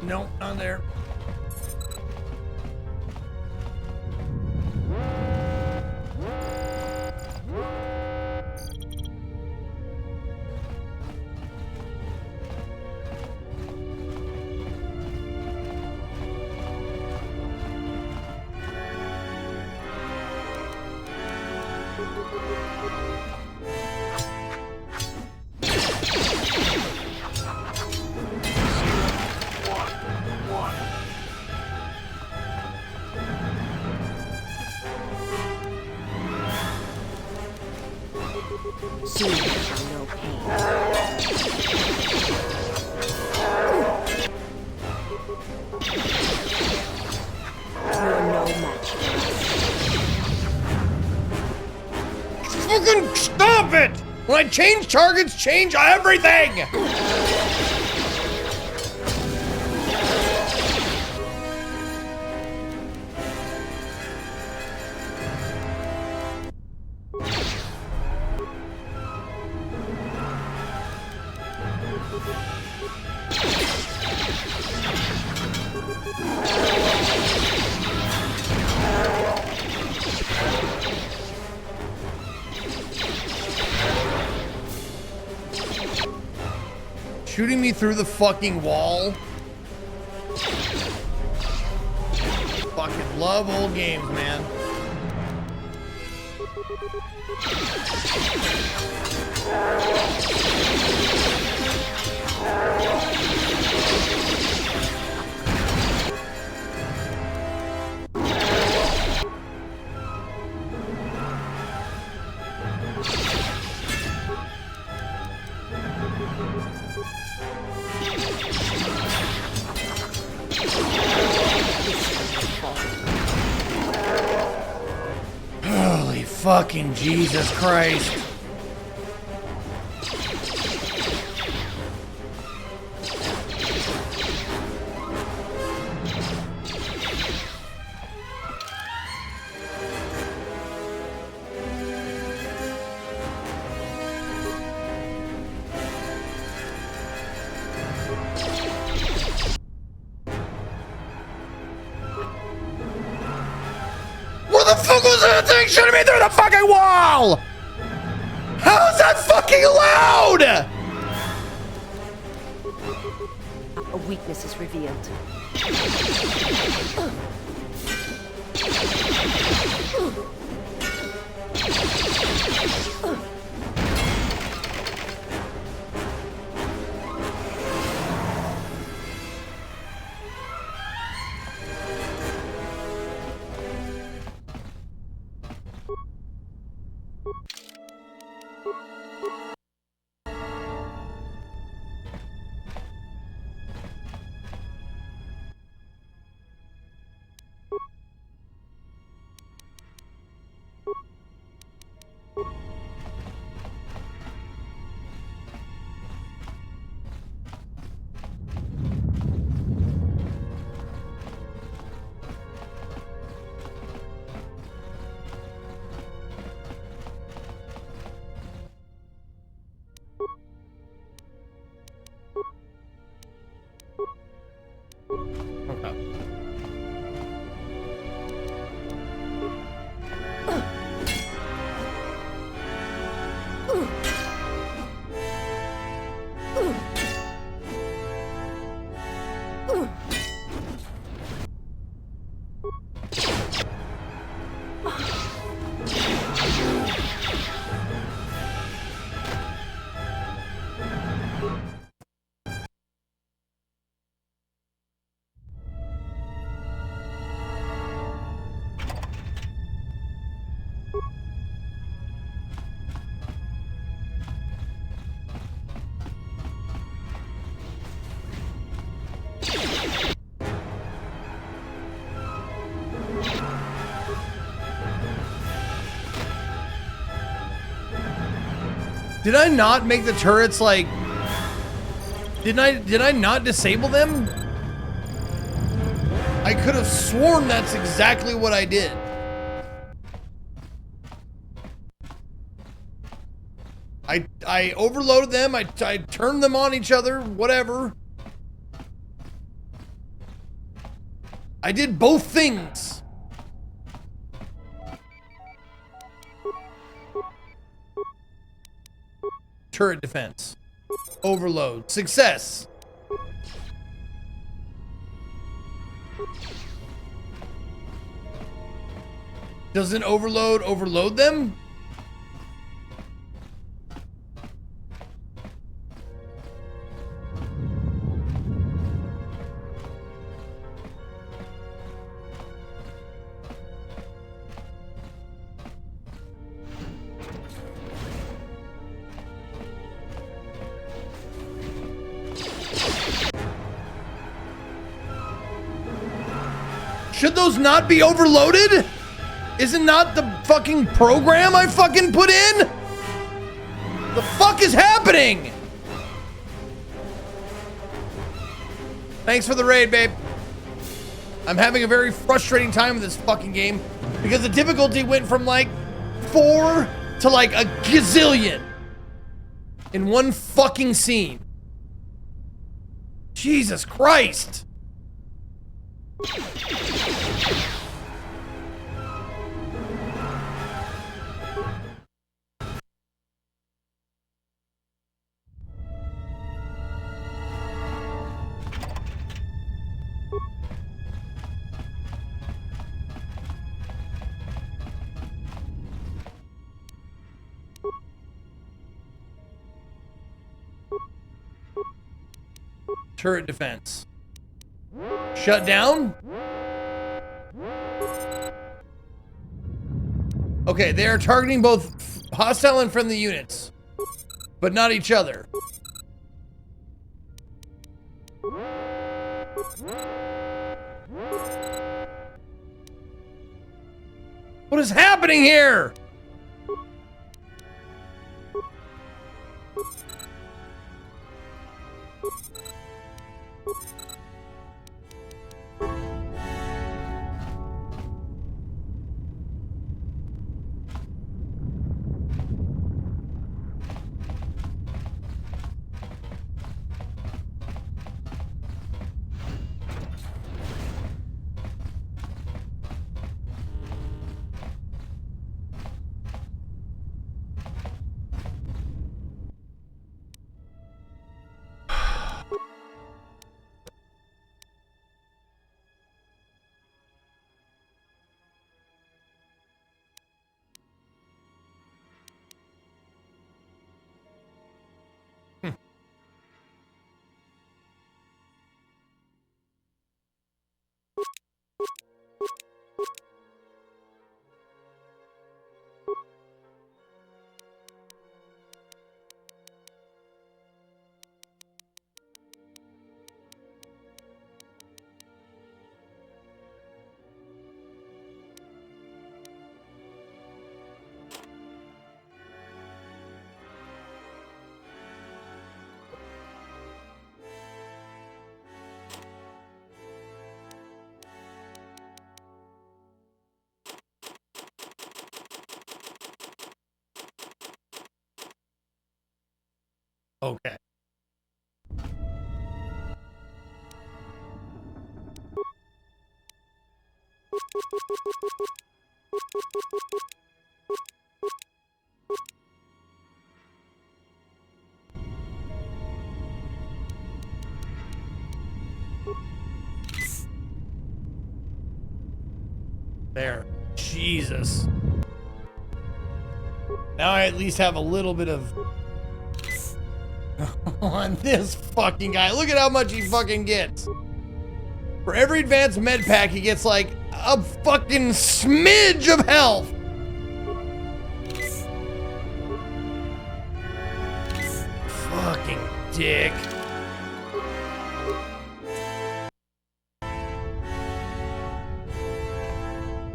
Nope, not there. Soon you shall know pain. You're no match for us. Fucking stop it! When I change targets, change everything! Shooting me through the fucking wall. Fucking love old games, man. Holy fucking Jesus Christ. What the fuck was that thing shooting me through the fucking wall? How is that fucking loud? A weakness is revealed. Did I not make the turrets like... Did I not disable them? I could have sworn that's exactly what I did. I overloaded them, I turned them on each other, whatever. I did both things. Turret defense. Overload. Success. Doesn't overload them? Should those not be overloaded? Isn't not the fucking program I fucking put in? The fuck is happening? Thanks for the raid, babe. I'm having a very frustrating time with this fucking game because the difficulty went from like 4 to like a gazillion in one fucking scene. Jesus Christ. Turret defense. Shut down? Okay, they are targeting both hostile and friendly units, but not each other. What is happening here? Okay. There. Jesus. Now I at least have a little bit of on this fucking guy. Look at how much he fucking gets. For every advanced med pack, he gets like a fucking smidge of health. Fucking dick.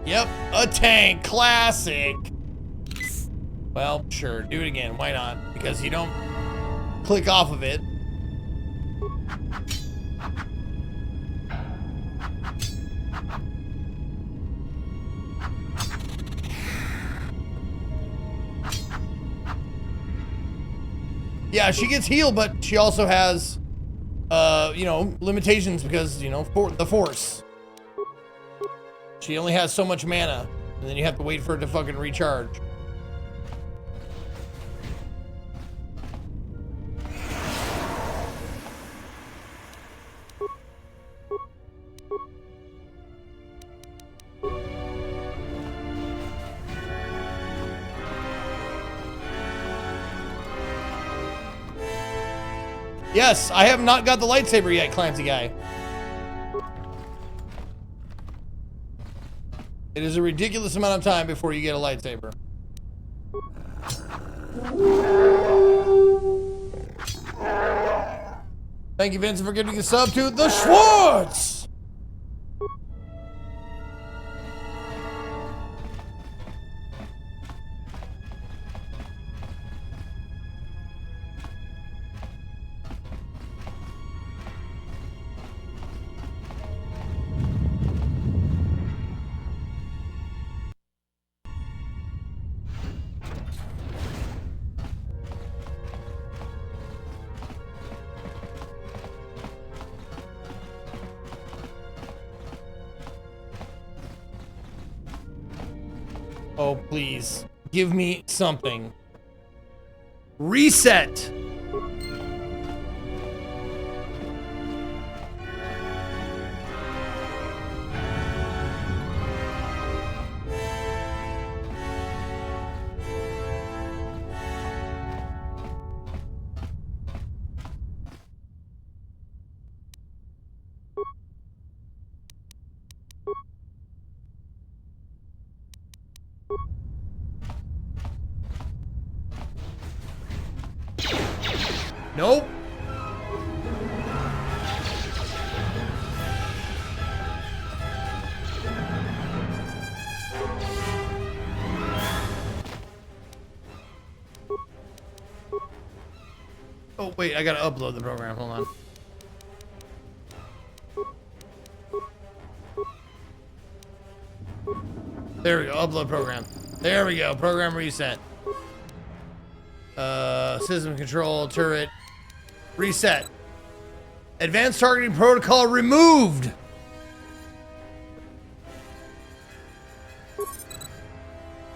Yep, a tank, classic. Well, sure, do it again, why not? Because you don't click off of it. Yeah, she gets healed, but she also has, you know, limitations because, you know, the Force. She only has so much mana, and then you have to wait for it to fucking recharge. Yes, I have not got the lightsaber yet, Clancy guy. It is a ridiculous amount of time before you get a lightsaber. Thank you, Vincent, for giving a sub to the Schwartz! Oh, please. Give me something. Reset! Nope. Oh, wait, I gotta upload the program. Hold on. There we go. Upload program. There we go. Program reset. System control, turret. Reset. Advanced targeting protocol removed.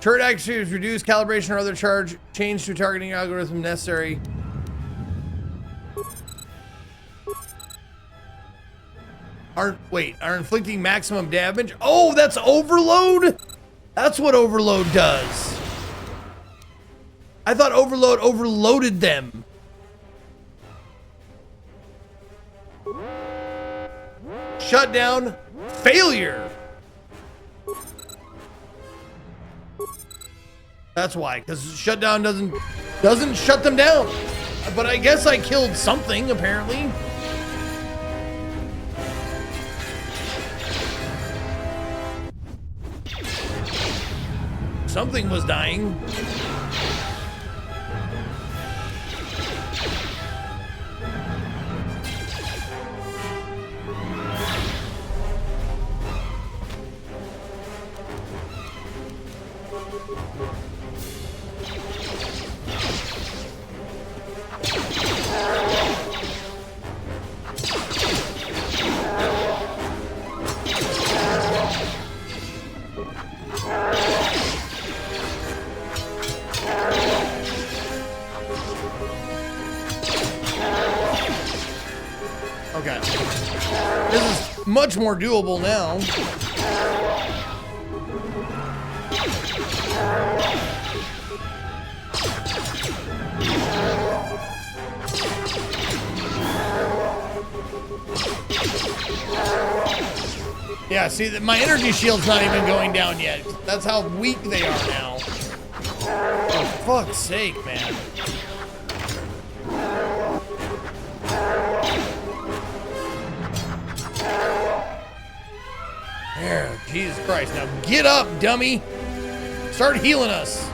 Turret accuracy is reduced. Calibration or other charge. Change to targeting algorithm necessary. Are inflicting maximum damage? Oh, that's overload? That's what overload does. I thought overload overloaded them. Shutdown. Failure. That's why, because shutdown doesn't shut them down. But I guess I killed something, apparently. Something was dying. Okay. This is much more doable now. Yeah, see, my energy shield's not even going down yet. That's how weak they are now. For fuck's sake, man. There, Jesus Christ. Now get up, dummy. Start healing us.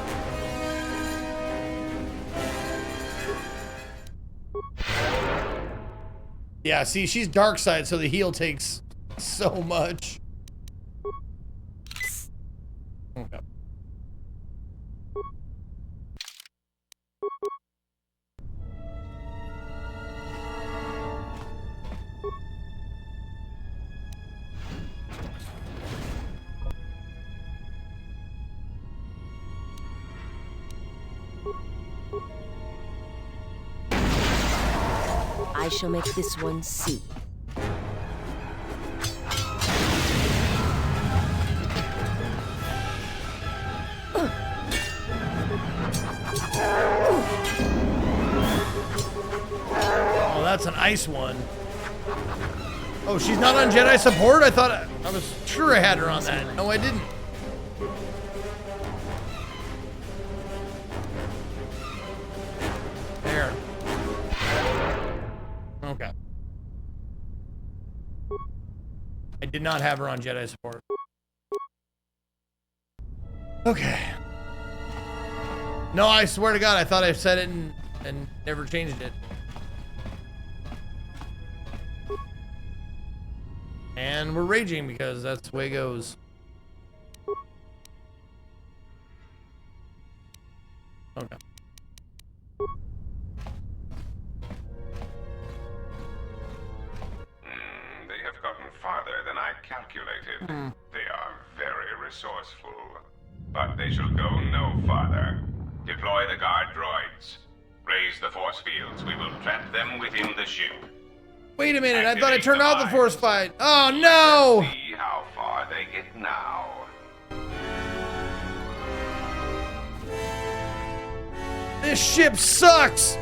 Yeah, see, she's dark side, so the heal takes so much. Okay. I shall make this one see. Oh, that's an ice one. Oh, she's not on Jedi support? I thought I was sure I had her on that. No, I didn't. There. Okay. I did not have her on Jedi support. Okay. No, I swear to God, I thought I said it and never changed it. And we're raging because that's the way it goes. Okay. They have gotten farther than I calculated. They are very resourceful. But they shall go no farther. Deploy the guard droids. Raise the force fields. We will trap them within the ship. Wait a minute, I thought I turned off the force fight. Oh no! Let's see how far they get now. This ship sucks!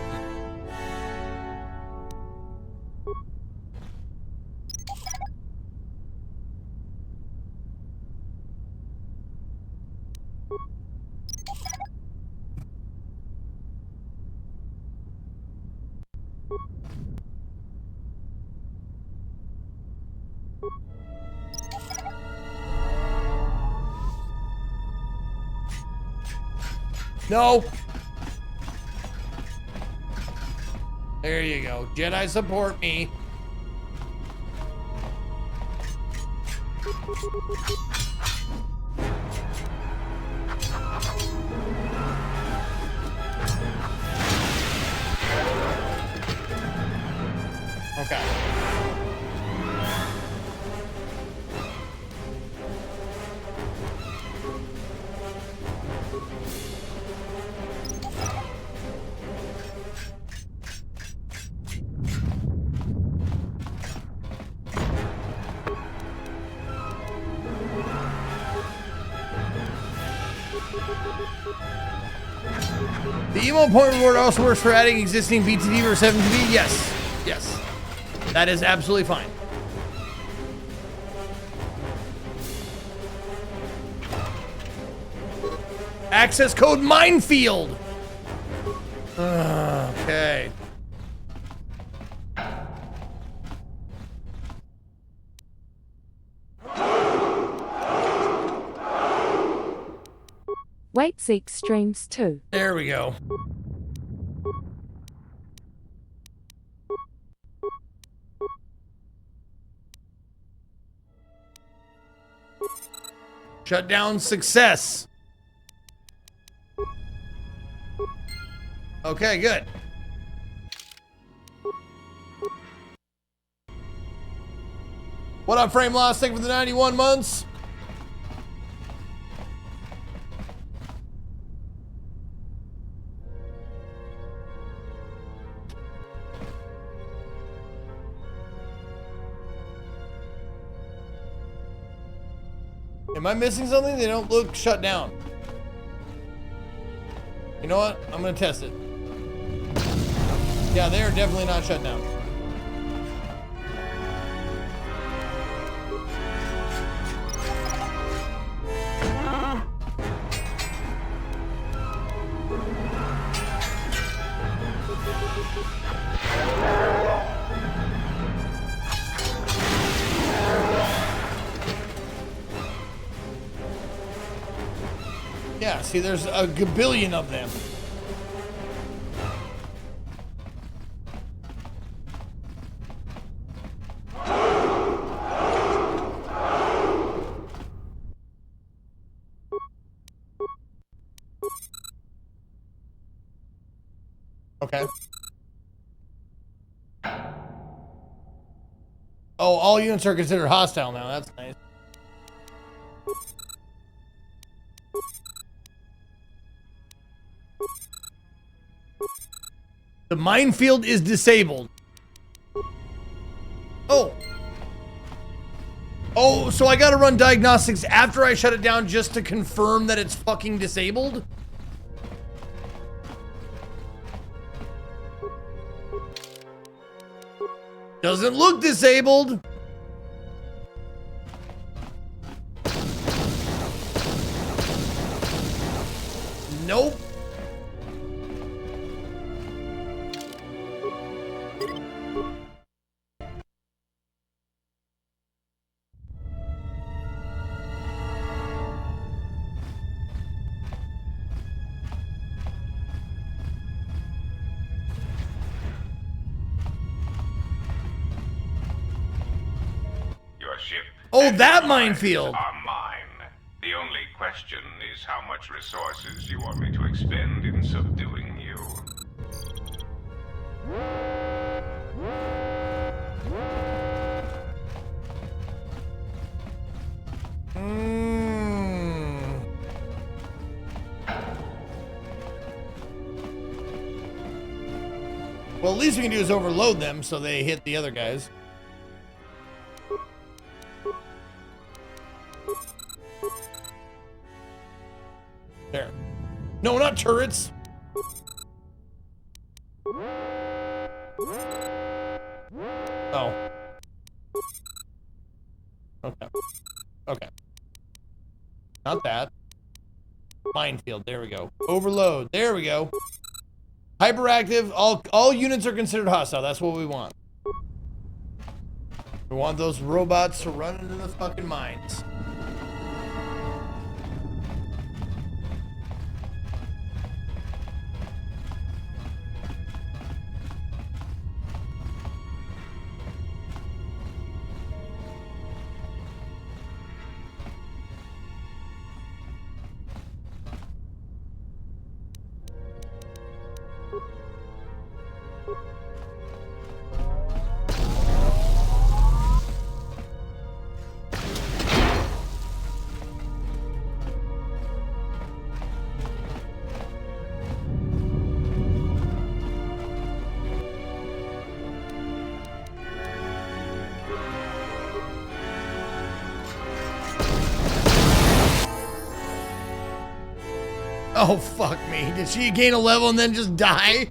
No. There you go. Jedi support me. Okay. The emo point reward also works for adding existing BTD or 7TB? Yes. Yes. That is absolutely fine. Access code minefield. Okay. Wait, Zeke streams too. There we go. Shutdown success. Okay, good. What up, Frame Loss? Thank you for the 91 months. Am I missing something? They don't look shut down. You know what? I'm gonna test it. Yeah, they are definitely not shut down. Yeah, see, there's a gabillion of them. Okay. Oh, all units are considered hostile now. That's nice. The minefield is disabled. Oh. Oh, so I gotta run diagnostics after I shut it down just to confirm that it's fucking disabled? Doesn't look disabled. Nope. Your ship. Oh, that minefield. Are mine. The only question is how much resources you want me to expend in subduing you. Well, at least we can do is overload them so they hit the other guys. There. No, not turrets. Oh. Okay. Okay. Not that. Minefield. There we go. Overload. There we go. Hyperactive. All units are considered hostile. That's what we want. We want those robots to run into the fucking mines. Oh, fuck me. Did she gain a level and then just die?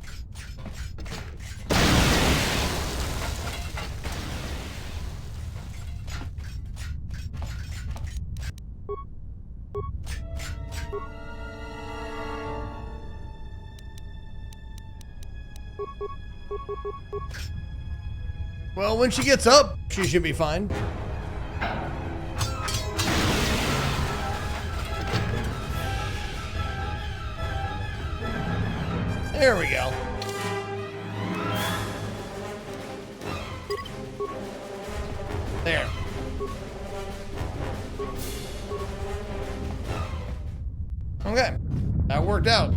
Well, when she gets up, she should be fine. There we go. There. Okay. That worked out.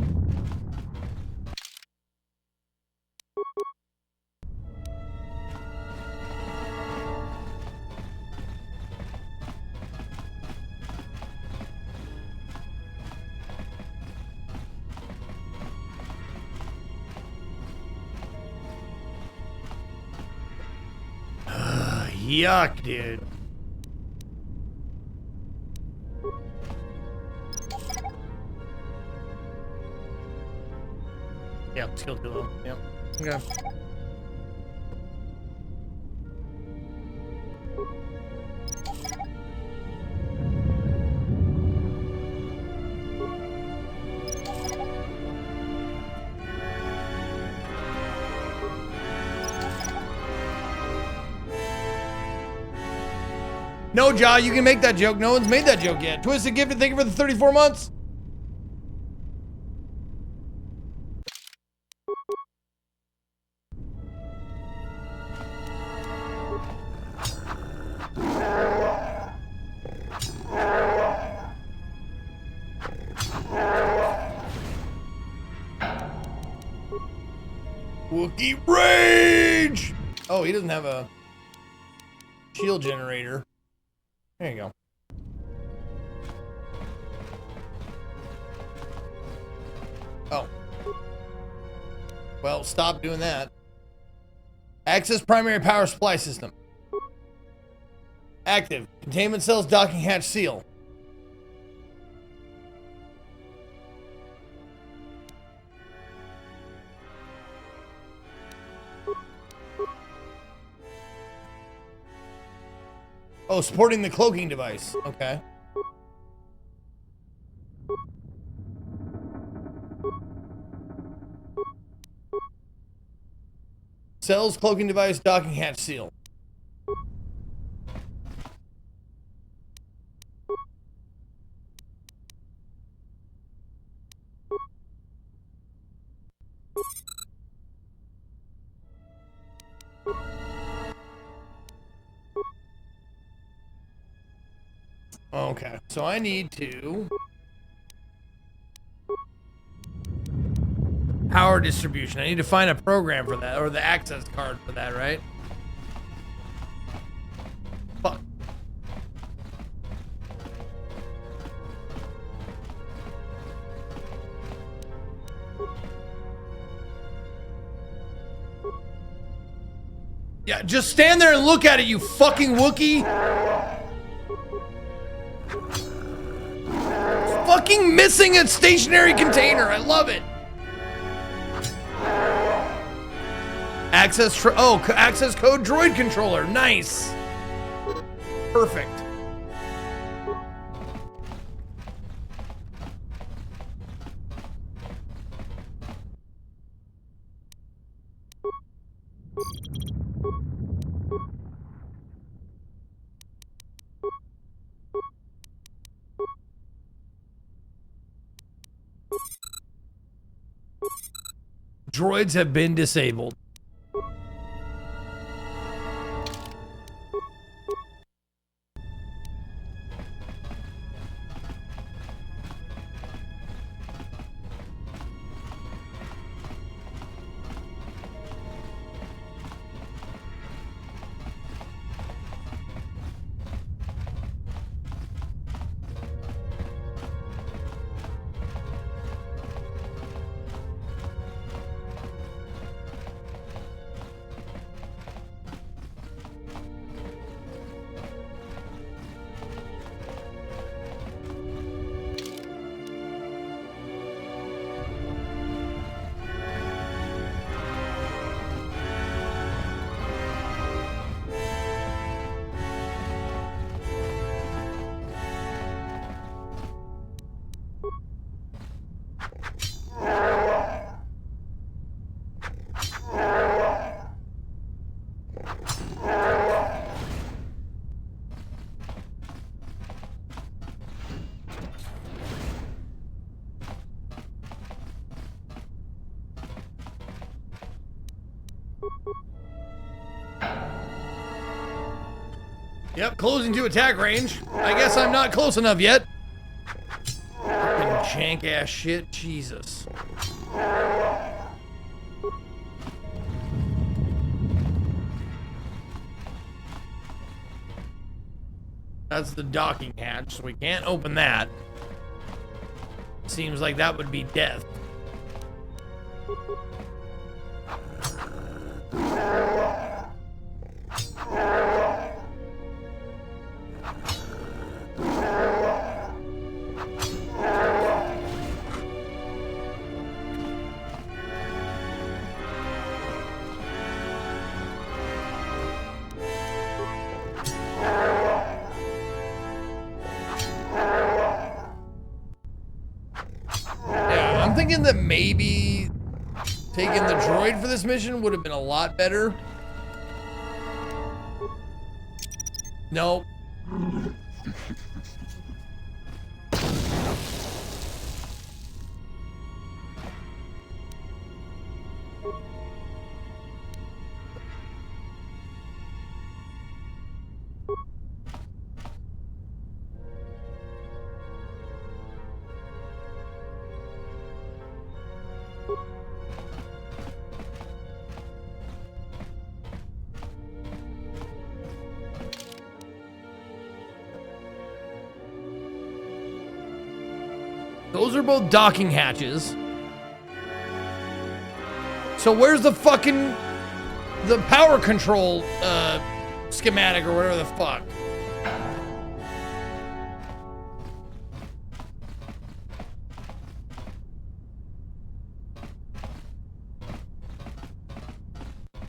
Yuck, dude. Yeah, skill too low. Yep. Okay. No, Ja, you can make that joke. No one's made that joke yet. Twisted Gifted, thank you for the 34 months. Wookiee Rage! Oh, he doesn't have a shield generator. There you go. Oh. Well, stop doing that. Access primary power supply system. Active. Containment cells docking hatch seal. Oh, supporting the cloaking device. Okay. Cells, cloaking device, docking hatch seal. Okay, so I need to power distribution. I need to find a program for that, or the access card for that, right? Fuck. Yeah, just stand there and look at it, you fucking Wookiee. Fucking missing a stationary container. I love it. Access code droid controller. Nice. Perfect. Droids have been disabled. Yep, closing to attack range. I guess I'm not close enough yet. Fucking jank ass shit. Jesus. That's the docking hatch, so we can't open that. Seems like that would be death. Thinking that maybe taking the droid for this mission would have been a lot better. Nope. Those are both docking hatches. So where's the fucking... the power control schematic or whatever the fuck?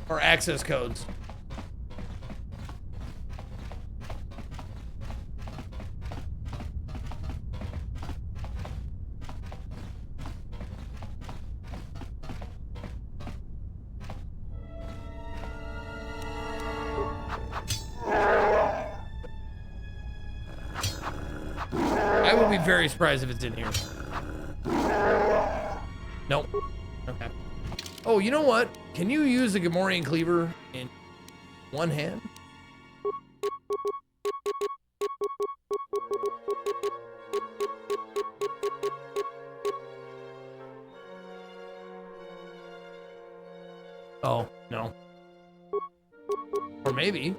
Or access codes. I will be very surprised if it's in here. Nope. Okay. Oh, you know what? Can you use the Gamorrean cleaver in one hand? Oh, no. Or maybe.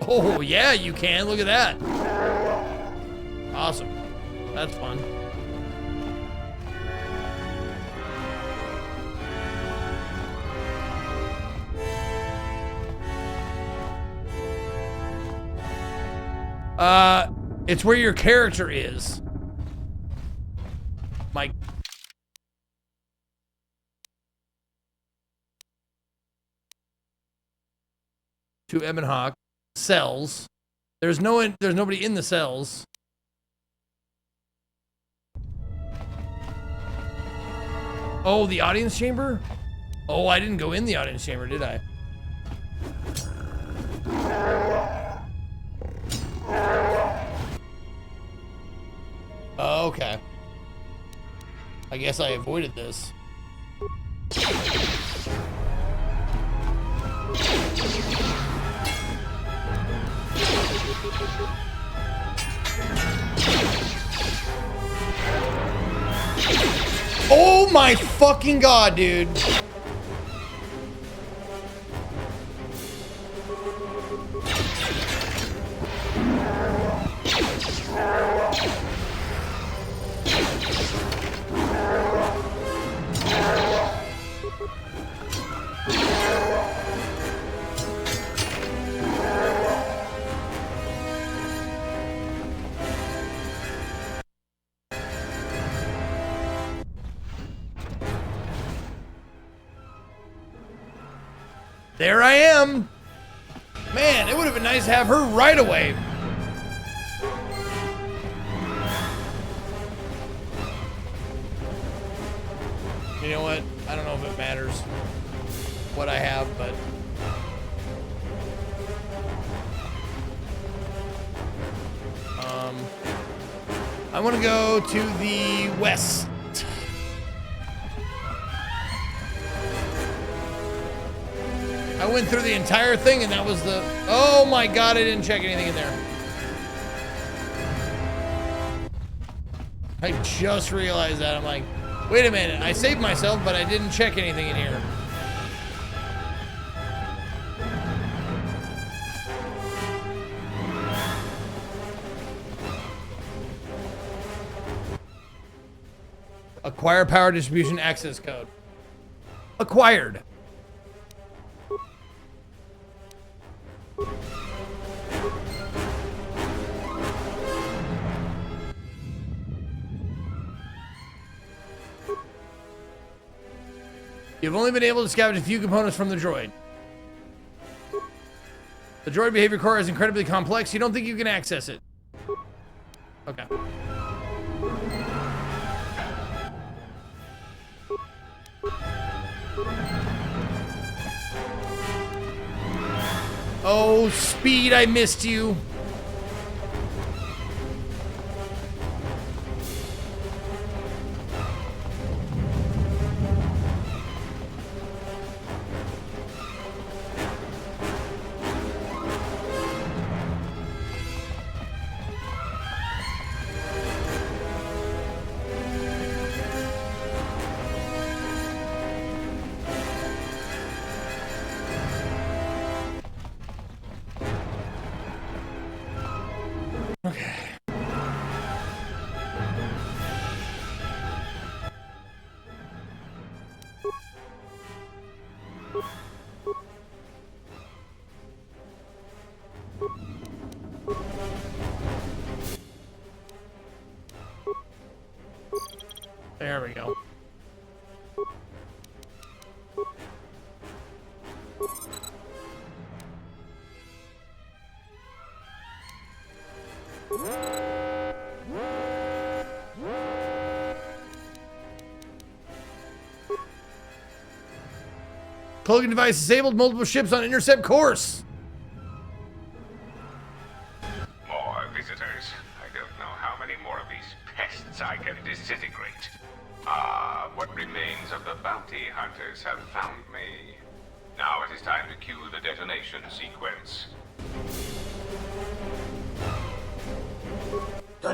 Oh, yeah, you can. Look at that. Awesome. That's fun. It's where your character is. Mike. To Ebon Hawk. Cells. There's nobody in the cells. Oh, the audience chamber? Oh, I didn't go in the audience chamber, did I? Oh, okay. I guess I avoided this. Oh my fucking god, dude. There I am. Man, it would have been nice to have her right away. You know what? I don't know if it matters what I have, but I want to go to the west. I went through the entire thing and that was the... Oh my god, I didn't check anything in there. I just realized that. I'm like, wait a minute, I saved myself, but I didn't check anything in here. Acquire power distribution access code. Acquired. You've only been able to scavenge a few components from the droid. The droid behavior core is incredibly complex. You don't think you can access it? Okay. Oh, Speed, I missed you. There we go. Cloaking device disabled. Multiple ships on intercept course. More visitors. I don't know how many more of these pests I can disintegrate. Ah, what remains of the bounty hunters have found me. Now it is time to cue the detonation sequence. The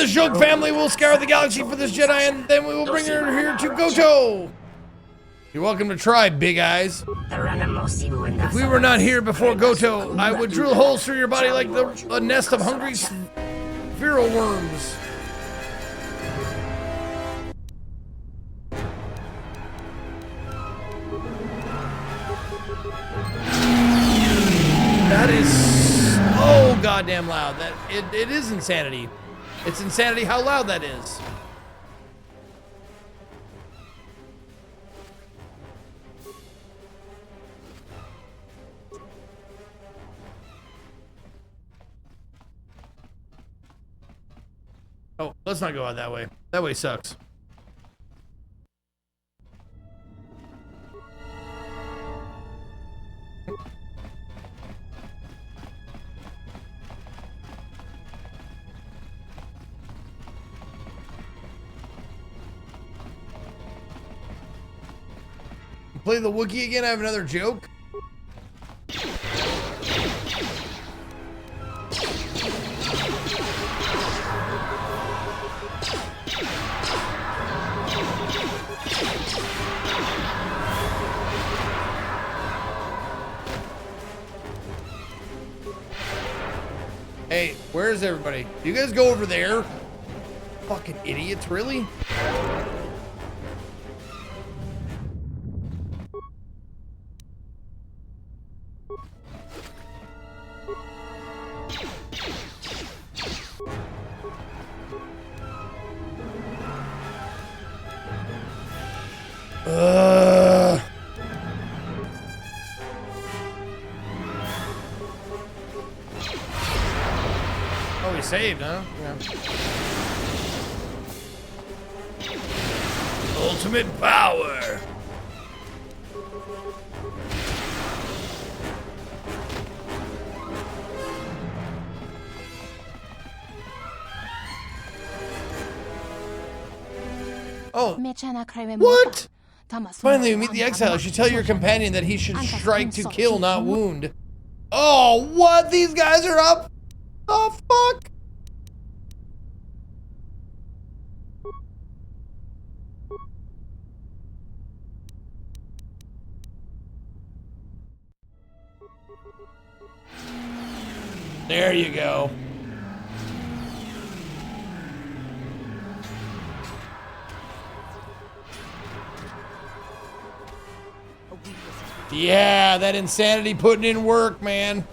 Shulk family will scour the galaxy for this Jedi, and then we will bring her here to Goto. You're welcome to try, Big Eyes. If we were not here before Goto, I would drill holes through your body like a nest of hungry viral worms. That is so goddamn loud. That it is insanity. It's insanity how loud that is. Oh, let's not go out that way. That way sucks. Play the Wookiee again? I have another joke. Hey, where's everybody? You guys go over there? Fucking idiots, really? Oh, he saved, huh? Yeah. Ultimate power. Oh. What? Finally, we meet the exile. You should tell your companion that he should strike to kill, not wound. Oh, what? These guys are up? Oh, fuck. There you go. Yeah, that insanity putting in work, man.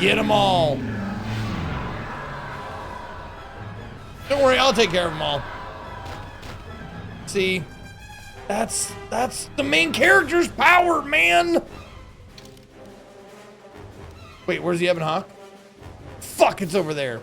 Get them all. Don't worry, I'll take care of them all. See, that's the main character's power, man. Wait, where's the Ebon Hawk? Fuck, it's over there.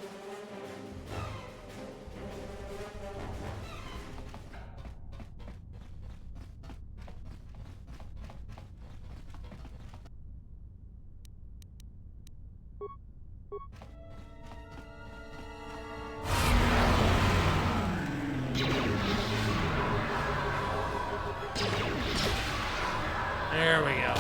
There we go.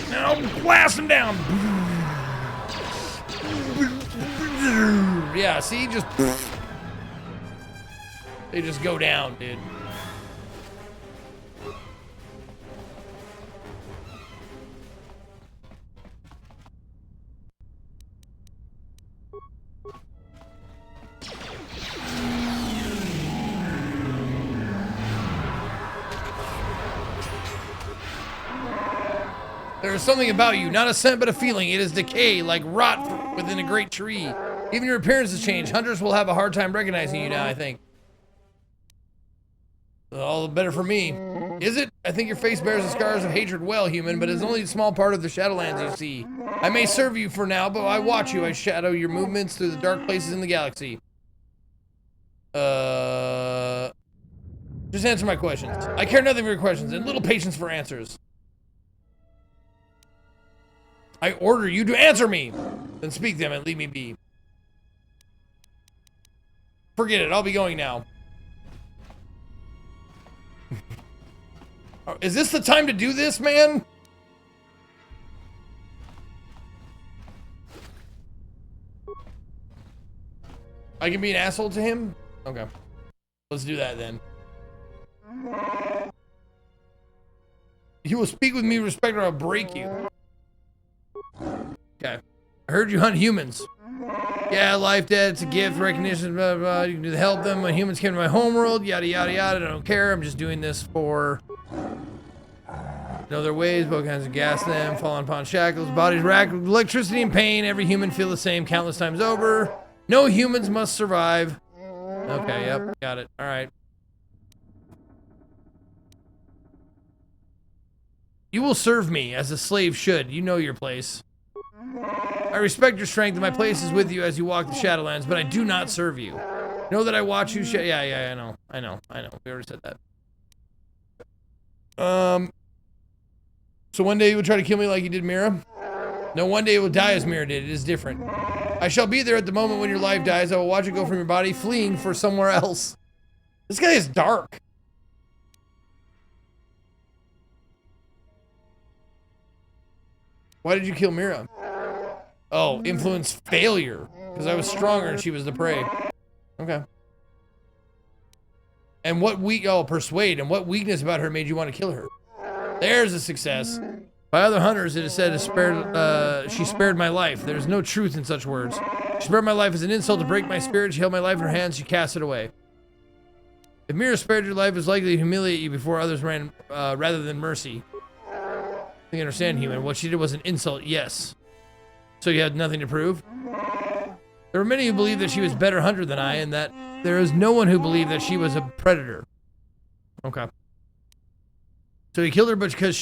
Now blast him down. Yeah, see, just They just go down, dude. There is something about you, not a scent but a feeling. It is decay, like rot within a great tree. Even your appearance has changed. Hunters will have a hard time recognizing you now, I think. All the better for me. Is it? I think your face bears the scars of hatred well, human, but it's only a small part of the Shadowlands you see. I may serve you for now, but I watch you. I shadow your movements through the dark places in the galaxy. Just answer my questions. I care nothing for your questions, and little patience for answers. I order you to answer me. Then speak them and leave me be. Forget it. I'll be going now. Is this the time to do this, man? I can be an asshole to him? Okay. Let's do that then. You will speak with me with respect or I'll break you. Okay. I heard you hunt humans. Yeah, life, death, it's a gift, recognition, blah, blah, blah. You can help them when humans came to my homeworld, yada, yada, yada. I don't care. I'm just doing this for... know their ways, both kinds of gas them, falling upon shackles, bodies racked with electricity and pain. Every human feel the same countless times over. No humans must survive. Okay, yep, got it. All right. You will serve me as a slave should. You know your place. I respect your strength and my place is with you as you walk the Shadowlands, but I do not serve you. Know that I watch you. Yeah, I know. We already said that. So one day you will try to kill me like you did Mira? No, one day you will die as Mira did. It is different. I shall be there at the moment when your life dies. I will watch it go from your body, fleeing for somewhere else. This guy is dark. Why did you kill Mira? Oh, influence failure. Because I was stronger and she was the prey. Okay. And what persuade. And what weakness about her made you want to kill her? There's a success. By other hunters, it is said she spared my life. There's no truth in such words. She spared my life as an insult to break my spirit. She held my life in her hands. She cast it away. If Mira spared your life, it's likely to humiliate you before others ran, rather than mercy. I understand, human. What she did was an insult, yes. So you had nothing to prove? There were many who believed that she was a better hunter than I, and that there is no one who believed that she was a predator. Okay. So he killed her because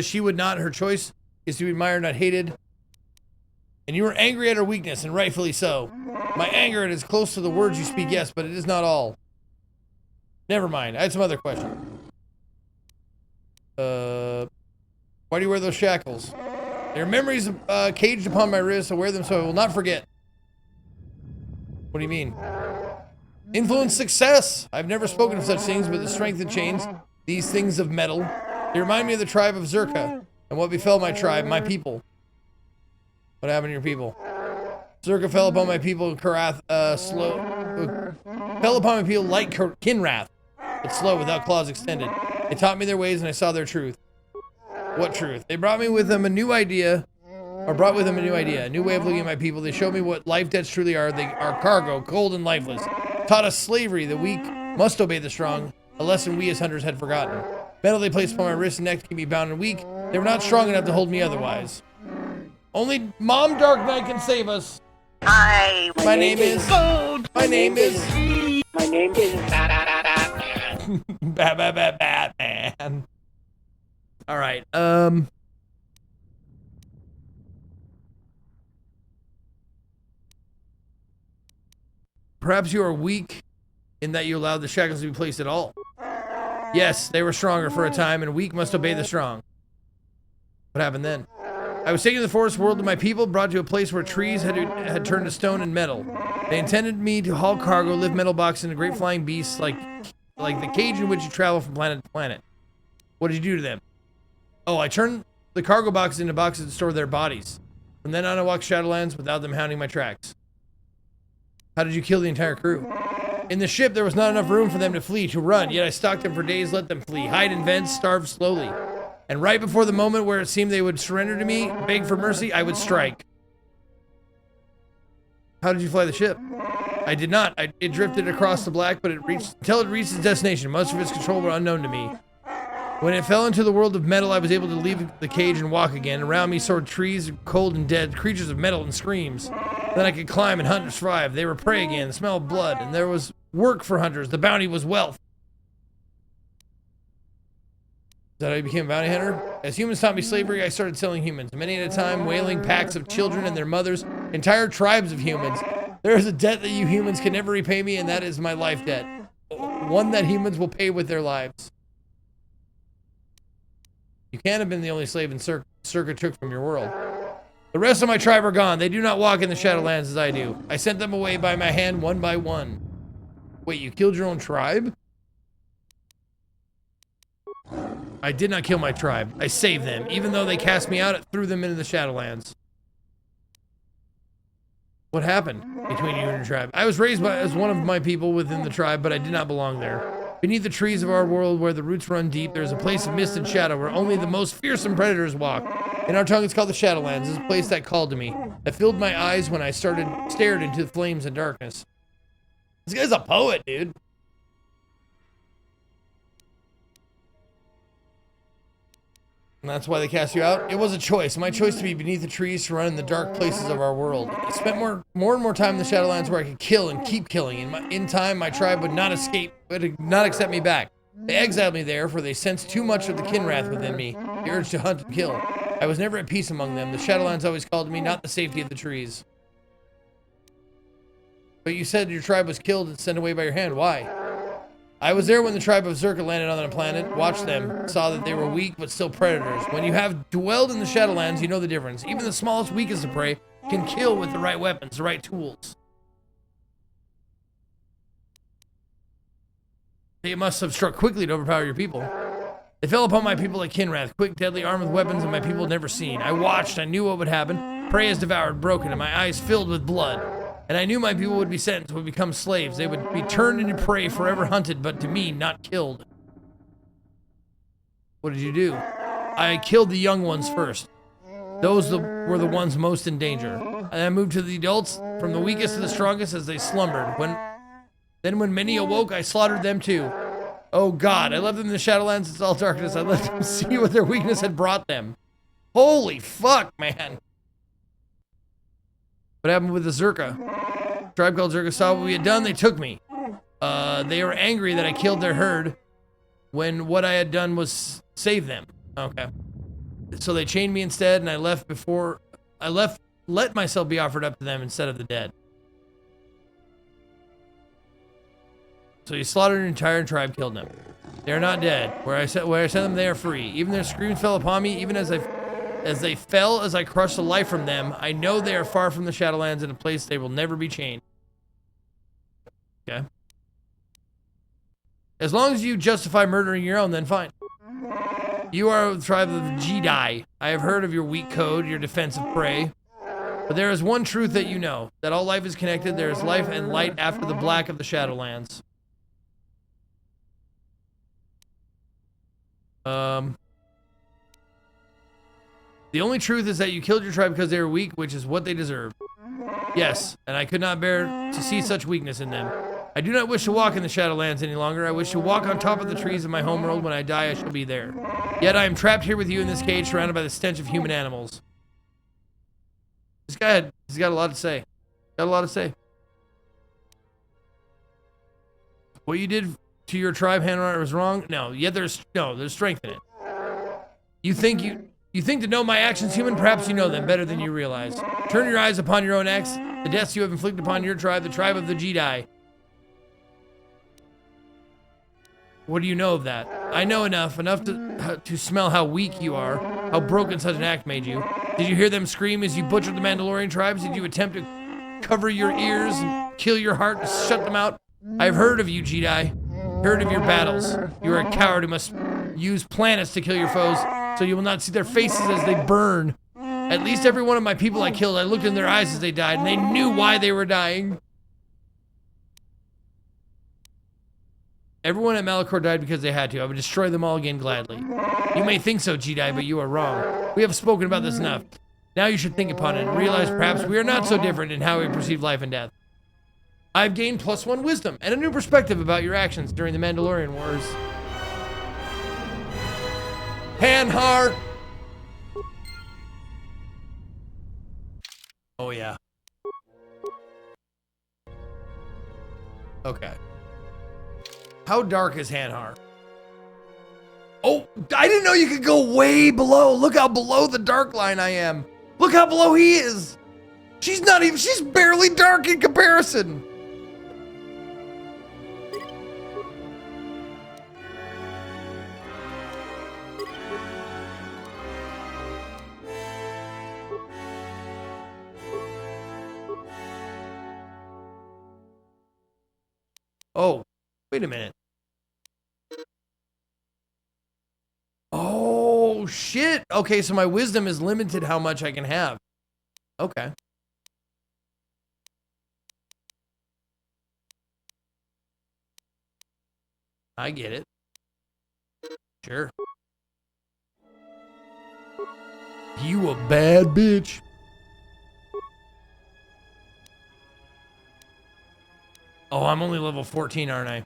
she would not. Her choice is to be admired, not hated. And you were angry at her weakness, and rightfully so. My anger is close to the words you speak, yes, but it is not all. Never mind. I had some other question. Why do you wear those shackles? There are memories caged upon my wrists. I wear them so I will not forget. What do you mean? Influence success. I've never spoken of such things, but the strength and chains, these things of metal, they remind me of the tribe of Zerka and what befell my tribe, my people. What happened to your people? Zerka fell upon my people, fell upon my people like Kinrath, but slow, without claws extended. They taught me their ways and I saw their truth. What truth? They brought with them a new idea, a new way of looking at my people. They showed me what life debts truly are. They are cargo, cold and lifeless. Taught us slavery. The weak must obey the strong, a lesson we as hunters had forgotten. Metal they placed upon my wrists and neck to keep me bound and weak. They were not strong enough to hold me otherwise. Only Mom Dark Knight can save us. Hi, my name is Batman. Batman. All right. Perhaps you are weak in that you allowed the shackles to be placed at all. Yes, they were stronger for a time, and weak must obey the strong. What happened then? I was taken to the forest world of my people, brought to a place where trees had turned to stone and metal. They intended me to haul cargo, lift metal boxes into great flying beasts like the cage in which you travel from planet to planet. What did you do to them? Oh, I turned the cargo boxes into boxes to store their bodies. From then on, I walked Shadowlands without them hounding my tracks. How did you kill the entire crew? In the ship, there was not enough room for them to flee, to run, yet I stalked them for days, let them flee, hide in vents, starve slowly. And right before the moment where it seemed they would surrender to me, beg for mercy, I would strike. How did you fly the ship? I did not. It drifted across the black, but until it reached its destination. Most of its control were unknown to me. When it fell into the world of metal, I was able to leave the cage and walk again. Around me soared trees, cold and dead, creatures of metal and screams. Then I could climb and hunt and survive. They were prey again, the smell of blood, and there was work for hunters. The bounty was wealth. Is that how you became a bounty hunter? As humans taught me slavery, I started selling humans. Many at a time, wailing packs of children and their mothers, entire tribes of humans. There is a debt that you humans can never repay me, and that is my life debt. One that humans will pay with their lives. You can't have been the only slave in Circa took from your world. The rest of my tribe are gone. They do not walk in the Shadowlands as I do. I sent them away by my hand one by one. Wait, you killed your own tribe? I did not kill my tribe. I saved them. Even though they cast me out, it threw them into the Shadowlands. What happened between you and your tribe? I was raised as one of my people within the tribe, but I did not belong there. Beneath the trees of our world where the roots run deep, there is a place of mist and shadow where only the most fearsome predators walk. In our tongue, it's called the Shadowlands. It's a place that called to me. It filled my eyes when I stared into the flames and darkness. This guy's a poet, dude. And that's why they cast you out? It was a choice. My choice to be beneath the trees, to run in the dark places of our world. I spent more and more time in the Shadowlands where I could kill and keep killing. In time, my tribe would not accept me back. They exiled me there, for they sensed too much of the kinwrath within me, the urge to hunt and kill. I was never at peace among them. The Shadowlands always called to me, not the safety of the trees. But you said your tribe was killed and sent away by your hand. Why? I was there when the tribe of Zerka landed on the planet, watched them, saw that they were weak but still predators. When you have dwelled in the Shadowlands, you know the difference. Even the smallest, weakest of prey can kill with the right weapons, the right tools. They must have struck quickly to overpower your people. They fell upon my people like kinwrath, quick, deadly, armed with weapons that my people had never seen. I watched, I knew what would happen. Prey is devoured, broken, and my eyes filled with blood. And I knew my people would be sentenced, would become slaves. They would be turned into prey, forever hunted, but to me, not killed. What did you do? I killed the young ones first. Those were the ones most in danger. And I moved to the adults, from the weakest to the strongest, as they slumbered. Then when many awoke, I slaughtered them too. Oh God, I left them in the Shadowlands. It's all darkness. I let them see what their weakness had brought them. Holy fuck, man. What happened with the Zerka? Tribe called Zerka saw what we had done. They took me. They were angry that I killed their herd when what I had done was save them. Okay. So they chained me instead, and I let myself be offered up to them instead of the dead. So you slaughtered an entire tribe, killed them. They are not dead. Where I sent them, they are free. Even their screams fell upon me, even as they fell, as I crushed the life from them. I know they are far from the Shadowlands in a place they will never be chained. Okay. As long as you justify murdering your own, then fine. You are the tribe of the Jedi. I have heard of your weak code, your defense of prey. But there is one truth that you know, that all life is connected. There is life and light after the black of the Shadowlands. The only truth is that you killed your tribe because they were weak, which is what they deserve. Yes, and I could not bear to see such weakness in them. I do not wish to walk in the Shadowlands any longer. I wish to walk on top of the trees of my homeworld. When I die, I shall be there. Yet I am trapped here with you in this cage, surrounded by the stench of human animals. This guy, he's got a lot to say. Got a lot to say. What you did to your tribe, Hanrar, was wrong? No, yet there's strength in it. You think to know my actions, human? Perhaps you know them better than you realize. Turn your eyes upon your own acts, the deaths you have inflicted upon your tribe, the tribe of the Jedi. What do you know of that? I know enough to smell how weak you are, how broken such an act made you. Did you hear them scream as you butchered the Mandalorian tribes? Did you attempt to cover your ears and kill your heart and shut them out? I've heard of you, Jedi. Heard of your battles. You are a coward who must use planets to kill your foes, so you will not see their faces as they burn. At least every one of my people I killed, I looked in their eyes as they died, and they knew why they were dying. Everyone at Malachor died because they had to. I would destroy them all again gladly. You may think so, Jedi, but you are wrong. We have spoken about this enough. Now you should think upon it and realize perhaps we are not so different in how we perceive life and death. I've gained +1 wisdom and a new perspective about your actions during the Mandalorian Wars. Panhar! Oh, yeah. Okay. How dark is Hanhar? Oh, I didn't know you could go way below. Look how below the dark line I am. Look how below he is. She's barely dark in comparison. Oh, wait a minute. Oh, shit. Okay, so my wisdom is limited how much I can have. Okay. I get it. Sure. You a bad bitch. Oh, I'm only level 14, aren't I?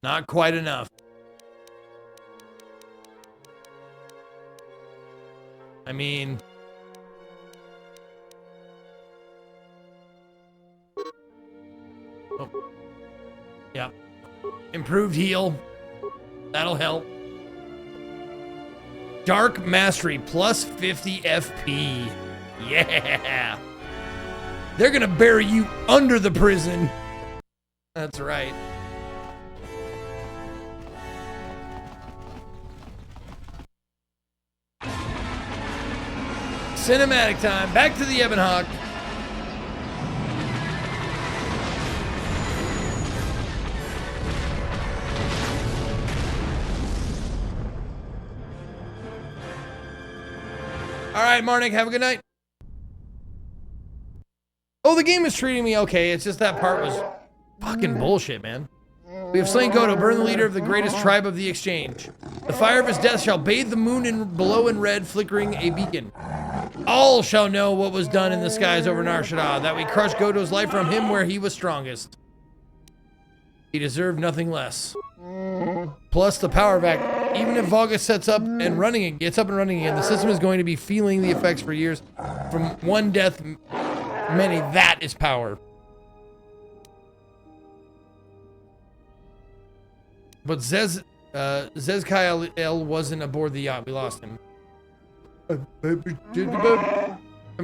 Not quite enough. I mean... Oh. Yeah. Improved heal. That'll help. Dark Mastery plus 50 FP. Yeah. They're gonna bury you under the prison. That's right. Cinematic time. Back to the Ebon Hawk. All right, Marnik, have a good night. Oh, the game is treating me okay. It's just that part was fucking bullshit, man. We have slain Goto, burn the leader of the greatest tribe of the exchange. The fire of his death shall bathe the moon below in red, flickering a beacon. All shall know what was done in the skies over Nar Shaddaa, that we crushed Goto's life from him where he was strongest. He deserved nothing less. Plus the power back. Even if Vogus gets up and running again, the system is going to be feeling the effects for years. From one death, many, that is power. But Zez Kyle wasn't aboard the yacht. We lost him. From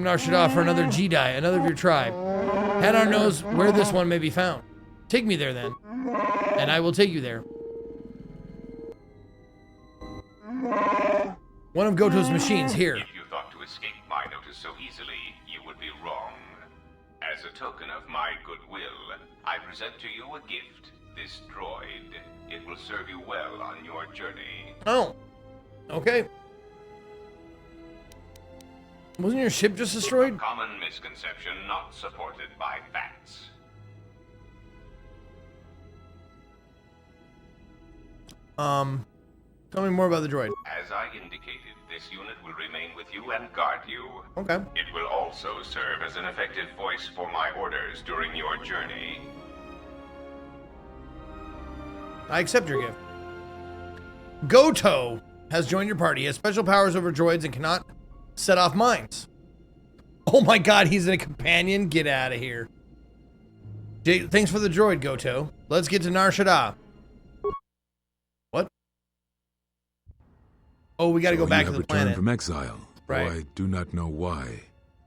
Nar Shaddaa for another Jedi, another of your tribe. Hanar knows where this one may be found. Take me there then, and I will take you there. One of Goto's machines, here. If you thought to escape my notice so easily, you would be wrong. As a token of my goodwill, I present to you a gift, this droid. It will serve you well on your journey. Oh, okay. Wasn't your ship just destroyed? A common misconception not supported by facts. Tell me more about the droid. As I indicated, this unit will remain with you and guard you. Okay. It will also serve as an effective voice for my orders during your journey. I accept your gift. Goto has joined your party. He has special powers over droids and cannot set off mines. Oh my god, he's a companion? Get out of here. Thanks for the droid, Goto. Let's get to Nar Shaddaa. What? Oh, we gotta go back to the planet. You have returned from exile. Right. Though I do not know why.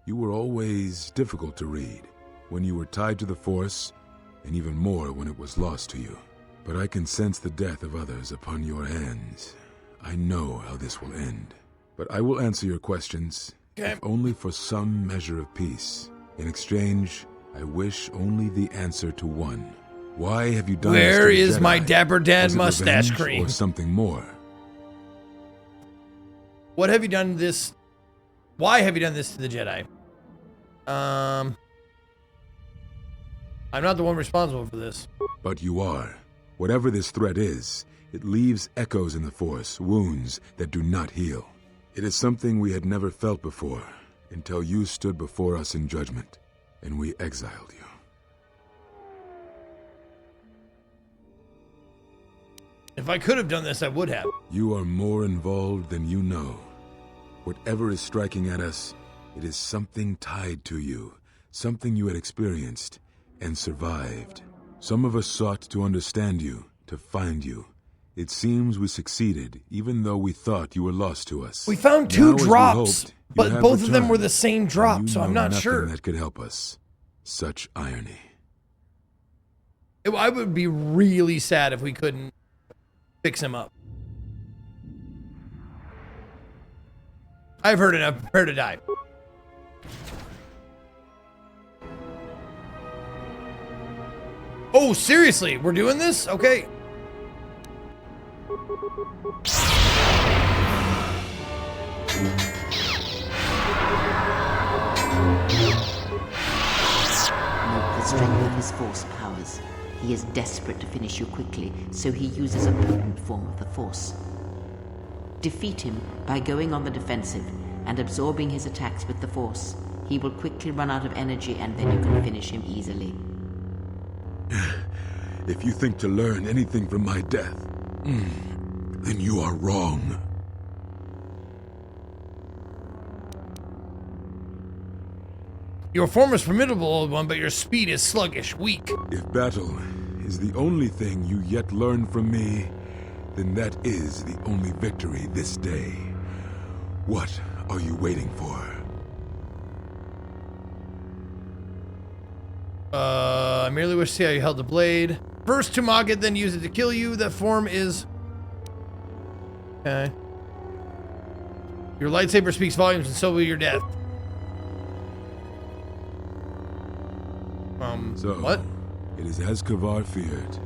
You were always difficult to read. When you were tied to the Force, and even more when it was lost to you. But I can sense the death of others upon your hands. I know how this will end. But I will answer your questions, if only for some measure of peace. In exchange, I wish only the answer to one. Why have you done this to the Where is Jedi? my Dapper Dad Was it mustache revenge cream? or something more? What have you done this? Why have you done this to the Jedi? I'm not the one responsible for this. But you are. Whatever this threat is, it leaves echoes in the Force, wounds that do not heal. It is something we had never felt before, until you stood before us in judgment, and we exiled you. If I could have done this, I would have. You are more involved than you know. Whatever is striking at us, it is something tied to you, something you had experienced and survived. Some of us sought to understand you, to find you. It seems we succeeded, even though we thought you were lost to us. We found two Now, as we drops, hoped, you but have both of them were returned, the same and drop, you so I'm know not nothing sure. that could help us. Such irony. I would be really sad if we couldn't fix him up. I've heard enough. Prepare to die. Oh, seriously? We're doing this? Okay. Note the strength of his force powers. He is desperate to finish you quickly, so he uses a potent form of the Force. Defeat him by going on the defensive and absorbing his attacks with the Force. He will quickly run out of energy, and then you can finish him easily. If you think to learn anything from my death, then you are wrong. Your form is formidable, old one, but your speed is sluggish, weak. If battle is the only thing you yet learn from me, then that is the only victory this day. What are you waiting for? I merely wish to see how you held the blade. First to mock it, then use it to kill you. That form is... Okay. Your lightsaber speaks volumes, and so will your death. So, what? It is as Kavar feared.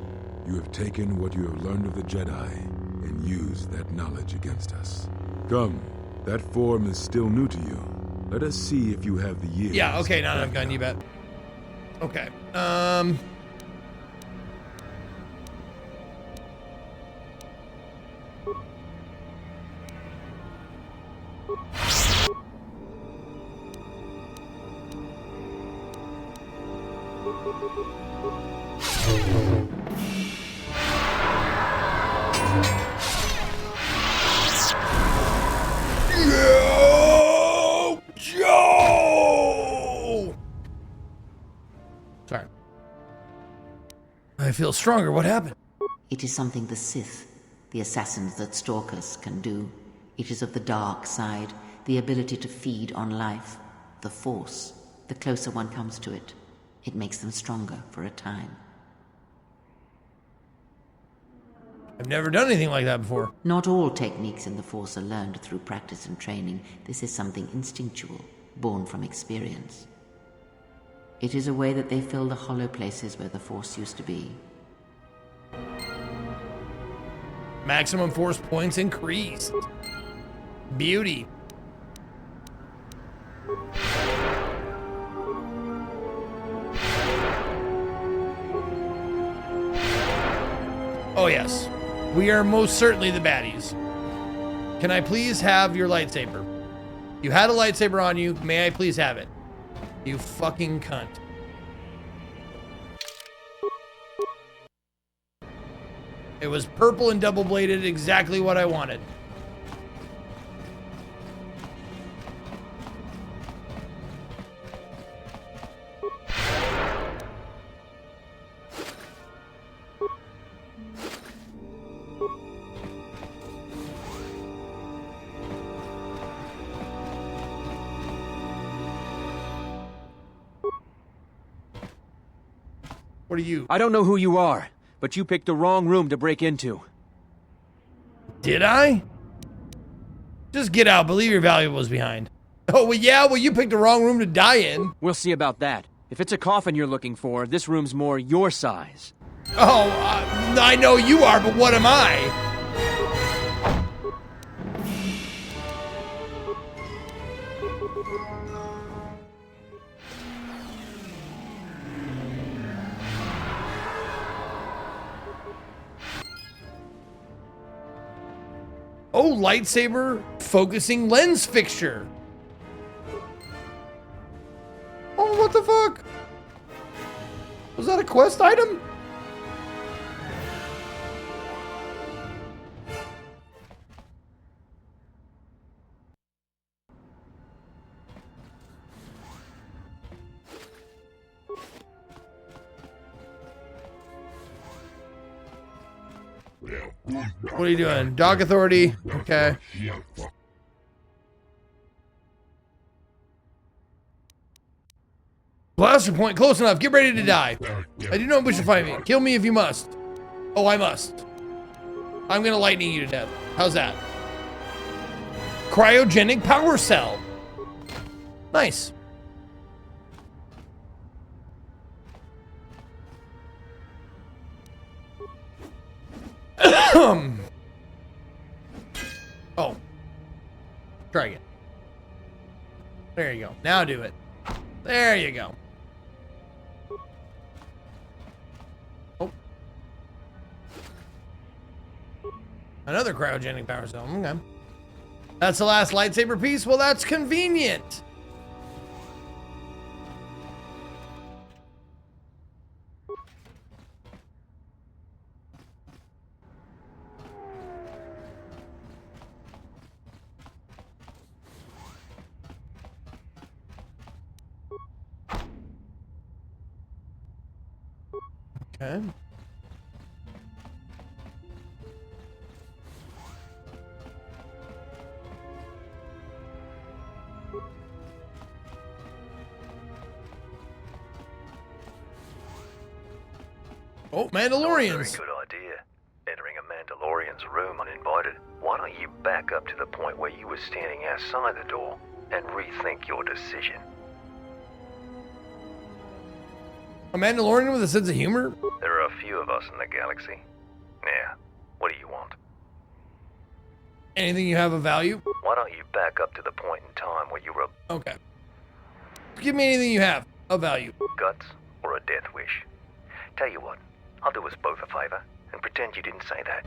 You have taken what you have learned of the Jedi and used that knowledge against us. Come, that form is still new to you. Let us see if you have the years. Yeah, okay, now I've gotten you back. Okay. Yo, Joe! Sorry. I feel stronger. What happened? It is something the Sith, the assassins that stalk us, can do. It is of the dark side, the ability to feed on life. The Force, the closer one comes to it, it makes them stronger for a time. I've never done anything like that before. Not all techniques in the Force are learned through practice and training. This is something instinctual, born from experience. It is a way that they fill the hollow places where the Force used to be. Maximum Force points increased. Beauty. Oh yes, we are most certainly the baddies. Can I please have your lightsaber? You had a lightsaber on you, may I please have it? You fucking cunt. It was purple and double-bladed, exactly what I wanted. What are you? I don't know who you are, but you picked the wrong room to break into. Did I? Just get out. Believe your valuables behind. Oh, well, yeah, well, you picked the wrong room to die in. We'll see about that. If it's a coffin you're looking for, this room's more your size. Oh, I know you are, but what am I? Oh, lightsaber focusing lens fixture. Oh, what the fuck? Was that a quest item? What are you doing? Dog authority. Okay. Blaster point close enough. Get ready to die. I do not wish to fight me. Kill me if you must. Oh, I must. I'm gonna lightning you to death. How's that? Cryogenic power cell. Nice. Oh. Try again. There you go. Now do it. There you go. Oh. Another cryogenic power cell. Okay. That's the last lightsaber piece? Well, that's convenient. Okay. Oh, Mandalorians. Very good idea. Entering a Mandalorian's room uninvited. Why don't you back up to the point where you were standing outside the door and rethink your decision? A Mandalorian with a sense of humor? There are a few of us in the galaxy. Now, what do you want? Anything you have of value? Why don't you back up to the point in time where you were Okay. Give me anything you have of value. guts or a death wish? Tell you what, I'll do us both a favor and pretend you didn't say that.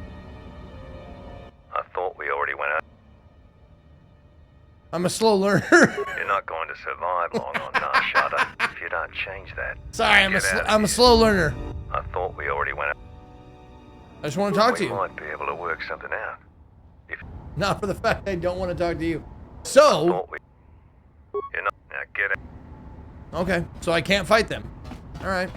I thought we already went out. I'm a slow learner. You're not going to survive long on Nar Shaddaa if you don't change that. Sorry, I'm a slow learner. I thought we already went out. I just want to talk to We you. might be able to work something out. Not for the fact I don't want to talk to you. So, You're not. Now get it. okay, so I can't fight them. All right.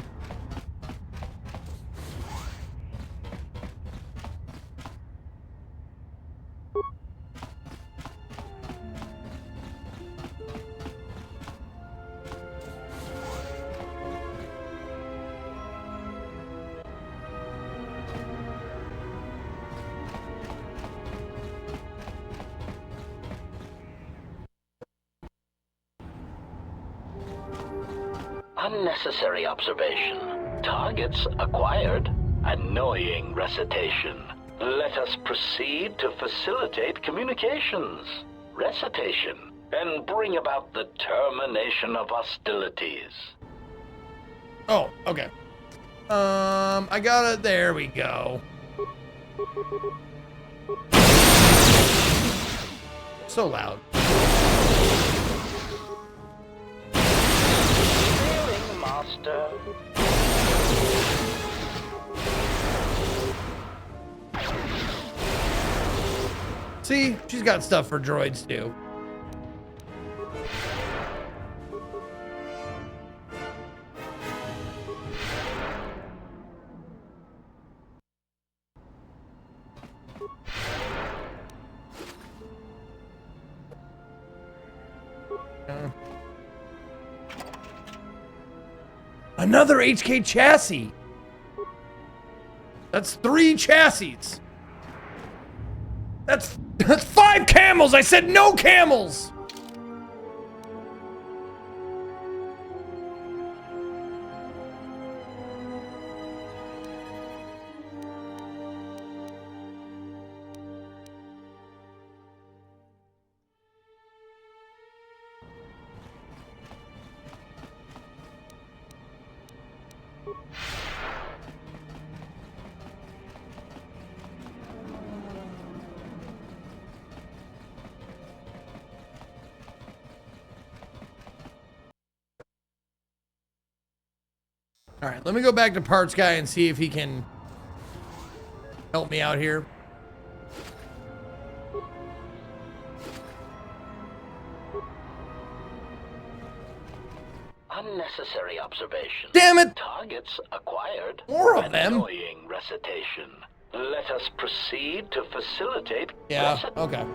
Unnecessary observation. Targets acquired. Annoying recitation. Let us proceed to facilitate communications. Recitation. And bring about the termination of hostilities. Oh, okay. I got it. There we go. So loud. Sailing master. See, she's got stuff for droids too. Another HK chassis. That's 3 chassis. That's 5 camels. I said no camels. All right, let me go back to Parts Guy and see if he can help me out here. Unnecessary observation. Damn it! Targets acquired. More of them. Annoying recitation. Let us proceed to facilitate. Yeah, okay.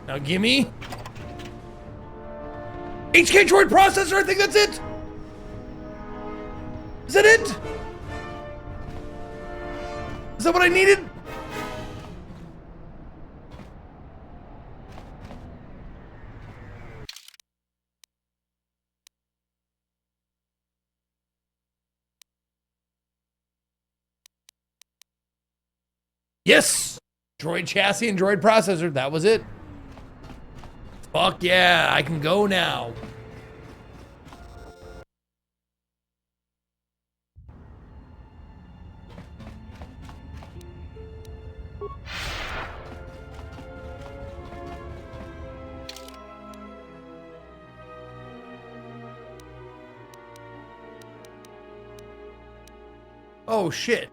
Now gimme. HK droid processor, I think that's it. Is that it? Is that what I needed? Yes! Droid chassis and droid processor, that was it. Fuck yeah, I can go now. Oh shit.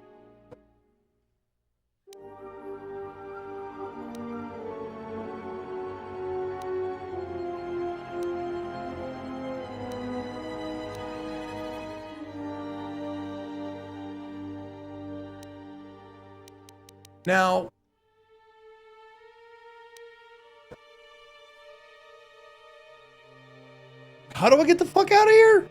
Now, how do I get the fuck out of here?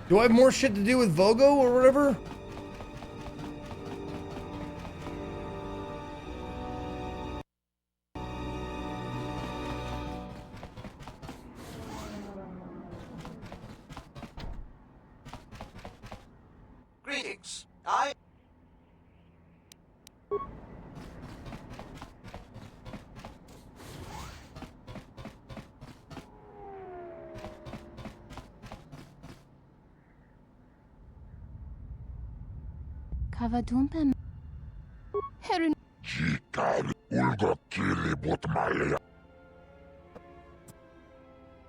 Do I have more shit to do with Vogo or whatever? Greetings. I... Kavadumpa. Heron.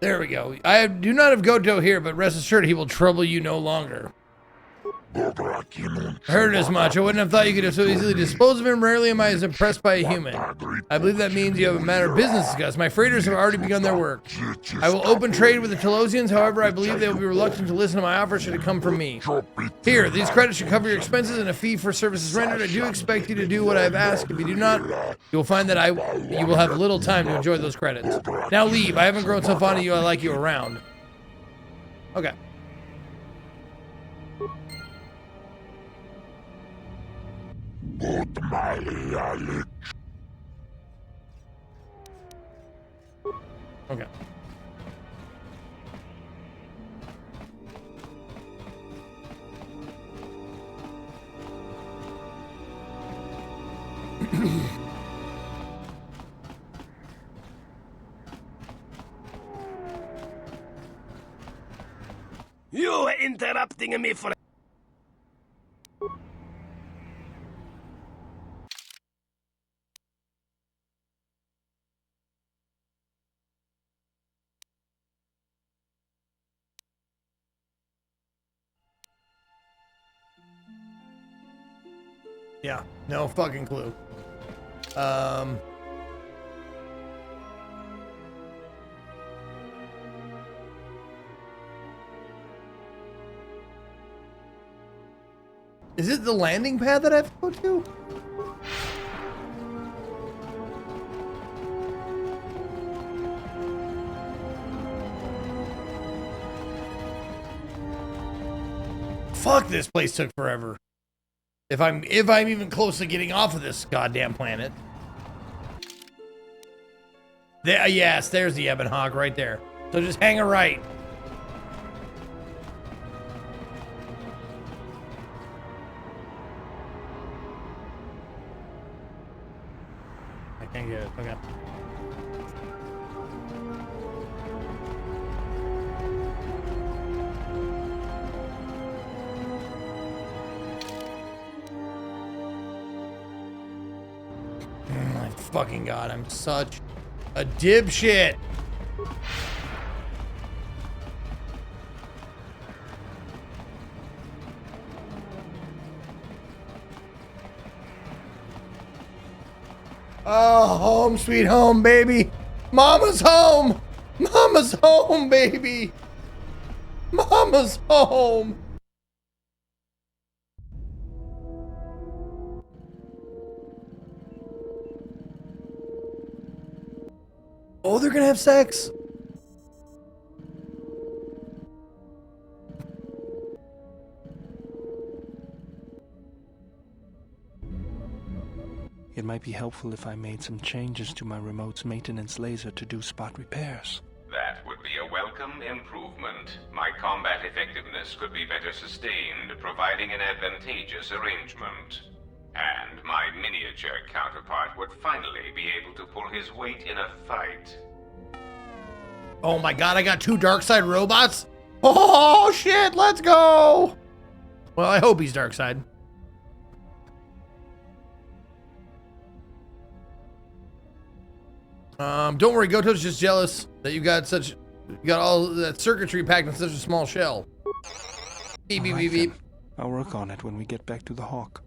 There we go. I do not have Goto here, but rest assured he will trouble you no longer. Heard as much. I wouldn't have thought you could have so easily disposed of him. Rarely am I as impressed by a human. I believe that means you have a matter of business to discuss. My freighters have already begun their work. I will open trade with the Telosians. However, I believe they will be reluctant to listen to my offer should it come from me. Here, these credits should cover your expenses and a fee for services rendered. I do expect you to do what I have asked. If you do not, you will find that you will have little time to enjoy those credits. Now leave. I haven't grown so fond of you I like you around. Okay. Okay. You are interrupting me for... Yeah, no fucking clue. Is it the landing pad that I have to go to? Fuck, this place took forever. If I'm even close to getting off of this goddamn planet. There, yes, there's the Ebon Hawk right there. So just hang a right. I can't get it. Okay. Oh my fucking god, I'm such a dipshit. Oh, home sweet home, baby. Mama's home. Mama's home, baby. Mama's home. Oh, they're gonna have sex. It might be helpful if I made some changes to my remote's maintenance laser to do spot repairs. That would be a welcome improvement. My combat effectiveness could be better sustained, providing an advantageous arrangement. And my miniature counterpart would finally be able to pull his weight in a fight. Oh my god, I got 2 Darkseid robots? Oh shit, let's go! Well, I hope he's Darkseid. Don't worry, Goto's just jealous that you got all that circuitry packed in such a small shell. Beep, beep, beep, beep. I'll work on it when we get back to the Hawk.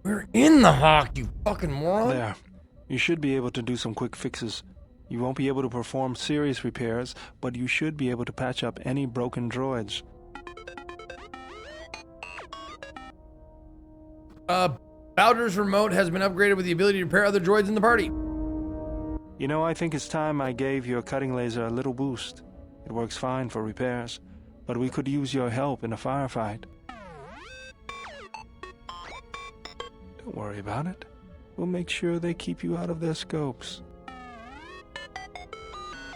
We're in the Hawk, you fucking moron. There. You should be able to do some quick fixes. You won't be able to perform serious repairs, but you should be able to patch up any broken droids. Bowder's remote has been upgraded with the ability to repair other droids in the party. You know, I think it's time I gave your cutting laser a little boost. It works fine for repairs, but we could use your help in a firefight. Don't worry about it. We'll make sure they keep you out of their scopes.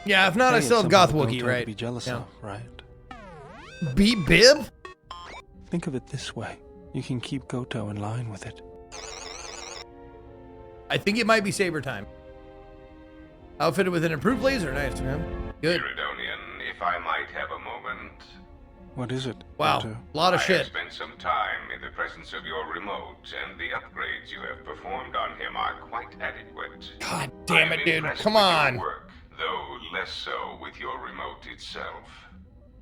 Yeah, if not, I still have Goth Wookiee, right? To be jealous of, right? Beat Bib? Think of it this way. You can keep Goto in line with it. I think it might be saber time. Outfitted with an improved laser. Nice, man. Good. Iridonian, if I might have a moment. What is it? Wow, Goto? a lot of I shit. have spent some time in the presence of your remote, and the upgrades you have performed on him are quite adequate. God damn it, I'm dude. impressed Come with on. your work, though less so with your remote itself.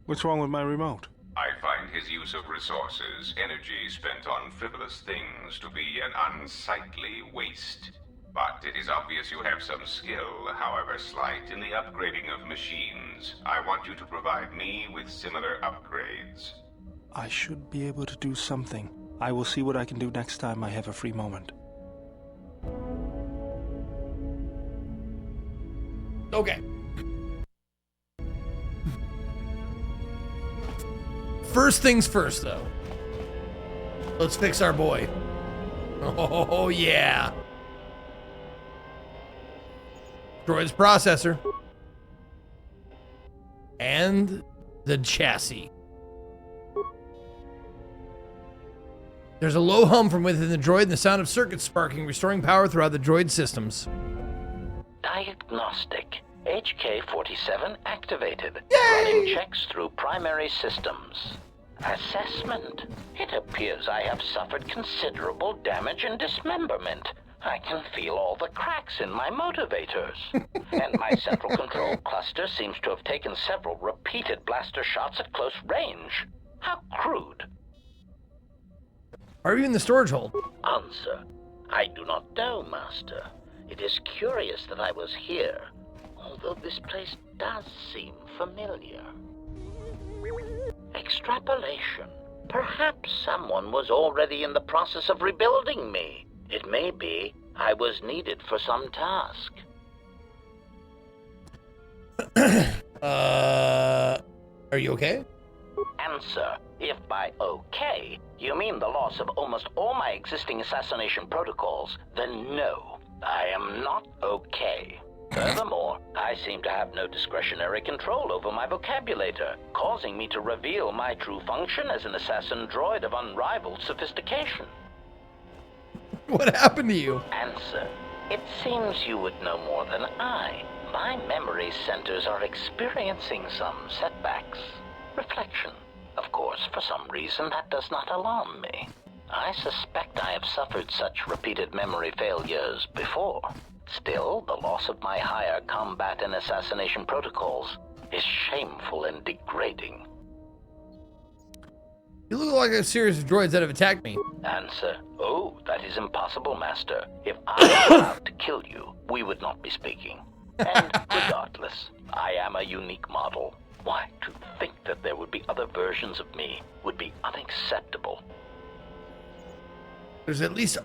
What's wrong with my remote? I find his use of resources, energy spent on frivolous things, to be an unsightly waste. But it is obvious you have some skill, however slight, in the upgrading of machines. I want you to provide me with similar upgrades. I should be able to do something. I will see what I can do next time I have a free moment. Okay. First things first, though. Let's fix our boy. Oh, yeah. Droid's processor. And the chassis. There's a low hum from within the droid and the sound of circuits sparking, restoring power throughout the droid systems. Diagnostic. HK-47 activated. Running checks through primary systems. Assessment. It appears I have suffered considerable damage and dismemberment. I can feel all the cracks in my motivators. And my central control cluster seems to have taken several repeated blaster shots at close range. How crude. Are you in the storage hold? Answer. I do not know, Master. It is curious that I was here, although this place does seem familiar. Extrapolation. Perhaps someone was already in the process of rebuilding me. It may be I was needed for some task. Are you okay? Answer. If by okay, you mean the loss of almost all my existing assassination protocols, then no, I am not okay. Furthermore, I seem to have no discretionary control over my vocabulator, causing me to reveal my true function as an assassin droid of unrivaled sophistication. What happened to you? Answer. It seems you would know more than I. My memory centers are experiencing some setbacks. Reflection. Of course, for some reason, that does not alarm me. I suspect I have suffered such repeated memory failures before. Still, the loss of my higher combat and assassination protocols is shameful and degrading. You look like a series of droids that have attacked me. Answer. Oh, that is impossible, Master. If I were allowed to kill you, we would not be speaking. And regardless, I am a unique model. Why, to think that there would be other versions of me would be unacceptable. There's at least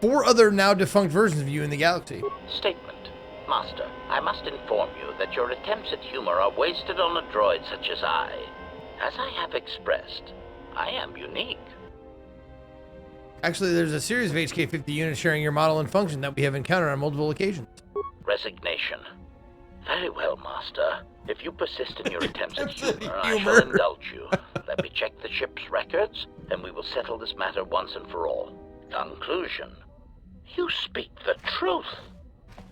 4 other now defunct versions of you in the galaxy. Statement. Master, I must inform you that your attempts at humor are wasted on a droid such as I. As I have expressed, I am unique. Actually, there's a series of HK-50 units sharing your model and function that we have encountered on multiple occasions. Resignation. Very well, Master. If you persist in your attempts at humor, I shall indulge you. Let me check the ship's records, and we will settle this matter once and for all. Conclusion. You speak the truth.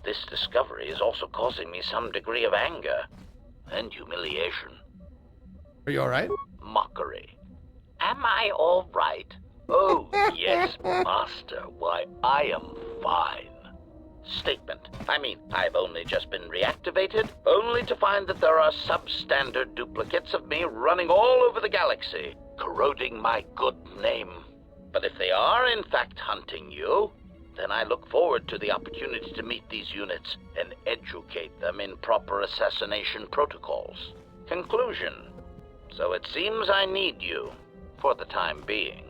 This discovery is also causing me some degree of anger and humiliation. Are you alright? Mockery. Am I alright? Oh, yes, Master. Why, I am fine. Statement. I mean, I've only just been reactivated, only to find that there are substandard duplicates of me running all over the galaxy, corroding my good name. But if they are in fact hunting you, then I look forward to the opportunity to meet these units and educate them in proper assassination protocols. Conclusion. So it seems I need you, for the time being.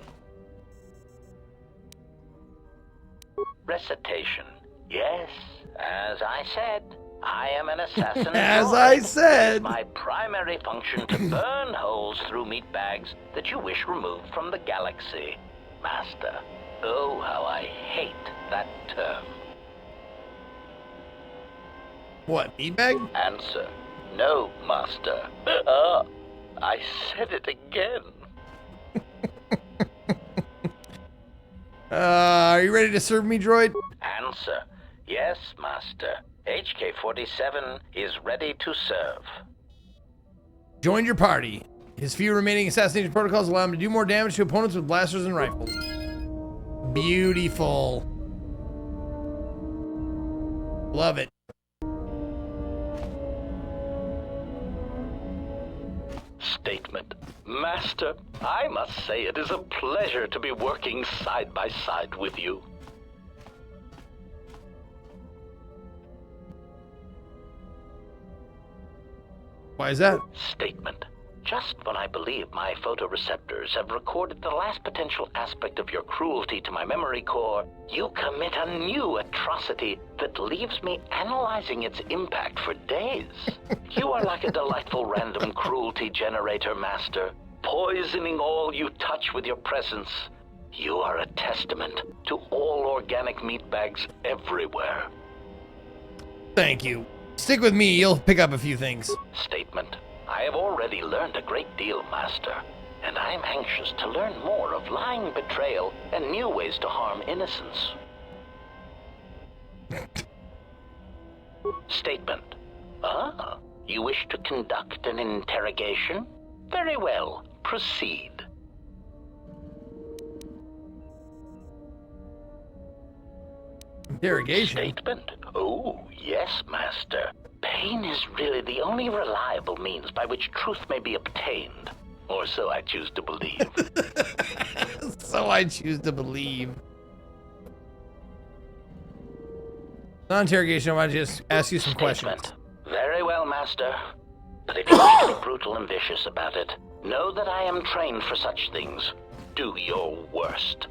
Recitation. Yes, as I said, I am an assassin. As I said. It's my primary function to burn holes through meat bags that you wish removed from the galaxy. Master, oh, how I hate that term. What, meatbag? Answer. No, Master. I said it again. Are you ready to serve me, droid? Answer. Yes, Master. HK-47 is ready to serve. Join your party. His few remaining assassination protocols allow him to do more damage to opponents with blasters and rifles. Beautiful. Love it. Statement. Master, I must say it is a pleasure to be working side by side with you. Why is that? Statement. Just when I believe my photoreceptors have recorded the last potential aspect of your cruelty to my memory core, you commit a new atrocity that leaves me analyzing its impact for days. You are like a delightful random cruelty generator, Master, poisoning all you touch with your presence. You are a testament to all organic meatbags everywhere. Thank you. Stick with me, you'll pick up a few things. Statement. I have already learned a great deal, Master, and I am anxious to learn more of lying, betrayal, and new ways to harm innocence. Statement. Ah, you wish to conduct an interrogation? Very well, proceed. Interrogation? Statement. Oh, yes, Master. Pain is really the only reliable means by which truth may be obtained. Or so I choose to believe. So I choose to believe. Non-interrogation, I want to just ask you some questions. Very well, Master. But if you wish to be brutal and vicious about it, know that I am trained for such things. Do your worst.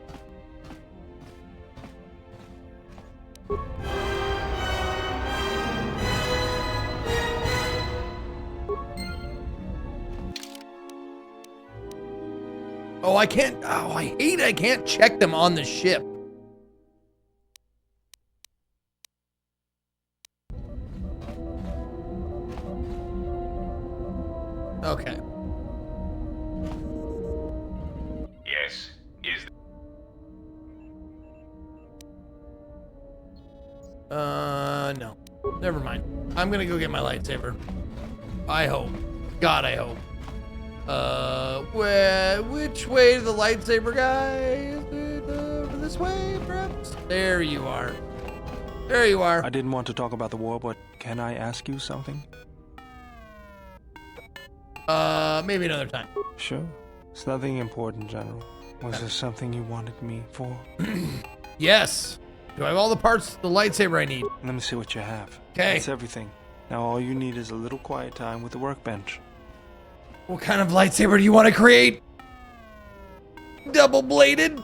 Oh, I can't. Oh, I hate I can't check them on the ship. Okay. Yes. Is No. Never mind. I'm gonna go get my lightsaber. I hope. God, I hope. Which way to the lightsaber, guys? This way, perhaps? There you are. There you are. I didn't want to talk about the war, but can I ask you something? Maybe another time. Sure. It's nothing important, General. Was there something you wanted me for? Yes. Do I have all the parts of the lightsaber I need? Let me see what you have. Okay. That's everything. Now all you need is a little quiet time with the workbench. What kind of lightsaber do you want to create? Double-bladed?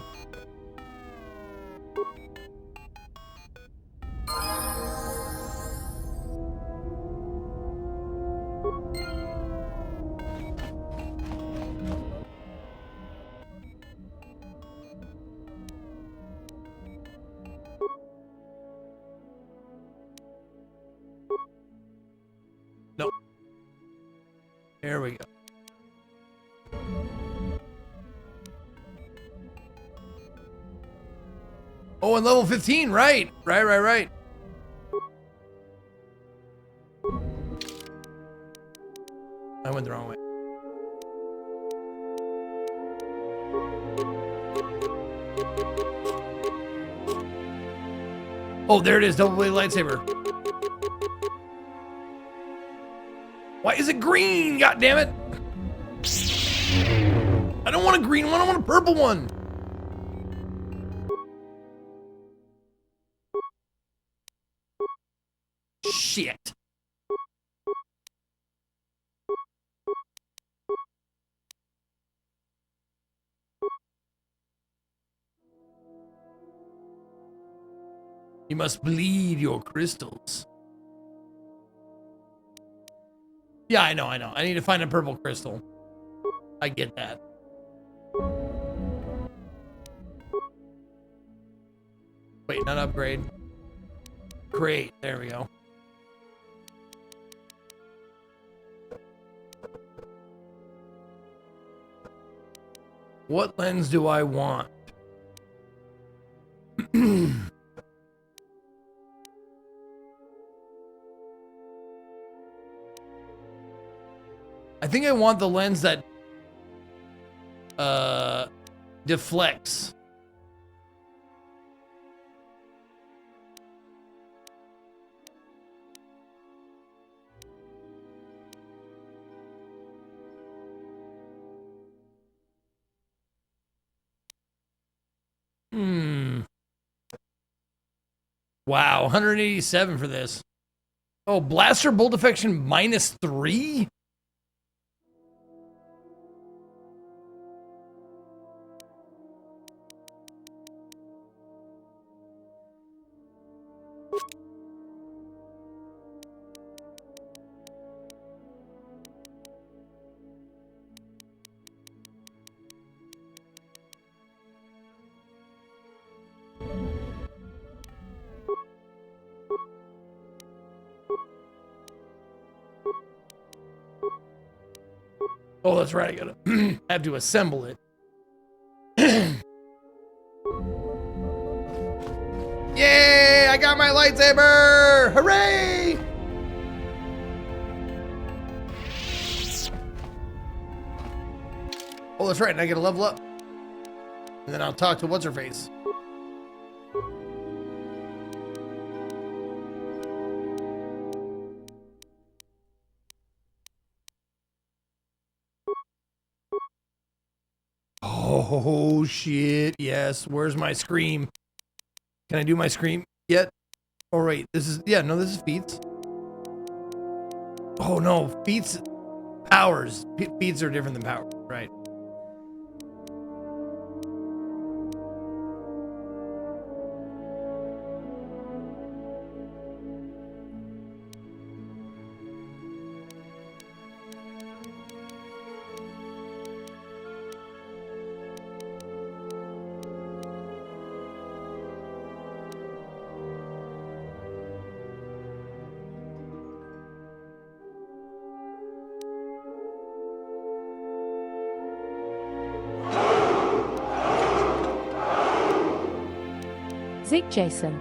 Nope. There we go. Oh, and level 15, right. Right. I went the wrong way. Oh, there it is, double-bladed lightsaber. Why is it green? God damn it! I don't want a green one, I want a purple one. Shit. You must bleed your crystals. Yeah, I know. I need to find a purple crystal. I get that. Wait, not upgrade. Great, there we go. What lens do I want? I think I want the lens that deflects. Wow, 187 for this. Oh, blaster bolt deflection -3? Oh, that's right. I gotta have to assemble it. Yay! I got my lightsaber! Hooray! Oh, that's right. And I get a level up. And then I'll talk to what's-her-face. Oh, shit. Yes. Where's my scream? Can I do my scream yet? Oh, wait. This is... Yeah, no, this is feats. Oh, no. Feats... Powers. Feats are different than powers. Right. Zeke Jason.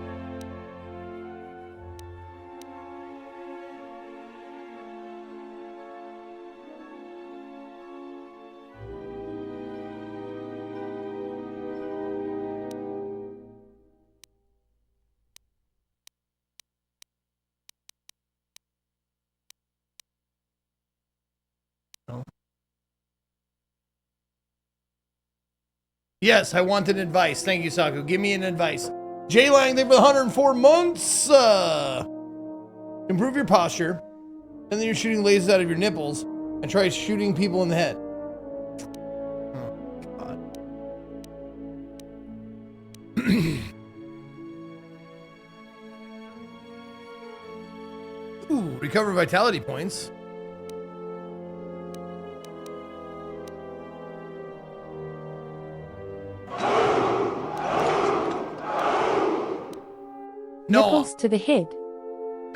Yes, I want an advice. Thank you, Saku. Give me an advice. J Lang, thank you for the 104 months. Improve your posture, and then you're shooting lasers out of your nipples, and try shooting people in the head. Oh, God. Ooh, recover vitality points. Nipples to the head.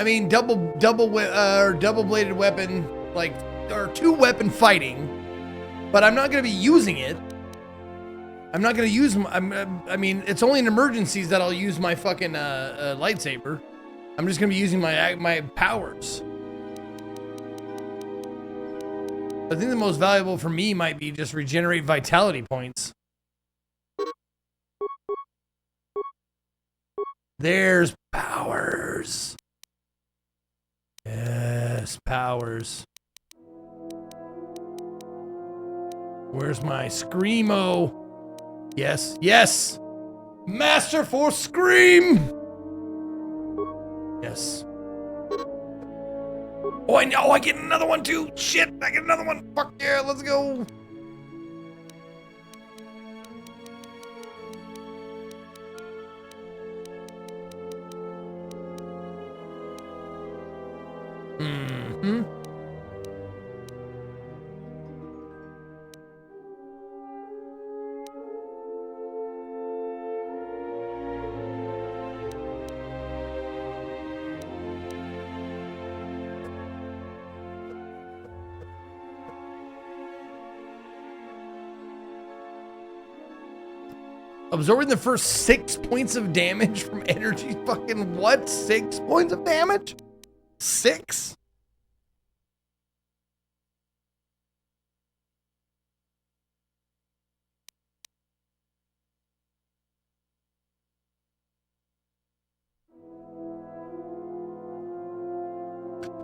I mean, double bladed weapon, like, or 2-weapon fighting, but I'm not going to be using it. I'm not going to use, I mean, it's only in emergencies that I'll use my fucking lightsaber. I'm just going to be using my powers. I think the most valuable for me might be just regenerate vitality points. There's powers. Yes, powers. Where's my Screamo? Yes, yes! Master for Scream! Yes. Oh, I get another one too! Shit, I get another one! Fuck yeah, let's go! Mm-hmm. Absorbing the first 6 points of damage from energy. Fucking what? 6 points of damage? 6?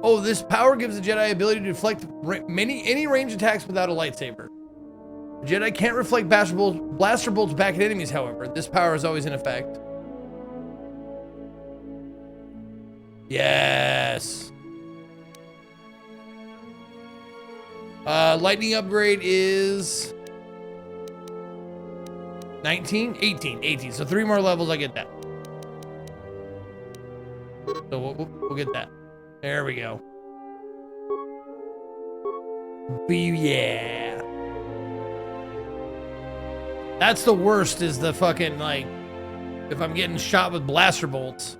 Oh, this power gives the Jedi ability to deflect any range attacks without a lightsaber. The Jedi can't reflect blaster bolts back at enemies, however. This power is always in effect. Yes. Lightning upgrade is 19? 18. So 3 more levels, I get that. So we'll get that. There we go. Yeah. That's the worst, is the fucking, like, if I'm getting shot with blaster bolts.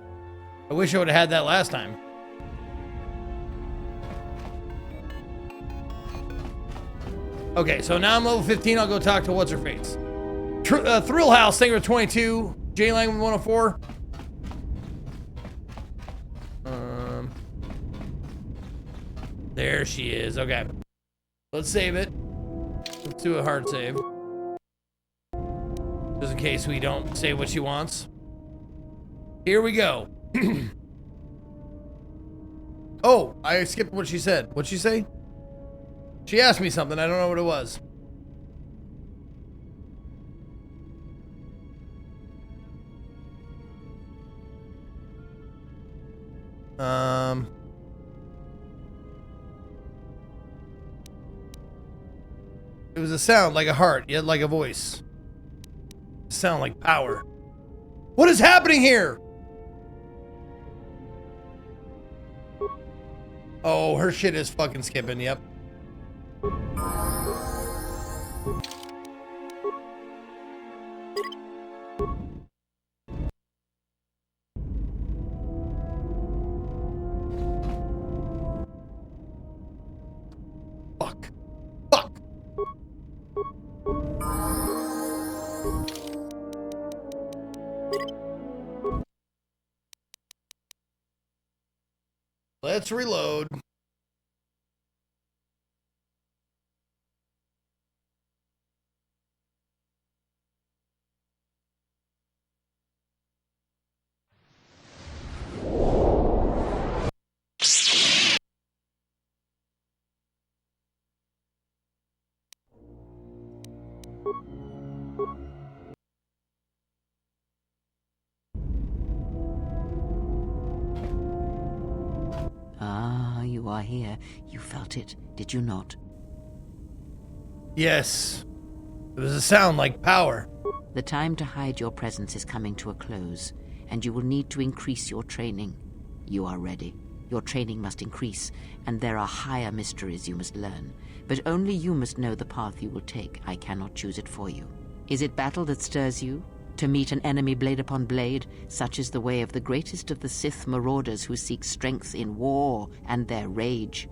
I wish I would have had that last time. Okay, so now I'm level 15. I'll go talk to what's-her-face. Thrill House, thank you for 22. J Lang 104. There she is. Okay. Let's save it. Let's do a hard save. Just in case we don't say what she wants. Here we go. Oh, I skipped what she said. What'd she say? She asked me something. I don't know what it was. It was a sound like a heart, yet like a voice. Sound like power. What is happening here? Oh, her shit is fucking skipping, yep. Fuck. Fuck. Let's reload. you are here. You felt it, did you not? Yes. It was a sound like power. The time to hide your presence is coming to a close, and you will need to increase your training. You are ready. Your training must increase, and there are higher mysteries you must learn. But only you must know the path you will take. I cannot choose it for you. Is it battle that stirs you? To meet an enemy blade upon blade? Such is the way of the greatest of the Sith marauders who seek strength in war and their rage.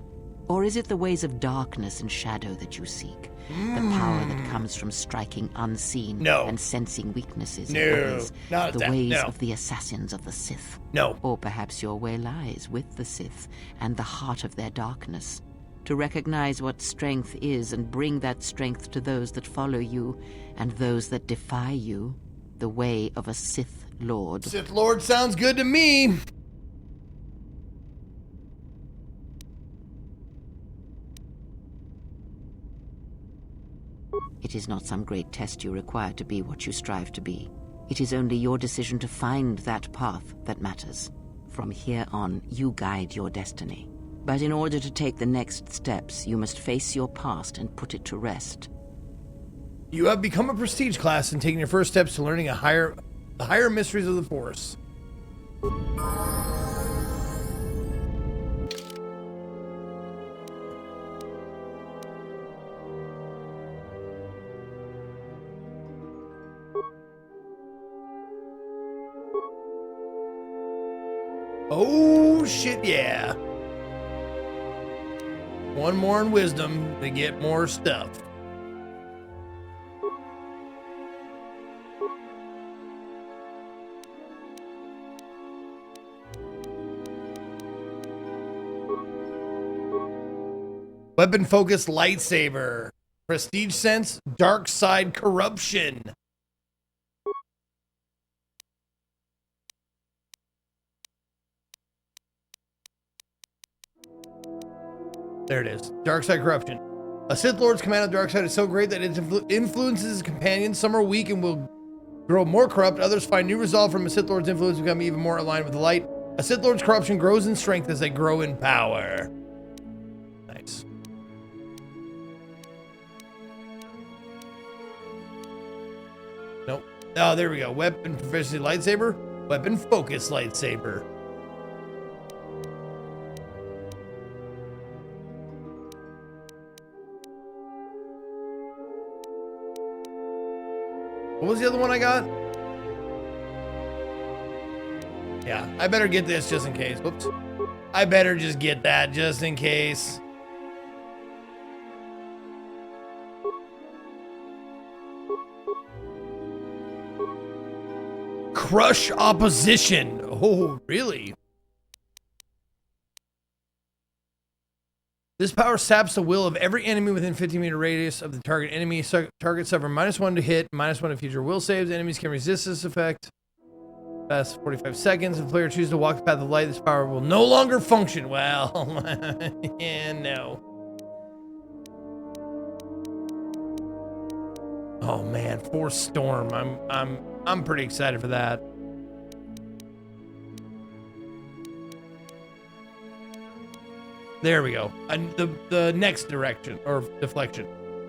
Or is it the ways of darkness and shadow that you seek? The power that comes from striking unseen and sensing weaknesses in others. The ways of the assassins of the Sith. No. Or perhaps your way lies with the Sith and the heart of their darkness. To recognize what strength is and bring that strength to those that follow you and those that defy you. The way of a Sith Lord. Sith Lord sounds good to me. It is not some great test you require to be what you strive to be. It is only your decision to find that path that matters. From here on, you guide your destiny. But in order to take the next steps, you must face your past and put it to rest. You have become a prestige class and taken your first steps to learning the higher mysteries of the Force. Oh shit, yeah. One more in wisdom to get more stuff. Weapon focused lightsaber. Prestige sense, dark side corruption. There it is. Dark side corruption. A Sith Lord's command of the dark side is so great that it influences his companions. Some are weak and will grow more corrupt. Others find new resolve from a Sith Lord's influence and become even more aligned with the light. A Sith Lord's corruption grows in strength as they grow in power. Nice. Nope. Oh, there we go. Weapon proficiency lightsaber. Weapon focus lightsaber. What was the other one I got? Yeah, I better get this just in case. Whoops. I better just get that just in case. Crush opposition. Oh, really? This power saps the will of every enemy within 50-meter radius of the target enemy. Target suffer -1 to hit, -1 to future will saves. Enemies can resist this effect. Past 45 seconds. If the player chooses to walk the path of light, this power will no longer function. Well, yeah, no. Oh man, Force Storm. I'm pretty excited for that. There we go. The next direction, or deflection.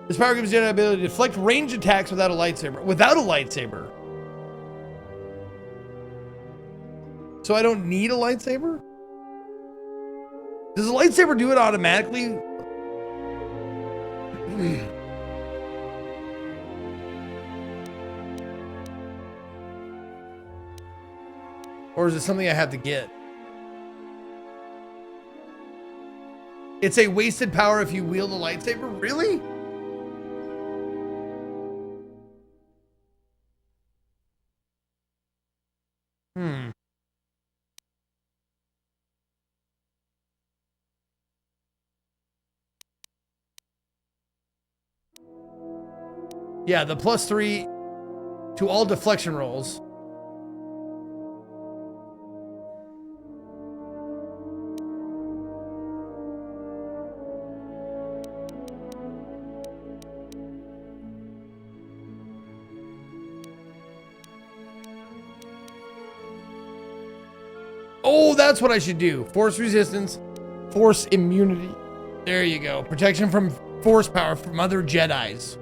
This power gives you the ability to deflect range attacks without a lightsaber. Without a lightsaber. So I don't need a lightsaber? Does a lightsaber do it automatically? Or is it something I have to get? It's a wasted power if you wield a lightsaber? Really? Yeah, the +3 to all deflection rolls. Oh, that's what I should do. Force resistance, Force immunity. There you go. Protection from force power from other Jedis.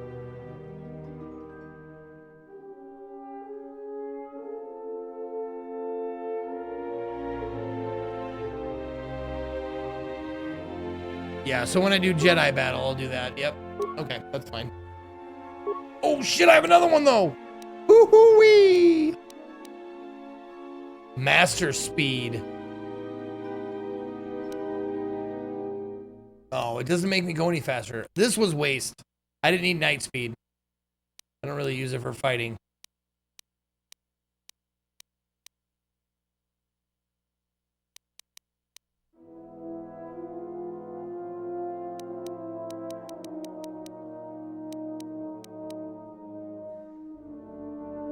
Yeah, so when I do Jedi battle, I'll do that. Yep. Okay, that's fine. Oh shit, I have another one though. Woo-hoo-wee. Master speed. Oh, it doesn't make me go any faster. This was waste. I didn't need night speed. I don't really use it for fighting.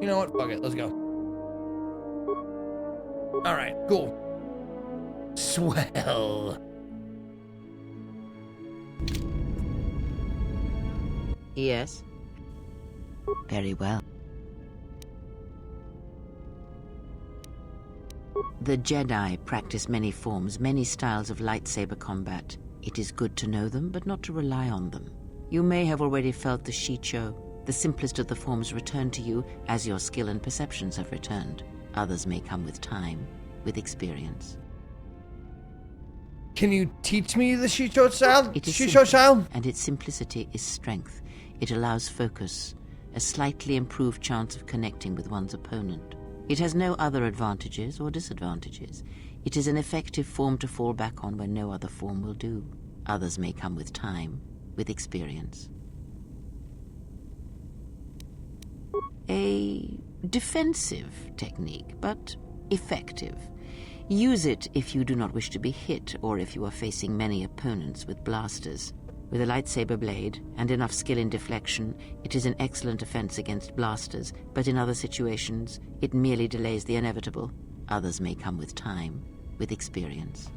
You know what? Fuck it. Let's go. All right. Cool. Swell. Yes. Very well. The Jedi practice many forms, many styles of lightsaber combat. It is good to know them, but not to rely on them. You may have already felt the Shicho, the simplest of the forms, return to you as your skill and perceptions have returned. Others may come with time, with experience. Can you teach me the Shicho style? It is Shicho simple, style? and its simplicity is strength. It allows focus, a slightly improved chance of connecting with one's opponent. It has no other advantages or disadvantages. It is an effective form to fall back on when no other form will do. Others may come with time, with experience. A defensive technique, but effective. Use it if you do not wish to be hit, or if you are facing many opponents with blasters. With a lightsaber blade and enough skill in deflection, it is an excellent defense against blasters, but in other situations, it merely delays the inevitable. Others may come with time, with experience.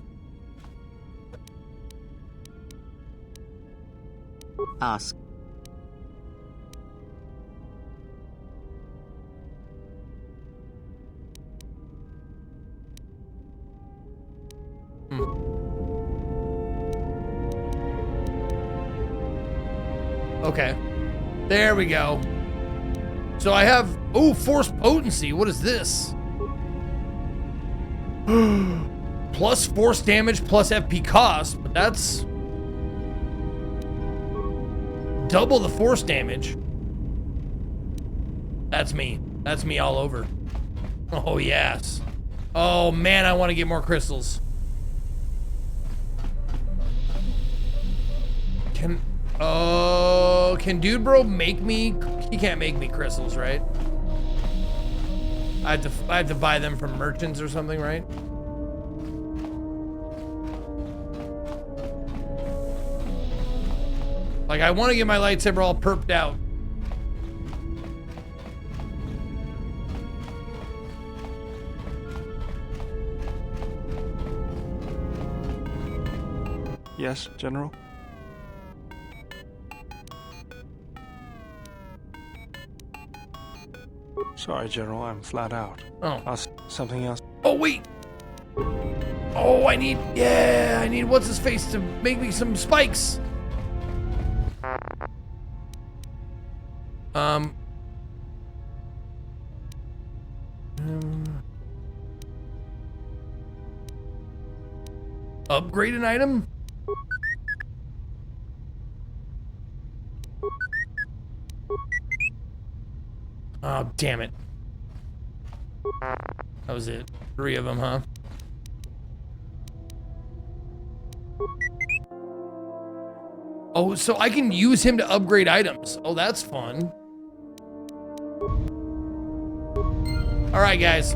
Ask. Okay. There we go. So I have... Oh, force potency. What is this? Plus force damage plus FP cost. But that's... double the force damage. That's me. That's me all over. Oh, yes. Oh, man, I want to get more crystals. Can Dude Bro make me? He can't make me crystals, right? I have to buy them from merchants or something, right? Like, I want to get my lightsaber all perped out. Yes, General? Sorry, General, I'm flat out. Oh. Something else. Oh, wait! Oh, I need what's-his-face to make me some spikes! Upgrade an item? Oh, damn it. That was it. 3 of them, huh? Oh, so I can use him to upgrade items. Oh, that's fun. All right, guys.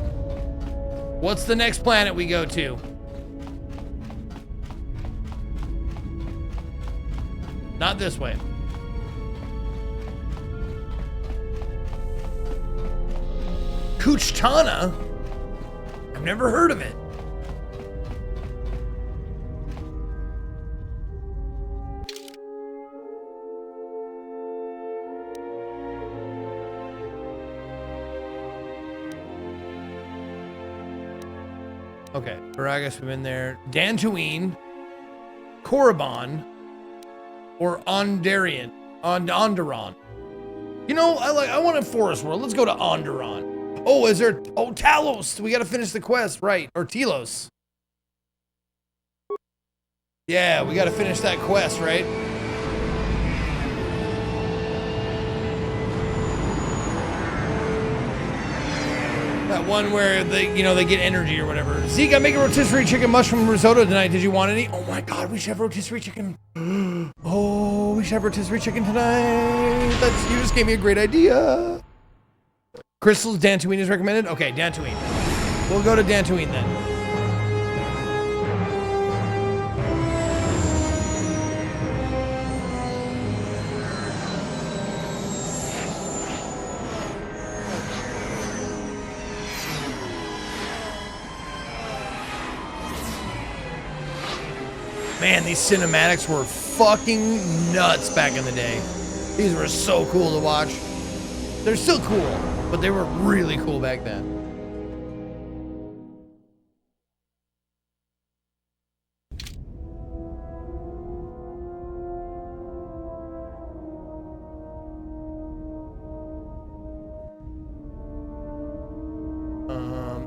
What's the next planet we go to? Not this way. Kuchtana? I've never heard of it. Okay, Baragas, we've been there. Dantooine. Korriban or Onderon. Onderon. You know, I want a forest world. Let's go to Onderon. Oh, is there? Oh, Talos. We got to finish the quest, right? Or Telos. Yeah, we got to finish that quest, right? That one where they, you know, they get energy or whatever. Zeke, I make a rotisserie chicken mushroom risotto tonight. Did you want any? Oh my God, we should have rotisserie chicken. Oh, we should have rotisserie chicken tonight. You just gave me a great idea. Crystal's Dantooine is recommended. Okay, Dantooine. We'll go to Dantooine then. Man, these cinematics were fucking nuts back in the day. These were so cool to watch. They're still cool, but they were really cool back then.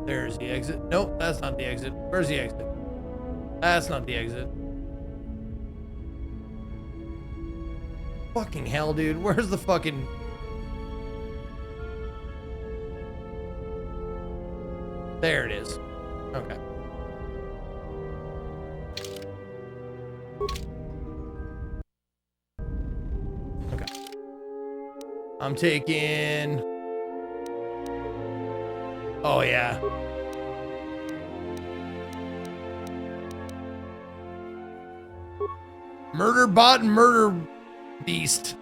There's the exit. Nope, that's not the exit. Where's the exit? That's not the exit. Fucking hell, dude. Where's the fucking... There it is. Okay. Okay. I'm taking... Oh, yeah. Murder bot and murder beast.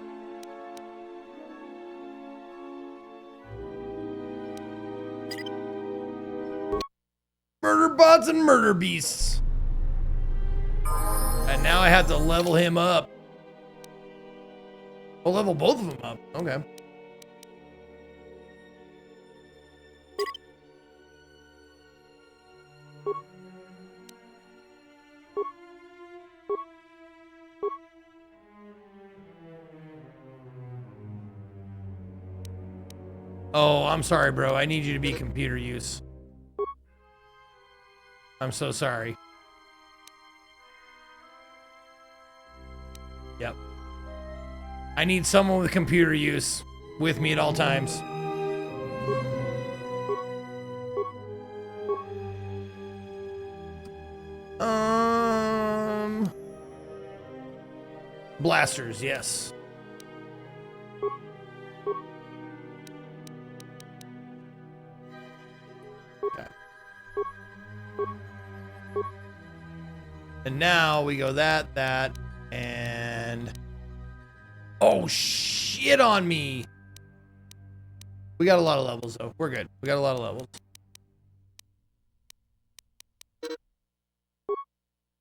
Murder bots and murder beasts. And now I have to level him up. I'll level both of them up. Okay. Oh, I'm sorry, bro. I need you to be computer use. I'm so sorry. Yep. I need someone with computer use with me at all times. Blasters, yes. Okay. And now we go that, and... Oh, shit on me! We got a lot of levels, though. We're good. We got a lot of levels.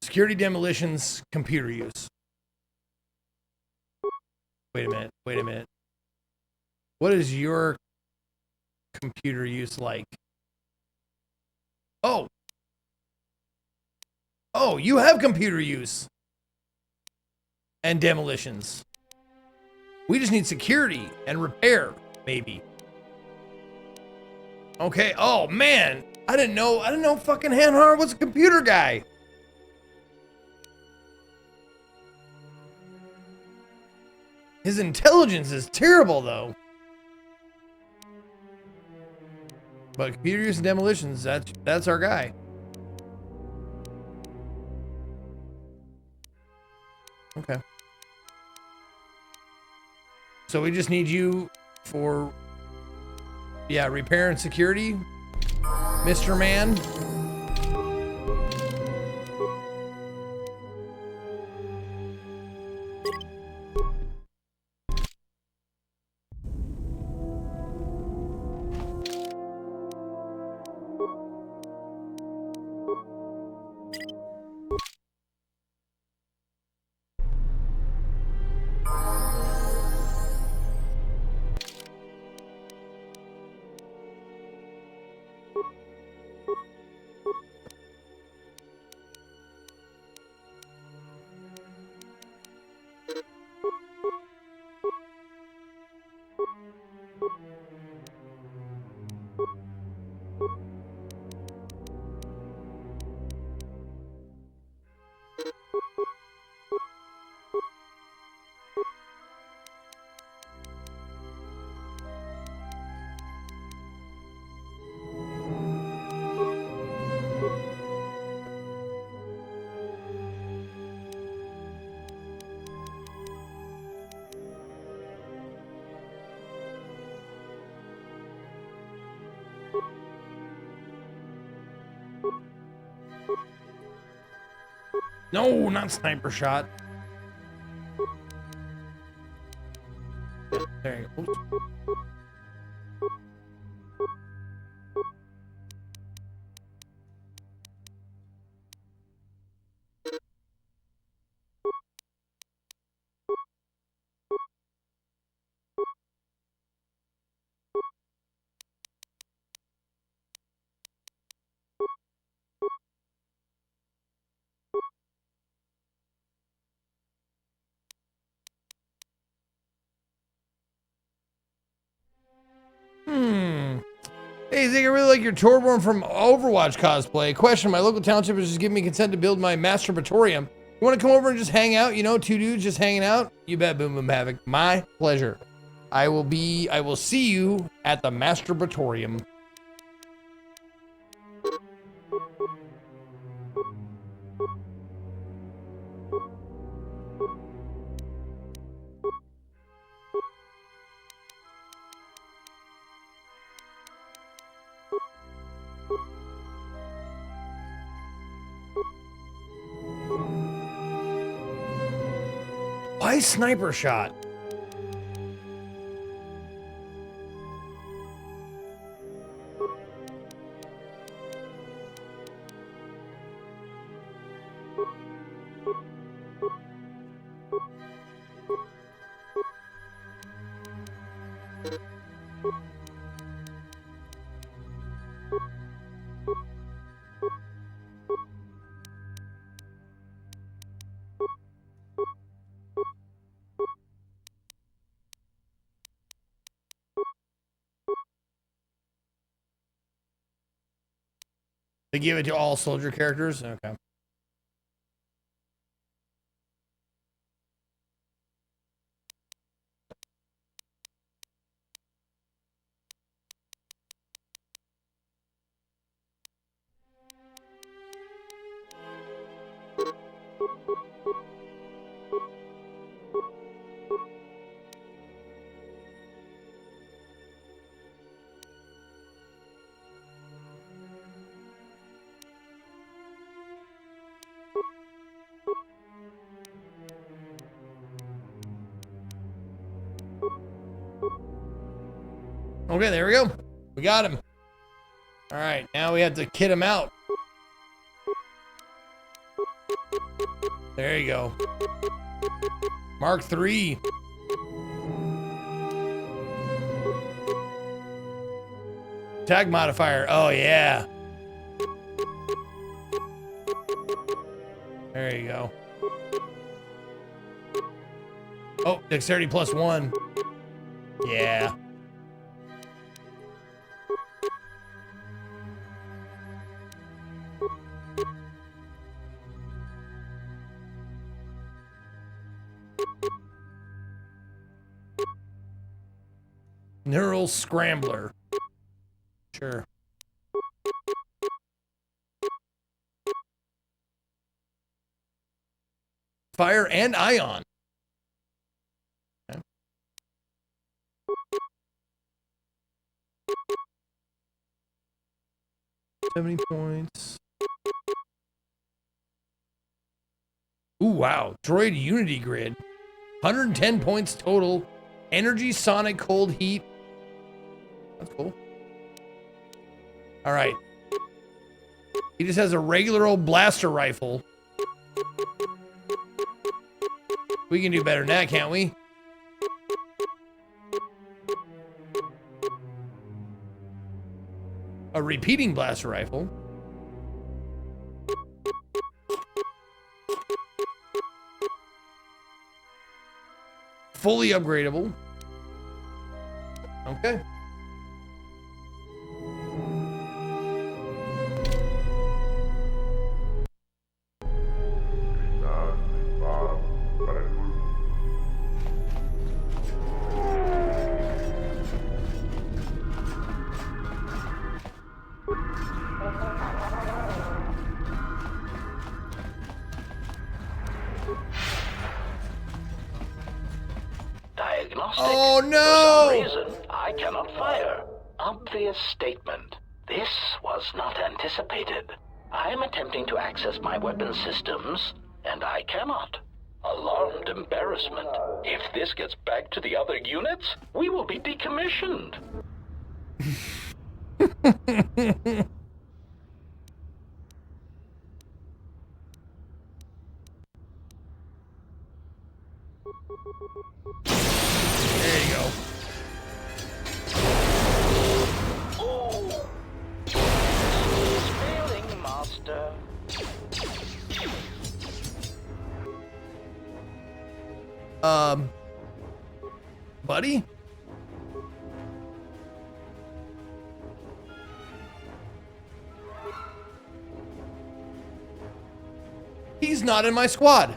Security demolitions, computer use. Wait a minute. Wait a minute. What is your computer use like? Oh. Oh, you have computer use. And demolitions. We just need security and repair, maybe. Okay. Oh, man. I didn't know fucking Hanhar was a computer guy. His intelligence is terrible, though. But computer use and demolitions, that's our guy. Okay. So we just need you for, yeah, repair and security, Mr. Man. No, not sniper shot. There you go. Oops. Hey, Zig, I really like your Torborn from Overwatch cosplay. Question, my local township is just giving me consent to build my masturbatorium. You want to come over and just hang out? You know, two dudes just hanging out? You bet, Boom Boom Havoc. My pleasure. I will see you at the masturbatorium. Why sniper shot? They give it to all soldier characters? Okay. Okay, there we go. We got him. All right, now we have to kit him out. There you go. Mark III. Tag modifier. Oh, yeah. There you go. Oh, dexterity +1. Yeah. Neural Scrambler. Sure. Fire and ion. Okay. 70 points. Ooh, wow. Droid Unity Grid. 110 points total. Energy, Sonic, Cold Heat. That's cool. All right. He just has a regular old blaster rifle. We can do better than that, can't we? A repeating blaster rifle. Fully upgradable. Okay. agnostic. Oh, no! For some reason, I cannot fire. Obvious statement. This was not anticipated. I am attempting to access my weapon systems, and I cannot. Alarmed embarrassment. If this gets back to the other units, we will be decommissioned. There you go. Failing, master. Buddy? He's not in my squad.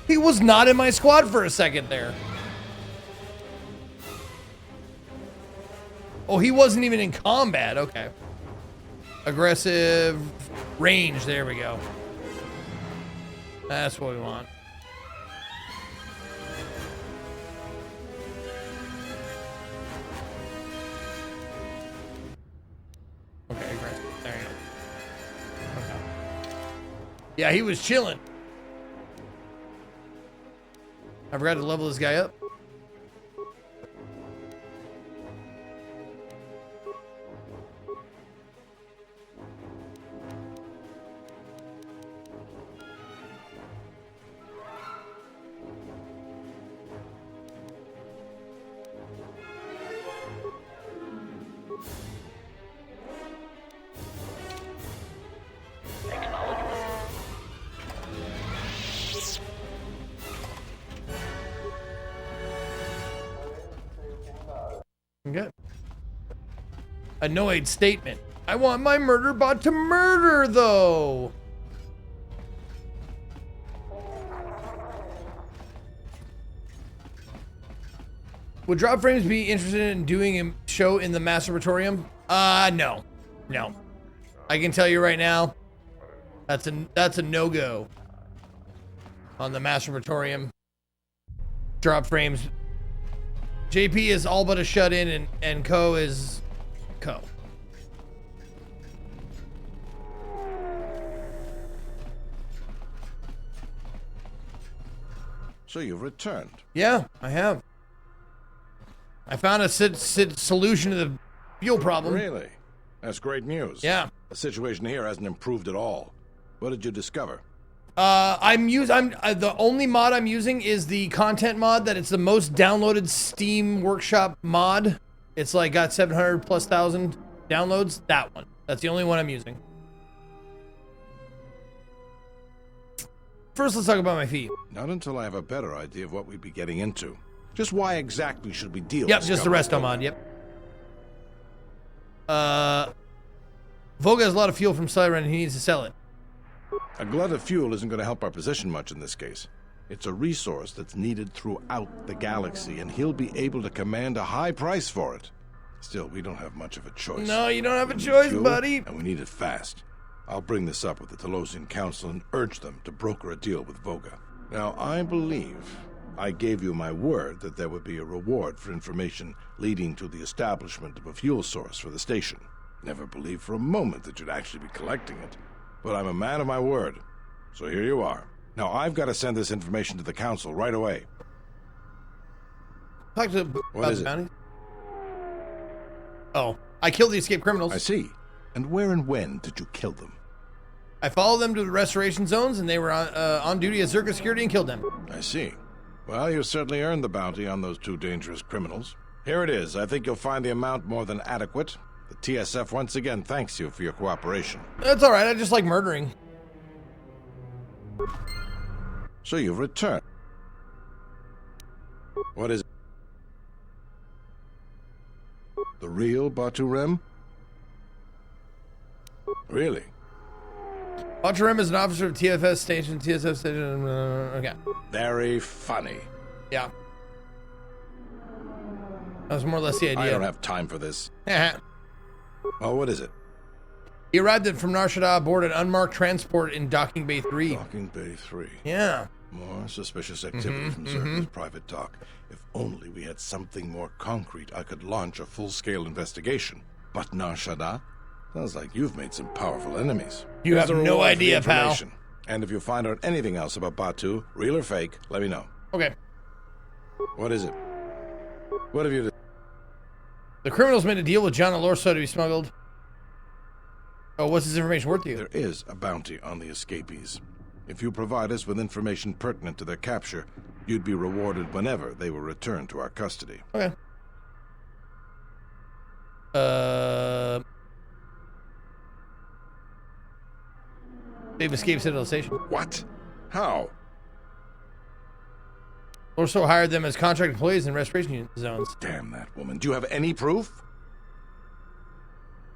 He was not in my squad for a second there. Oh, he wasn't even in combat. Okay. Aggressive range. There we go. That's what we want. Okay, aggressive. There you go. Okay. Yeah, he was chilling. I forgot to level this guy up. Okay. Annoyed statement. I want my murder bot to murder, though. Would Drop Frames be interested in doing a show in the Masturbatorium? No. No. I can tell you right now, that's a no-go on the Masturbatorium. Drop Frames. JP is all but a shut-in, and Co is Co. So you've returned. Yeah, I have. I found a solution to the fuel problem. Really? That's great news. Yeah. The situation here hasn't improved at all. What did you discover? The only mod I'm using is the content mod. That it's the most downloaded Steam Workshop mod. It's like got 700 plus thousand downloads. That one. That's the only one I'm using. First, let's talk about my feet. Not until I have a better idea of what we'd be getting into. Just why exactly should we deal with Yep, just the resto mod. Yep. Voga has a lot of fuel from Siren, and he needs to sell it. A glut of fuel isn't going to help our position much in this case. It's a resource that's needed throughout the galaxy, and he'll be able to command a high price for it. Still, we don't have much of a choice. No, you don't have a choice, fuel, buddy. And we need it fast. I'll bring this up with the Telosian Council and urge them to broker a deal with Voga. Now, I believe I gave you my word that there would be a reward for information leading to the establishment of a fuel source for the station. Never believed for a moment that you'd actually be collecting it. But I'm a man of my word. So here you are. Now I've got to send this information to the council right away. Talk to What is it? bounty. Oh, I killed the escaped criminals. I see. And where and when did you kill them? I followed them to the restoration zones, and they were on duty as Zerka security and killed them. I see. Well, you certainly earned the bounty on those two dangerous criminals. Here it is. I think you'll find the amount more than adequate. The TSF once again thanks you for your cooperation. That's all right. I just like murdering. So you've returned. What is it? The real Baturem? Really? Baturem is an officer of TSF station. Okay. Very funny. Yeah. That was more or less the idea. I don't have time for this. Well, what is it? He arrived from Nar Shaddaa aboard an unmarked transport in Docking Bay 3. Docking Bay 3. Yeah. More suspicious activity from Zerka's private dock. If only we had something more concrete, I could launch a full-scale investigation. But Nar Shaddaa? Sounds like you've made some powerful enemies. You Here's have the no reward for the idea, pal. information. And if you find out anything else about Batu, real or fake, let me know. Okay. What is it? What have you... The criminals made a deal with John Alorso to be smuggled. Oh, what's this information worth to you? There is a bounty on the escapees. If you provide us with information pertinent to their capture, you'd be rewarded whenever they were returned to our custody. Okay. They've escaped Citadel Station. What? How? Alorso hired them as contract employees in restoration zones. Damn that woman. Do you have any proof?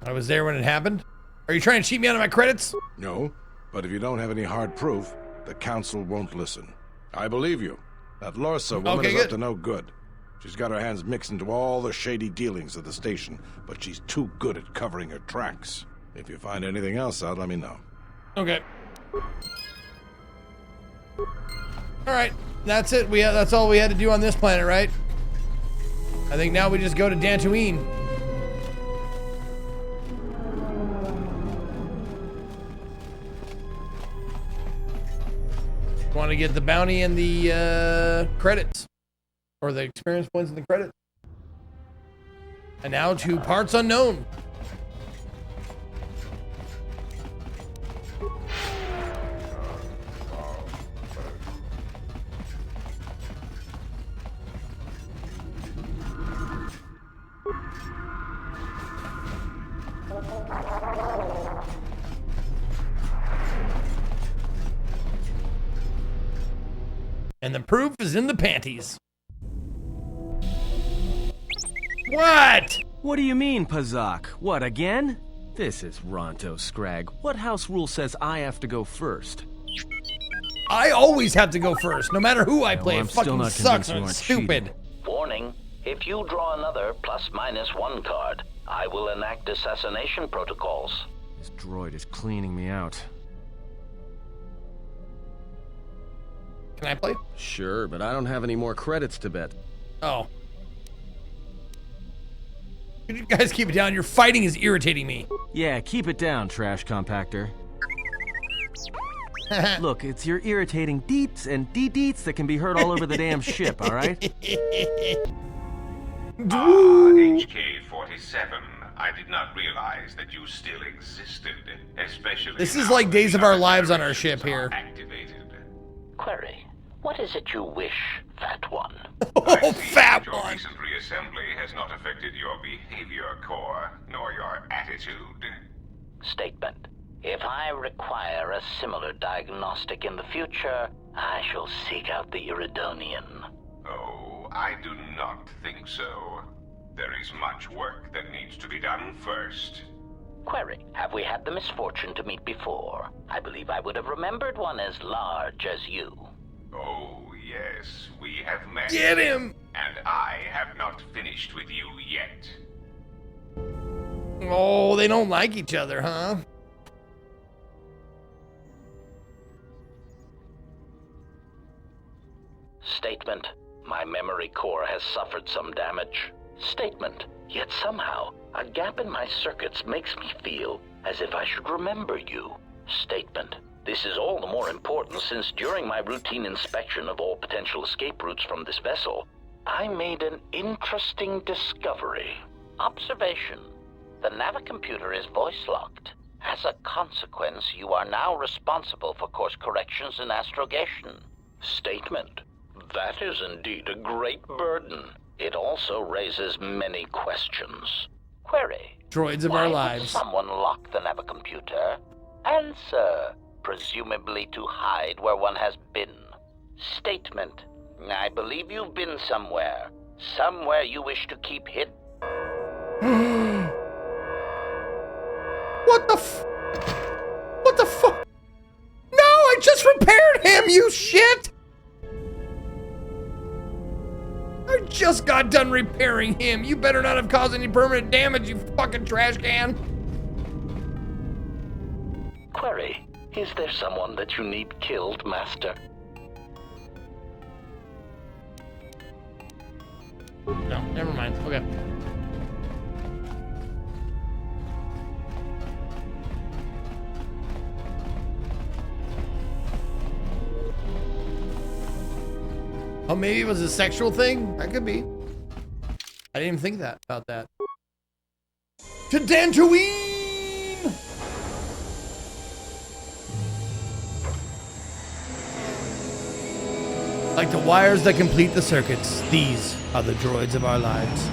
I was there when it happened. Are you trying to cheat me out of my credits? No, but if you don't have any hard proof, the council won't listen. I believe you. That Lorsa woman is up to no good. She's got her hands mixed into all the shady dealings of the station, but she's too good at covering her tracks. If you find anything else out, let me know. Okay. Alright, that's it. That's all we had to do on this planet, right? I think now we just go to Dantooine. Want to get the bounty and the credits. Or the experience points and the credits. And now to parts unknown. And the proof is in the panties. What? What do you mean, Pazak? What, again? This is Ronto Scrag. What house rule says I have to go first? I always have to go first, no matter who I play. I'm It fucking still not sucks convinced you and aren't it's stupid. Warning, if you draw another ±1 card, I will enact assassination protocols. This droid is cleaning me out. Can I play? Sure, but I don't have any more credits to bet. Oh. Could you guys keep it down? Your fighting is irritating me. Yeah, keep it down, trash compactor. Look, it's your irritating deets and de-deets that can be heard all over the damn ship, alright? HK-47. I did not realize that you still existed, especially... This is like Days of Our Lives on our ship here. Activated. Query, what is it you wish, Fat One? Oh, Fat Your One! recent reassembly has not affected your behavior core, nor your attitude. Statement. If I require a similar diagnostic in the future, I shall seek out the Iridonian. Oh, I do not think so. There is much work that needs to be done first. Query, have we had the misfortune to meet before? I believe I would have remembered one as large as you. Oh, yes, we have met. Get him! And I have not finished with you yet. Oh, they don't like each other, huh? Statement. My memory core has suffered some damage. Statement. Yet somehow, a gap in my circuits makes me feel as if I should remember you. Statement. This is all the more important since during my routine inspection of all potential escape routes from this vessel, I made an interesting discovery. Observation. The navicomputer is voice-locked. As a consequence, you are now responsible for course corrections and astrogation. Statement. That is indeed a great burden. It also raises many questions. Query. Droids of Why our would lives. someone lock the navicomputer? Answer. Presumably to hide where one has been. Statement. I believe you've been somewhere. Somewhere you wish to keep hidden. What the What the fuck? No, I just repaired him, you shit! I just got done repairing him. You better not have caused any permanent damage, you fucking trash can. Query, is there someone that you need killed, Master? No, never mind. Okay. Oh, maybe it was a sexual thing? That could be. I didn't even think about that. To Dantooine! Like the wires that complete the circuits, these are the droids of our lives.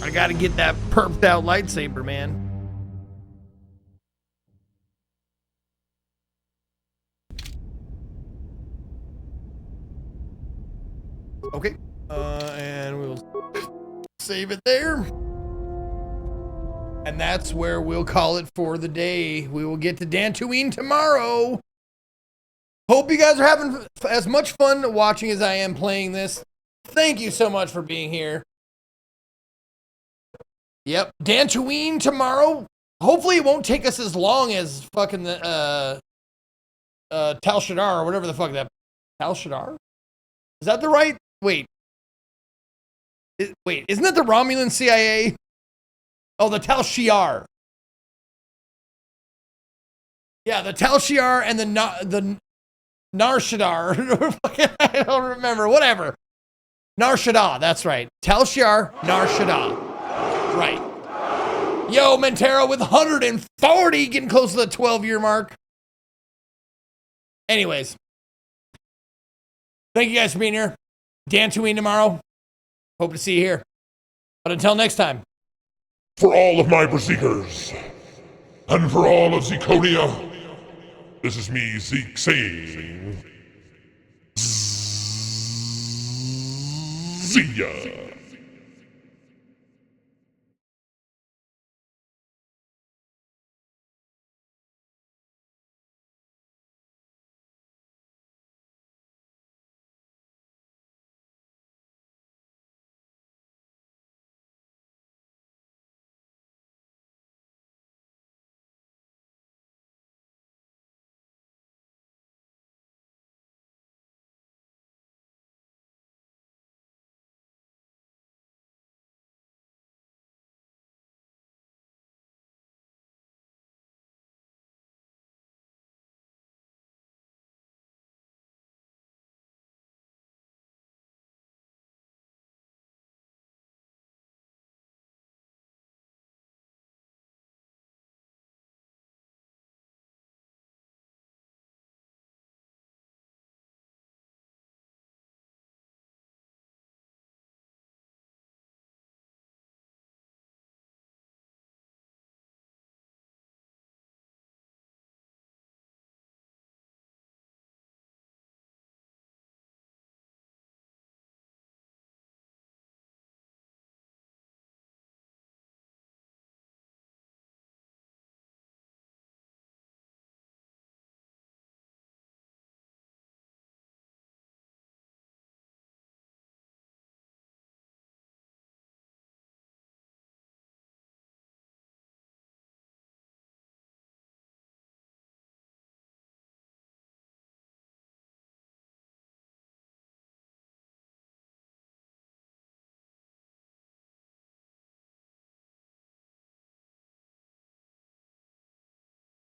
I gotta get that perped out lightsaber, man. Okay. And we'll save it there. And that's where we'll call it for the day. We will get to Dantooine tomorrow. Hope you guys are having as much fun watching as I am playing this. Thank you so much for being here. Yep, Dantooine tomorrow. Hopefully it won't take us as long as fucking the Tal Shiar or whatever the fuck that Tal Shiar? Is that the right? Wait, isn't that the Romulan CIA? Oh, the Tal Shiar. Yeah, the Tal Shiar and the Nar Shaddaa. I don't remember. Whatever. Nar Shaddaa. That's right. Tal Shiar, Nar Shaddaa. Right. Yo, Montero with 140, getting close to the 12-year mark. Anyways. Thank you guys for being here. Dantooine tomorrow. Hope to see you here. But until next time. For all of my Berserkers, and for all of Zekonia, this is me, Zeke, saying... See ya!